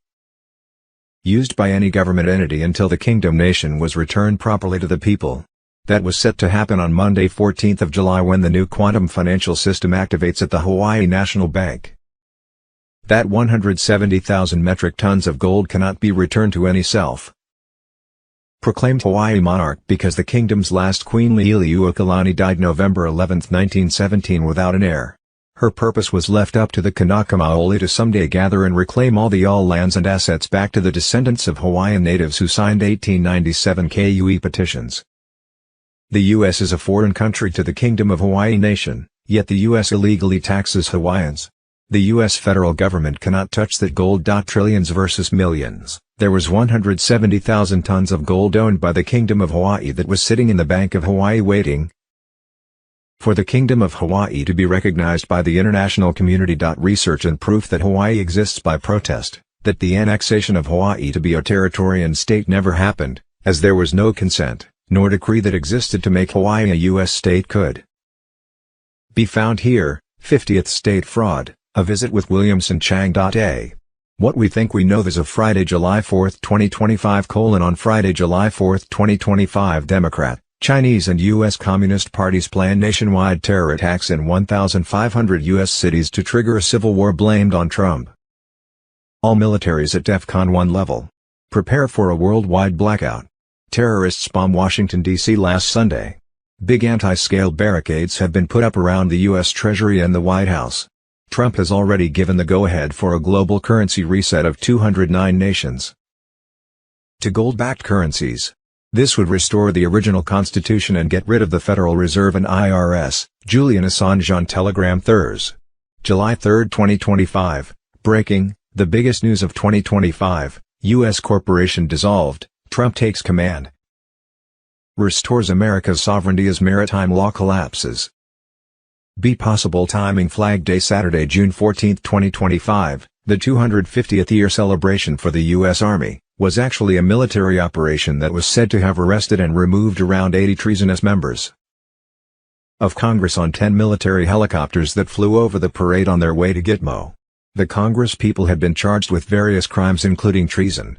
used by any government entity until the Kingdom Nation was returned properly to the people. That was set to happen on Monday, 14th of July, when the new quantum financial system activates at the Hawaii National Bank. That 170,000 metric tons of gold cannot be returned to any self-proclaimed Hawaii monarch because the kingdom's last queen Liliuokalani died November 11, 1917 without an heir. Her purpose was left up to the Kanaka Maoli to someday gather and reclaim all the lands and assets back to the descendants of Hawaiian natives who signed 1897 KUE petitions. The U.S. is a foreign country to the Kingdom of Hawaii nation, yet the U.S. illegally taxes Hawaiians. The U.S. federal government cannot touch that gold. Trillions versus millions. There was 170,000 tons of gold owned by the Kingdom of Hawaii that was sitting in the Bank of Hawaii waiting for the Kingdom of Hawaii to be recognized by the international community. Research and proof that Hawaii exists by protest, that the annexation of Hawaii to be a territory and state never happened, as there was no consent, nor decree that existed to make Hawaii a U.S. state could be found here. 50th State Fraud. A visit with Williamson Chang. A. What we think we know. As of Friday, July 4, 2025. On Friday, July 4, 2025, Democrat, Chinese and U.S. Communist parties plan nationwide terror attacks in 1,500 U.S. cities to trigger a civil war blamed on Trump. All militaries at DEFCON 1 level. Prepare for a worldwide blackout. Terrorists bomb Washington, D.C. last Sunday. Big anti-scale barricades have been put up around the U.S. Treasury and the White House. Trump has already given the go-ahead for a global currency reset of 209 nations to gold-backed currencies. This would restore the original constitution and get rid of the Federal Reserve and IRS. Julian Assange on Telegram. Thursday, July 3, 2025. Breaking, the biggest news of 2025, U.S. corporation dissolved, Trump takes command. Restores America's sovereignty as maritime law collapses. Be possible timing Flag Day Saturday, June 14, 2025, the 250th year celebration for the U.S. Army, was actually a military operation that was said to have arrested and removed around 80 treasonous members of Congress on 10 military helicopters that flew over the parade on their way to Gitmo. The Congress people had been charged with various crimes including treason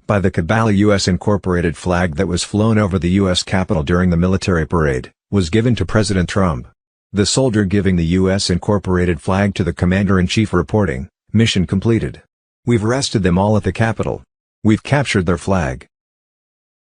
by the Kabbalah U.S. Incorporated flag that was flown over the U.S. Capitol during the military parade, was given to President Trump. The soldier giving the U.S. Incorporated flag to the Commander-in-Chief reporting, "Mission completed. We've arrested them all at the Capitol. We've captured their flag."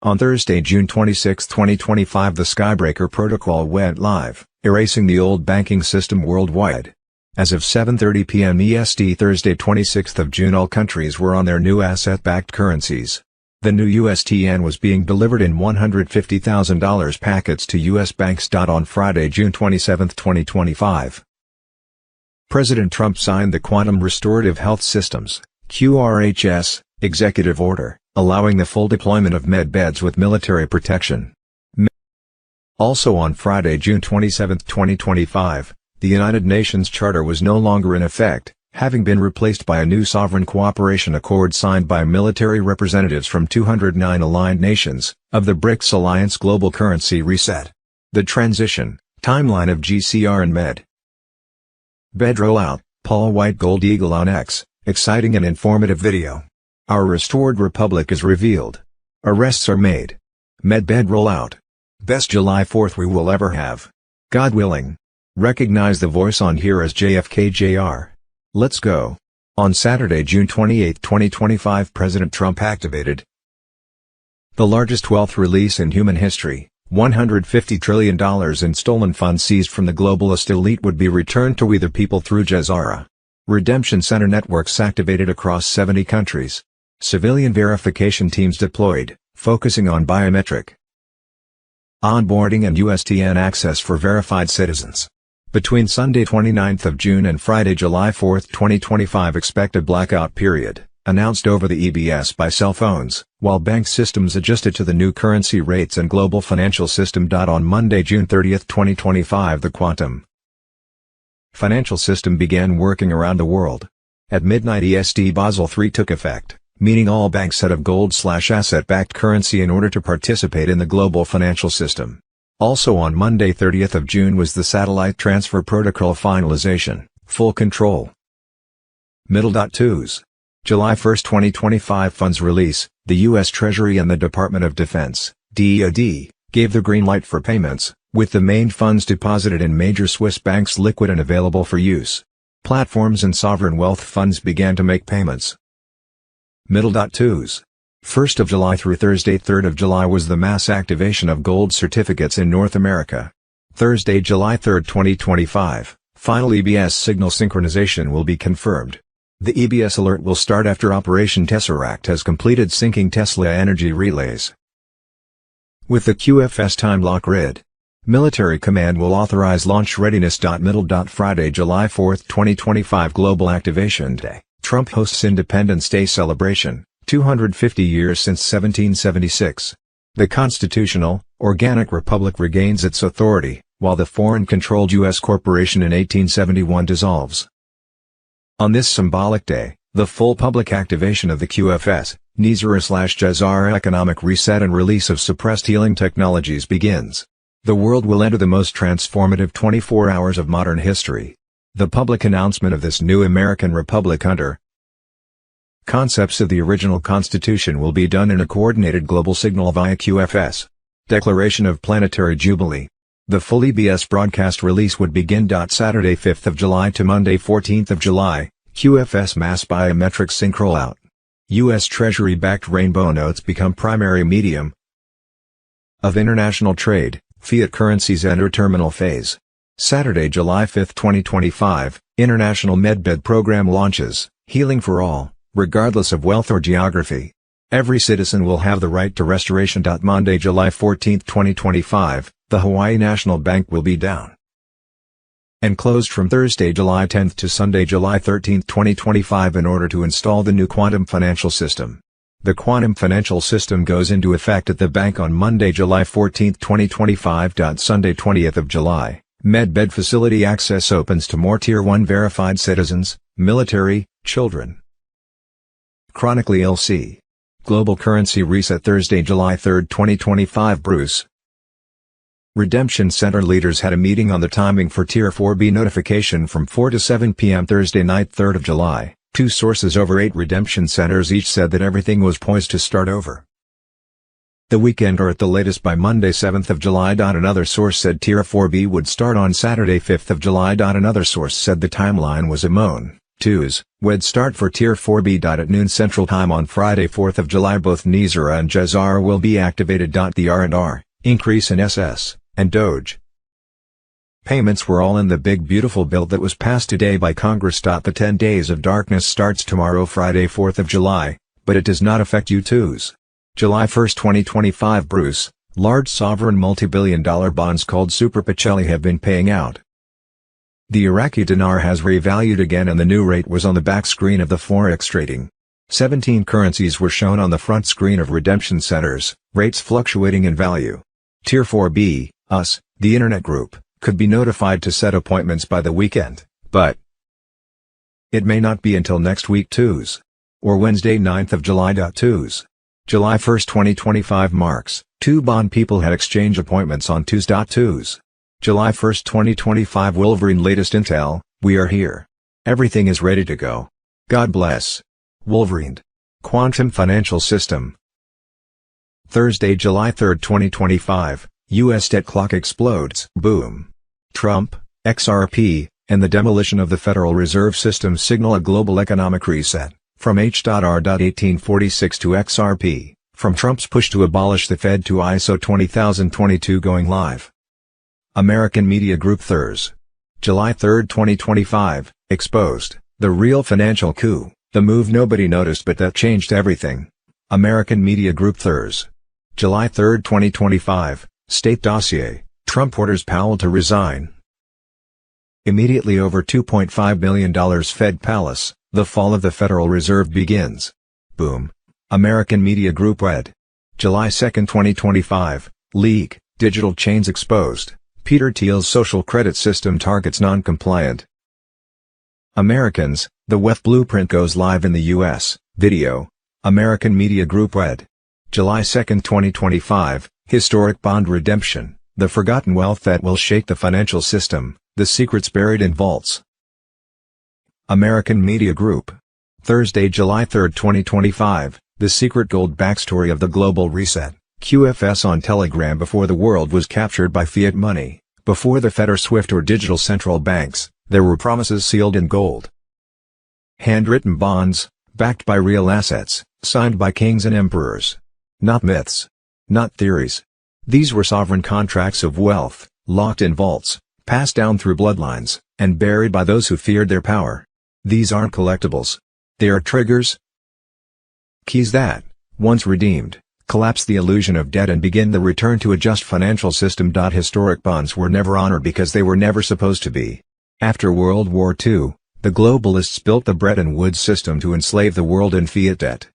On Thursday, June 26, 2025, the Skybreaker protocol went live, erasing the old banking system worldwide. As of 7:30 p.m. EST Thursday 26 June, all countries were on their new asset-backed currencies. The new USTN was being delivered in $150,000 packets to U.S. banks. On Friday, June 27, 2025, President Trump signed the Quantum Restorative Health Systems (QRHS) executive order, allowing the full deployment of med beds with military protection. Also on Friday, June 27, 2025, the United Nations Charter was no longer in effect, having been replaced by a new Sovereign Cooperation Accord signed by military representatives from 209 aligned nations, of the BRICS Alliance Global Currency Reset. The transition, timeline of GCR and Med Bed rollout, Paul White Gold Eagle on X, exciting and informative video. Our restored republic is revealed. Arrests are made. Med Bed rollout. Best July 4th we will ever have. God willing. Recognize the voice on here as JFK Jr. Let's go. On Saturday, June 28, 2025, President Trump activated the largest wealth release in human history. $150 trillion in stolen funds seized from the globalist elite would be returned to we the people through Jazara. Redemption Center networks activated across 70 countries. Civilian verification teams deployed, focusing on biometric onboarding and USTN access for verified citizens. Between Sunday 29 June and Friday, July 4, 2025, expect a blackout period, announced over the EBS by cell phones, while bank systems adjusted to the new currency rates and global financial system. On Monday, June 30, 2025, the quantum financial system began working around the world. At midnight EST, Basel III took effect, meaning all banks had of gold/asset-backed currency in order to participate in the global financial system. Also on Monday 30th June was the Satellite Transfer Protocol finalization, full control. Middle. Twos. July 1, 2025 funds release, the U.S. Treasury and the Department of Defense, DoD, gave the green light for payments, with the main funds deposited in major Swiss banks liquid and available for use. Platforms and sovereign wealth funds began to make payments. Middle. Twos. 1st of July through Thursday 3rd of July was the mass activation of gold certificates in North America. Thursday, July 3, 2025, final EBS signal synchronization will be confirmed. The EBS alert will start after Operation Tesseract has completed syncing Tesla energy relays with the QFS time lock grid. Military Command will authorize launch readiness. Middle. Friday, July 4, 2025 Global Activation Day. Trump hosts Independence Day celebration. 250 years since 1776. The constitutional, organic republic regains its authority, while the foreign-controlled U.S. corporation in 1871 dissolves. On this symbolic day, the full public activation of the QFS, Nizara/Jazara economic reset and release of suppressed healing technologies begins. The world will enter the most transformative 24 hours of modern history. The public announcement of this new American republic under concepts of the original Constitution will be done in a coordinated global signal via QFS. Declaration of Planetary Jubilee. The full EBS broadcast release would begin. Saturday 5 July to Monday 14 July, QFS mass biometric sync rollout. U.S. Treasury-backed rainbow notes become primary medium of international trade, fiat currencies enter terminal phase. Saturday, July 5, 2025, International MedBed Program launches, healing for all, regardless of wealth or geography. Every citizen will have the right to restoration. Monday, July 14, 2025, the Hawaii National Bank will be down and closed from Thursday, July 10 to Sunday, July 13, 2025 in order to install the new quantum financial system. The quantum financial system goes into effect at the bank on Monday, July 14, 2025. Sunday, 20th July, Medbed facility access opens to more Tier 1 verified citizens, military, children. Chronically ill C. Global currency reset Thursday, July 3, 2025. Bruce. Redemption Center leaders had a meeting on the timing for Tier 4B notification from 4 to 7 p.m. Thursday night, 3rd of July. Two sources over 8 redemption centers each said that everything was poised to start over the weekend or at the latest by Monday, 7th of July. Another source said Tier 4B would start on Saturday, 5th of July. Another source said the timeline was a moan. Twos, would start for Tier 4B. At noon Central Time on Friday, 4th of July. Both NISARA and JESARA will be activated. The R&R, increase in SS, and Doge payments were all in the big beautiful bill that was passed today by Congress. The 10 days of darkness starts tomorrow, Friday, 4th of July, but it does not affect you twos. July 1, 2025. Bruce, large sovereign multi-billion-dollar bonds called Super Pacelli have been paying out. The Iraqi dinar has revalued again and the new rate was on the back screen of the Forex trading. 17 currencies were shown on the front screen of redemption centers, rates fluctuating in value. Tier 4B, US, the Internet Group, could be notified to set appointments by the weekend, but it may not be until next week twos. Or Wednesday 9th of July. Twos. July 1, 2025 marks, 2 bond people had exchange appointments on twos. Twos. July 1, 2025 Wolverine latest intel, we are here. Everything is ready to go. God bless. Wolverine. Quantum Financial System. Thursday, July 3, 2025, U.S. debt clock explodes. Boom. Trump, XRP, and the demolition of the Federal Reserve System signal a global economic reset, from H.R.1846 to XRP, from Trump's push to abolish the Fed to ISO 20022 going live. American Media Group Thurs. July 3, 2025, exposed, the real financial coup, the move nobody noticed but that changed everything. American Media Group Thurs. July 3, 2025, State Dossier, Trump orders Powell to resign. Immediately over $2.5 billion Fed Palace, the fall of the Federal Reserve begins. Boom. American Media Group Ed. July 2, 2025, Leak, digital chains exposed. Peter Thiel's social credit system targets non-compliant Americans, the WEF blueprint goes live in the U.S., video, American Media Group Ed. July 2, 2025, historic bond redemption, the forgotten wealth that will shake the financial system, the secrets buried in vaults. American Media Group. Thursday, July 3, 2025, the secret gold backstory of the global reset. QFS on Telegram. Before the world was captured by fiat money, before the Fed or SWIFT or digital central banks, there were promises sealed in gold. Handwritten bonds, backed by real assets, signed by kings and emperors. Not myths. Not theories. These were sovereign contracts of wealth, locked in vaults, passed down through bloodlines, and buried by those who feared their power. These aren't collectibles. They are triggers. Keys that, once redeemed, collapse the illusion of debt and begin the return to a just financial system. Historic bonds were never honored because they were never supposed to be. After World War II, the globalists built the Bretton Woods system to enslave the world in fiat debt.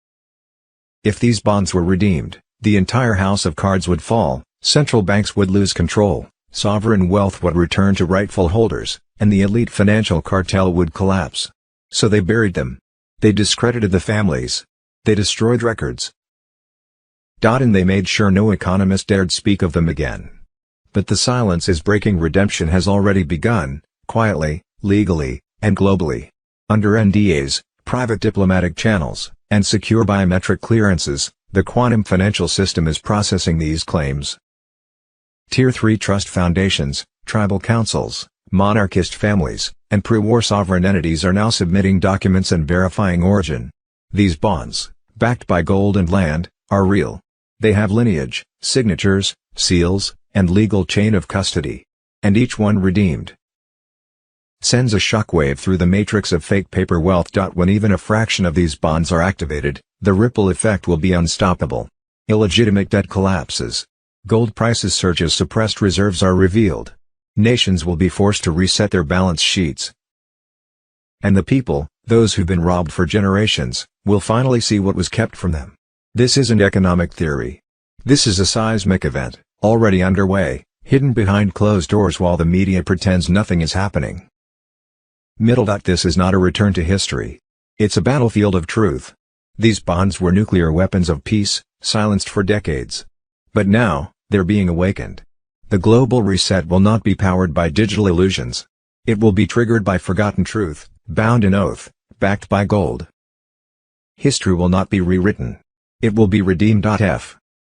If these bonds were redeemed, the entire house of cards would fall, central banks would lose control, sovereign wealth would return to rightful holders, and the elite financial cartel would collapse. So they buried them. They discredited the families. They destroyed records. And they made sure no economist dared speak of them again. But the silence is breaking. Redemption has already begun, quietly, legally, and globally. Under NDAs, private diplomatic channels, and secure biometric clearances, the quantum financial system is processing these claims. Tier 3 trust foundations, tribal councils, monarchist families, and pre-war sovereign entities are now submitting documents and verifying origin. These bonds, backed by gold and land, are real. They have lineage, signatures, seals, and legal chain of custody. And each one redeemed sends a shockwave through the matrix of fake paper wealth. When even a fraction of these bonds are activated, the ripple effect will be unstoppable. Illegitimate debt collapses. Gold prices surge as suppressed reserves are revealed. Nations will be forced to reset their balance sheets. And the people, those who've been robbed for generations, will finally see what was kept from them. This isn't economic theory. This is a seismic event, already underway, hidden behind closed doors while the media pretends nothing is happening. Middle. This is not a return to history. It's a battlefield of truth. These bonds were nuclear weapons of peace, silenced for decades. But now, they're being awakened. The global reset will not be powered by digital illusions. It will be triggered by forgotten truth, bound in oath, backed by gold. History will not be rewritten. It will be redeemed.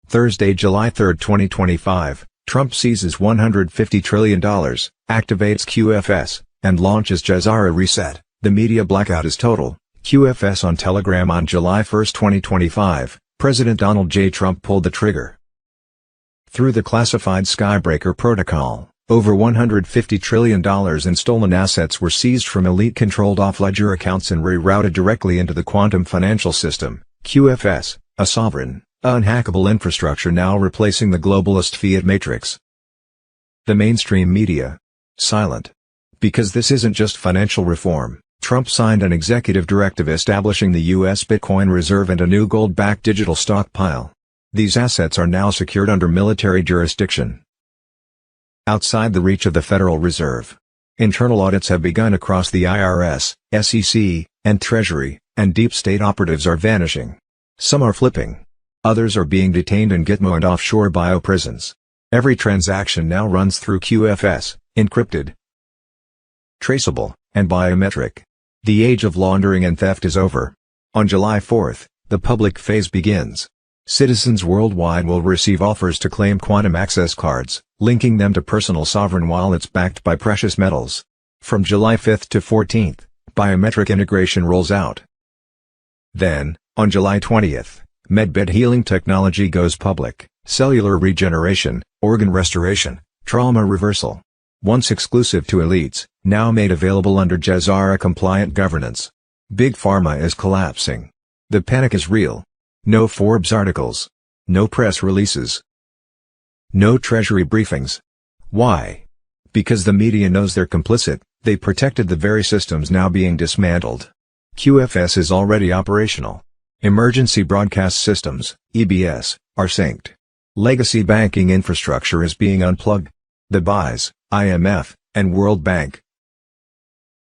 Thursday, July 3, 2025, Trump seizes $150 trillion, activates QFS, and launches Jazzara reset. The media blackout is total. QFS on Telegram. On July 1, 2025, President Donald J. Trump pulled the trigger. Through the classified Skybreaker protocol, over $150 trillion in stolen assets were seized from elite-controlled off-ledger accounts and rerouted directly into the quantum financial system, QFS, a sovereign, unhackable infrastructure now replacing the globalist fiat matrix. The mainstream media. Silent. Because this isn't just financial reform, Trump signed an executive directive establishing the U.S. Bitcoin Reserve and a new gold-backed digital stockpile. These assets are now secured under military jurisdiction. Outside the reach of the Federal Reserve. Internal audits have begun across the IRS, SEC, and Treasury, and deep state operatives are vanishing. Some are flipping. Others are being detained in Gitmo and offshore bioprisons. Every transaction now runs through QFS, encrypted, traceable, and biometric. The age of laundering and theft is over. On July 4, the public phase begins. Citizens worldwide will receive offers to claim quantum access cards, linking them to personal sovereign wallets backed by precious metals. From July 5 to 14, biometric integration rolls out. Then, on July 20, MedBed healing technology goes public, cellular regeneration, organ restoration, trauma reversal. Once exclusive to elites, now made available under Jazzara-compliant governance. Big Pharma is collapsing. The panic is real. No Forbes articles. No press releases. No Treasury briefings. Why? Because the media knows they're complicit. They protected the very systems now being dismantled. QFS is already operational. Emergency broadcast systems, EBS, are synced. Legacy banking infrastructure is being unplugged. The BIS, IMF, and World Bank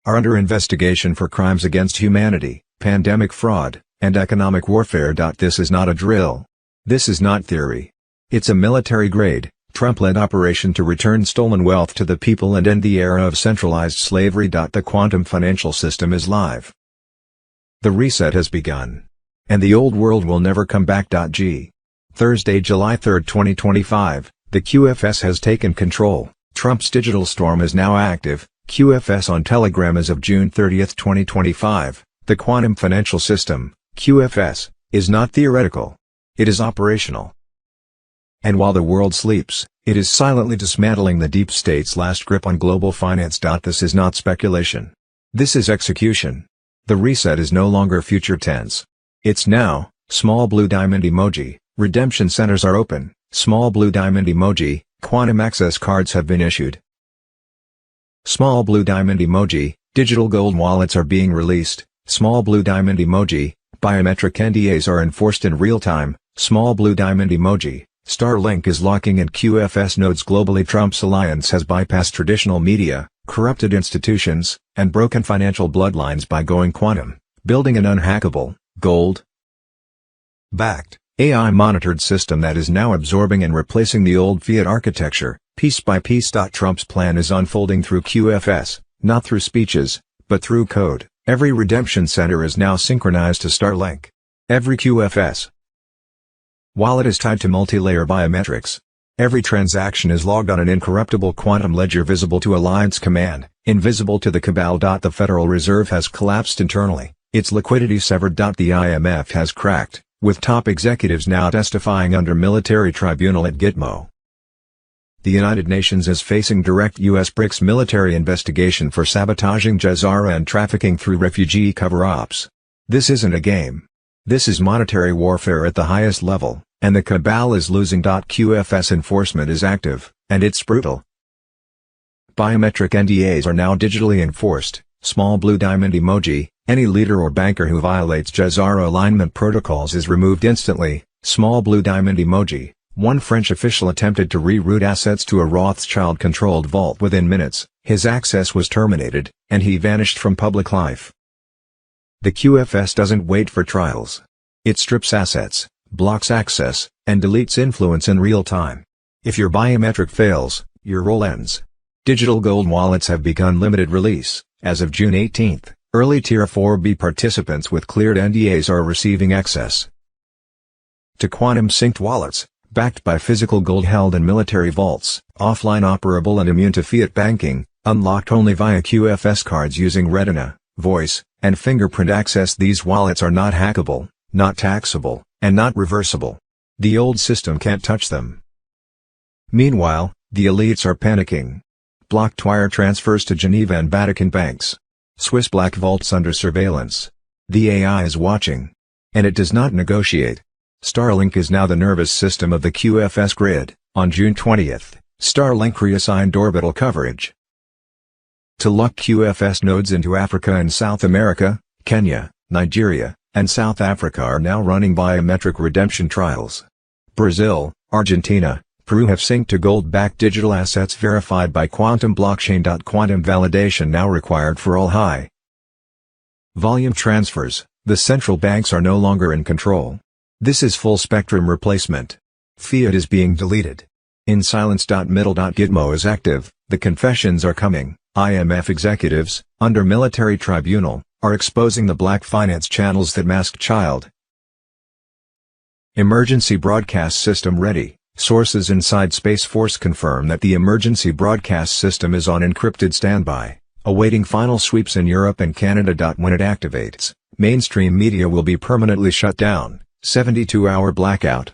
are under investigation for crimes against humanity, pandemic fraud, and economic warfare. This is not a drill. This is not theory. It's a military-grade, Trump-led operation to return stolen wealth to the people and end the era of centralized slavery. The quantum financial system is live. The reset has begun. And the old world will never come back. Thursday, July 3, 2025, the QFS has taken control. Trump's digital storm is now active. QFS on Telegram. As of June 30, 2025, the quantum financial system, QFS, is not theoretical. It is operational. And while the world sleeps, it is silently dismantling the deep state's last grip on global finance. This is not speculation. This is execution. The reset is no longer future tense. It's now. Small blue diamond emoji. Redemption centers are open. Small blue diamond emoji. Quantum access cards have been issued. Small blue diamond emoji. Digital gold wallets are being released. Small blue diamond emoji. Biometric NDAs are enforced in real time. Small blue diamond emoji. Starlink is locking in QFS nodes globally. Trump's alliance has bypassed traditional media, corrupted institutions, and broken financial bloodlines by going quantum, building an unhackable, gold-backed, AI-monitored system that is now absorbing and replacing the old fiat architecture, piece by piece. Trump's plan is unfolding through QFS, not through speeches, but through code. Every redemption center is now synchronized to Starlink. Every QFS wallet is tied to multi-layer biometrics. Every transaction is logged on an incorruptible quantum ledger visible to Alliance Command, invisible to the cabal. The Federal Reserve has collapsed internally, its liquidity severed. The IMF has cracked, with top executives now testifying under military tribunal at Gitmo. The United Nations is facing direct U.S. BRICS military investigation for sabotaging Jazzara and trafficking through refugee cover-ups. This isn't a game. This is monetary warfare at the highest level, and the cabal is losing. QFS enforcement is active, and it's brutal. Biometric NDAs are now digitally enforced. Small blue diamond emoji. Any leader or banker who violates Jazzara alignment protocols is removed instantly. Small blue diamond emoji. One French official attempted to reroute assets to a Rothschild-controlled vault within minutes. His access was terminated, and he vanished from public life. The QFS doesn't wait for trials. It strips assets, blocks access, and deletes influence in real time. If your biometric fails, your role ends. Digital gold wallets have begun limited release. As of June 18, early Tier 4B participants with cleared NDAs are receiving access to quantum-synced wallets, backed by physical gold held in military vaults, offline operable and immune to fiat banking, unlocked only via QFS cards using retina, voice, and fingerprint access. These wallets are not hackable, not taxable, and not reversible. The old system can't touch them. Meanwhile, the elites are panicking. Blocked wire transfers to Geneva and Vatican banks. Swiss black vaults under surveillance. The AI is watching. And it does not negotiate. Starlink is now the nervous system of the QFS grid. On June 20, Starlink reassigned orbital coverage to lock QFS nodes into Africa and South America. Kenya, Nigeria, and South Africa are now running biometric redemption trials. Brazil, Argentina, Peru have synced to gold-backed digital assets verified by quantum blockchain. Quantum validation now required for all high volume transfers. The central banks are no longer in control. This is full spectrum replacement. Fiat is being deleted. In silence. Middle.gitmo is active. The confessions are coming. IMF executives, under military tribunal, are exposing the black finance channels that mask child emergency broadcast system ready. Sources inside Space Force confirm that the emergency broadcast system is on encrypted standby, awaiting final sweeps in Europe and Canada. When it activates, mainstream media will be permanently shut down. 72-hour blackout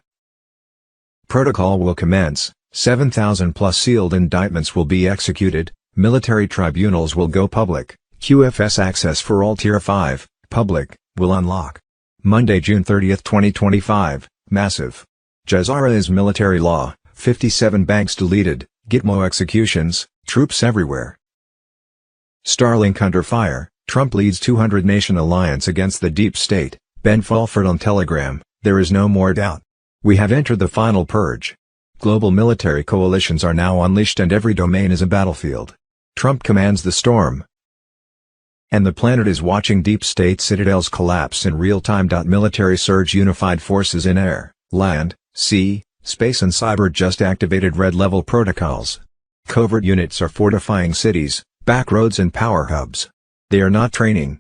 protocol will commence. 7,000 plus sealed indictments will be executed. Military tribunals will go public. QFS access for all Tier 5, public, will unlock. Monday, June 30, 2025, massive. Jazara is military law, 57 banks deleted, Gitmo executions, troops everywhere. Starlink under fire, Trump leads 200-nation alliance against the deep state. Ben Fulford on Telegram, there is no more doubt. We have entered the final purge. Global military coalitions are now unleashed and every domain is a battlefield. Trump commands the storm. And the planet is watching deep state citadels collapse in real time. Military surge unified forces in air, land, sea, space and cyber just activated red-level protocols. Covert units are fortifying cities, backroads and power hubs. They are not training.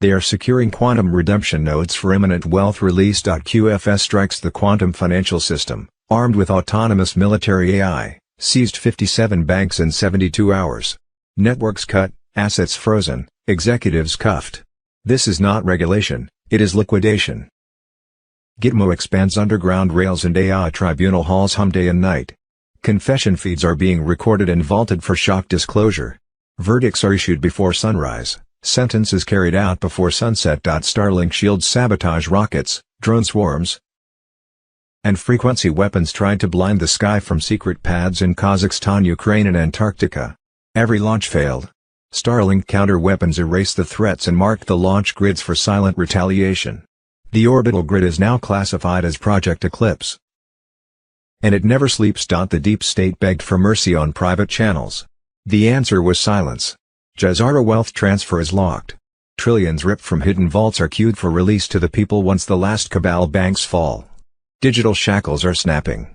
They are securing quantum redemption nodes for imminent wealth release. QFS strikes the quantum financial system, armed with autonomous military AI, seized 57 banks in 72 hours. Networks cut, assets frozen, executives cuffed. This is not regulation, it is liquidation. Gitmo expands underground rails and AI tribunal halls hum day and night. Confession feeds are being recorded and vaulted for shock disclosure. Verdicts are issued before sunrise, sentences carried out before sunset. Starlink shields sabotage rockets, drone swarms, and frequency weapons tried to blind the sky from secret pads in Kazakhstan, Ukraine and Antarctica. Every launch failed. Starlink counter weapons erase the threats and mark the launch grids for silent retaliation. The orbital grid is now classified as Project Eclipse. And it never sleeps. The deep state begged for mercy on private channels. The answer was silence. Jazara wealth transfer is locked. Trillions ripped from hidden vaults are queued for release to the people once the last cabal banks fall. Digital shackles are snapping.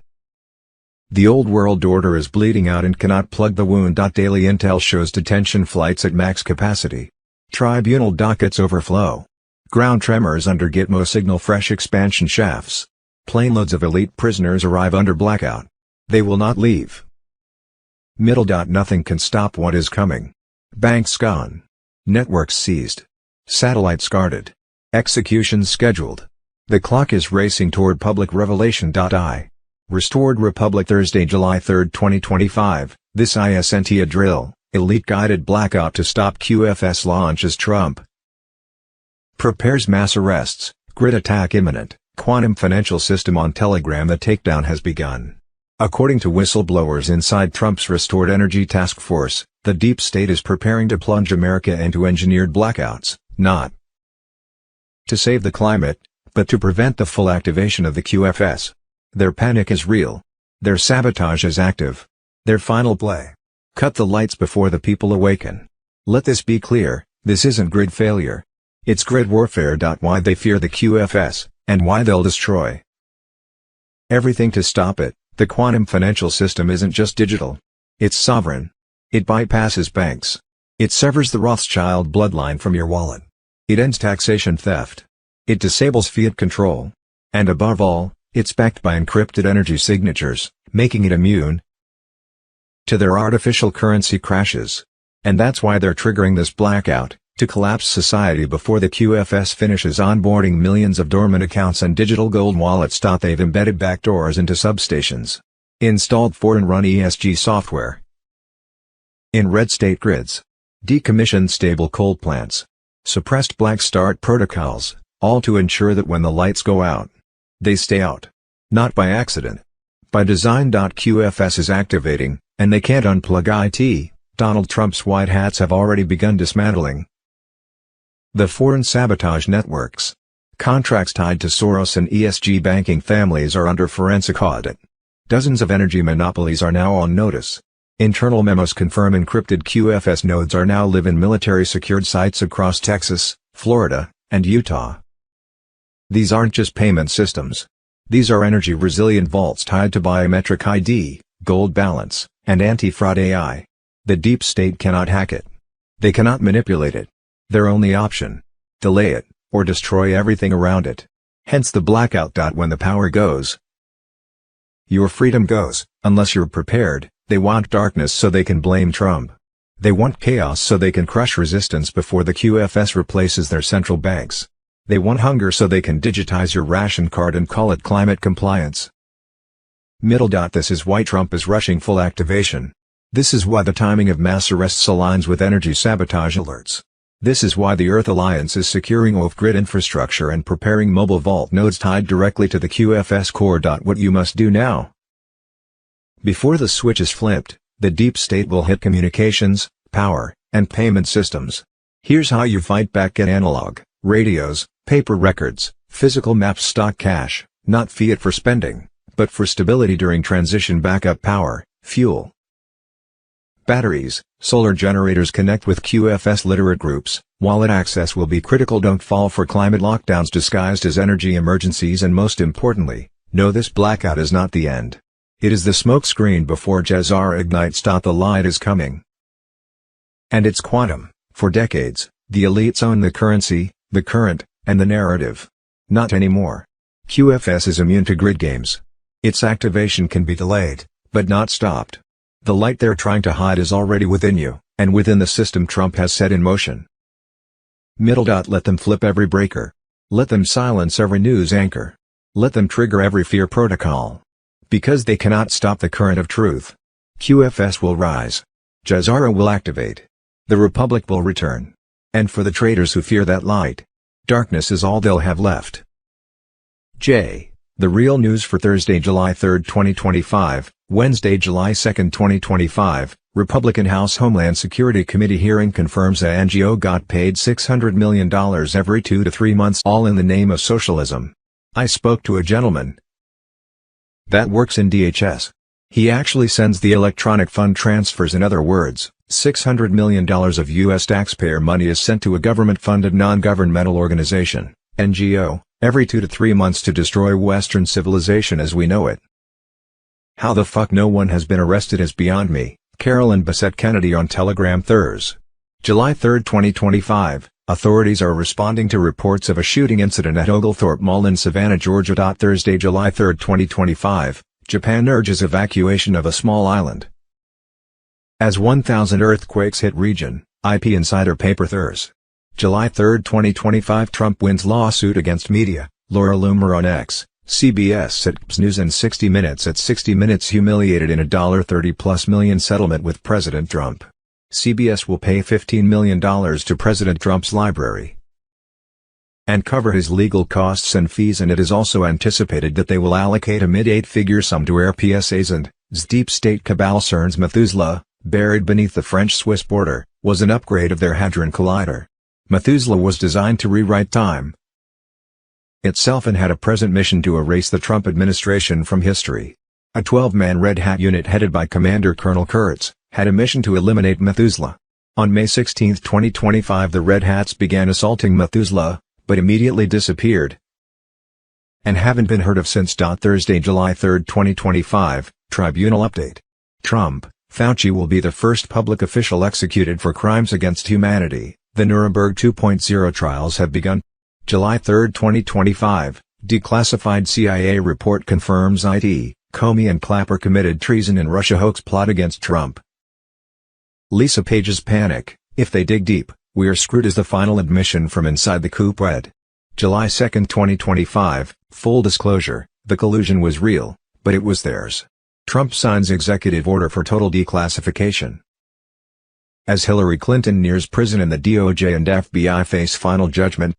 The old world order is bleeding out and cannot plug the wound. Daily intel shows detention flights at max capacity. Tribunal dockets overflow. Ground tremors under Gitmo signal fresh expansion shafts. Planeloads of elite prisoners arrive under blackout. They will not leave. Middle. Nothing can stop what is coming. Banks gone. Networks seized. Satellites guarded. Executions scheduled. The clock is racing toward public revelation. Restored Republic Thursday, July 3, 2025, this isn't a drill, elite guided blackout to stop QFS launch as Trump prepares mass arrests, grid attack imminent, quantum financial system on Telegram. The takedown has begun. According to whistleblowers inside Trump's Restored Energy Task Force, the deep state is preparing to plunge America into engineered blackouts, not to save the climate, but to prevent the full activation of the QFS. Their panic is real. Their sabotage is active. Their final play. Cut the lights before the people awaken. Let this be clear, this isn't grid failure. It's grid warfare. Why they fear the QFS, and why they'll destroy everything to stop it. The quantum financial system isn't just digital. It's sovereign. It bypasses banks. It severs the Rothschild bloodline from your wallet. It ends taxation theft. It disables fiat control. And above all, it's backed by encrypted energy signatures, making it immune to their artificial currency crashes. And that's why they're triggering this blackout, to collapse society before the QFS finishes onboarding millions of dormant accounts and digital gold wallets. They've embedded backdoors into substations, installed foreign-run ESG software in red state grids, decommissioned stable coal plants, suppressed black start protocols, all to ensure that when the lights go out, they stay out. Not by accident. By design. QFS is activating, and they can't unplug it. Donald Trump's white hats have already begun dismantling the foreign sabotage networks. Contracts tied to Soros and ESG banking families are under forensic audit. Dozens of energy monopolies are now on notice. Internal memos confirm encrypted QFS nodes are now live in military-secured sites across Texas, Florida, and Utah. These aren't just payment systems. These are energy-resilient vaults tied to biometric ID, gold balance, and anti-fraud AI. The deep state cannot hack it. They cannot manipulate it. Their only option: delay it, or destroy everything around it. Hence the blackout. When the power goes, your freedom goes, unless you're prepared. They want darkness so they can blame Trump. They want chaos so they can crush resistance before the QFS replaces their central banks. They want hunger so they can digitize your ration card and call it climate compliance. This is why Trump is rushing full activation. This is why the timing of mass arrests aligns with energy sabotage alerts. This is why the Earth Alliance is securing off-grid infrastructure and preparing mobile vault nodes tied directly to the QFS core. What you must do now, before the switch is flipped, the deep state will hit communications, power, and payment systems. Here's how you fight back: get analog, radios, paper records, physical maps, stock cash, not fiat for spending, but for stability during transition. Backup power, fuel, batteries, solar generators. Connect with QFS literate groups. Wallet access will be critical. Don't fall for climate lockdowns disguised as energy emergencies, and most importantly, know this blackout is not the end. It is the smokescreen before Jezara ignites. The light is coming. And it's quantum. For decades, the elites own the currency, the current, and the narrative. Not anymore. QFS is immune to grid games. Its activation can be delayed, but not stopped. The light they're trying to hide is already within you, and within the system Trump has set in motion. Let them flip every breaker. Let them silence every news anchor. Let them trigger every fear protocol. Because they cannot stop the current of truth. QFS will rise. Jezara will activate. The Republic will return. And for the traitors who fear that light, darkness is all they'll have left. The real news for Thursday, July 3, 2025, Wednesday, July 2, 2025, Republican House Homeland Security Committee hearing confirms a NGO got paid $600 million every 2 to 3 months, all in the name of socialism. I spoke to a gentleman that works in DHS. He actually sends the electronic fund transfers. In other words, $600 million of U.S. taxpayer money is sent to a government-funded non-governmental organization, NGO, every 2 to 3 months to destroy Western civilization as we know it. How the fuck no one has been arrested is beyond me. Carolyn Bessette Kennedy on Telegram. Thursday, July 3, 2025, authorities are responding to reports of a shooting incident at Oglethorpe Mall in Savannah, Georgia. Thursday, July 3, 2025, Japan urges evacuation of a small island as 1,000 earthquakes hit region, IP Insider paper. Thursday, July 3, 2025, Trump wins lawsuit against media, Laura Loomer on X, CBS at News, and 60 Minutes at 60 Minutes humiliated in a $30+ million settlement with President Trump. CBS will pay $15 million to President Trump's library and cover his legal costs and fees, and it is also anticipated that they will allocate a mid-8-figure sum to air PSAs and deep state cabal. CERN's Methuselah, buried beneath the French-Swiss border, was an upgrade of their Hadron Collider. Methuselah was designed to rewrite time itself and had a present mission to erase the Trump administration from history. A 12-man Red Hat unit headed by Commander Colonel Kurtz had a mission to eliminate Methuselah. On May 16, 2025 the Red Hats began assaulting Methuselah, but immediately disappeared and haven't been heard of since. Thursday, July 3, 2025, Tribunal update. Trump, Fauci will be the first public official executed for crimes against humanity. The Nuremberg 2.0 trials have begun. July 3, 2025, declassified CIA report confirms IT, Comey and Clapper committed treason in Russia hoax plot against Trump. Lisa Page's panic, if they dig deep, we are screwed is the final admission from inside the coup. July 2, 2025, full disclosure, the collusion was real, but it was theirs. Trump signs executive order for total declassification. As Hillary Clinton nears prison and the DOJ and FBI face final judgment.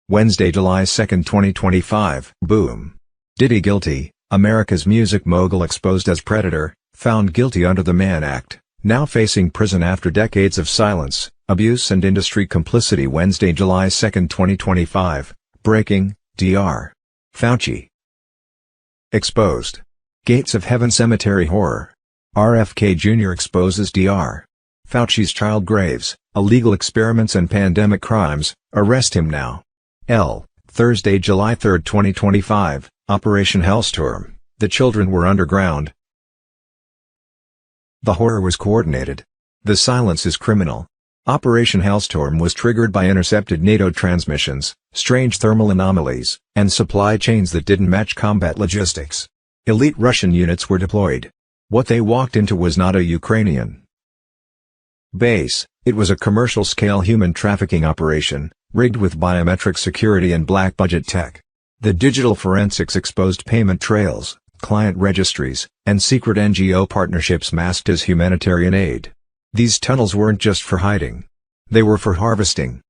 Wednesday, July 2, 2025, boom. Diddy guilty, America's music mogul exposed as predator, found guilty under the Mann Act, now facing prison after decades of silence, abuse and industry complicity. Wednesday, July 2, 2025, breaking, Dr. Fauci exposed. Gates of Heaven Cemetery horror. RFK Jr. exposes Dr. Fauci's child graves, illegal experiments and pandemic crimes, arrest him now. Thursday, July 3, 2025, Operation Hellstorm, the children were underground. The horror was coordinated. The silence is criminal. Operation Hellstorm was triggered by intercepted NATO transmissions, strange thermal anomalies, and supply chains that didn't match combat logistics. Elite Russian units were deployed. What they walked into was not a Ukrainian base, it was a commercial-scale human trafficking operation, rigged with biometric security and black budget tech. The digital forensics exposed payment trails, client registries, and secret NGO partnerships masked as humanitarian aid. These tunnels weren't just for hiding. They were for harvesting.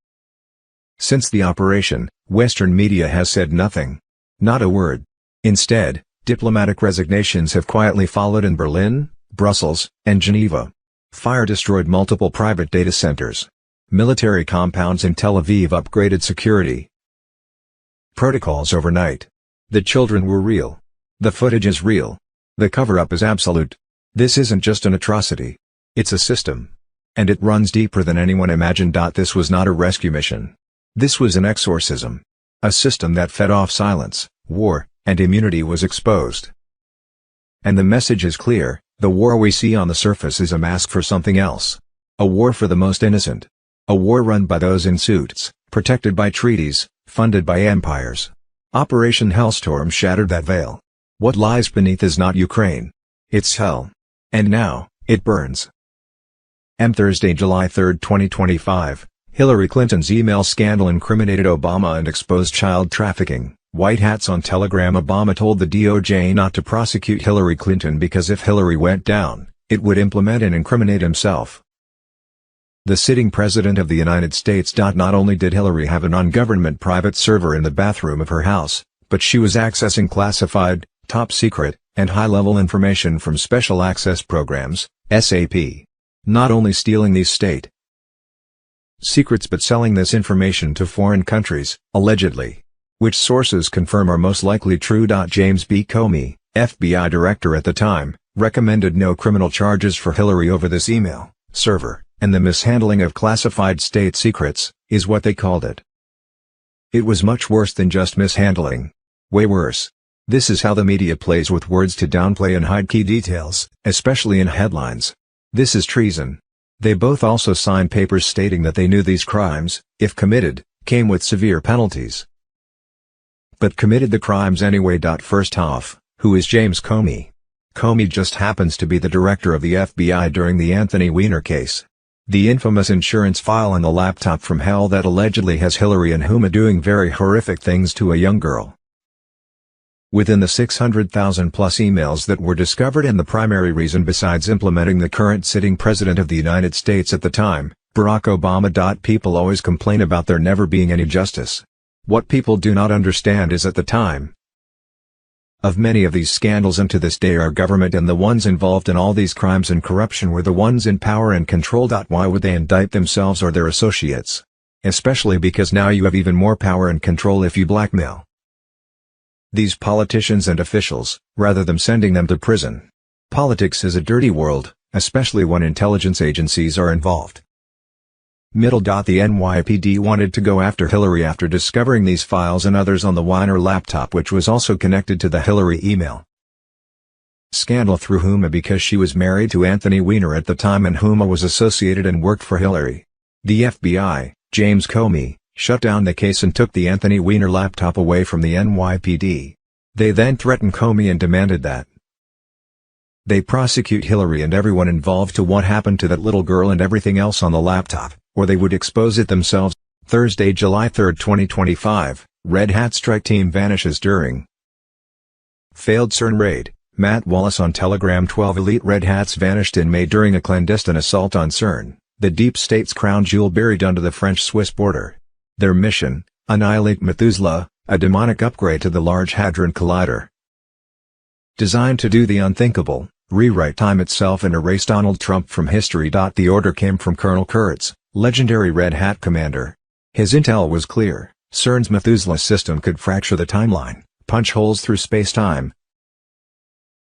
Since the operation, Western media has said nothing. Not a word. Instead, diplomatic resignations have quietly followed in Berlin, Brussels, and Geneva. Fire destroyed multiple private data centers. Military compounds in Tel Aviv upgraded security protocols overnight. The children were real. The footage is real. The cover-up is absolute. This isn't just an atrocity. It's a system. And it runs deeper than anyone imagined. This was not a rescue mission. This was an exorcism. A system that fed off silence, war, and immunity was exposed. And the message is clear, the war we see on the surface is a mask for something else. A war for the most innocent. A war run by those in suits, protected by treaties, funded by empires. Operation Hellstorm shattered that veil. What lies beneath is not Ukraine. It's hell. And now, it burns. Thursday, July 3, 2025, Hillary Clinton's email scandal incriminated Obama and exposed child trafficking. White Hats on Telegram. Obama told the DOJ not to prosecute Hillary Clinton because if Hillary went down, it would implement and incriminate himself. The sitting president of the United States. Not only did Hillary have a non-government private server in the bathroom of her house, but she was accessing classified, top secret, and high-level information from Special Access Programs, SAP. Not only stealing these state secrets but selling this information to foreign countries, allegedly. Which sources confirm are most likely true. James B. Comey, FBI director at the time, recommended no criminal charges for Hillary over this email server, and the mishandling of classified state secrets, is what they called it. It was much worse than just mishandling. Way worse. This is how the media plays with words to downplay and hide key details, especially in headlines. This is treason. They both also signed papers stating that they knew these crimes, if committed, came with severe penalties. But committed the crimes anyway. First off, who is James Comey? Comey just happens to be the director of the FBI during the Anthony Weiner case. The infamous insurance file on the laptop from hell that allegedly has Hillary and Huma doing very horrific things to a young girl. Within the 600,000 plus emails that were discovered, and the primary reason besides implementing the current sitting president of the United States at the time, Barack Obama. People always complain about there never being any justice. What people do not understand is at the time of many of these scandals and to this day our government and the ones involved in all these crimes and corruption were the ones in power and control. Why would they indict themselves or their associates? Especially because now you have even more power and control if you blackmail these politicians and officials, rather than sending them to prison. Politics is a dirty world, especially when intelligence agencies are involved. Middle. The NYPD wanted to go after Hillary after discovering these files and others on the Weiner laptop, which was also connected to the Hillary email scandal through Huma, because she was married to Anthony Weiner at the time and Huma was associated and worked for Hillary. The FBI, James Comey, shut down the case and took the Anthony Weiner laptop away from the NYPD. They then threatened Comey and demanded that they prosecute Hillary and everyone involved to what happened to that little girl and everything else on the laptop, or they would expose it themselves. Thursday, July 3, 2025, Red Hat strike team vanishes during failed CERN raid. Matt Wallace on Telegram. 12 elite Red Hats vanished in May during a clandestine assault on CERN, the deep state's crown jewel buried under the French-Swiss border. Their mission: annihilate Methuselah, a demonic upgrade to the Large Hadron Collider designed to do the unthinkable, rewrite time itself and erase Donald Trump from history. The order came from Colonel Kurtz, legendary Red Hat commander. His intel was clear: CERN's Methuselah system could fracture the timeline, punch holes through space-time,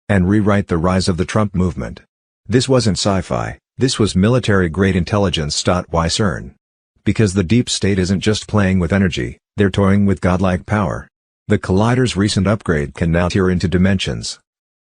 and rewrite the rise of the Trump movement. This wasn't sci-fi, this was military-grade intelligence. Why CERN? Because the deep state isn't just playing with energy, they're toying with godlike power. The collider's recent upgrade can now tear into dimensions